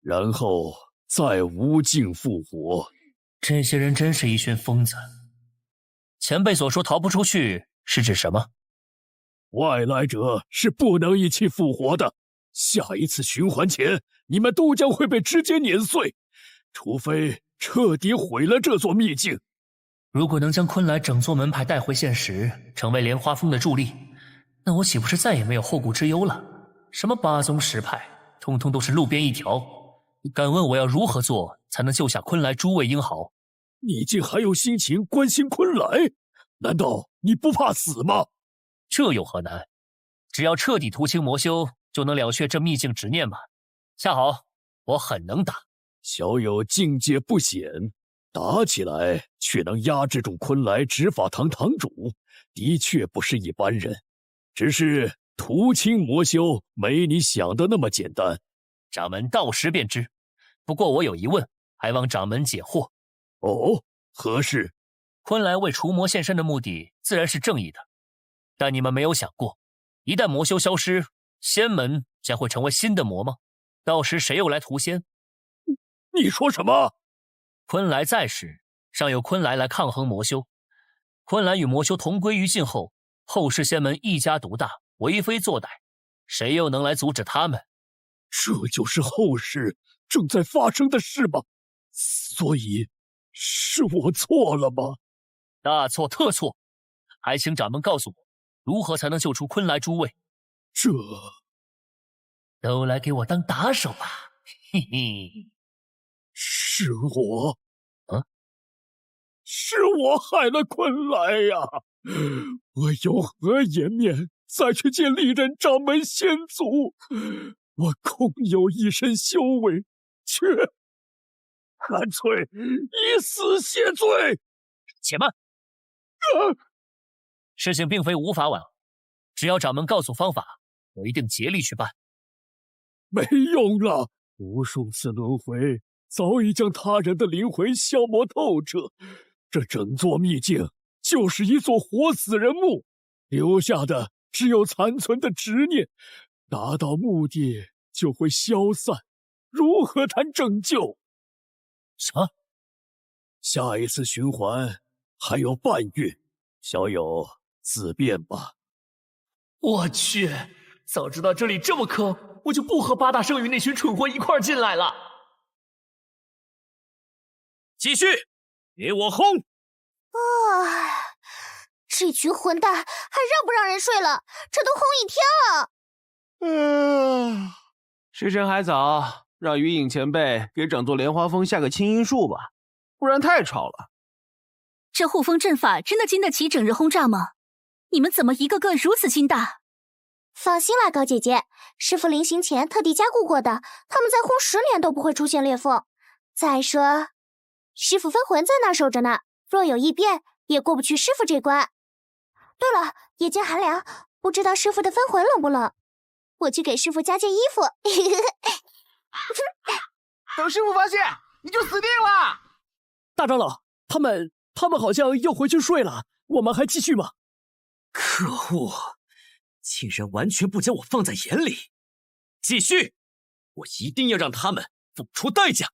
然后再无尽复活。这些人真是一群疯子。前辈所说逃不出去是指什么？外来者是不能一起复活的，下一次循环前，你们都将会被直接碾碎，除非彻底毁了这座秘境。如果能将昆来整座门派带回现实，成为莲花峰的助力，那我岂不是再也没有后顾之忧了？什么八宗十派，通通都是路边一条。敢问我要如何做才能救下昆来诸位英豪？你竟还有心情关心昆来？难道你不怕死吗？这有何难？只要彻底屠清魔修，就能了却这秘境执念吧。恰好我很能打。小友境界不显，打起来却能压制住昆来执法堂堂主，的确不是一般人。只是屠清魔修没你想的那么简单。掌门到时便知。不过我有疑问，还望掌门解惑。哦，何事？昆来为除魔现身的目的自然是正义的，但你们没有想过，一旦魔修消失，仙门将会成为新的魔吗？到时谁又来屠仙？你说什么？昆来在时，尚有昆来抗衡魔修。昆来与魔修同归于尽后，后世仙门一家独大，为非作歹，谁又能来阻止他们？这就是后世正在发生的事吗？所以是我错了吗？大错特错！还请掌门告诉我，如何才能救出昆来诸位？这都来给我当打手吧！嘿嘿，是我，是我害了昆来呀！我有何颜面再去见历任掌门仙祖？我空有一身修为，却干脆以死谢罪。且慢，事情并非无法挽回，只要掌门告诉方法，我一定竭力去办。没用了，无数次轮回早已将他人的灵魂消磨透彻，这整座秘境就是一座活死人墓，留下的只有残存的执念，达到目的就会消散，如何谈拯救？什么？下一次循环还有半月，小友自便吧。我去，早知道这里这么坑，我就不和八大圣域那群蠢货一块进来了。继续，给我轰！这群混蛋还让不让人睡了？这都轰一天了。时辰还早，让余影前辈给整座莲花峰下个清音术吧，不然太吵了。这护峰阵法真的经得起整日轰炸吗？你们怎么一个个如此心大？放心啦，高姐姐，师父临行前特地加固过的，他们再轰10年都不会出现裂缝。再说，师父分魂在那守着呢，若有异变，也过不去师父这关。对了，夜间寒凉，不知道师父的分魂冷不冷？我去给师父加件衣服。等师父发现，你就死定了！大长老，他们好像又回去睡了，我们还继续吗？可恶，竟然完全不将我放在眼里！继续，我一定要让他们付出代价。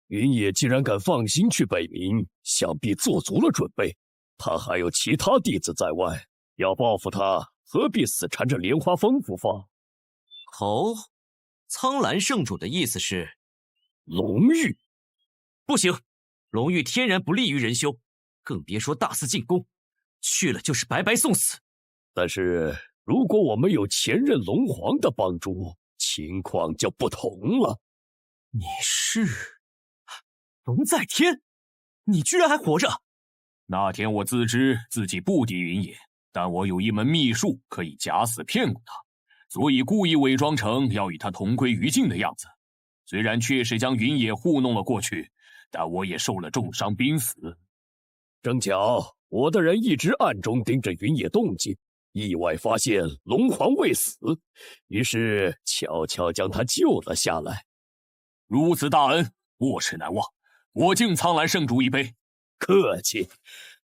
云野既然敢放心去北冥，想必做足了准备。他还有其他弟子在外，要报复他，何必死缠着莲花峰不放？哦，苍蓝圣主的意思是，龙玉不行，龙玉天然不利于人修，更别说大肆进攻，去了就是白白送死。但是如果我们有前任龙皇的帮助，情况就不同了。你是龙在天？你居然还活着？那天我自知自己不敌云野，但我有一门秘术可以假死骗过他，所以故意伪装成要与他同归于尽的样子。虽然确实将云野糊弄了过去，但我也受了重伤濒死。正巧我的人一直暗中盯着云野动静，意外发现龙皇未死，于是悄悄将他救了下来。如此大恩，我世难忘，我敬苍蓝圣主一杯。客气，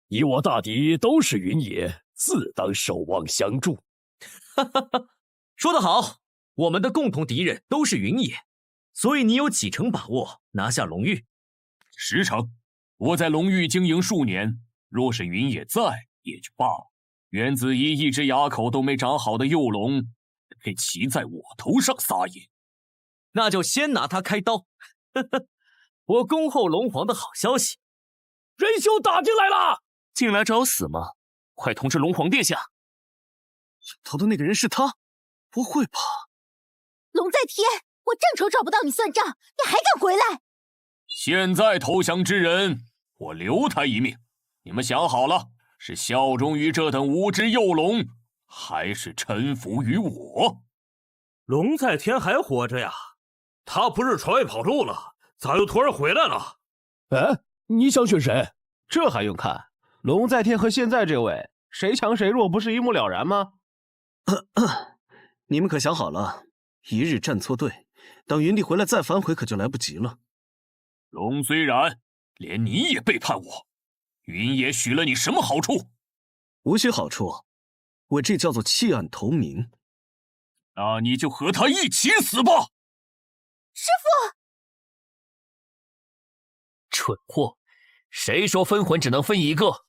你我大敌都是云野，自当守望相助。哈哈哈，说得好，我们的共同敌人都是云野，所以你有几成把握拿下龙玉？10成。我在龙域经营数年，若是云野在也就罢了，袁子怡一只牙口都没长好的幼龙，配骑在我头上撒野？那就先拿他开刀。呵呵，我恭候龙皇的好消息。仁修打进来了，进来找死吗？快通知龙皇殿下。引头的那个人是他？不会吧？龙在天，我正愁找不到你算账，你还敢回来？现在投降之人，我留他一命。你们想好了，是效忠于这等无知幼龙，还是臣服于我？龙在天还活着呀？他不是船外跑路了，咋又突然回来了？哎，你想选谁？这还用看？龙在天和现在这位，谁强谁弱不是一目了然吗？你们可想好了，一日站错队，等云帝回来再反悔可就来不及了。龙虽然，连你也背叛我，云野许了你什么好处？无需好处，我这叫做弃暗投明。那你就和他一起死吧！师父！蠢货，谁说分魂只能分一个？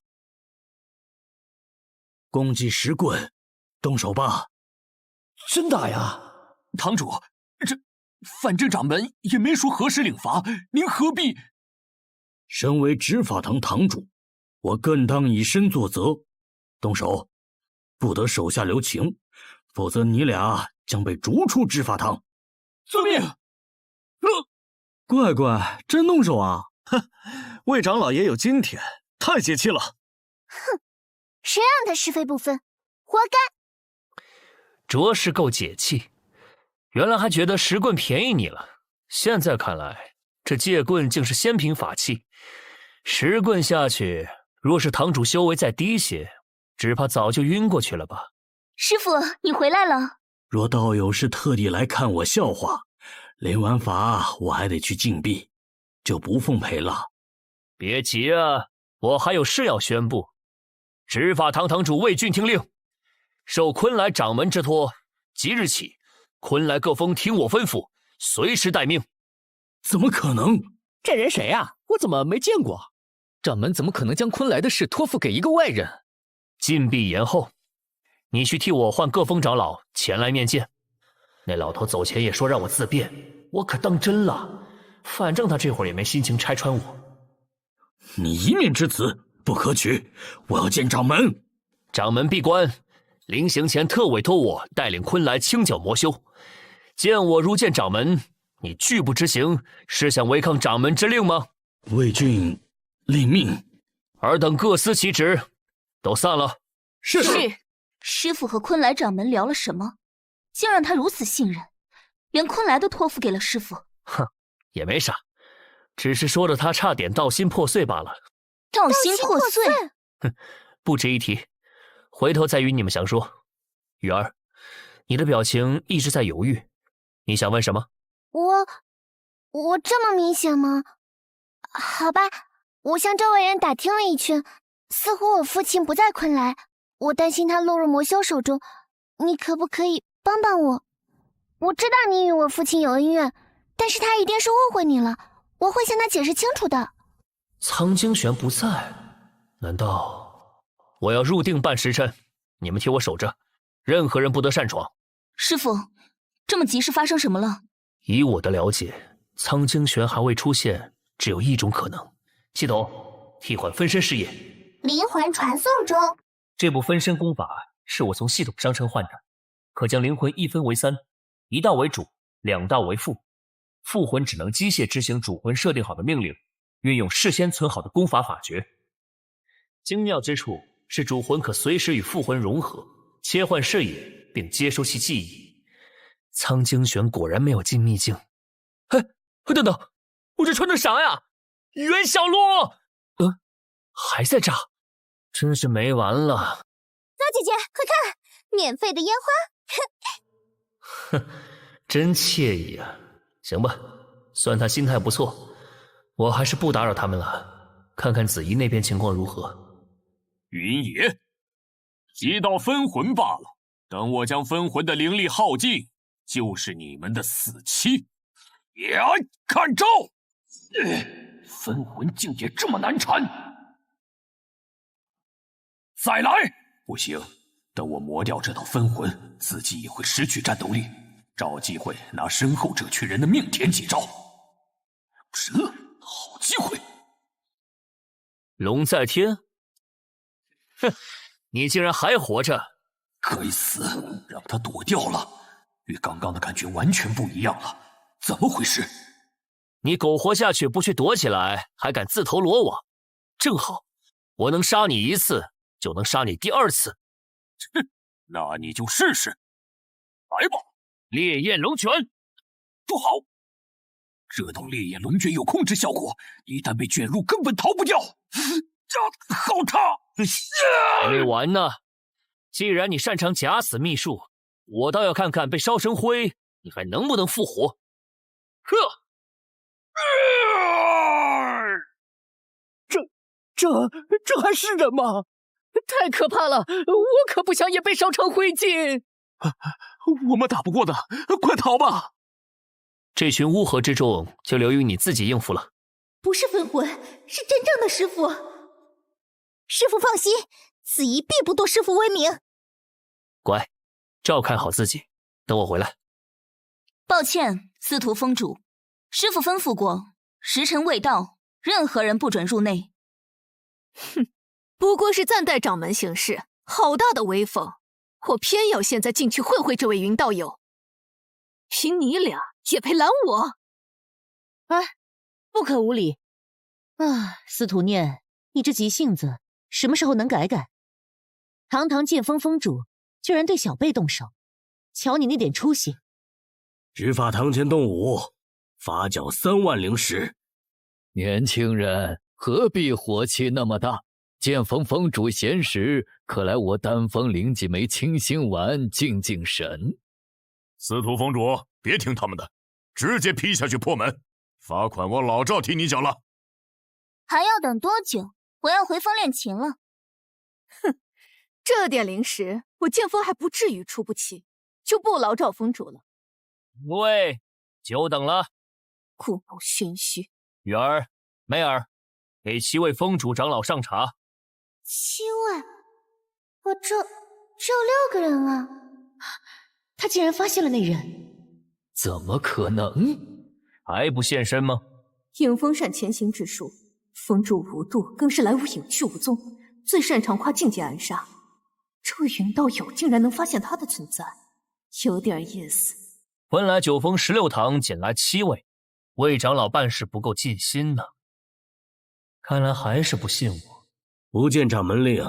攻击石棍，动手吧！真打呀！堂主，反正掌门也没说何时领罚，您何必？身为执法堂堂主，我更当以身作则。动手，不得手下留情，否则你俩将被逐出执法堂。遵命。乖乖，真动手啊！哼，魏长老也有今天，太解气了。哼，谁让他是非不分，活该！着实够解气。原来还觉得石棍便宜你了，现在看来，这借棍竟是仙品法器。石棍下去，若是堂主修为再低些，只怕早就晕过去了吧。师父，你回来了。若道友是特地来看我笑话，临完法我还得去禁闭，就不奉陪了。别急啊，我还有事要宣布。执法堂堂主魏俊听令，受昆来掌门之托，即日起，昆来各峰听我吩咐，随时待命。怎么可能？这人谁啊？我怎么没见过？掌门怎么可能将昆来的事托付给一个外人？禁闭延后，你去替我唤各峰长老前来面见。那老头走前也说让我自便，我可当真了。反正他这会儿也没心情拆穿我。你一面之词不可取，我要见掌门。掌门闭关，临行前特委托我带领昆来清剿魔修。见我如见掌门，你拒不执行，是想违抗掌门之令吗？魏俊立命。尔等各司其职，都散了。是。师父和昆来掌门聊了什么？竟让他如此信任，连昆来都托付给了师父。哼，也没啥，只是说的他差点道心破碎罢了。道心破碎？哼，不值一提，回头再与你们详说。雨儿，你的表情一直在犹豫，你想问什么？我这么明显吗？好吧，我向周围人打听了一圈，似乎我父亲不在昆来，我担心他落入魔修手中，你可不可以帮帮我？我知道你与我父亲有恩怨，但是他一定是误会你了，我会向他解释清楚的。苍京玄不在，难道我要入定半时辰？你们替我守着，任何人不得擅闯。师父，这么急是发生什么了？以我的了解，苍京玄还未出现，只有一种可能。系统替换分身事业，灵魂传送中。这部分身功法是我从系统商城换的，可将灵魂一分为三，一道为主，2道为副。副魂只能机械执行主魂设定好的命令，运用事先存好的功法法诀。精妙之处是主魂可随时与副魂融合，切换视野，并接收其记忆。苍京玄果然没有进秘境。等等，我这穿的啥呀？袁小洛，还在炸，真是没完了。高姐姐，快看，免费的烟花！真惬意啊。行吧，算他心态不错，我还是不打扰他们了，看看子怡那边情况如何。云野，一道分魂罢了，等我将分魂的灵力耗尽，就是你们的死期。呀，看招！分魂竟也这么难缠！再来！不行，等我磨掉这道分魂，自己也会失去战斗力。找机会拿身后这群人的命填几招，这好机会！龙在天，哼，你竟然还活着！该死，让他躲掉了，与刚刚的感觉完全不一样了，怎么回事？你苟活下去不去躲起来，还敢自投罗网，正好，我能杀你1次，就能杀你第2次。哼，那你就试试，来吧！烈焰龙卷，不好！这道烈焰龙卷有控制效果，一旦被卷入，根本逃不掉。好烫！还没完呢！既然你擅长假死秘术，我倒要看看被烧成灰，你还能不能复活？这还是人吗？太可怕了！我可不想也被烧成灰烬。我们打不过的，快逃吧！这群乌合之众就留于你自己应付了。不是分魂，是真正的师父。师父放心，子怡必不夺师父威名。乖，照看好自己，等我回来。抱歉，司徒峰主，师父吩咐过，时辰未到，任何人不准入内。哼，不过是暂代掌门行事，好大的威风！我偏要现在进去会会这位云道友，凭你俩也配拦我？哎，不可无礼！啊，司徒念，你这急性子什么时候能改改？堂堂剑锋峰主，居然对小辈动手，瞧你那点出息！执法堂前动武，罚缴3万灵石。年轻人何必火气那么大？剑锋峰主闲时，可来我丹峰领几枚清心丸静静神。司徒峰主，别听他们的，直接劈下去破门，罚款我老赵替你缴了。还要等多久？我要回峰练琴了。哼，这点灵石，我剑锋还不至于出不起，就不劳赵峰主了。喂，久等了。故弄玄虚。雨儿、梅儿，给7位峰主长老上茶。7位？我只有6个人啊！他竟然发现了那人，怎么可能？还不现身吗？影风善潜行之术，风住无度，更是来无影去无踪，最擅长跨境界暗杀。这位云道友竟然能发现他的存在，有点意思。本来9峰16堂仅来7位，魏长老办事不够尽心呢。看来还是不信我。不见掌门令，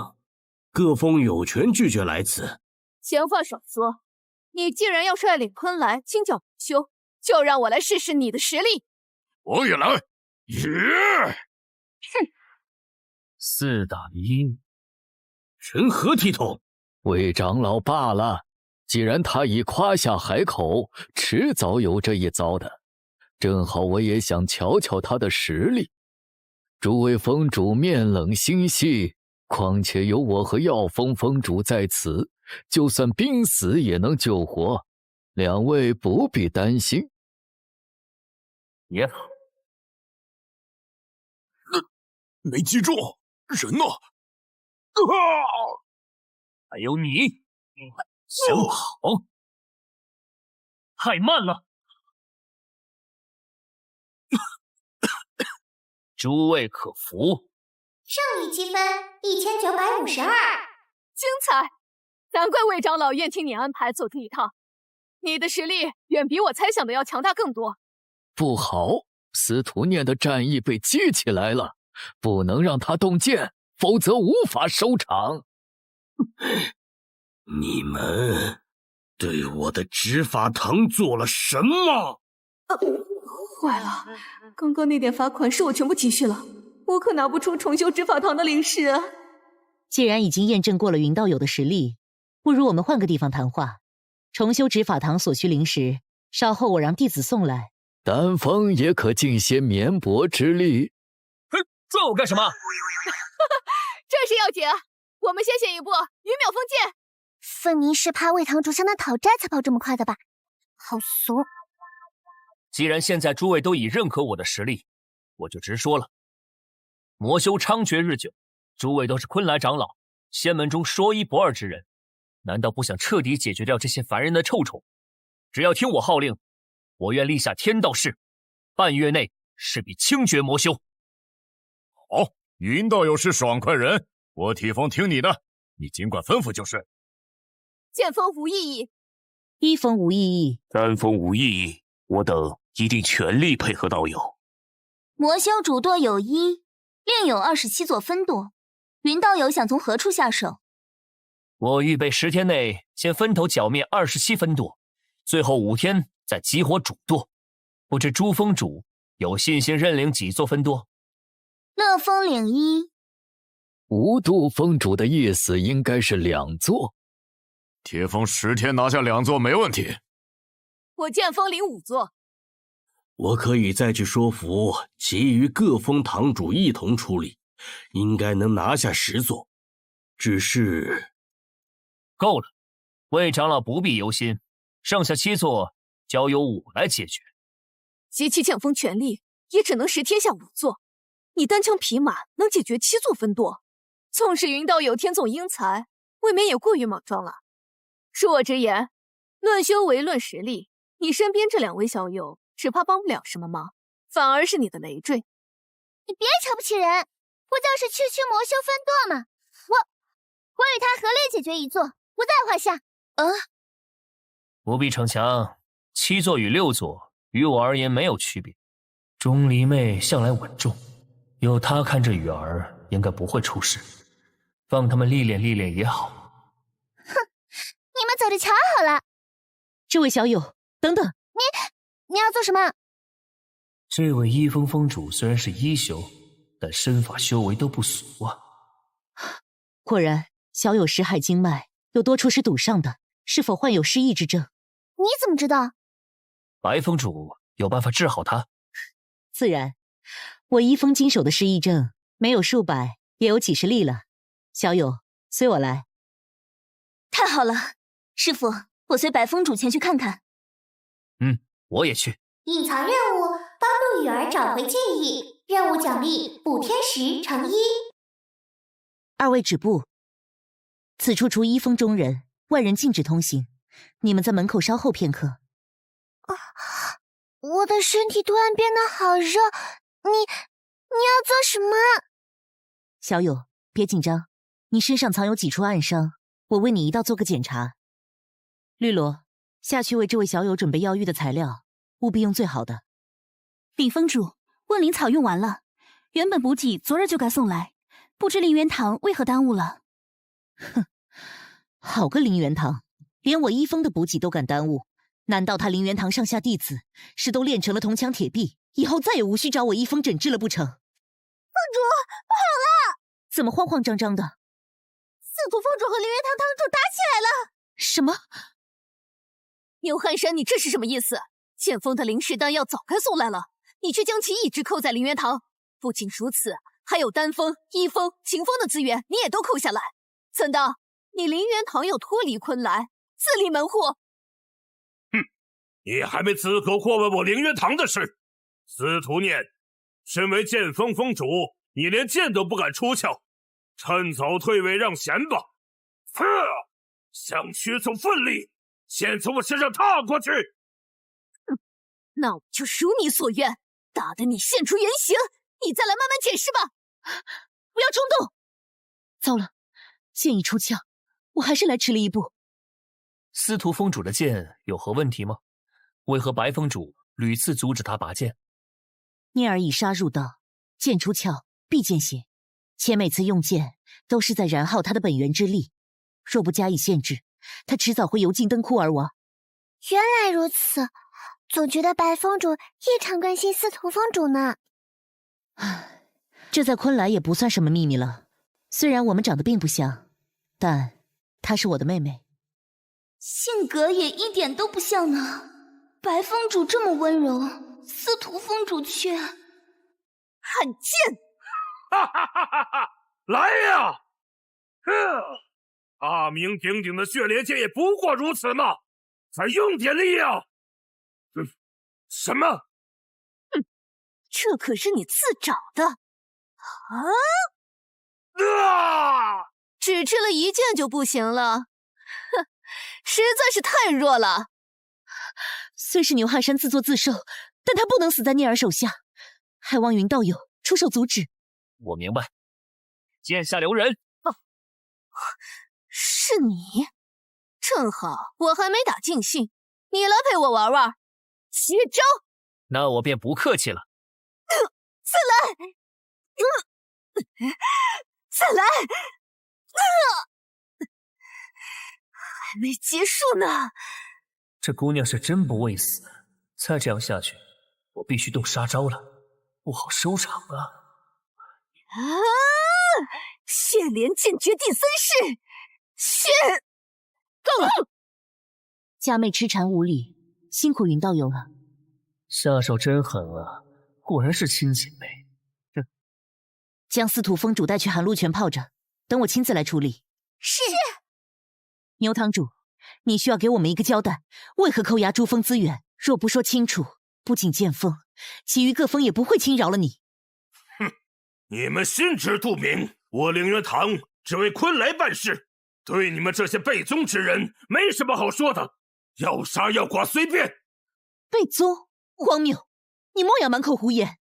各峰有权拒绝来此。闲话少说，你既然要率领昆来清剿修，就让我来试试你的实力。我也来！哼，4打1，成何体统？魏长老罢了，既然他已夸下海口，迟早有这一遭的。正好我也想瞧瞧他的实力。诸位峰主面冷心细，况且有我和药峰峰主在此，就算濒死也能救活。两位不必担心。也好。没击中人呢？还有你，想跑？太慢了！诸位可服？胜利积分1952，精彩！难怪魏长老愿听你安排走这一趟，你的实力远比我猜想的要强大更多。不好，司徒念的战意被激起来了，不能让他动剑，否则无法收场。你们对我的执法堂做了什么？坏了，刚刚那点罚款是我全部积蓄了，我可拿不出重修执法堂的灵石啊。既然已经验证过了云道友的实力，不如我们换个地方谈话。重修执法堂所需灵石，稍后我让弟子送来。丹峰也可尽些绵薄之力。抓我干什么？这是要紧，我们先行一步，鱼秒封剑。分明是怕魏堂主向他讨债才跑这么快的吧？好怂！既然现在诸位都已认可我的实力，我就直说了。魔修猖獗日久，诸位都是昆来长老仙门中说一不二之人，难道不想彻底解决掉这些烦人的臭虫？只要听我号令，我愿立下天道誓，半月内势必清绝魔修。好，云道友是爽快人，我体风听你的，你尽管吩咐就是。剑锋无异议，一锋无异议，丹峰无异议，我等一定全力配合道友。魔修主舵有1，另有27座分舵，云道友想从何处下手？我预备10天内先分头剿灭27分舵，最后5天再集火主舵。不知朱峰主有信心认领几座分舵？乐风领1。无度峰主的意思应该是2座。铁峰10天拿下2座没问题。我剑锋领5座。我可以再去说服其余各峰堂主一同出力，应该能拿下10座。只是够了，魏长老不必忧心，剩下7座交由我来解决。集齐剑锋全力，也只能10天下5座。你单枪匹马能解决7座分舵，纵使云道友天纵英才，未免也过于莽撞了。恕我直言，论修为论实力，你身边这2位小友只怕帮不了什么忙，反而是你的累赘。你别瞧不起人，不就是区区魔修分舵吗？我与他合力解决1座，不在话下。不必逞强，7座与6座于我而言没有区别。钟离妹向来稳重，有她看着雨儿，应该不会出事。放他们历练历练也好。你们走着瞧好了。这位小友，等等，你要做什么？这位一峰峰主虽然是一修，但身法修为都不俗啊。果然，小友识海经脉有多处是堵上的，是否患有失忆之症？你怎么知道？白峰主有办法治好他？自然，我一峰经手的失忆症，没有数百，也有几十例了。小友，随我来。太好了，师傅，我随白峰主前去看看。我也去。隐藏任务，帮助雨儿找回记忆，任务奖励补天石乘1。2位止步，此处除一峰中人，外人禁止通行。你们在门口稍后片刻。我的身体突然变得好热，你要做什么？小友，别紧张，你身上藏有几处暗伤，我为你一道做个检查。绿萝，下去为这位小友准备药浴的材料，务必用最好的。李峰主，问灵草用完了，原本补给昨日就该送来，不知凌元堂为何耽误了？哼，好个凌元堂，连我一峰的补给都敢耽误，难道他凌元堂上下弟子是都练成了铜墙铁壁，以后再也无需找我一峰诊治了不成？峰主，不好了！怎么慌慌张张的？司徒峰主和凌元堂堂主打起来了！什么？牛汉山，你这是什么意思？剑锋的灵石丹药早该送来了，你却将其一直扣在凌元堂。不仅如此，还有丹峰、一峰、秦风的资源，你也都扣下来。怎的？你凌元堂要脱离昆来，自立门户？你还没资格过问我凌渊堂的事。司徒念，身为剑锋锋主，你连剑都不敢出鞘，趁早退位让贤吧。想取走份力，先从我身上踏过去。那我就如你所愿，打得你现出原形，你再来慢慢解释吧。不要冲动！糟了，剑一出鞘，我还是来迟了一步。司徒峰主的剑有何问题吗？为何白峰主屡次阻止他拔剑？聂儿以杀入道，剑出鞘必见血，且每次用剑都是在燃耗他的本源之力，若不加以限制，他迟早会油尽灯枯而亡。原来如此，总觉得白峰主异常关心司徒峰主呢。唉，这在昆来也不算什么秘密了。虽然我们长得并不像，但她是我的妹妹。性格也一点都不像呢。白峰主这么温柔，司徒峰主却罕见。哈哈哈哈哈！来呀！大名鼎鼎的血莲剑也不过如此嘛，再用点力啊！什么？这可是你自找的啊！只吃了一剑就不行了，哼，实在是太弱了。虽是牛汉山自作自受，但他不能死在聂儿手下，还望云道友出手阻止。我明白，剑下留人。是你，正好我还没打尽兴，你来陪我玩玩，接招。那我便不客气了。再来，再来，还没结束呢。这姑娘是真不畏死，再这样下去，我必须动杀招了，不好收场啊！血莲剑诀第3式，血！够了！家妹痴缠无礼，辛苦云道友了。下手真狠啊，果然是亲姐妹。将司徒峰主带去寒露泉泡着，等我亲自来处理。是。牛堂主，你需要给我们一个交代，为何扣押珠峰资源？若不说清楚，不仅剑锋，其余各峰也不会轻饶了你。哼，你们心知肚明，我凌渊堂只为昆来办事，对你们这些背宗之人没什么好说的，要杀要剐随便。背宗？荒谬！你莫要满口胡言。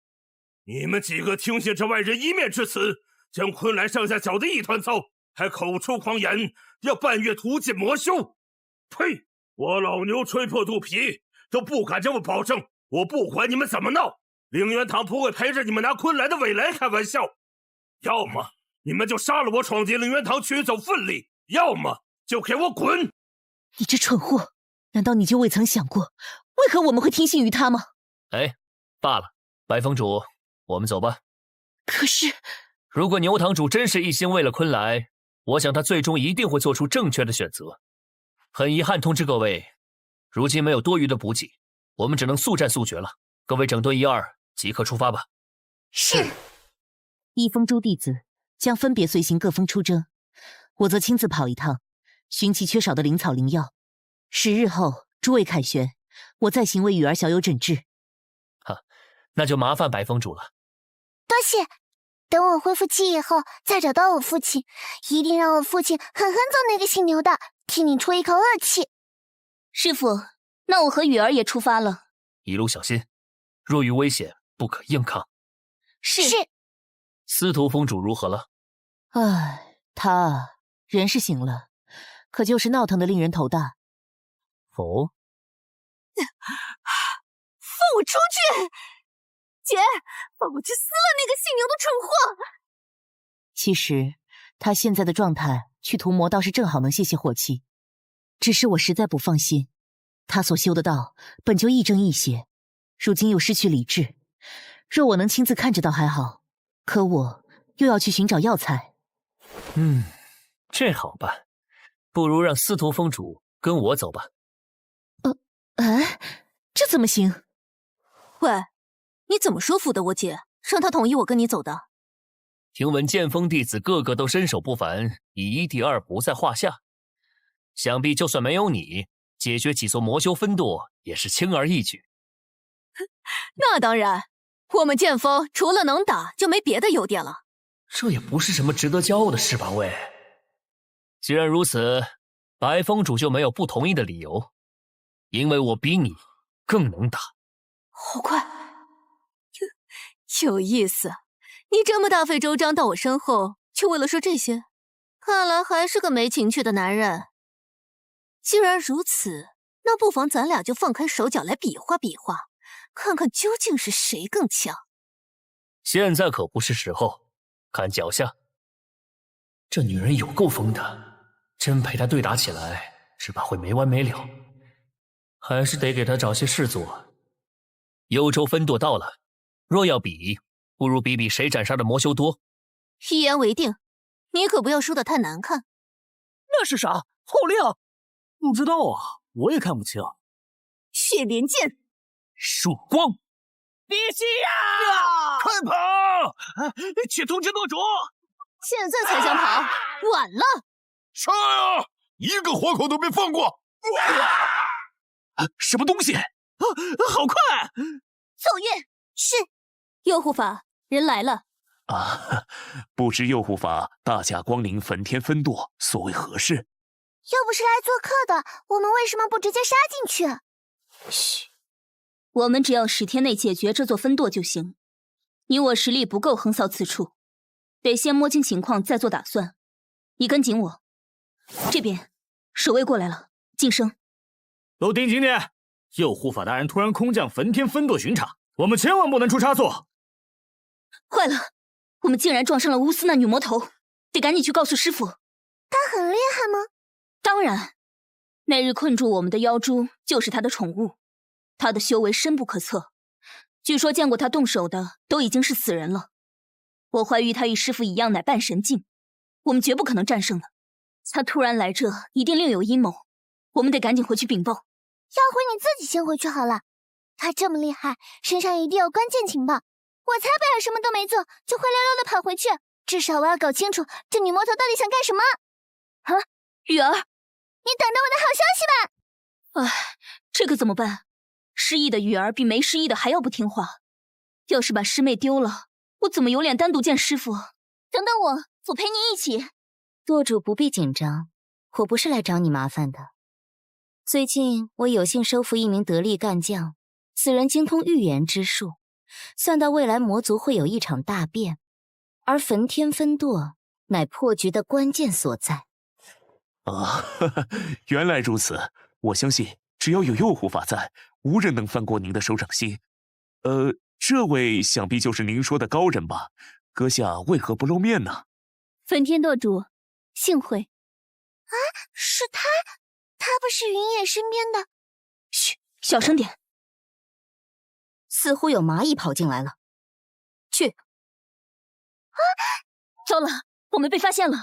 你们几个听信这外人一面之词，将昆来上下搅得一团糟，还口出狂言，要半月屠尽魔修。呸！我老牛吹破肚皮都不敢这么保证。我不管你们怎么闹，凌渊堂不会陪着你们拿昆来的未来开玩笑。要么你们就杀了我，闯进凌渊堂取走份力；要么就给我滚！你这蠢货，难道你就未曾想过，为何我们会听信于他吗？哎，罢了，白峰主，我们走吧。可是，如果牛堂主真是一心为了昆来，我想他最终一定会做出正确的选择。很遗憾通知各位，如今没有多余的补给，我们只能速战速决了。各位整顿一二，即刻出发吧。是。一峰诸弟子将分别随行各峰出征，我则亲自跑一趟，寻其缺少的灵草灵药。10日后，诸位凯旋，我再行为雨儿小友诊治。那就麻烦白峰主了。多谢。等我恢复期以后，再找到我父亲，一定让我父亲狠狠揍那个姓牛的，替你出一口恶气。师父，那我和雨儿也出发了。一路小心，若遇危险，不可硬抗。是。司徒峰主如何了？唉，他人是醒了，可就是闹腾的令人头大。哦？放我出去！姐，放我去撕了那个姓牛的蠢货！其实他现在的状态去屠魔倒是正好能泄泄火气，只是我实在不放心，他所修的道本就亦正亦邪，如今又失去理智，若我能亲自看着倒还好，可我又要去寻找药材。这好办，不如让司徒峰主跟我走吧。这怎么行？喂，你怎么说服的我姐，让她同意我跟你走的？听闻剑锋弟子个个都身手不凡，以一敌二不在话下。想必就算没有你，解决几座魔修分舵也是轻而易举。那当然，我们剑锋除了能打，就没别的优点了。这也不是什么值得骄傲的事吧，喂。既然如此，白风主就没有不同意的理由，因为我比你更能打。好快，有意思。你这么大费周章到我身后，就为了说这些？看来还是个没情趣的男人。既然如此，那不妨咱俩就放开手脚来比划比划，看看究竟是谁更强。现在可不是时候，看脚下。这女人有够疯的，真陪她对打起来，只怕会没完没了。还是得给她找些事做。幽州分舵到了，若要比，不如比比谁斩杀的魔修多。一言为定，你可不要输得太难看。那是啥？好亮！不知道啊，我也看不清。血莲剑，曙光，比西呀！快跑！去通知舵主！现在才想跑，晚了！杀呀！一个活口都别放过！什么东西？好快！奏乐是右护法，人来了。不知右护法大驾光临焚天分舵，所为何事？又不是来做客的，我们为什么不直接杀进去？嘘，我们只要10天内解决这座分舵就行。你我实力不够横扫此处，得先摸清情况再做打算。你跟紧我，这边守卫过来了，晋升。都盯紧点！右护法大人突然空降焚天分舵巡查，我们千万不能出差错。坏了，我们竟然撞上了乌斯那女魔头，得赶紧去告诉师傅。她很厉害吗？当然，那日困住我们的妖蛛就是她的宠物，她的修为深不可测，据说见过她动手的都已经是死人了。我怀疑她与师傅一样乃半神境，我们绝不可能战胜的。她突然来这，一定另有阴谋，我们得赶紧回去禀报。要回你自己先回去好了。她这么厉害，身上一定有关键情报。我才不要什么都没做就灰溜溜的跑回去，至少我要搞清楚这女魔头到底想干什么。啊，雨儿，你等着我的好消息吧！唉，这可怎么办？失忆的雨儿比没失忆的还要不听话。要是把师妹丢了，我怎么有脸单独见师傅？等等我陪你一起。舵主不必紧张，我不是来找你麻烦的。最近我有幸收服一名得力干将，此人精通预言之术，算到未来魔族会有一场大变，而焚天分舵乃破局的关键所在。原来如此。我相信只要有右护法在，无人能翻过您的手掌心。这位想必就是您说的高人吧？阁下为何不露面呢？焚天舵主，幸会。啊，是他？他不是云野身边的？嘘，小声点。似乎有蚂蚁跑进来了。去。啊！糟了，我们被发现了。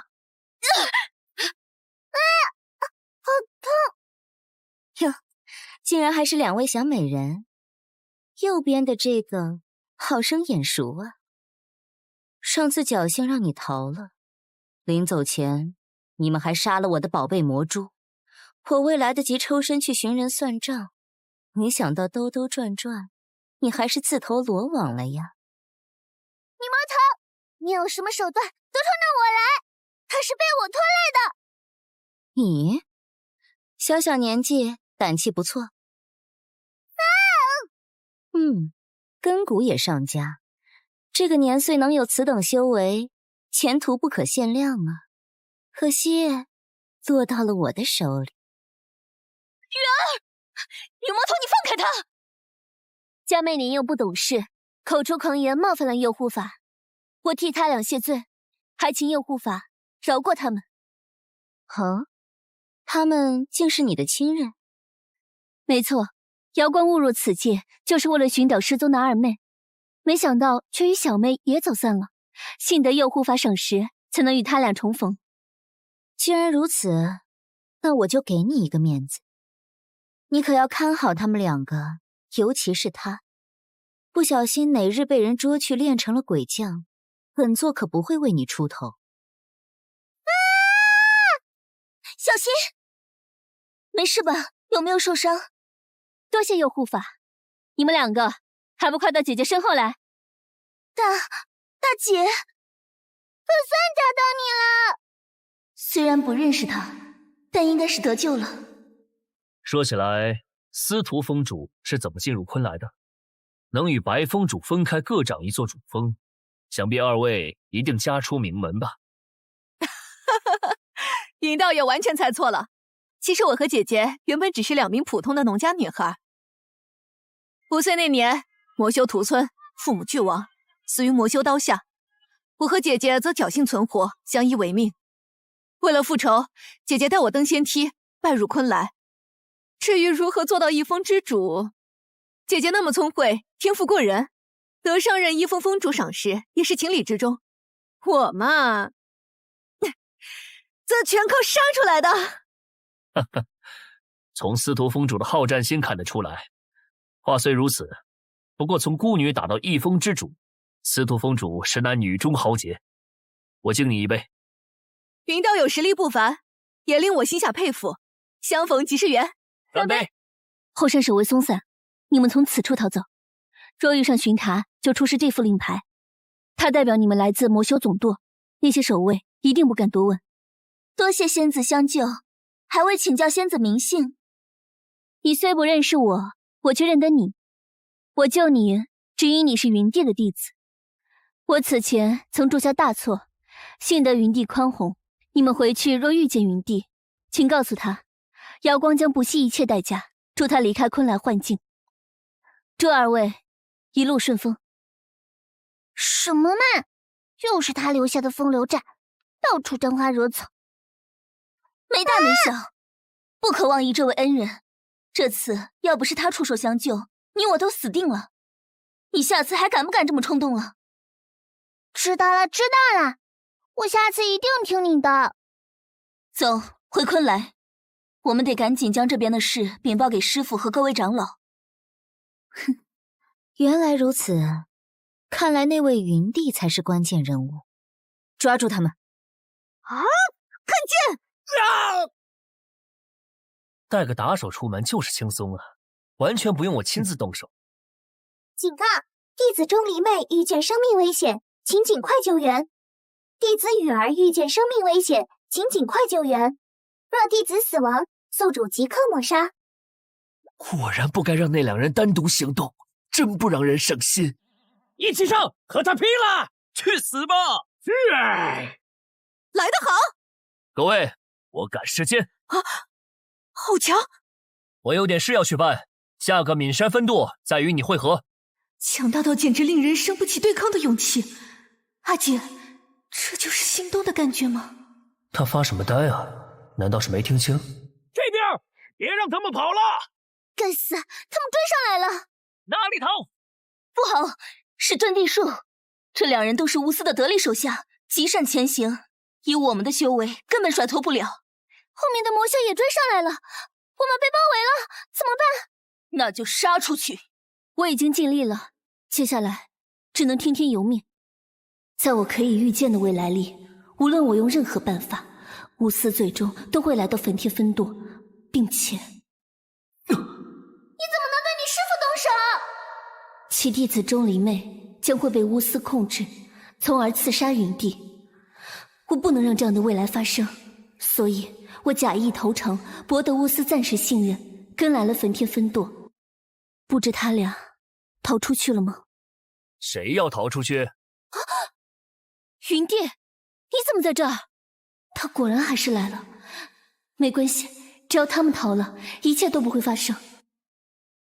好痛！哟，竟然还是2位小美人。右边的这个好生眼熟啊。上次侥幸让你逃了，临走前你们还杀了我的宝贝魔蛛，我未来得及抽身去寻人算账，没想到兜兜转转，你还是自投罗网了呀。女魔头，你有什么手段都冲着我来！她是被我拖累的。你小小年纪，胆气不错。根骨也上佳，这个年岁能有此等修为，前途不可限量啊！可惜落到了我的手里。雨儿，女魔头，你放开她！佳妹您又不懂事，口出狂言，冒犯了右护法，我替他俩谢罪，还请右护法饶过他们。他们竟是你的亲人？没错，瑶光误入此界，就是为了寻找失踪的二妹，没想到却与小妹也走散了，幸得右护法赏识，才能与他俩重逢。既然如此，那我就给你一个面子，你可要看好他们2个，尤其是他，不小心哪日被人捉去练成了鬼将，本座可不会为你出头。小心！没事吧？有没有受伤？多谢佑护法，你们两个还不快到姐姐身后来！大姐，可算找到你了。虽然不认识他，但应该是得救了。说起来，司徒峰主是怎么进入昆来的？能与白峰主分开各掌一座主峰，想必二位一定家出名门吧？尹道也完全猜错了。其实我和姐姐原本只是2名普通的农家女孩。5岁那年，魔修屠村，父母俱亡，死于魔修刀下。我和姐姐则侥幸存活，相依为命。为了复仇，姐姐带我登仙梯，拜入昆来。至于如何做到一峰之主，姐姐那么聪慧，天赋过人，得上任一峰峰主赏识也是情理之中。我嘛，这全靠杀出来的。从司徒峰主的好战心看得出来。话虽如此，不过从孤女打到一峰之主，司徒峰主实乃女中豪杰。我敬你一杯。云道有实力不凡，也令我心下佩服。相逢即是缘。干杯！后山守卫松散，你们从此处逃走。若遇上巡查，就出示这副令牌，它代表你们来自魔修总舵，那些守卫一定不敢多问。多谢仙子相救，还未请教仙子名姓。你虽不认识我，我却认得你。我救你，只因你是云帝的弟子。我此前曾铸下大错，幸得云帝宽宏。你们回去若遇见云帝，请告诉他，瑶光将不惜一切代价助他离开昆来幻境。祝二位一路顺风。什么嘛，又是他留下的风流债，到处沾花惹草。没大没小，不可忘疑这位恩人。这次要不是他出手相救，你我都死定了。你下次还敢不敢这么冲动了？知道了，知道了，我下次一定听你的。走，回昆来，我们得赶紧将这边的事禀报给师父和各位长老。哼，原来如此，看来那位云帝才是关键人物。抓住他们！啊！看剑！啊！带个打手出门就是轻松啊，完全不用我亲自动手。警告！弟子钟离妹遇见生命危险，请尽快救援。弟子雨儿遇见生命危险，请尽快救援。若弟子死亡，宿主即刻抹杀。果然不该让那2人单独行动，真不让人省心。一起上，和他拼了！去死吧！来得好！各位，我赶时间啊！好强！我有点事要去办，下个岷山分舵再与你会合。强大到简直令人生不起对抗的勇气。阿姐，这就是心动的感觉吗？他发什么呆啊？难道是没听清？这边，别让他们跑了！该死，他们追上来了！哪里逃？不好，是遁地术。这2人都是无私的得力手下，极善前行。以我们的修为，根本甩脱不了。后面的魔修也追上来了，我们被包围了，怎么办？那就杀出去！我已经尽力了，接下来只能听天由命。在我可以预见的未来里，无论我用任何办法，无私最终都会来到焚天分舵，并且……你怎么能对你师父动手？其弟子钟离妹将会被巫司控制，从而刺杀云帝。我不能让这样的未来发生，所以我假意投诚，博得巫司暂时信任，跟来了焚天分舵。不知他俩逃出去了吗？谁要逃出去？云帝，你怎么在这儿？他果然还是来了。没关系，只要他们逃了，一切都不会发生。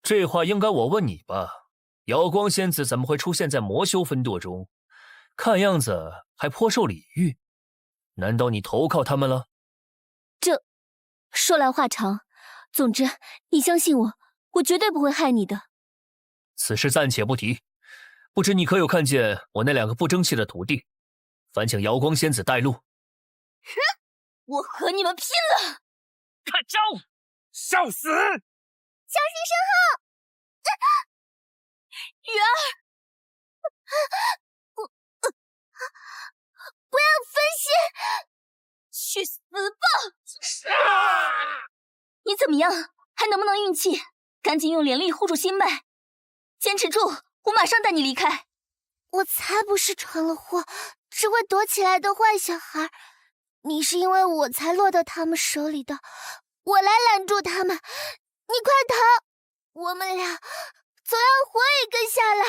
这话应该我问你吧？瑶光仙子怎么会出现在魔修分舵中？看样子还颇受礼遇。难道你投靠他们了？这说来话长，总之你相信我，我绝对不会害你的。此事暂且不提，不知你可有看见我那2个不争气的徒弟？烦请瑶光仙子带路。哼，我和你们拼了！看招，受死！小心身后！雨儿，不要分心！去死吧！你怎么样？还还能不能运气？赶紧用灵力护住心脉，坚持住，我马上带你离开。我才不是闯了祸，只会躲起来的坏小孩。你是因为我才落到他们手里的，我来拦住他们。你快逃，我们俩总要活一个下来。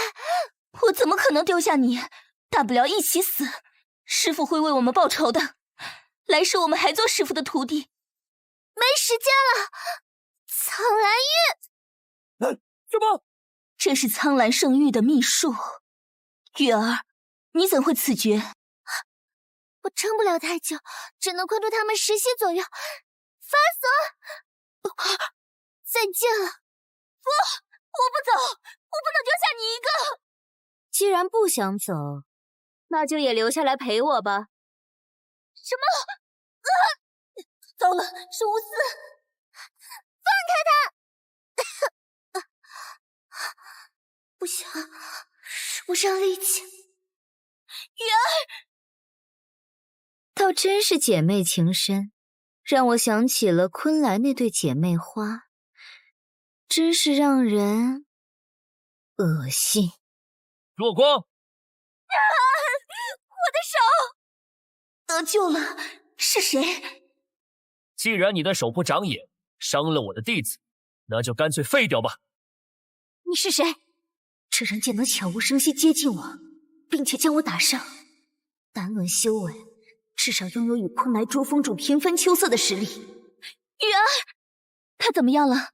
我怎么可能丢下你？大不了一起死，师父会为我们报仇的。来世我们还做师父的徒弟。没时间了，苍兰玉。什么？这是苍兰圣域的秘术。玉儿，你怎会此诀？我撑不了太久，只能困住他们10息左右。发锁！再见了。不，我不走，我不能丢下你一个。既然不想走，那就也留下来陪我吧。什么？糟了，是无私！放开他！不行，使不上力气。雨儿，倒真是姐妹情深，让我想起了昆来那对姐妹花，真是让人恶心。若光，我的手得救了，是谁？既然你的手不长眼，伤了我的弟子，那就干脆废掉吧。你是谁？这人竟能悄无声息接近我，并且将我打伤，单论修为，至少拥有与昆来珠峰主平分秋色的实力。雨儿，他怎么样了？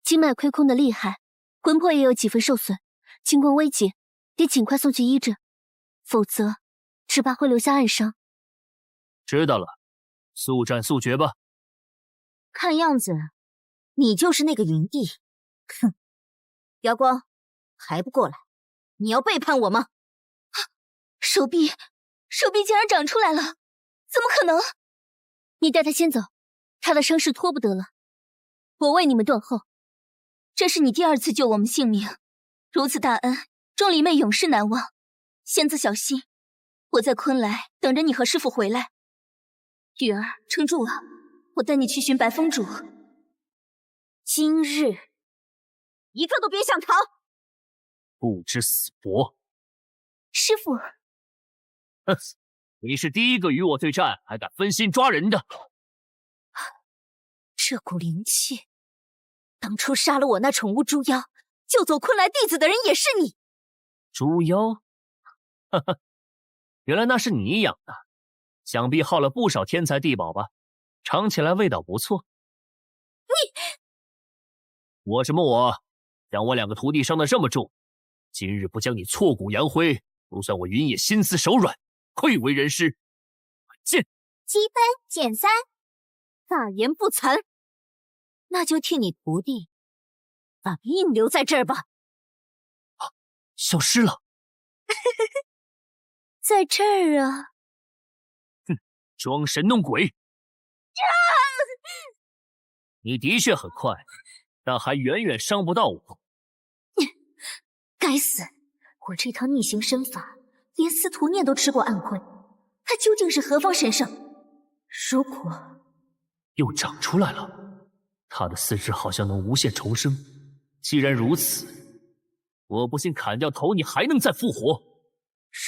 经脉亏空的厉害，魂魄也有几分受损，情况危急，得尽快送去医治，否则只怕会留下暗伤。知道了，速战速决吧。看样子，你就是那个云帝。哼，瑶光，还不过来？你要背叛我吗？手臂竟然长出来了，怎么可能？你带他先走，他的伤势拖不得了。我为你们断后，这是你第2次救我们性命，如此大恩，众里妹永世难忘。仙子小心，我在昆来等着你和师父回来。雨儿，撑住了，我带你去寻白风主。今日一个都别想逃！不知死活！师父，哼，你是第一个与我对战还敢分心抓人的。这股灵气，当初杀了我那宠物猪妖，救走昆来弟子的人也是你。猪妖？哈哈，原来那是你养的，想必耗了不少天材地宝吧？尝起来味道不错。我什么我？让我2个徒弟伤得这么重，今日不将你挫骨扬灰，不算我云野心慈手软，愧为人师。见积分减3。大言不惭，那就替你徒弟把命留在这儿吧。消失了。在这儿啊！哼，装神弄鬼！你的确很快，但还远远伤不到我。该死！我这套逆行身法，连司徒念都吃过暗亏，他究竟是何方神圣？如果又长出来了，他的四肢好像能无限重生。既然如此，我不信砍掉头你还能再复活。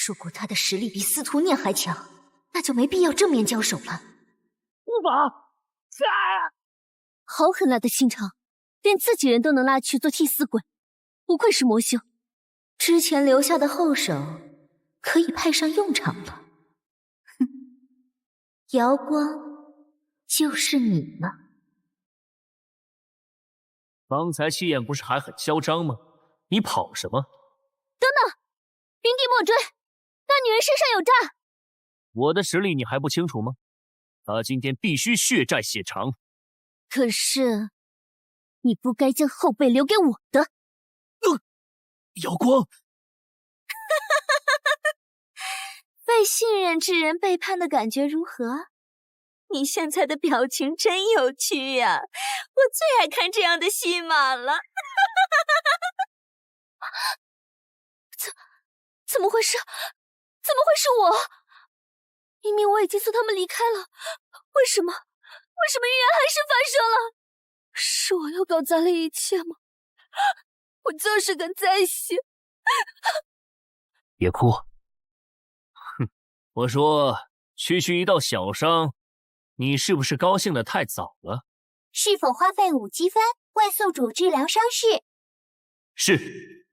如果他的实力比司徒念还强，那就没必要正面交手了。无法！好狠辣的心肠，连自己人都能拉去做替死鬼，不愧是魔修。之前留下的后手可以派上用场了。哼，瑶光，就是你了。刚才气焰不是还很嚣张吗？你跑什么？等等，云帝莫追，那女人身上有诈。我的实力你还不清楚吗？她今天必须血债血偿。可是，你不该将后背留给我的。瑶光，被信任之人背叛的感觉如何？你现在的表情真有趣呀！我最爱看这样的戏码了。怎么回事？怎么会是我？明明我已经送他们离开了，为什么依然还是发生了？是我又搞砸了一切吗？我就是个灾星。别哭。哼，我说区区一道小伤，你是不是高兴的太早了？是否花费5积分为宿主治疗伤势？是。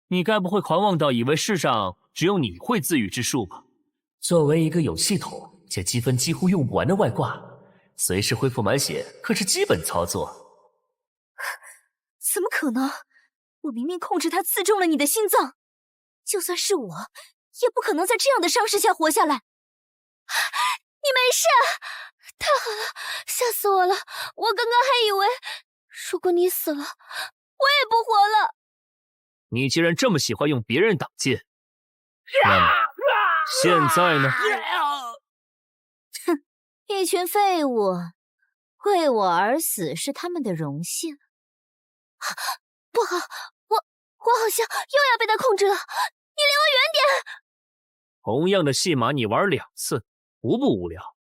你该不会狂妄到以为世上只有你会自愈之术吧？作为一个有系统且积分几乎用不完的外挂，随时恢复满血可是基本操作。怎么可能？我明明控制它刺中了你的心脏，就算是我，也不可能在这样的伤势下活下来。你没事？太好了，吓死我了！我刚刚还以为，如果你死了，我也不活了。你既然这么喜欢用别人挡箭，那么现在呢？哼，一群废物，为我而死是他们的荣幸。不好，我好像又要被他控制了，你离我远点！同样的戏码你玩2次，无不无聊。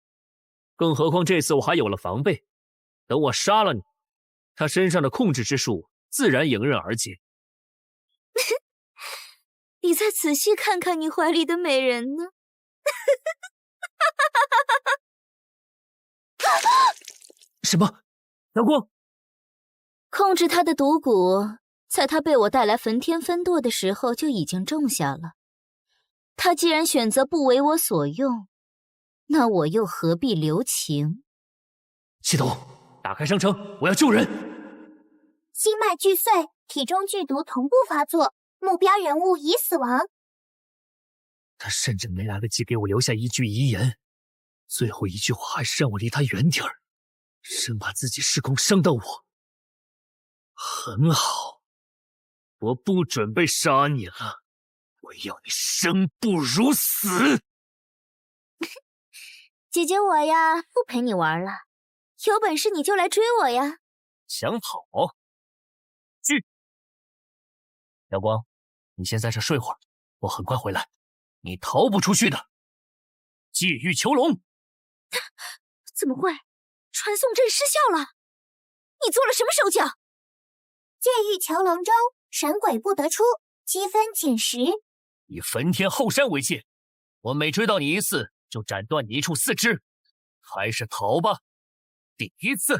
更何况这次我还有了防备，等我杀了你，他身上的控制之术自然迎刃而解。你再仔细看看你怀里的美人呢？什么？阳光？控制他的毒蛊，在他被我带来焚天分舵的时候就已经种下了。他既然选择不为我所用，那我又何必留情？系统，打开商城，我要救人！心脉俱碎，体中剧毒同步发作，目标人物已死亡。他甚至没来得及给我留下一句遗言，最后一句话还是让我离他远点儿，生怕自己失控伤到我。很好，我不准备杀你了，我要你生不如死。姐姐我呀，不陪你玩了，有本事你就来追我呀！想跑？去！阳光，你先在这睡会儿，我很快回来，你逃不出去的。戒狱囚笼！怎么会？传送阵失效了！你做了什么手脚？戒狱囚笼中，神鬼不得出，积分减10。以焚天后山为界，我每追到你1次，就斩断你一处4肢。还是逃吧。第1次。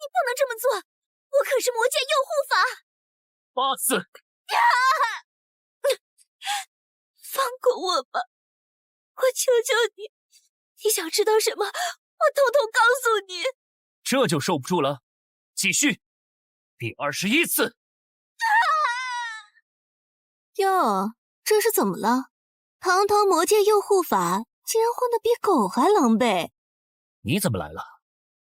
你不能这么做，我可是魔界诱护法。8次。放过我吧，我求求你，你想知道什么，我偷偷告诉你。这就受不住了，继续。第21次。哟，这是怎么了？堂堂魔界诱护法，竟然混得比狗还狼狈。你怎么来了？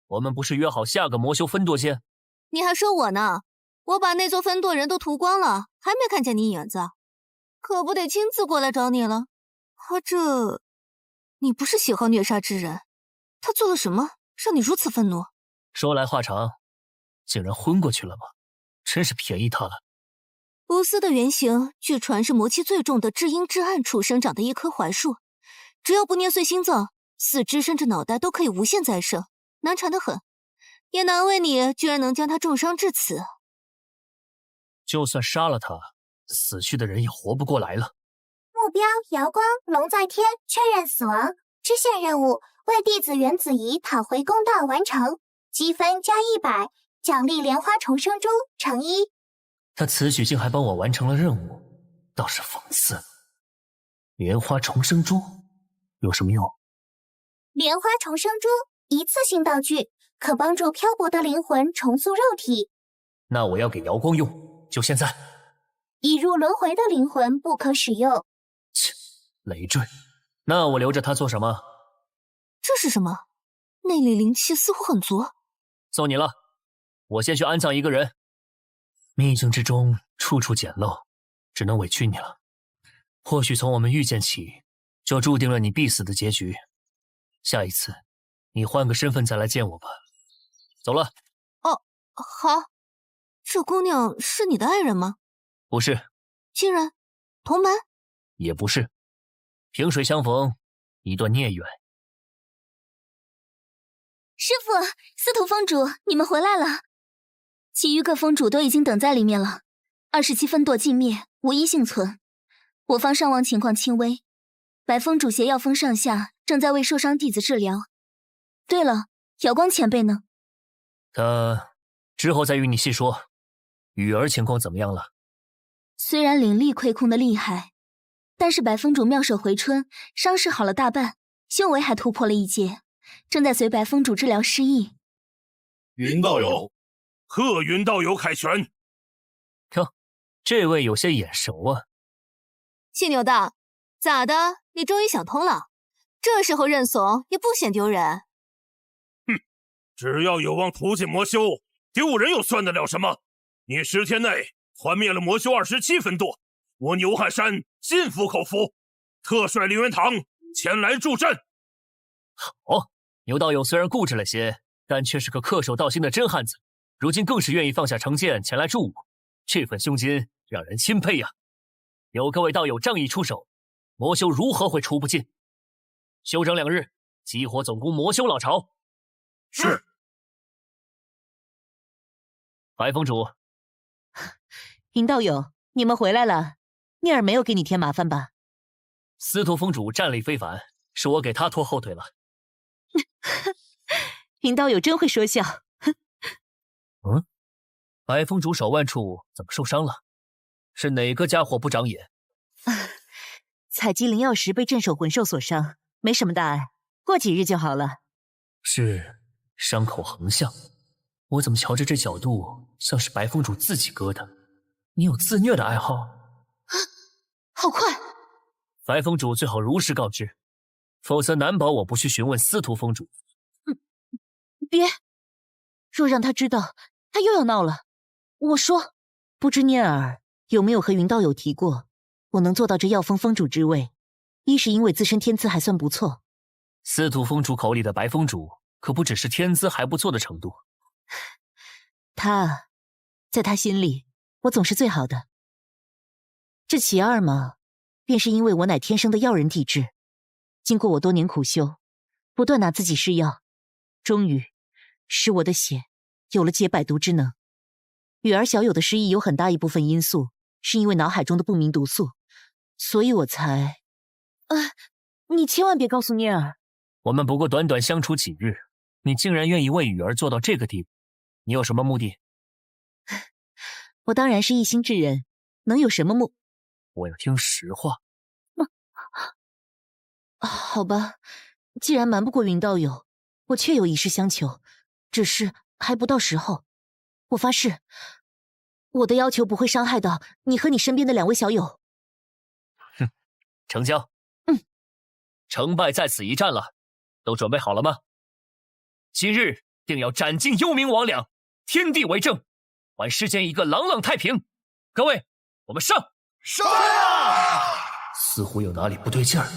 我们不是约好下个魔修分舵间？你还说我呢？我把那座分舵人都屠光了，还没看见你影子，可不得亲自过来找你了。这，你不是喜好虐杀之人，他做了什么让你如此愤怒？说来话长，竟然昏过去了吗？真是便宜他了。无私的原型，据传是魔气最重的至阴至暗处生长的一棵槐树，只要不捏碎心脏，4肢甚至脑袋都可以无限再生，难缠得很。也难为你居然能将他重伤至此。就算杀了他，死去的人也活不过来了。目标瑶光龙在天，确认死亡。支线任务为弟子袁子怡讨回公道完成，积分加100，奖励莲花重生珠乘1。他此举竟还帮我完成了任务，倒是讽刺。莲花重生珠有什么用？莲花重生珠一次性道具，可帮助漂泊的灵魂重塑肉体。那我要给瑶光用，就现在。已入轮回的灵魂不可使用。切，累赘。那我留着它做什么？这是什么？内里灵气似乎很足。送你了，我先去安葬一个人。秘境之中处处简陋，只能委屈你了。或许从我们遇见起，就注定了你必死的结局。下一次，你换个身份再来见我吧。走了。哦，好。这姑娘是你的爱人吗？不是。亲人？同门？也不是。萍水相逢，一段孽缘。师傅，司徒峰主，你们回来了。其余各峰主都已经等在里面了。27分舵尽灭，无一幸存。我方伤亡情况轻微，白峰主携药峰上下正在为受伤弟子治疗。对了，瑶光前辈呢？他之后再与你细说。雨儿情况怎么样了？虽然灵力亏空的厉害，但是白峰主妙手回春，伤势好了大半，修为还突破了一阶，正在随白峰主治疗失忆。云道友，贺云道友凯旋。哟，这位有些眼熟啊。谢牛道，咋的？你终于想通了？这时候认怂也不显丢人。哼，只要有望屠尽魔修，丢人又算得了什么？你10天内团灭了魔修27分舵，我牛汉山心服口服，特率凌元堂前来助阵。好，牛道友虽然固执了些，但却是个恪守道心的真汉子，如今更是愿意放下成见前来助我，这份胸襟让人钦佩呀。有各位道友仗义出手，魔修如何会出不尽？休整2日，激活总攻魔修老巢。是。白峰主，云道友，你们回来了，聂儿没有给你添麻烦吧？司徒峰主战力非凡，是我给他拖后腿了。云道友真会说笑。嗯，白峰主手腕处怎么受伤了？是哪个家伙不长眼？采集灵药时被镇守魂兽所伤，没什么大碍，过几日就好了。是伤口横向，我怎么瞧着这角度像是白峰主自己割的？你有自虐的爱好？好快！白峰主最好如实告知，否则难保我不去询问司徒峰主。别，若让他知道，他又要闹了。我说，不知聂儿有没有和云道友提过，我能做到这药峰峰主之位，一是因为自身天资还算不错。司徒峰主口里的白峰主，可不只是天资还不错的程度。他，在他心里，我总是最好的。这其二嘛，便是因为我乃天生的药人体质，经过我多年苦修，不断拿自己试药，终于使我的血有了解百毒之能。雨儿小友的失忆有很大一部分因素是因为脑海中的不明毒素，所以我才……你千万别告诉聂儿。我们不过短短相处几日，你竟然愿意为雨儿做到这个地步，你有什么目的？我当然是一心之人，能有什么目？我要听实话。好吧，既然瞒不过云道友，我确有一事相求，只是还不到时候。我发誓，我的要求不会伤害到你和你身边的2位小友。哼，成交。成败在此一战了，都准备好了吗？今日定要斩尽幽冥魍魉，天地为证，还世间一个朗朗太平。各位，我们上！上啊！似乎有哪里不对劲儿。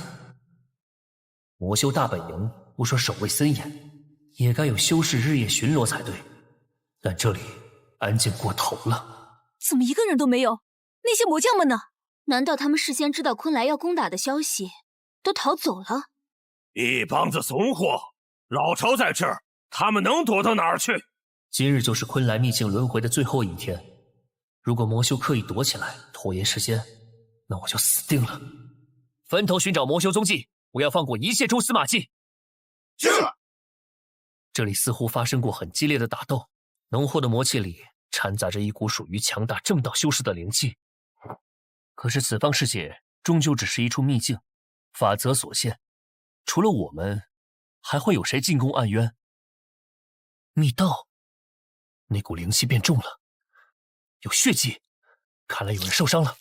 魔修大本营不说守卫森严，也该有修士日夜巡逻才对，但这里安静过头了。怎么一个人都没有？那些魔将们呢？难道他们事先知道昆来要攻打的消息，都逃走了？一帮子怂货！老巢在这儿，他们能躲到哪儿去？今日就是昆来逆境轮回的最后一天，如果魔修刻意躲起来拖延时间，那我就死定了。分头寻找魔修踪迹，不要放过一切蛛丝马迹。是。这里似乎发生过很激烈的打斗，浓厚的魔气里掺杂着一股属于强大正道修士的灵气。可是此方世界终究只是一处秘境，法则所限，除了我们，还会有谁进攻暗渊？密道，那股灵气变重了，有血迹，看来有人受伤了。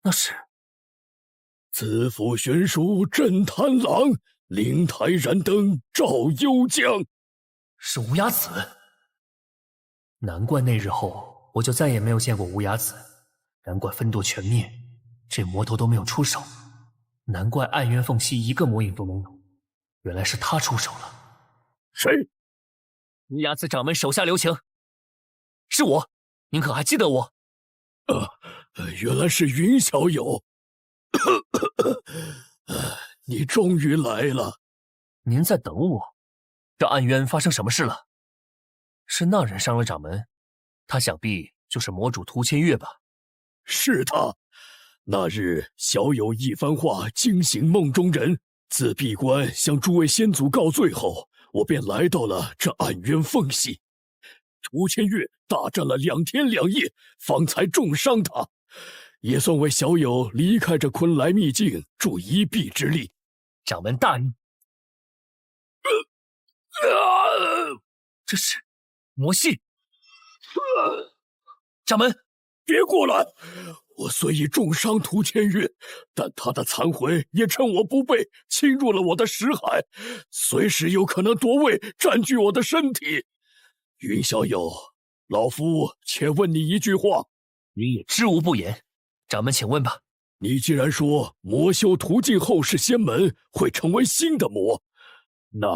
那是子府悬殊镇贪狼，灵台燃灯照幽江。是无崖子。难怪那日后我就再也没有见过无崖子，难怪分舵全灭，这魔头都没有出手，难怪暗渊缝隙一个魔影都没有，原来是他出手了。谁？无崖子掌门手下留情。是我，您可还记得我？原来是云小友。你终于来了。您在等我？这暗渊发生什么事了？是那人伤了掌门，他想必就是魔主涂千月吧？是他。那日小友一番话惊醒梦中人，自闭关向诸位先祖告罪后，我便来到了这暗渊缝隙。涂千月大战了2天2夜，方才重伤他，也算为小友离开这昆来秘境助一臂之力。掌门大意。这是魔系。掌门，别过来！我虽已重伤涂千月，但他的残魂也趁我不备侵入了我的识海，随时有可能夺位占据我的身体。云小友，老夫且问你一句话，云也知无不言。掌门，请问吧。你既然说魔修途径后世仙门会成为新的魔，那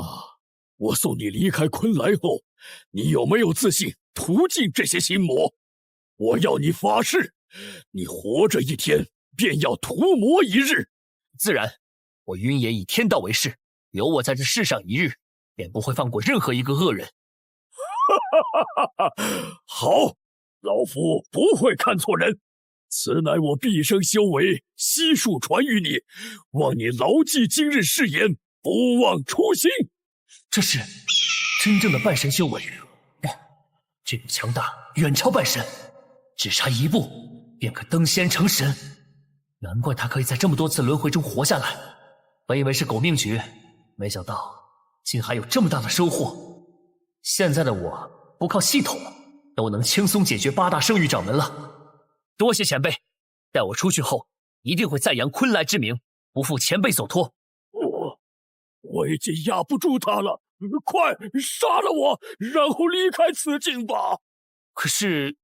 我送你离开昆来后，你有没有自信屠尽这些新魔？我要你发誓，你活着一天便要屠魔一日。自然，我云野以天道为誓，有我在这世上一日，便不会放过任何一个恶人。好，老夫不会看错人。此乃我毕生修为，悉数传于你，望你牢记今日誓言，不忘初心。这是真正的半神修为，这种强大远超半神，只差一步便可登仙成神。难怪他可以在这么多次轮回中活下来。本以为是狗命局，没想到竟还有这么大的收获。现在的我不靠系统，都能轻松解决8大圣域掌门了。多谢前辈，待我出去后，一定会赞扬昆来之名，不负前辈所托。我已经压不住他了，快杀了我，然后离开此境吧。可是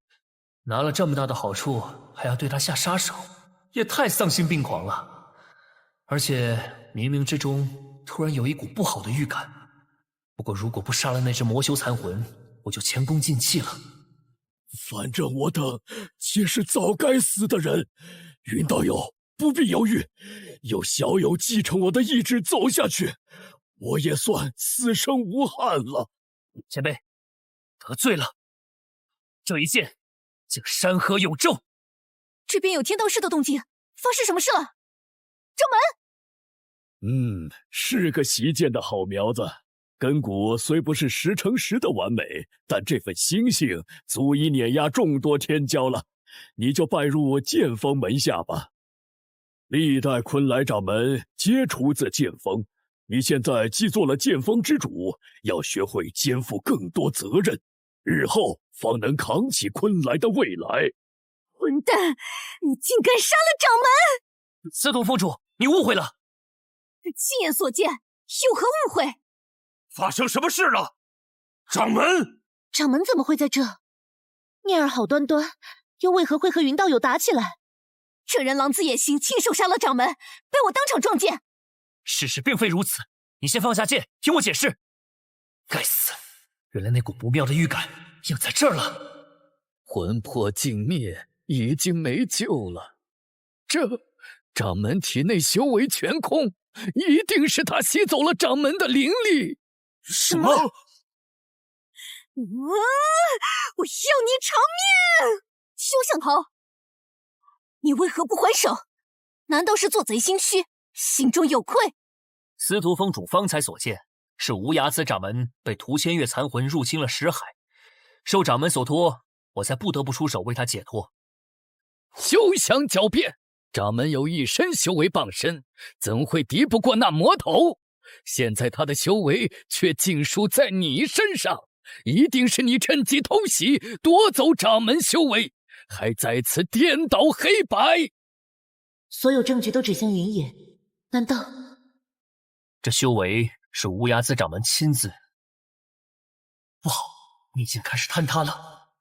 拿了这么大的好处，还要对他下杀手，也太丧心病狂了。而且冥冥之中突然有一股不好的预感。不过如果不杀了那只魔修残魂，我就前功尽弃了。反正我等皆是早该死的人，云道友不必犹豫，有小友继承我的意志走下去，我也算死生无憾了。前辈，得罪了，这一剑将山河永昼。这边有天道师的动静，发生什么事了？掌门，是个习剑的好苗子。根骨虽不是10成10的完美，但这份心性足以碾压众多天骄了。你就拜入剑锋门下吧。历代昆来掌门皆出自剑锋，你现在既做了剑锋之主，要学会肩负更多责任，日后方能扛起昆来的未来。混蛋，你竟敢杀了掌门！司徒峰主，你误会了。亲眼所见，有何误会？发生什么事了？掌门！掌门怎么会在这？念儿好端端，又为何会和云道友打起来？这人狼子野心，亲手杀了掌门，被我当场撞见。事实并非如此，你先放下剑，听我解释。该死，原来那股不妙的预感又在这儿了。魂魄尽灭，已经没救了。这掌门体内修为全空，一定是他吸走了掌门的灵力。什么？我要你偿命！休想逃！你为何不还手？难道是做贼心虚，心中有愧？司徒峰主方才所见，是无崖子掌门被涂千月残魂入侵了识海，受掌门所托，我才不得不出手为他解脱。休想狡辩！掌门有一身修为傍身，怎会敌不过那魔头？现在他的修为却尽数在你身上，一定是你趁机偷袭，夺走掌门修为，还在此颠倒黑白。所有证据都指向云野，难道这修为是无崖子掌门亲自？不好，你已经开始坍塌了。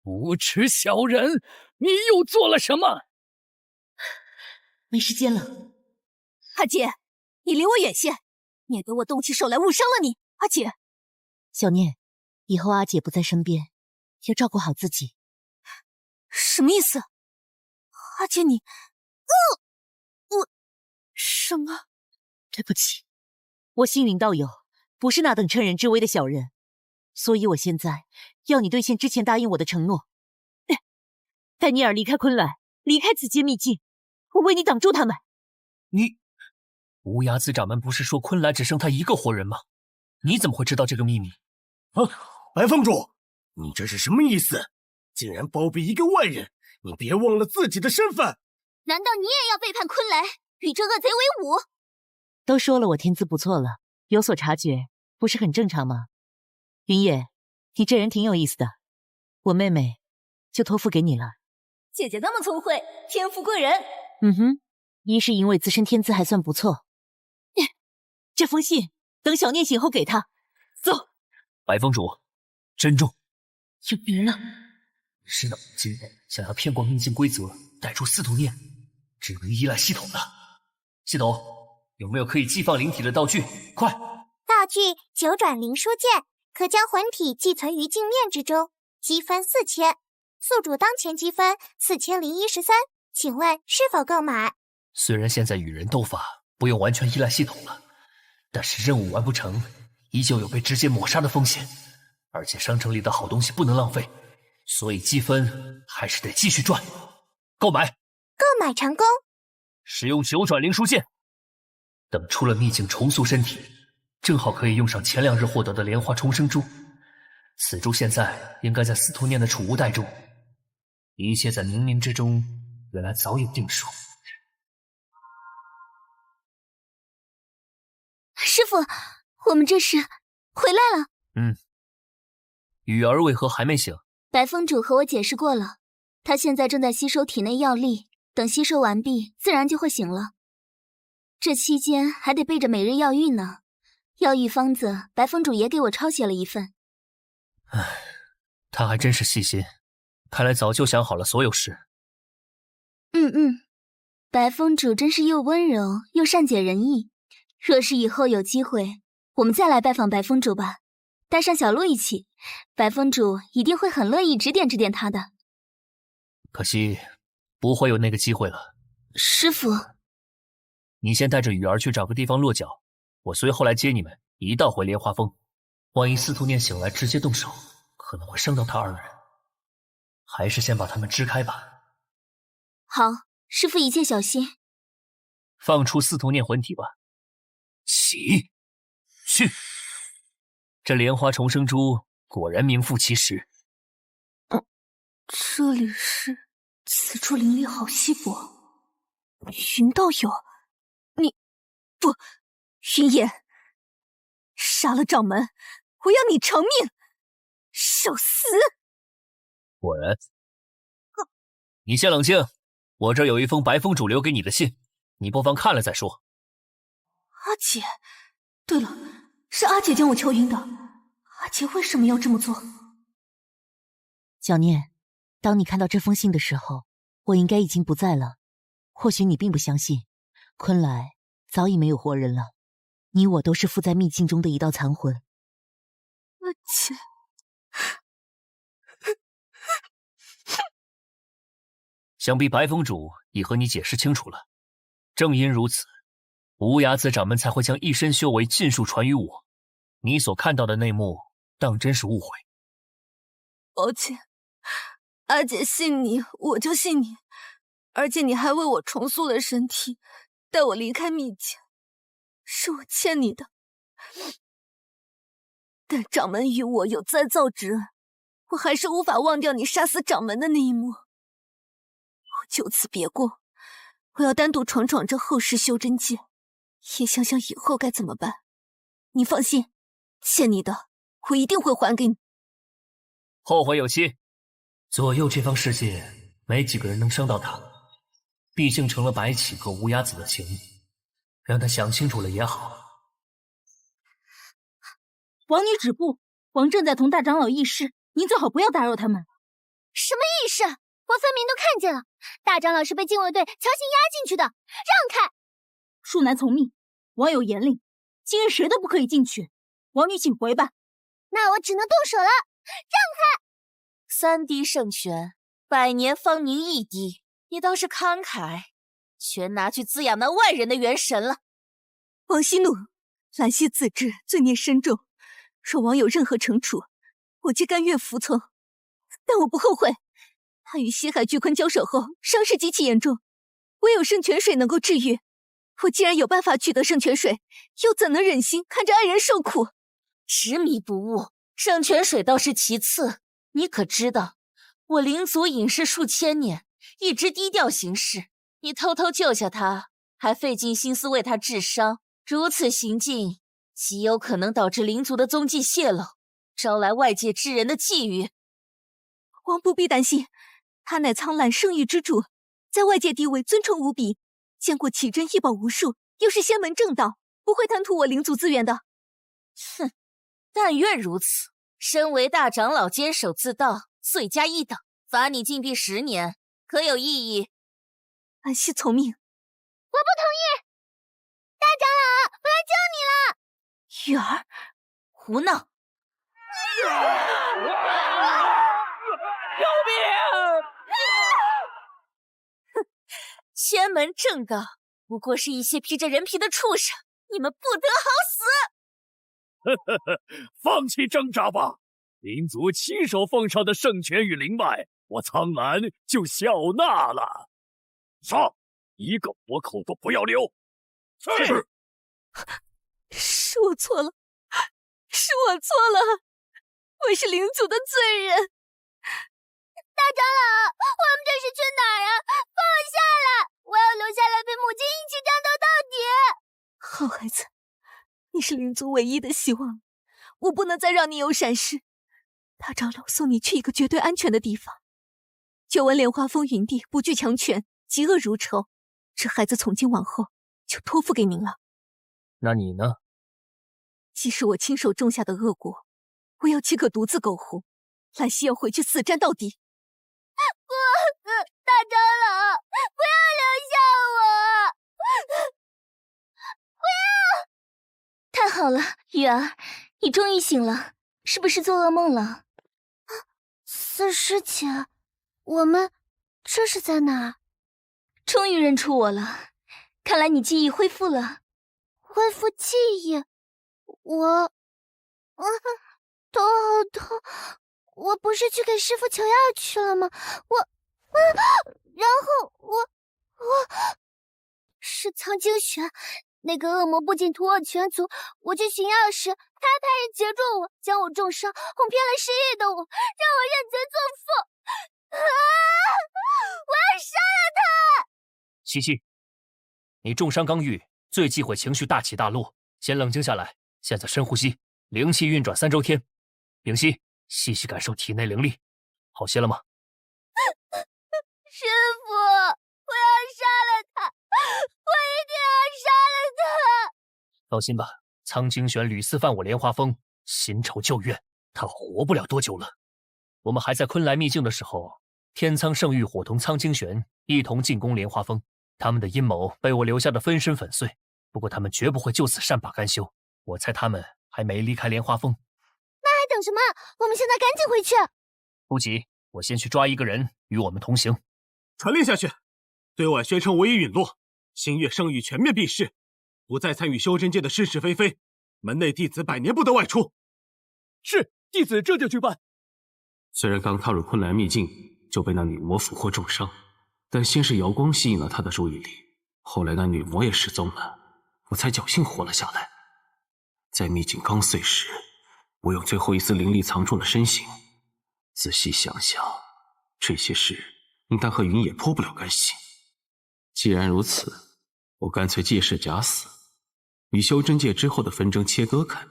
无耻小人，你又做了什么？没时间了。阿姐，你离我远些，免得我动起手来误伤了你。阿姐，小念，以后阿姐不在身边，要照顾好自己。什么意思？阿姐你，我什么？对不起，我星云道友不是那等趁人之危的小人，所以我现在要你兑现之前答应我的承诺，带尼尔离开昆来，离开此间秘境，我为你挡住他们。你，无崖子掌门不是说昆来只剩他一个活人吗？你怎么会知道这个秘密？啊，白风主，你这是什么意思？竟然包庇一个外人，你别忘了自己的身份！难道你也要背叛昆来，与这恶贼为伍？都说了我天资不错了，有所察觉，不是很正常吗？云野，你这人挺有意思的，我妹妹就托付给你了。姐姐那么聪慧，天赋贵人。一是因为自身天资还算不错。这封信等小念醒后给他。走。白风主，珍重。有人了。是的，今日想要骗过秘境规则，带出司徒念，只能依赖系统了。系统有没有可以寄放灵体的道具？快！道具九转灵书剑，可将魂体寄存于镜面之中，积分4000。宿主当前积分4013，请问是否购买？虽然现在与人斗法不用完全依赖系统了，但是任务完不成，依旧有被直接抹杀的风险。而且商城里的好东西不能浪费，所以积分还是得继续赚。购买！购买成功。使用九转灵书剑，等出了秘境重塑身体，正好可以用上前2日获得的莲花重生珠。此珠现在应该在司徒念的储物袋中。一切在冥冥之中，原来早有定数。师父，我们这是回来了。雨儿为何还没醒？白风主和我解释过了，他现在正在吸收体内药力，等吸收完毕，自然就会醒了。这期间还得备着每日药浴呢，药浴方子白风主也给我抄写了一份。唉，他还真是细心，看来早就想好了所有事。白风主真是又温柔又善解人意。若是以后有机会，我们再来拜访白风主吧，带上小鹿一起，白风主一定会很乐意指点指点他的。可惜不会有那个机会了。师父，你先带着雨儿去找个地方落脚，我随后来接你们，一道回莲花峰。万一司徒念醒来直接动手，可能会伤到他2人，还是先把他们支开吧。好，师父一切小心。放出司徒念魂体吧。起，去！这莲花重生珠果然名副其实。这里是此处灵力好稀薄。云道友，你不，云野，杀了掌门，我要你偿命，受死！果然。你先冷静，我这有一封白风主留给你的信，你不妨看了再说。阿姐，对了，是阿姐将我敲晕的。阿姐为什么要这么做？小念，当你看到这封信的时候，我应该已经不在了。或许你并不相信，昆来早已没有活人了，你我都是附在秘境中的一道残魂。阿姐，想必白风主已和你解释清楚了。正因如此，无崖子掌门才会将一身修为尽数传于我。你所看到的内幕，当真是误会。抱歉，阿姐信你，我就信你。而且你还为我重塑了身体，带我离开秘境，是我欠你的。但掌门与我有再造之恩，我还是无法忘掉你杀死掌门的那一幕。我就此别过，我要单独闯闯这后世修真界，也想想以后该怎么办。你放心，欠你的我一定会还给你。后会有期。左右这方世界，没几个人能伤到他，毕竟成了白起和无崖子的情，让他想清楚了也好。王女止步，王正在同大长老议事，您最好不要打扰他们。什么议事？我分明都看见了，大长老是被禁卫队强行压进去的，让开！恕难从命，王有严令，今日谁都不可以进去。王女请回吧。那我只能动手了，让开！3滴圣泉，100年方凝1滴，你倒是慷慨，全拿去滋养那外人的元神了。王息怒，兰溪自知罪孽深重，若王有任何惩处，我皆甘愿服从。但我不后悔。他与西海巨鲲交手后，伤势极其严重，唯有圣泉水能够治愈。我既然有办法取得圣泉水，又怎能忍心看着爱人受苦？执迷不悟，圣泉水倒是其次。你可知道，我灵族隐世数千年，一直低调行事。你偷偷救下他，还费尽心思为他治伤，如此行径，极有可能导致灵族的踪迹泄露，招来外界之人的觊觎。王不必担心，他乃苍兰圣域之主，在外界地位尊崇无比，见过奇珍异宝无数，又是仙门正道，不会贪图我灵族资源的。哼，但愿如此。身为大长老，坚守自盗，罪加一等，罚你禁闭10年，可有异议？安息从命。我不同意！大长老，我来救你了！玉儿，胡闹！救命！哼，仙门正道不过是一些披着人皮的畜生，你们不得好死！放弃挣扎吧！灵族亲手奉上的圣泉与灵脉，我苍兰就笑纳了。杀！一个活口都不要留！是。是我错了，是我错了，我是灵族的罪人。大长老，我们这是去哪儿啊？放我下来！我要留下来陪母亲一起战斗到底！好孩子，你是灵族唯一的希望，我不能再让你有闪失。大长老送你去一个绝对安全的地方。久闻莲花峰云地不惧强权，嫉恶如仇，这孩子从今往后就托付给您了。那你呢？既是我亲手种下的恶果，我要岂可独自苟活？兰溪要回去死战到底。不，大长老，不要留下我！不要！太好了，雨儿，你终于醒了，是不是做噩梦了？四师姐，我们这是在哪儿？终于认出我了，看来你记忆恢复了。恢复记忆？我，头好痛！我不是去给师父求药去了吗？然后我是苍精玄，那个恶魔不仅屠我全族，我去寻药时，他还派人截住我，将我重伤，哄骗了失忆的我，让我认贼作父。我要杀了他！西西，你重伤刚愈，最忌讳情绪大起大落，先冷静下来，现在深呼吸，灵气运转3周天，屏息，细细感受体内灵力，好些了吗？师父，我要杀了他，我一定要杀了他！放心吧，苍精玄屡次犯我莲花峰，新仇旧怨，他活不了多久了。我们还在昆来秘境的时候，天苍圣域伙同苍精玄一同进攻莲花峰，他们的阴谋被我留下的分身粉碎。不过他们绝不会就此善罢甘休，我猜他们还没离开莲花峰。那还等什么？我们现在赶紧回去！不急，我先去抓一个人与我们同行。传令下去，对外宣称我已陨落，星月圣域全面避世，不再参与修真界的是是非非，门内弟子百年不得外出。是，弟子这就去办。虽然刚踏入昆来秘境就被那女魔俘获重伤，但先是瑶光吸引了他的注意力，后来那女魔也失踪了，我才侥幸活了下来。在秘境刚碎时，我用最后一丝灵力藏住了身形。仔细想想，这些事应当和云野脱不了干系。既然如此，我干脆借势假死，与修真界之后的纷争切割开，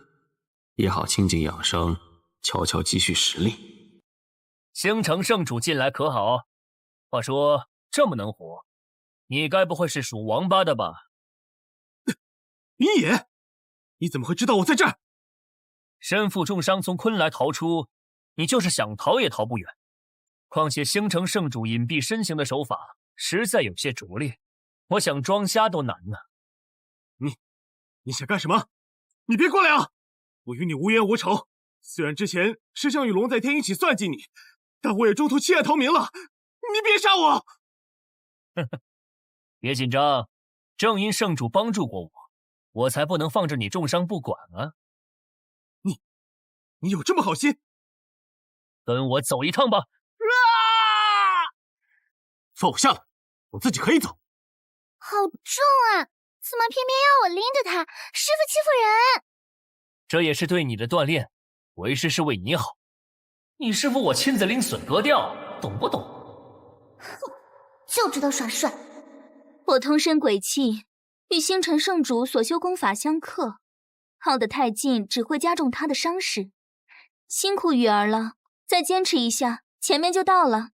也好清静养伤，悄悄积蓄实力。星城圣主近来可好？话说这么能活，你该不会是属王八的吧？云野，你怎么会知道我在这儿？身负重伤从昆来逃出，你就是想逃也逃不远。况且星城圣主隐蔽身形的手法实在有些拙劣，我想装瞎都难呢。你想干什么？你别过来啊！我与你无冤无仇，虽然之前是向与龙在天一起算计你，但我也中途弃暗投明了。你别杀我！别紧张，正因圣主帮助过我，我才不能放着你重伤不管啊！你有这么好心？跟我走一趟吧！放我下来，我自己可以走。好重啊！怎么偏偏要我拎着他？师傅欺负人！这也是对你的锻炼，为师是为你好。你师傅我亲自拎笋格调，懂不懂？哼，就知道耍帅。我通身鬼气，与星辰圣主所修功法相克，靠得太近只会加重他的伤势。辛苦雨儿了，再坚持一下，前面就到了。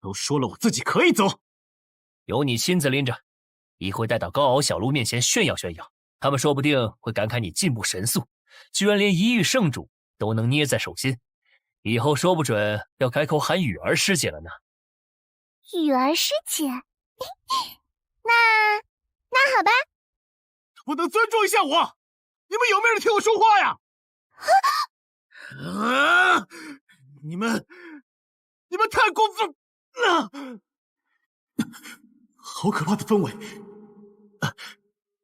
都说了我自己可以走，由你亲自拎着，一会带到高敖小路面前炫耀炫耀，他们说不定会感慨你进步神速，居然连一遇圣主都能捏在手心，以后说不准要改口喊雨儿师姐了呢。雨儿师姐，那好吧。不能尊重一下我？你们有没有人听我说话呀？你们太过分了！好可怕的氛围！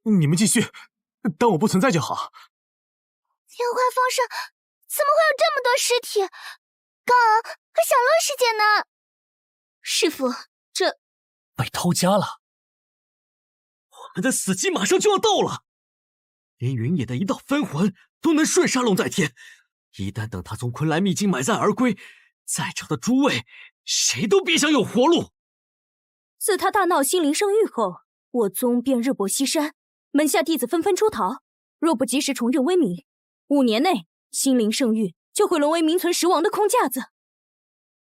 你们继续，当我不存在就好。莲花峰上怎么会有这么多尸体？高敖和小洛师姐呢？师傅，这被偷家了。我们的死期马上就要到了，连云野的一道分魂都能瞬杀龙在天。一旦等他从昆仑秘境买赞而归，在场的诸位谁都别想有活路。自他大闹心灵圣域后，我宗便日薄西山，门下弟子纷纷出逃。若不及时重振威名，5年内心灵圣域就会沦为名存实亡的空架子。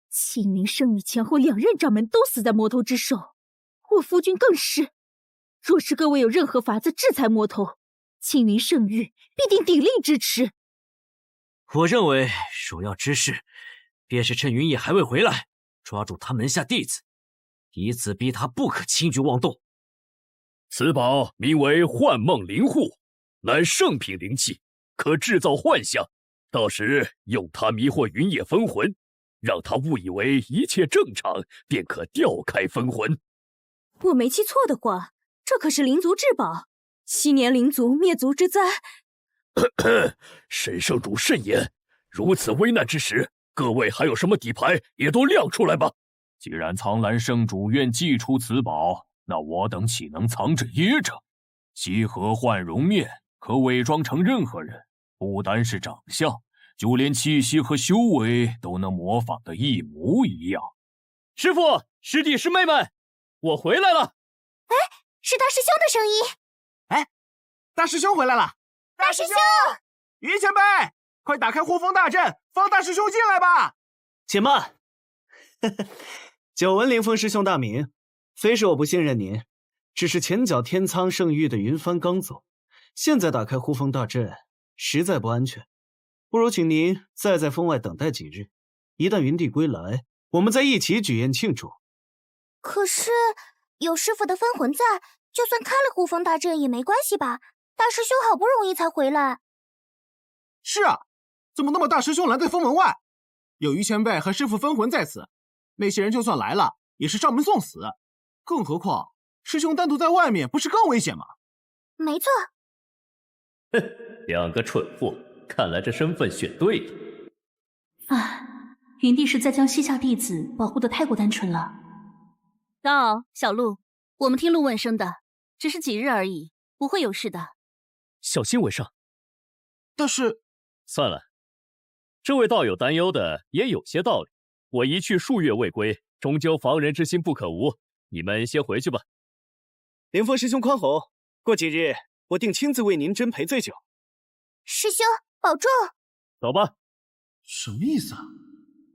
心灵圣域前后2任掌门都死在魔头之手，我夫君更是。若是各位有任何法子制裁魔头，青云圣域必定鼎力支持。我认为首要之事，便是趁云野还未回来，抓住他门下弟子，以此逼他不可轻举妄动。此宝名为幻梦灵护，乃圣品灵器，可制造幻象。到时用它迷惑云野分魂，让他误以为一切正常，便可调开分魂。我没记错的话，这可是灵族至宝，7年灵族灭族之灾。沈圣主慎言，如此危难之时，各位还有什么底牌，也都亮出来吧。既然苍蓝圣主愿祭出此宝，那我等岂能藏着掖着？集合幻容面可伪装成任何人，不单是长相，就连气息和修为都能模仿的一模一样。师父、师弟师妹们，我回来了！哎，是大师兄的声音。哎，大师兄回来了！大师兄，于前辈，快打开护风大阵，放大师兄进来吧！且慢，久闻凌风师兄大名，非是我不信任您，只是前脚天苍圣域的云帆刚走，现在打开护风大阵实在不安全，不如请您再在峰外等待几日，一旦云帝归来，我们再一起举宴庆祝。可是有师父的分魂在，就算开了护风大阵也没关系吧？大师兄好不容易才回来。是啊，怎么那么大师兄拦在封门外？有于前辈和师父分魂在此，那些人就算来了，也是上门送死。更何况师兄单独在外面，不是更危险吗？没错。哼，2个蠢货，看来这身份选对了。唉，云帝实在将西夏弟子保护得太过单纯了。高敖、小鹿，我们听路问声的，只是几日而已，不会有事的。小心为上。但是，算了，这位道友担忧的也有些道理。我一去数月未归，终究防人之心不可无。你们先回去吧。凌风师兄宽宏，过几日我定亲自为您斟陪醉酒。师兄保重。走吧。什么意思啊？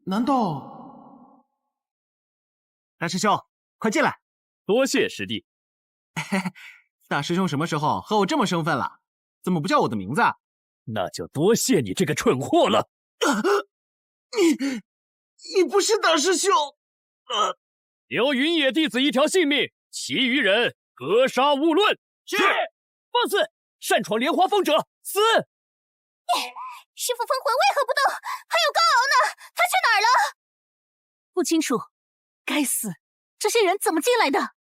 难道……大师兄，快进来！多谢师弟。大师兄什么时候和我这么生分了？怎么不叫我的名字？那就多谢你这个蠢货了。你不是大师兄。留云野弟子一条性命，其余人格杀勿论。是。放肆！擅闯莲花峰者死！师父分魂为何不动？还有高敖呢？他去哪儿了？不清楚。该死，这些人怎么进来的？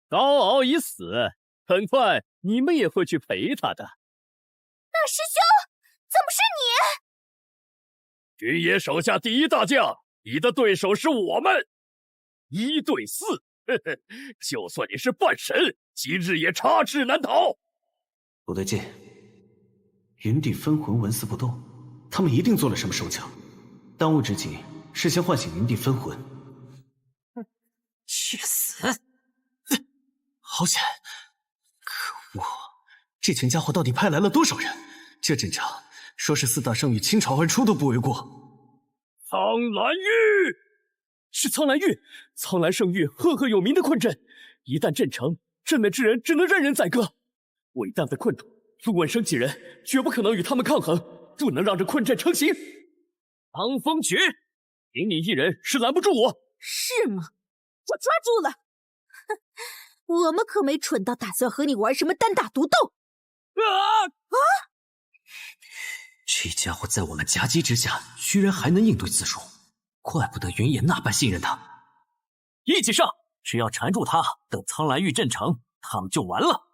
高敖已死，很快你们也会去陪他的。大师兄，怎么是你？云野手下第一大将，你的对手是我们，1对4，就算你是半神，今日也插翅难逃。不对劲，云帝分魂纹丝不动，他们一定做了什么手脚。当务之急是先唤醒云帝分魂。去死！好险！可恶，这群家伙到底派来了多少人？这阵仗说是4大圣域倾巢而出都不为过。苍兰玉是苍兰玉，苍兰圣域赫赫有名的困阵，一旦阵成，阵内之人只能任人宰割。伟大的困土，陆问生几人绝不可能与他们抗衡，不能让这困阵成型。罡风诀，凭你一人是拦不住我。是吗？我抓住了。哼，我们可没蠢到打算和你玩什么单打独斗。这家伙在我们夹击之下，居然还能应对自如，怪不得云野那般信任他。一起上！只要缠住他，等苍兰玉阵成，他们就完了。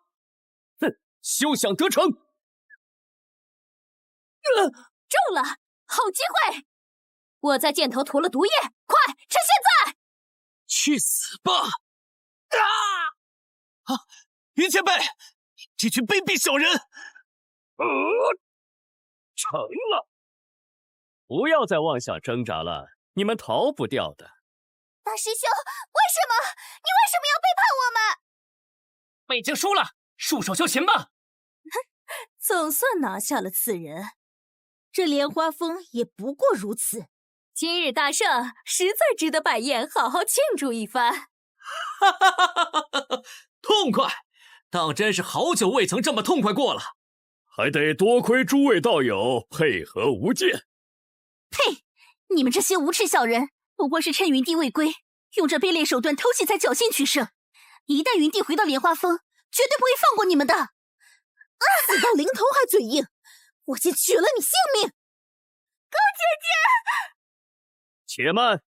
哼，休想得逞！中了，好机会！我在箭头涂了毒液，快，趁现在！去死吧！云前辈，这群卑鄙小人！成了！不要再妄想挣扎了，你们逃不掉的。大师兄，为什么？你为什么要背叛我们？我们已经输了，束手就擒吧。总算拿下了此人，这莲花峰也不过如此。今日大胜，实在值得摆宴，好好庆祝一番。痛快！当真是好久未曾这么痛快过了。还得多亏诸位道友配合无间。呸！你们这些无耻小人，不过是趁云帝未归，用这卑劣手段偷袭才侥幸取胜。一旦云帝回到莲花峰，绝对不会放过你们的。死到临头还嘴硬，我先取了你性命！高姐姐，且慢！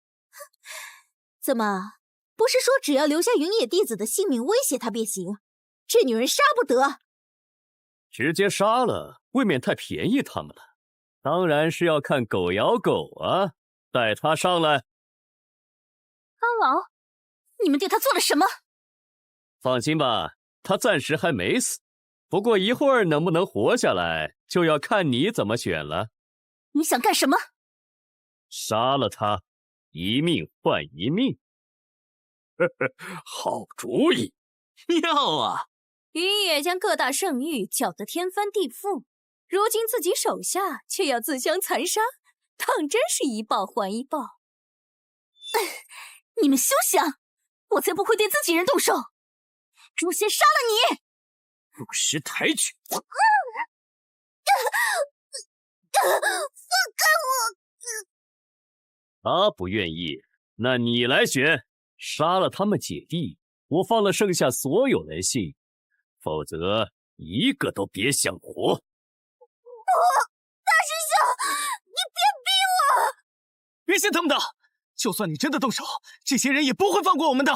怎么，不是说只要留下云野弟子的性命威胁他便行？这女人杀不得。直接杀了，未免太便宜他们了。当然是要看狗咬狗啊！带他上来。苍老，你们对他做了什么？放心吧，他暂时还没死。不过一会儿能不能活下来，就要看你怎么选了。你想干什么？杀了他，一命换一命。好主意！妙啊！云野将各大圣域搅得天翻地覆，如今自己手下却要自相残杀，当真是一报还一报。你们休想！我才不会对自己人动手！诛仙杀了你！不识抬举！放开我！他不愿意，那你来选。杀了他们姐弟，我放了剩下所有人性，否则一个都别想活。大师兄，你别逼我！别信他们的，就算你真的动手，这些人也不会放过我们的，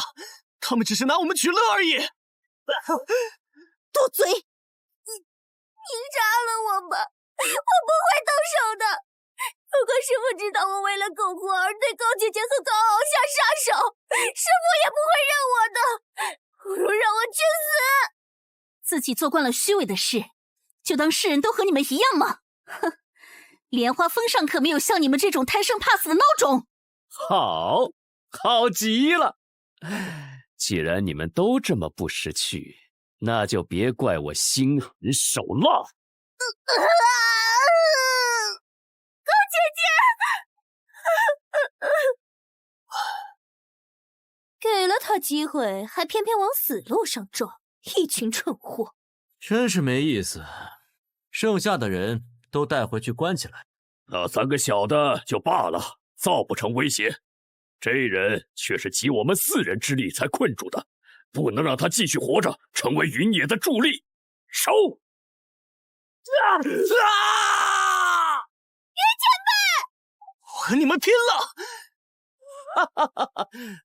他们只是拿我们取乐而已。多嘴！您杀了我吧，我不会动手的。如果师父知道我为了苟活而对高姐姐和高傲下杀手，师父也不会认我的。不如让我去死！自己做惯了虚伪的事，就当世人都和你们一样吗？哼！莲花峰上可没有像你们这种贪生怕死的孬种。好，好极了！既然你们都这么不识趣，那就别怪我心狠手辣。高姐姐！给了他机会，还偏偏往死路上撞，一群蠢货！真是没意思。剩下的人都带回去关起来。那3个小的就罢了，造不成威胁。这人却是集我们4人之力才困住的，不能让他继续活着，成为云野的助力。收！云前辈，我和你们拼了！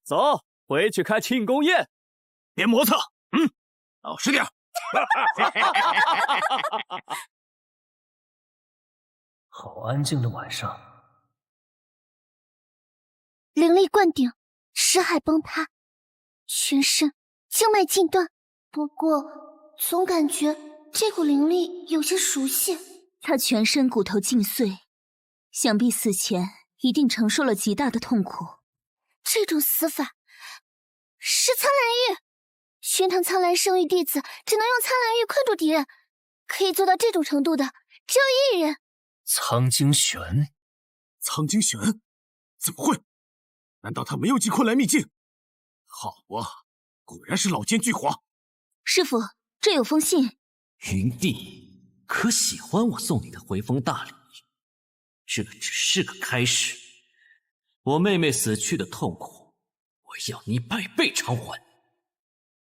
走，回去开庆功宴。别磨蹭，老实点。好安静的晚上。灵力灌顶，识海崩塌，全身经脉尽断。不过，总感觉这股灵力有些熟悉。他全身骨头尽碎，想必死前一定承受了极大的痛苦。这种死法是苍兰玉，玄堂苍兰圣域弟子只能用苍兰玉困住敌人，可以做到这种程度的只有一人。苍精玄，苍精玄，怎么会？难道他没有记昆仑秘境？好啊，果然是老奸巨猾。师傅，这有封信。云帝可喜欢我送你的回风大礼？这只是个开始，我妹妹死去的痛苦，我要你100倍偿还。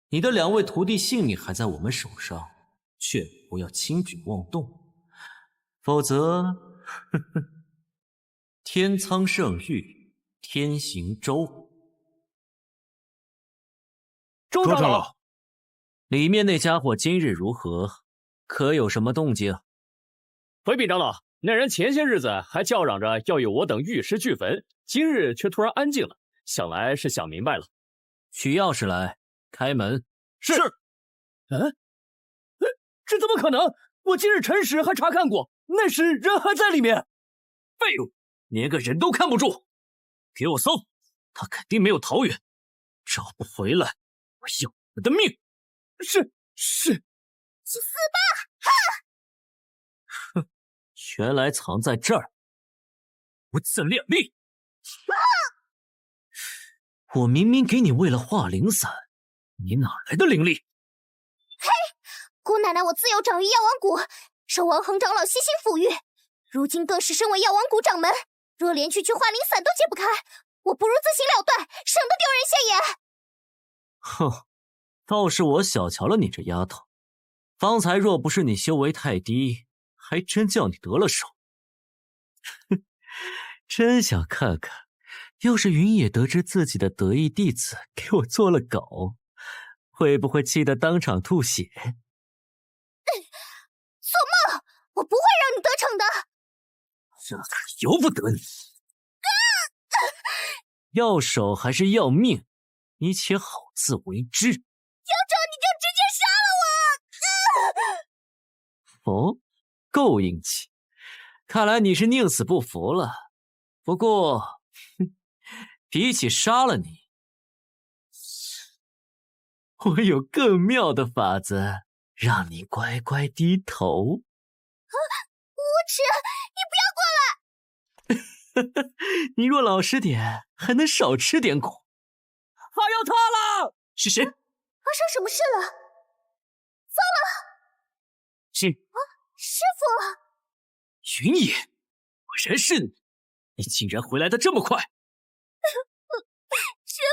你的2位徒弟性命还在我们手上，却不要轻举妄动，否则，天苍圣域，天行舟。周长老，里面那家伙今日如何？可有什么动静？回禀长老，那人前些日子还叫嚷着要有我等玉石俱焚，今日却突然安静了，想来是想明白了。取钥匙来，开门。是。这怎么可能？我今日辰时还查看过，那时人还在里面。废物，连个人都看不住！给我搜，他肯定没有逃远，找不回来，我要我的命！是。去死吧！哼，原来藏在这儿，不自量力！我明明给你喂了化灵散，你哪来的灵力？嘿，姑奶奶我自有长于药王谷，受王恒长老悉心抚育，如今更是身为药王谷掌门，若连区区化灵散都解不开，我不如自行了断，省得丢人现眼。哼，倒是我小瞧了你这丫头。方才若不是你修为太低，还真叫你得了手。哼，真想看看，要是云野得知自己的得意弟子给我做了狗，会不会气得当场吐血？做梦！我不会让你得逞的。这可由不得你。要手还是要命，你且好自为之。要手你就直接杀了我！哦，够硬气，看来你是宁死不服了。不过，比起杀了你，我有更妙的法子，让你乖乖低头。无耻！你不要过来！你若老实点，还能少吃点苦。还有他了！是谁？发生什么事了？糟了！是师傅。云野，果然是你！你竟然回来的这么快！师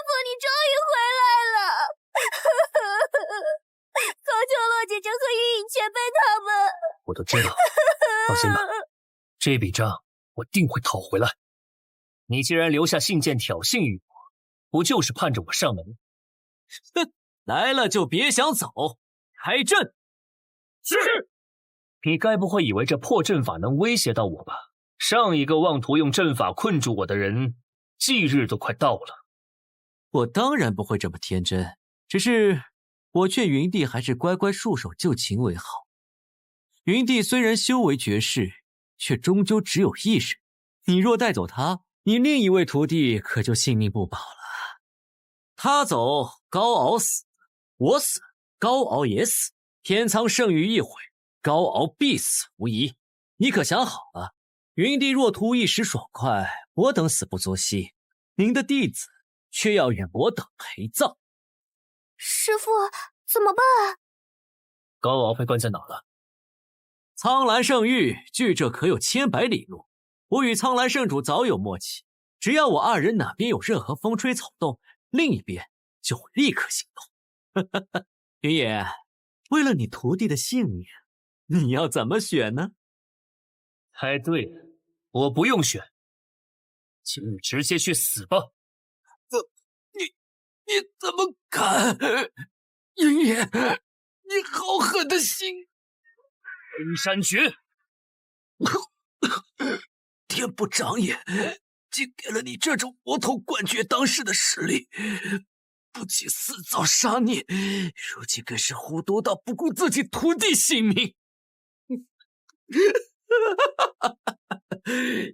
傅，你终于回来了！求求洛姐姐和云隐前辈他们。我都知道，放心吧，这笔账我定会讨回来。你既然留下信件挑衅于我，不就是盼着我上门？哼，来了就别想走，开阵！是。你该不会以为这破阵法能威胁到我吧？上一个妄图用阵法困住我的人，忌日都快到了。我当然不会这么天真，只是我劝云帝还是乖乖束手就擒为好。云帝虽然修为绝世，却终究只有一人。你若带走他，你另一位徒弟可就性命不保了。他走，高傲死；我死，高傲也死。天苍圣域一毁，高傲必死无疑。你可想好了？云帝若图一时爽快，我等死不足惜。您的弟子却要与我等陪葬。师父，怎么办？高傲被关在哪了？苍兰圣域距这可有千百里路。我与苍兰圣主早有默契，只要我二人哪边有任何风吹草动，另一边就会立刻行动。云野，为了你徒弟的性命，你要怎么选呢？猜对了，我不用选，请你直接去死吧！你怎么敢？云野，你好狠的心！冰山诀，天不长眼，竟给了你这种魔头冠绝当世的实力，不仅私造杀孽，如今更是糊涂到不顾自己徒弟性命。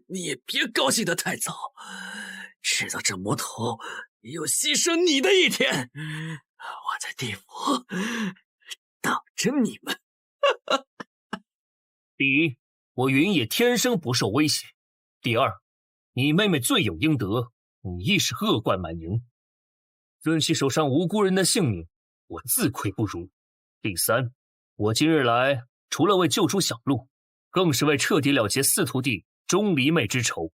你也别高兴得太早，知道这魔头也有牺牲你的一天。我在地府等着你们。第一，我云野天生不受威胁；第二，你妹妹罪有应得，你亦是恶贯满盈，论起手上无辜人的性命，我自愧不如；第三，我今日来除了为救出小鹿，更是为彻底了结四徒弟钟离妹之仇。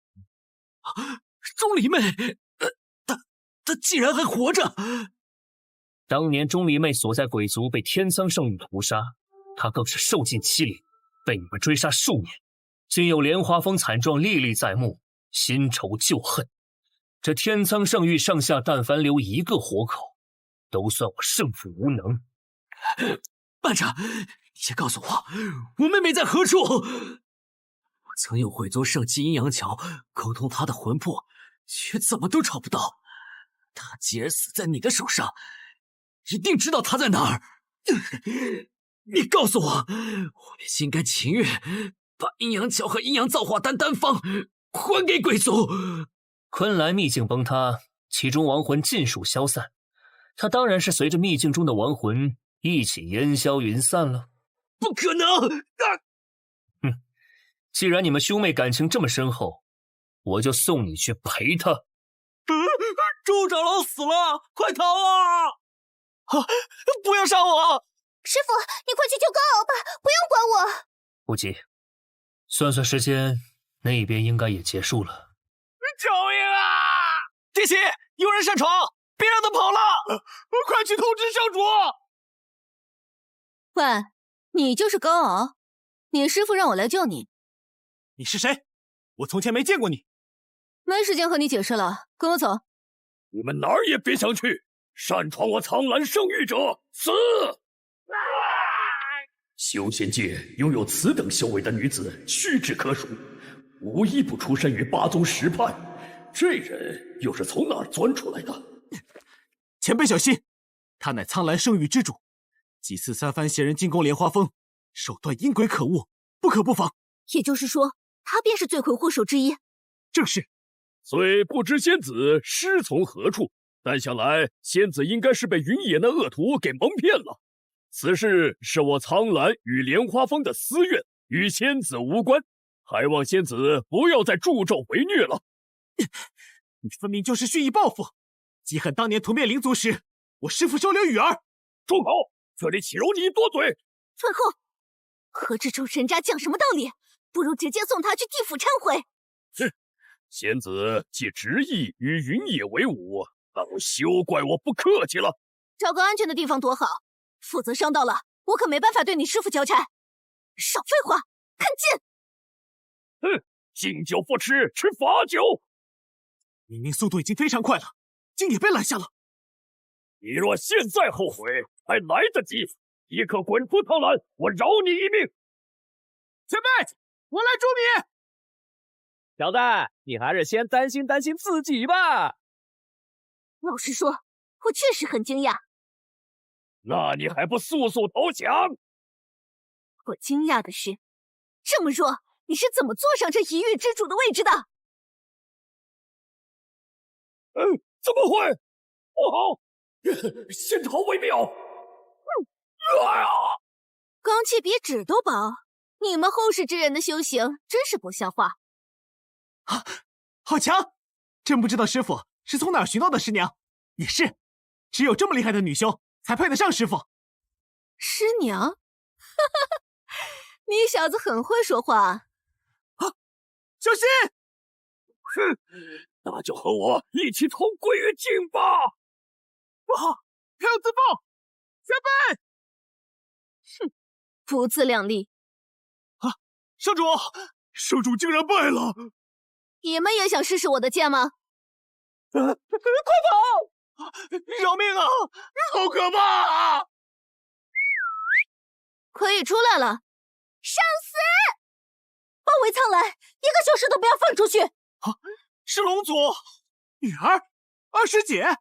钟离妹，她竟然还活着！当年钟离妹所在鬼族被天苍圣域屠杀，她更是受尽欺凌，被你们追杀数年，今有莲花峰惨状历历在目，新仇旧恨。这天苍圣域上下但凡留一个活口，都算我圣父无能。班长，你先告诉我，我妹妹在何处？我曾用鬼宗圣级阴阳桥沟通她的魂魄，却怎么都找不到。她既然死在你的手上，一定知道她在哪儿。你告诉我，我便心甘情愿把阴阳桥和阴阳造化丹丹方还给鬼族。昆来秘境崩塌，其中亡魂尽数消散，他当然是随着秘境中的亡魂一起烟消云散了。不可能！既然你们兄妹感情这么深厚，我就送你去陪他。周长老死了，快逃啊！不要杀我！师傅，你快去救高敖吧，不用管我。不急，算算时间，那边应该也结束了。救命啊！弟媳，有人擅闯，别让他跑了！快去通知圣主！喂，你就是高敖？你师父让我来救你。你是谁？我从前没见过你。没时间和你解释了，跟我走。你们哪儿也别想去！擅闯我苍蓝圣域者，死！修仙界拥有此等修为的女子屈指可数，无一不出身于八宗十派。这人又是从哪儿钻出来的？前辈小心，他乃苍蓝圣域之主，几次三番携人进攻莲花峰，手段阴诡可恶，不可不防。也就是说，他便是罪魁祸首之一。正是。虽不知仙子师从何处，但想来仙子应该是被云野那恶徒给蒙骗了。此事是我苍蓝与莲花峰的私怨，与仙子无关，还望仙子不要再助纣为虐了。你分明就是蓄意报复，记恨当年屠灭灵族时，我师父收留雨儿。住口！这里岂容你多嘴！村后，和这种人渣讲什么道理？不如直接送他去地府忏悔。哼！仙子既执意与云野为伍，那我休怪我不客气了。找个安全的地方躲好，否则伤到了我可没办法对你师父交差。少废话，看剑！哼！敬酒不吃吃罚酒。明明速度已经非常快了，竟也被拦下了。你若现在后悔，还来得及，即刻滚出苍蓝，我饶你一命。前辈，我来助你。小子，你还是先担心担心自己吧。老实说，我确实很惊讶。那你还不速速投降？我惊讶的是，这么弱，你是怎么坐上这一域之主的位置的？怎么会？不好，先逃为妙。罡气比纸都薄，你们后世之人的修行真是不像话。好强！真不知道师傅是从哪儿寻到的师娘。也是，只有这么厉害的女修才配得上师傅。师娘？你小子很会说话。小心！哼，那就和我一起同归于尽吧。不好，他要自爆！前辈！哼，不自量力。圣主，圣主竟然败了！你们也想试试我的剑吗？快跑！饶命啊！好可怕啊！可以出来了。上司，包围苍兰，1个小时都不要放出去。是龙族女儿，二师姐。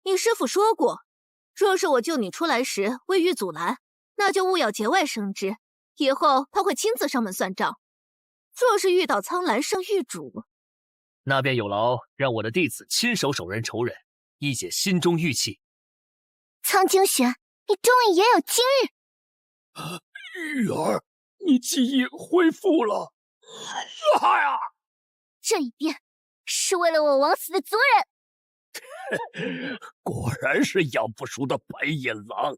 你师父说过，若是我救你出来时未遇阻拦，那就勿要节外生枝，以后他会亲自上门算账。若是遇到苍兰圣域主，那便有劳让我的弟子亲手手刃仇人，一解心中郁气。苍精玄，你终于也有今日。玉儿，你记忆恢复了。哎呀！这一变是为了我枉死的族人。果然是养不熟的白眼狼。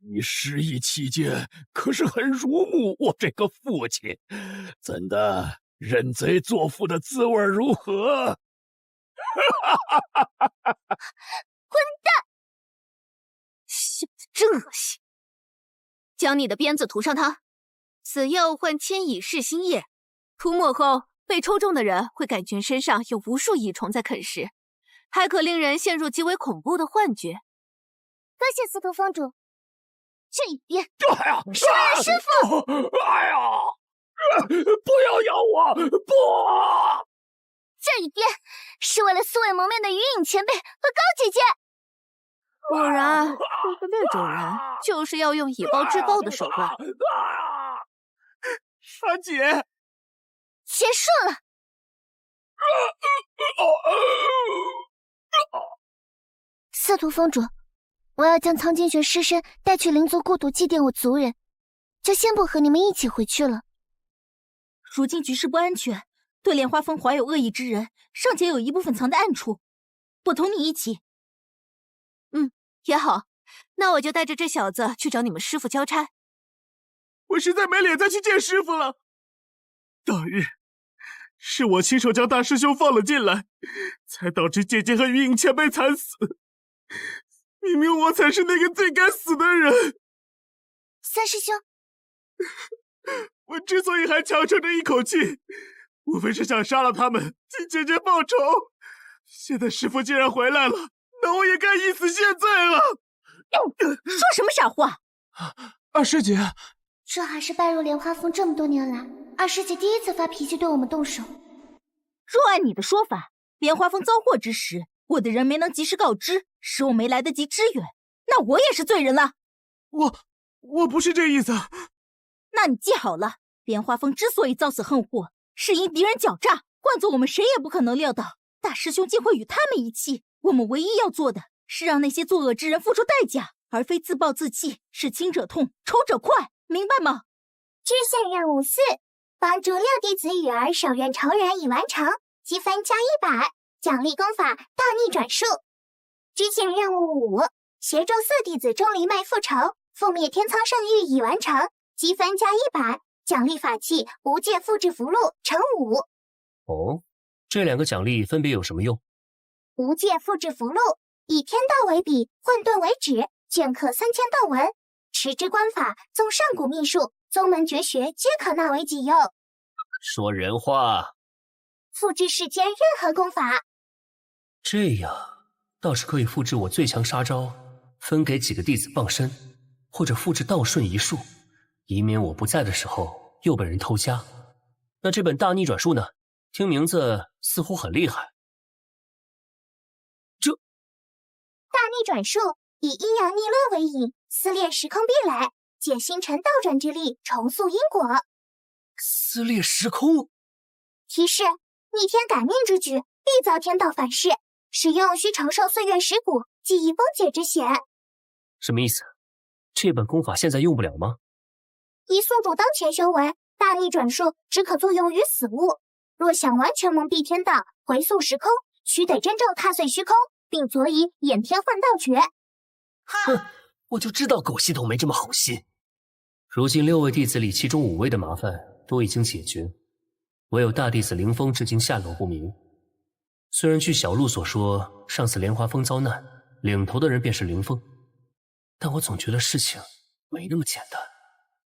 你失忆期间可是很辱没我这个父亲，怎的认贼作父的滋味如何？混蛋！小子真恶心！将你的鞭子涂上它。此药唤千蚁噬心液，涂抹后被抽中的人会感觉身上有无数蚁虫在啃食，还可令人陷入极为恐怖的幻觉。多谢司徒峰主。这一边，哎呀，圣人师傅！哎呀，不要咬我！不！这一边是为了素未谋面的云影前辈和高姐姐。果然，这个猎种人就是要用以暴制暴的手段。沙姐，结束了。司徒峰主，我要将苍金玄尸身带去灵族故土祭奠我族人，就先不和你们一起回去了。如今局势不安全，对莲花峰怀有恶意之人，尚且有一部分藏在暗处。我同你一起。也好，那我就带着这小子去找你们师父交差。我实在没脸再去见师父了。当日是我亲手将大师兄放了进来，才导致姐姐和云影前辈惨死。明明我才是那个最该死的人。三师兄，我之所以还强撑着一口气，无非是想杀了他们，替姐姐报仇。现在师父既然回来了，那我也该以死谢罪了。说什么傻话！二师姐，这还是拜入莲花峰这么多年来，二师姐第一次发脾气对我们动手。若按你的说法，莲花峰遭祸之时，我的人没能及时告知，使我没来得及支援，那我也是罪人了。我不是这意思。那你记好了，莲花峰之所以遭此横祸，是因敌人狡诈，换做我们谁也不可能料到大师兄竟会与他们一气。我们唯一要做的是让那些作恶之人付出代价，而非自暴自弃，是轻者痛，仇者快，明白吗？支线任务4，帮助6弟子雨儿手刃仇人已完成，积分加100，奖励功法大逆转术。支线任务5，协助4弟子钟离麦复仇，覆灭天苍圣域已完成，积分加100，奖励法器无界复制符箓乘5。哦，这2个奖励分别有什么用？无界复制符箓，以天道为笔，混沌为纸，镌刻3000道文。持之官法，纵上古秘术，宗门绝学皆可纳为己用。说人话。复制世间任何功法。这样倒是可以复制我最强杀招，分给几个弟子傍身，或者复制道顺一术，以免我不在的时候又被人偷家。那这本大逆转术呢？听名字似乎很厉害。大逆转术以阴阳逆乐为引，撕裂时空壁垒，借星辰倒转之力重塑因果。撕裂时空。提示：逆天改命之举，必遭天道反噬，使用需承受岁月蚀骨、记忆崩解之险。什么意思？这本功法现在用不了吗？以宿主当前修为，大逆转术只可作用于死物。若想完全蒙蔽天道，回溯时空，须得真正踏碎虚空，并佐以掩天换道诀。哼，我就知道狗系统没这么好心。如今6位弟子里，其中5位的麻烦都已经解决，唯有大弟子凌风至今下落不明。虽然据小鹿所说，上次莲花峰遭难，领头的人便是凌风，但我总觉得事情没那么简单。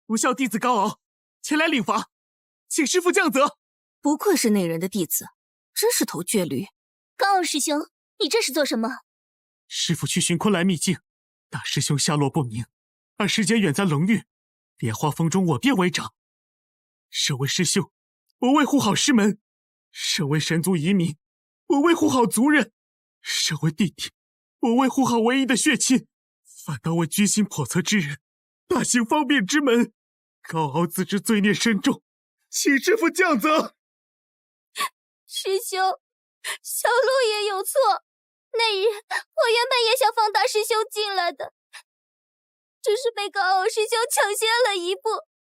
不孝弟子高傲，前来领罚，请师父降责。不愧是那人的弟子，真是头倔驴。高傲师兄，你这是做什么？师父去寻昆来秘境，大师兄下落不明，二师姐远在龙域，莲花峰中我便为长。身为师兄，我维护好师门；身为神族遗民，我维护好族人；身为弟弟，我维护好唯一的血亲。反倒为居心叵测之人大行方便之门，高傲自知罪孽深重，请师父降责。师兄，小鹿也有错。那日我原本也想放大师兄进来的，只是被高傲师兄抢先了一步，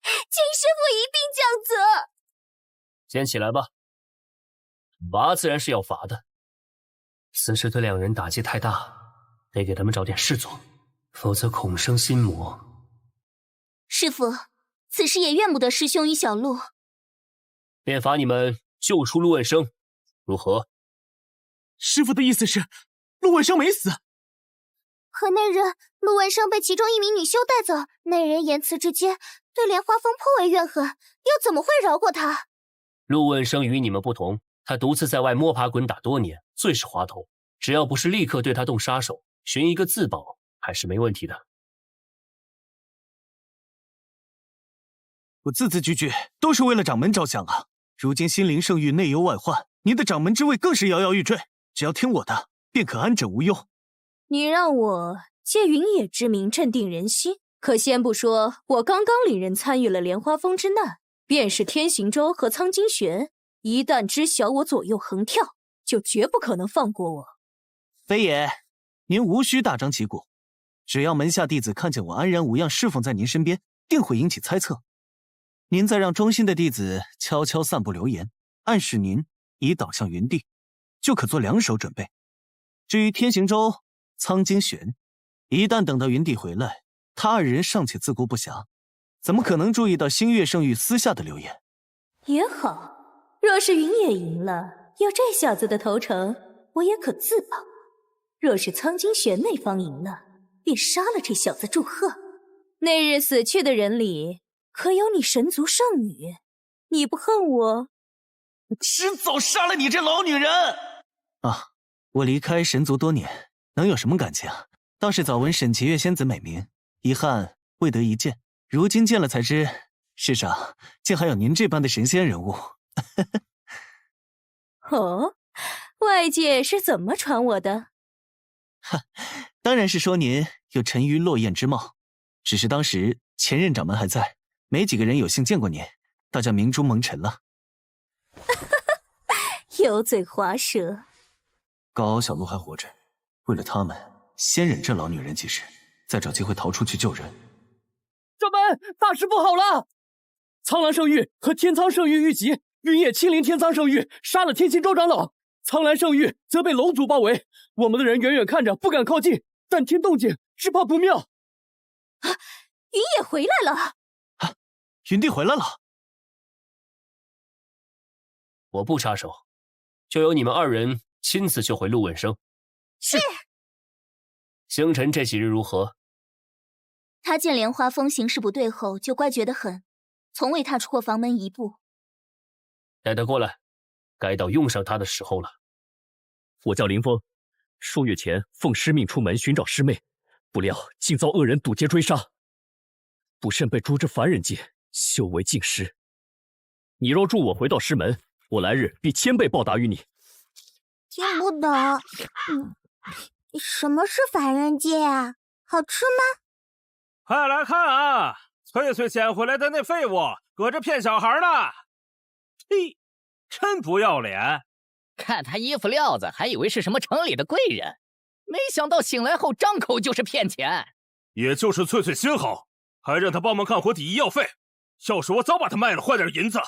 请师父一并降责。先起来吧，罚自然是要罚的。此事对两人打击太大，得给他们找点事做，否则恐生心魔。师父，此事也怨不得师兄与小鹿，便罚你们救出陆问生，如何？师父的意思是，陆问生没死。可那日陆问生被其中一名女修带走，那人言辞之间对莲花峰颇为怨恨，又怎么会饶过他？陆问生与你们不同，他独自在外摸爬滚打多年，最是滑头。只要不是立刻对他动杀手，寻一个自保还是没问题的。我字字句句都是为了掌门着想啊！如今心灵圣域内忧外患，您的掌门之位更是摇摇欲坠，只要听我的，便可安枕无忧。你让我借云野之名镇定人心，可先不说我刚刚领人参与了莲花峰之难，便是天行舟和苍金玄，一旦知晓我左右横跳，就绝不可能放过我。非也，您无需大张旗鼓，只要门下弟子看见我安然无恙侍奉在您身边，定会引起猜测。您再让忠心的弟子悄悄散布流言，暗示您已倒向云地，就可做两手准备。至于天行舟、苍金玄，一旦等到云地回来，他二人尚且自顾不暇，怎么可能注意到星月圣域私下的流言？也好，若是云野赢了，有这小子的投诚，我也可自保；若是苍金玄那方赢了，便杀了这小子祝贺。那日死去的人里，可有你神族圣女？你不恨我，迟早杀了你这老女人！啊，我离开神族多年，能有什么感情？倒是早闻沈齐月仙子美名，遗憾未得一见。如今见了才知，世上竟还有您这般的神仙人物。哦，外界是怎么传我的？当然是说您有沉鱼落雁之貌，只是当时前任掌门还在，没几个人有幸见过您，大家明珠蒙尘了。油嘴滑舌。高傲、小鹿还活着，为了他们，先忍这老女人几时，再找机会逃出去救人。掌门，大事不好了！苍蓝圣域和天苍圣域遇袭，云野亲临天苍圣域，杀了天行周长老。苍蓝圣域则被龙族包围，我们的人远远看着，不敢靠近，但听动静，只怕不妙。云野回来了！云帝回来了！我不插手，就由你们二人亲自救回陆问生。是。星辰这几日如何？他见莲花峰行事不对后，就乖觉得很，从未踏出过房门一步。带他过来，该到用上他的时候了。我叫林峰，数月前奉师命出门寻找师妹，不料竟遭恶人堵截追杀，不慎被诛之凡人界，修为尽失。你若助我回到师门，我来日必千倍报答于你。听不懂，什么是凡人界啊？好吃吗？快来看啊！翠翠捡回来的那废物，搁这骗小孩呢！呸！真不要脸！看他衣服料子，还以为是什么城里的贵人，没想到醒来后张口就是骗钱。也就是翠翠心好，还让他帮忙干活抵医药费。要是我早把他卖了，换点银子。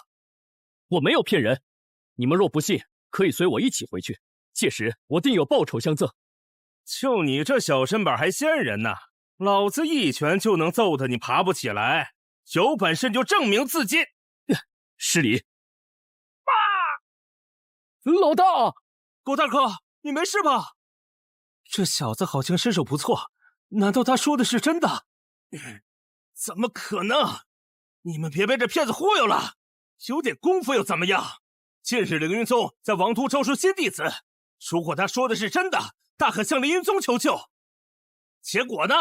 我没有骗人，你们若不信，可以随我一起回去，届时我定有报酬相赠。就你这小身板还仙人呢，老子一拳就能揍得你爬不起来。有本事就证明自己。失礼。老大，郭大哥，你没事吧？这小子好像身手不错，难道他说的是真的？怎么可能？你们别被这骗子忽悠了，有点功夫又怎么样？近日凌云宗在王都招收新弟子，如果他说的是真的，大可向凌云宗求救。结果呢？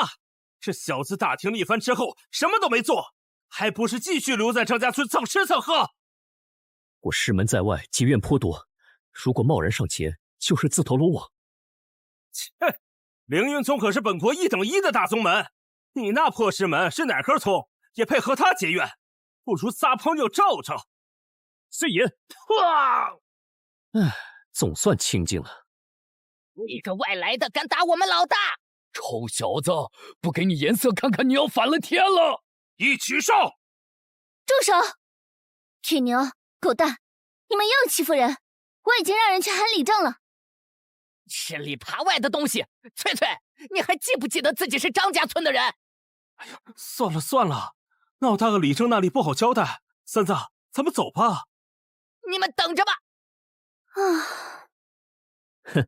这小子打听了一番之后，什么都没做，还不是继续留在张家村蹭吃蹭喝？我师门在外，结怨颇多，如果贸然上前，就是自投罗网。切，凌云宗可是本国1等1的大宗门，你那破师门是哪根葱，也配和他结怨？不如撒泡尿照照。碎银，总算清静了。你个外来的，敢打我们老大！臭小子，不给你颜色看看，你要反了天了！一起上！住手！铁牛、狗蛋，你们又欺负人！我已经让人去喊李正了。吃里扒外的东西！翠翠，你还记不记得自己是张家村的人？哎呀，算了算了，老大和李正那里不好交代。三子，咱们走吧。你们等着吧。哼，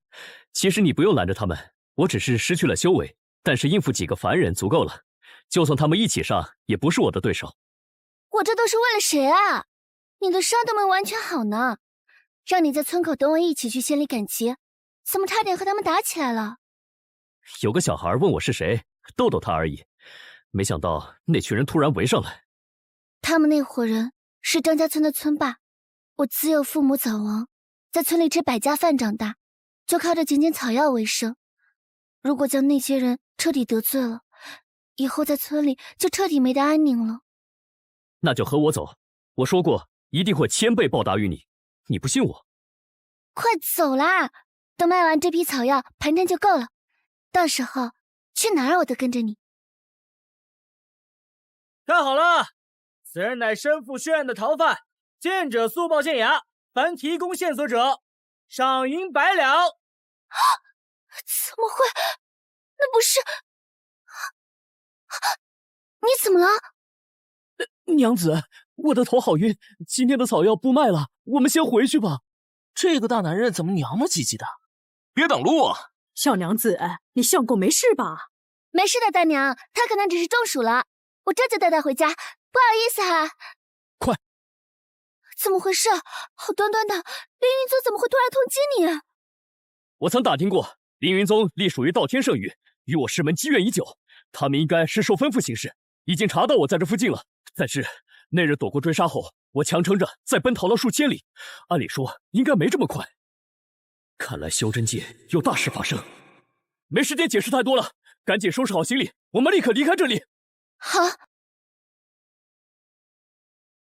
其实你不用拦着他们，我只是失去了修为，但是应付几个凡人足够了。就算他们一起上，也不是我的对手。我这都是为了谁啊？你的伤都没完全好呢，让你在村口等我一起去县里赶集，怎么差点和他们打起来了？有个小孩问我是谁，逗逗他而已，没想到那群人突然围上来。他们那伙人是张家村的村霸，我自幼父母早亡，在村里吃百家饭长大，就靠着捡捡草药为生。如果将那些人彻底得罪了，以后在村里就彻底没得安宁了。那就和我走，我说过一定会1000倍报答于你，你不信我？快走啦！等卖完这批草药，盘缠就够了，到时候去哪儿我都跟着你。看好了，此人乃身负血案的逃犯，见者速报县衙，凡提供线索者，赏银100两。怎么会？那不是……你怎么了？娘子，我的头好晕，今天的草药不卖了，我们先回去吧。这个大男人怎么娘们唧唧的？别挡路啊！小娘子，你相公没事吧？没事的，大娘，他可能只是中暑了，我这就带他回家，不好意思哈。快！怎么回事？好端端的，凌云宗怎么会突然通缉你？我曾打听过，凌云宗隶属于道天圣域，与我师门积怨已久，他们应该是受吩咐行事，已经查到我在这附近了。但是那日躲过追杀后，我强撑着再奔逃了数千里，按理说应该没这么快。看来修真界有大事发生，没时间解释太多了，赶紧收拾好行李，我们立刻离开这里。好，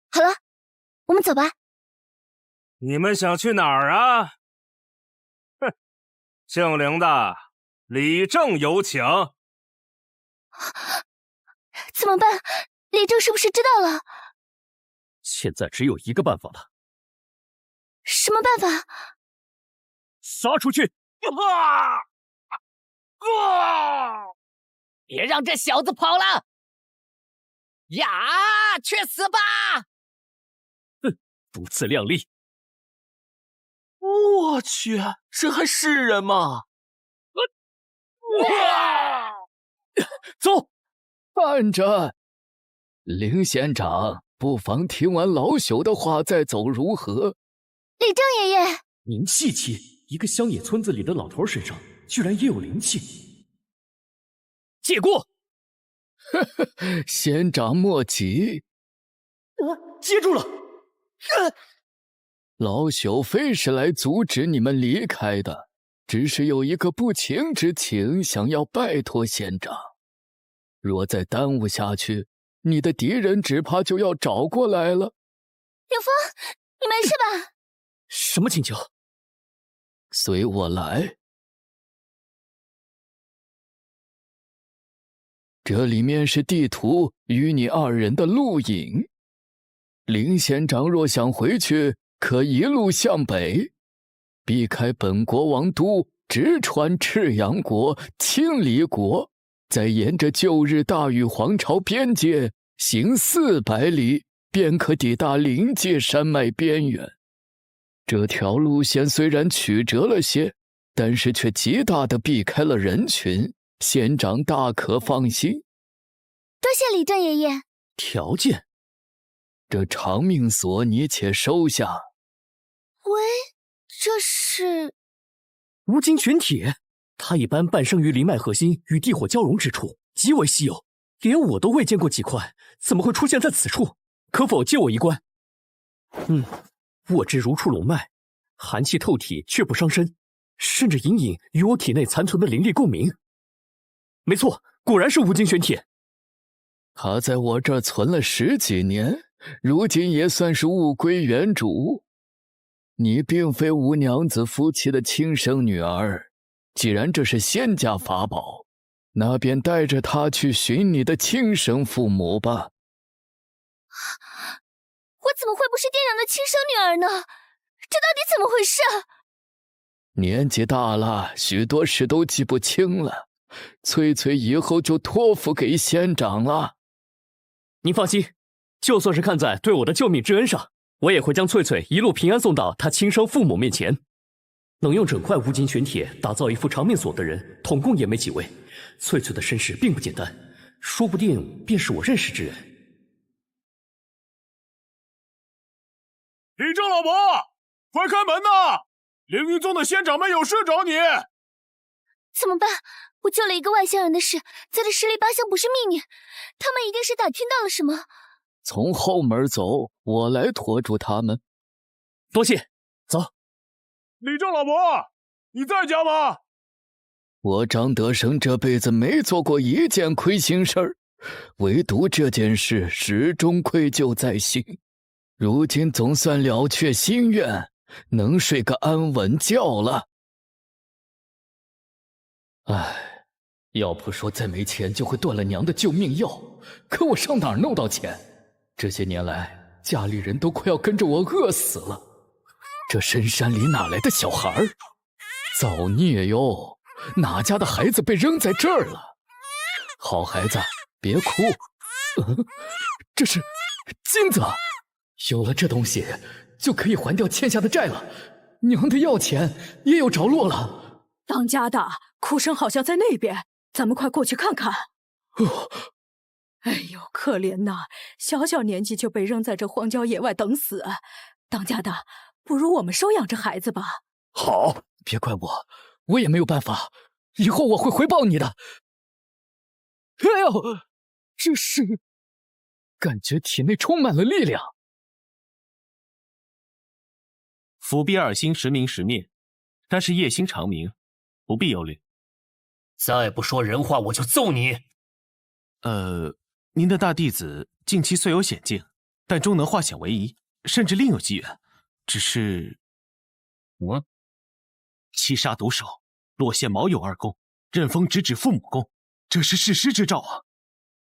好了，我们走吧。你们想去哪儿啊？哼，姓凌的，李正有请。怎么办？李正是不是知道了？现在只有一个办法了。什么办法？杀出去！别让这小子跑了！呀，去死吧！哼，不自量力！我去，这还是人吗？走！慢着，凌县长，不妨听完老朽的话再走如何？李正爷爷，您气气，一个乡野村子里的老头身上居然也有灵气。借过！县长莫急。接住了！老朽非是来阻止你们离开的，只是有一个不情之请，想要拜托县长。若再耽误下去，你的敌人只怕就要找过来了。刘峰，你没事吧？什么请求？随我来。这里面是地图与你2人的路引。凌县长若想回去，可一路向北，避开本国王都，直穿赤阳国、青离国，再沿着旧日大禹皇朝边界行400里，便可抵达灵界山脉边缘。这条路线虽然曲折了些，但是却极大地避开了人群，县长大可放心。多谢李正爷爷。条件？这长命锁你且收下。喂，这是乌金玄铁，它一般半生于灵脉核心与地火交融之处，极为稀有，连我都未见过几块，怎么会出现在此处？可否借我一观？我之如触龙脉，寒气透体却不伤身，甚至隐隐与我体内残存的灵力共鸣。没错，果然是无精玄铁。他在我这儿存了10几年，如今也算是物归原主。你并非吴娘子夫妻的亲生女儿，既然这是仙家法宝，那便带着她去寻你的亲生父母吧。我怎么会不是店长的亲生女儿呢？这到底怎么回事？年纪大了，许多事都记不清了。翠翠以后就托付给仙长了。您放心，就算是看在对我的救命之恩上，我也会将翠翠一路平安送到她亲生父母面前。能用整块无金玄铁打造一副长命锁的人，统共也没几位。翠翠的身世并不简单，说不定便是我认识之人。李正老伯，快开门呐！凌云宗的仙长们有事找你。怎么办？我救了一个外乡人的事，在这10里8乡不是秘密，他们一定是打听到了什么。从后门走，我来拖住他们。多谢，走。李正老伯，你在家吗？我张德生这辈子没做过一件亏心事儿，唯独这件事始终愧疚在心。如今总算了却心愿，能睡个安稳觉了。唉，要不说再没钱就会断了娘的救命药，可我上哪儿弄到钱？这些年来，家里人都快要跟着我饿死了。这深山里哪来的小孩儿？造孽哟！哪家的孩子被扔在这儿了？好孩子，别哭。这是金子，有了这东西，就可以还掉欠下的债了。娘的要钱也有着落了。当家的，哭声好像在那边，咱们快过去看看。哎呦，可怜呐，小小年纪就被扔在这荒郊野外等死。当家的，不如我们收养这孩子吧。好，别怪我，我也没有办法，以后我会回报你的。哎呦，这是感觉体内充满了力量。伏逼2星时明时灭，但是夜星长明，不必忧虑。再不说人话，我就揍你！您的大弟子近期虽有险境，但终能化险为夷，甚至另有机缘。只是我七杀毒手，落线毛有2功，任风直指父母功，这是弑师之兆啊！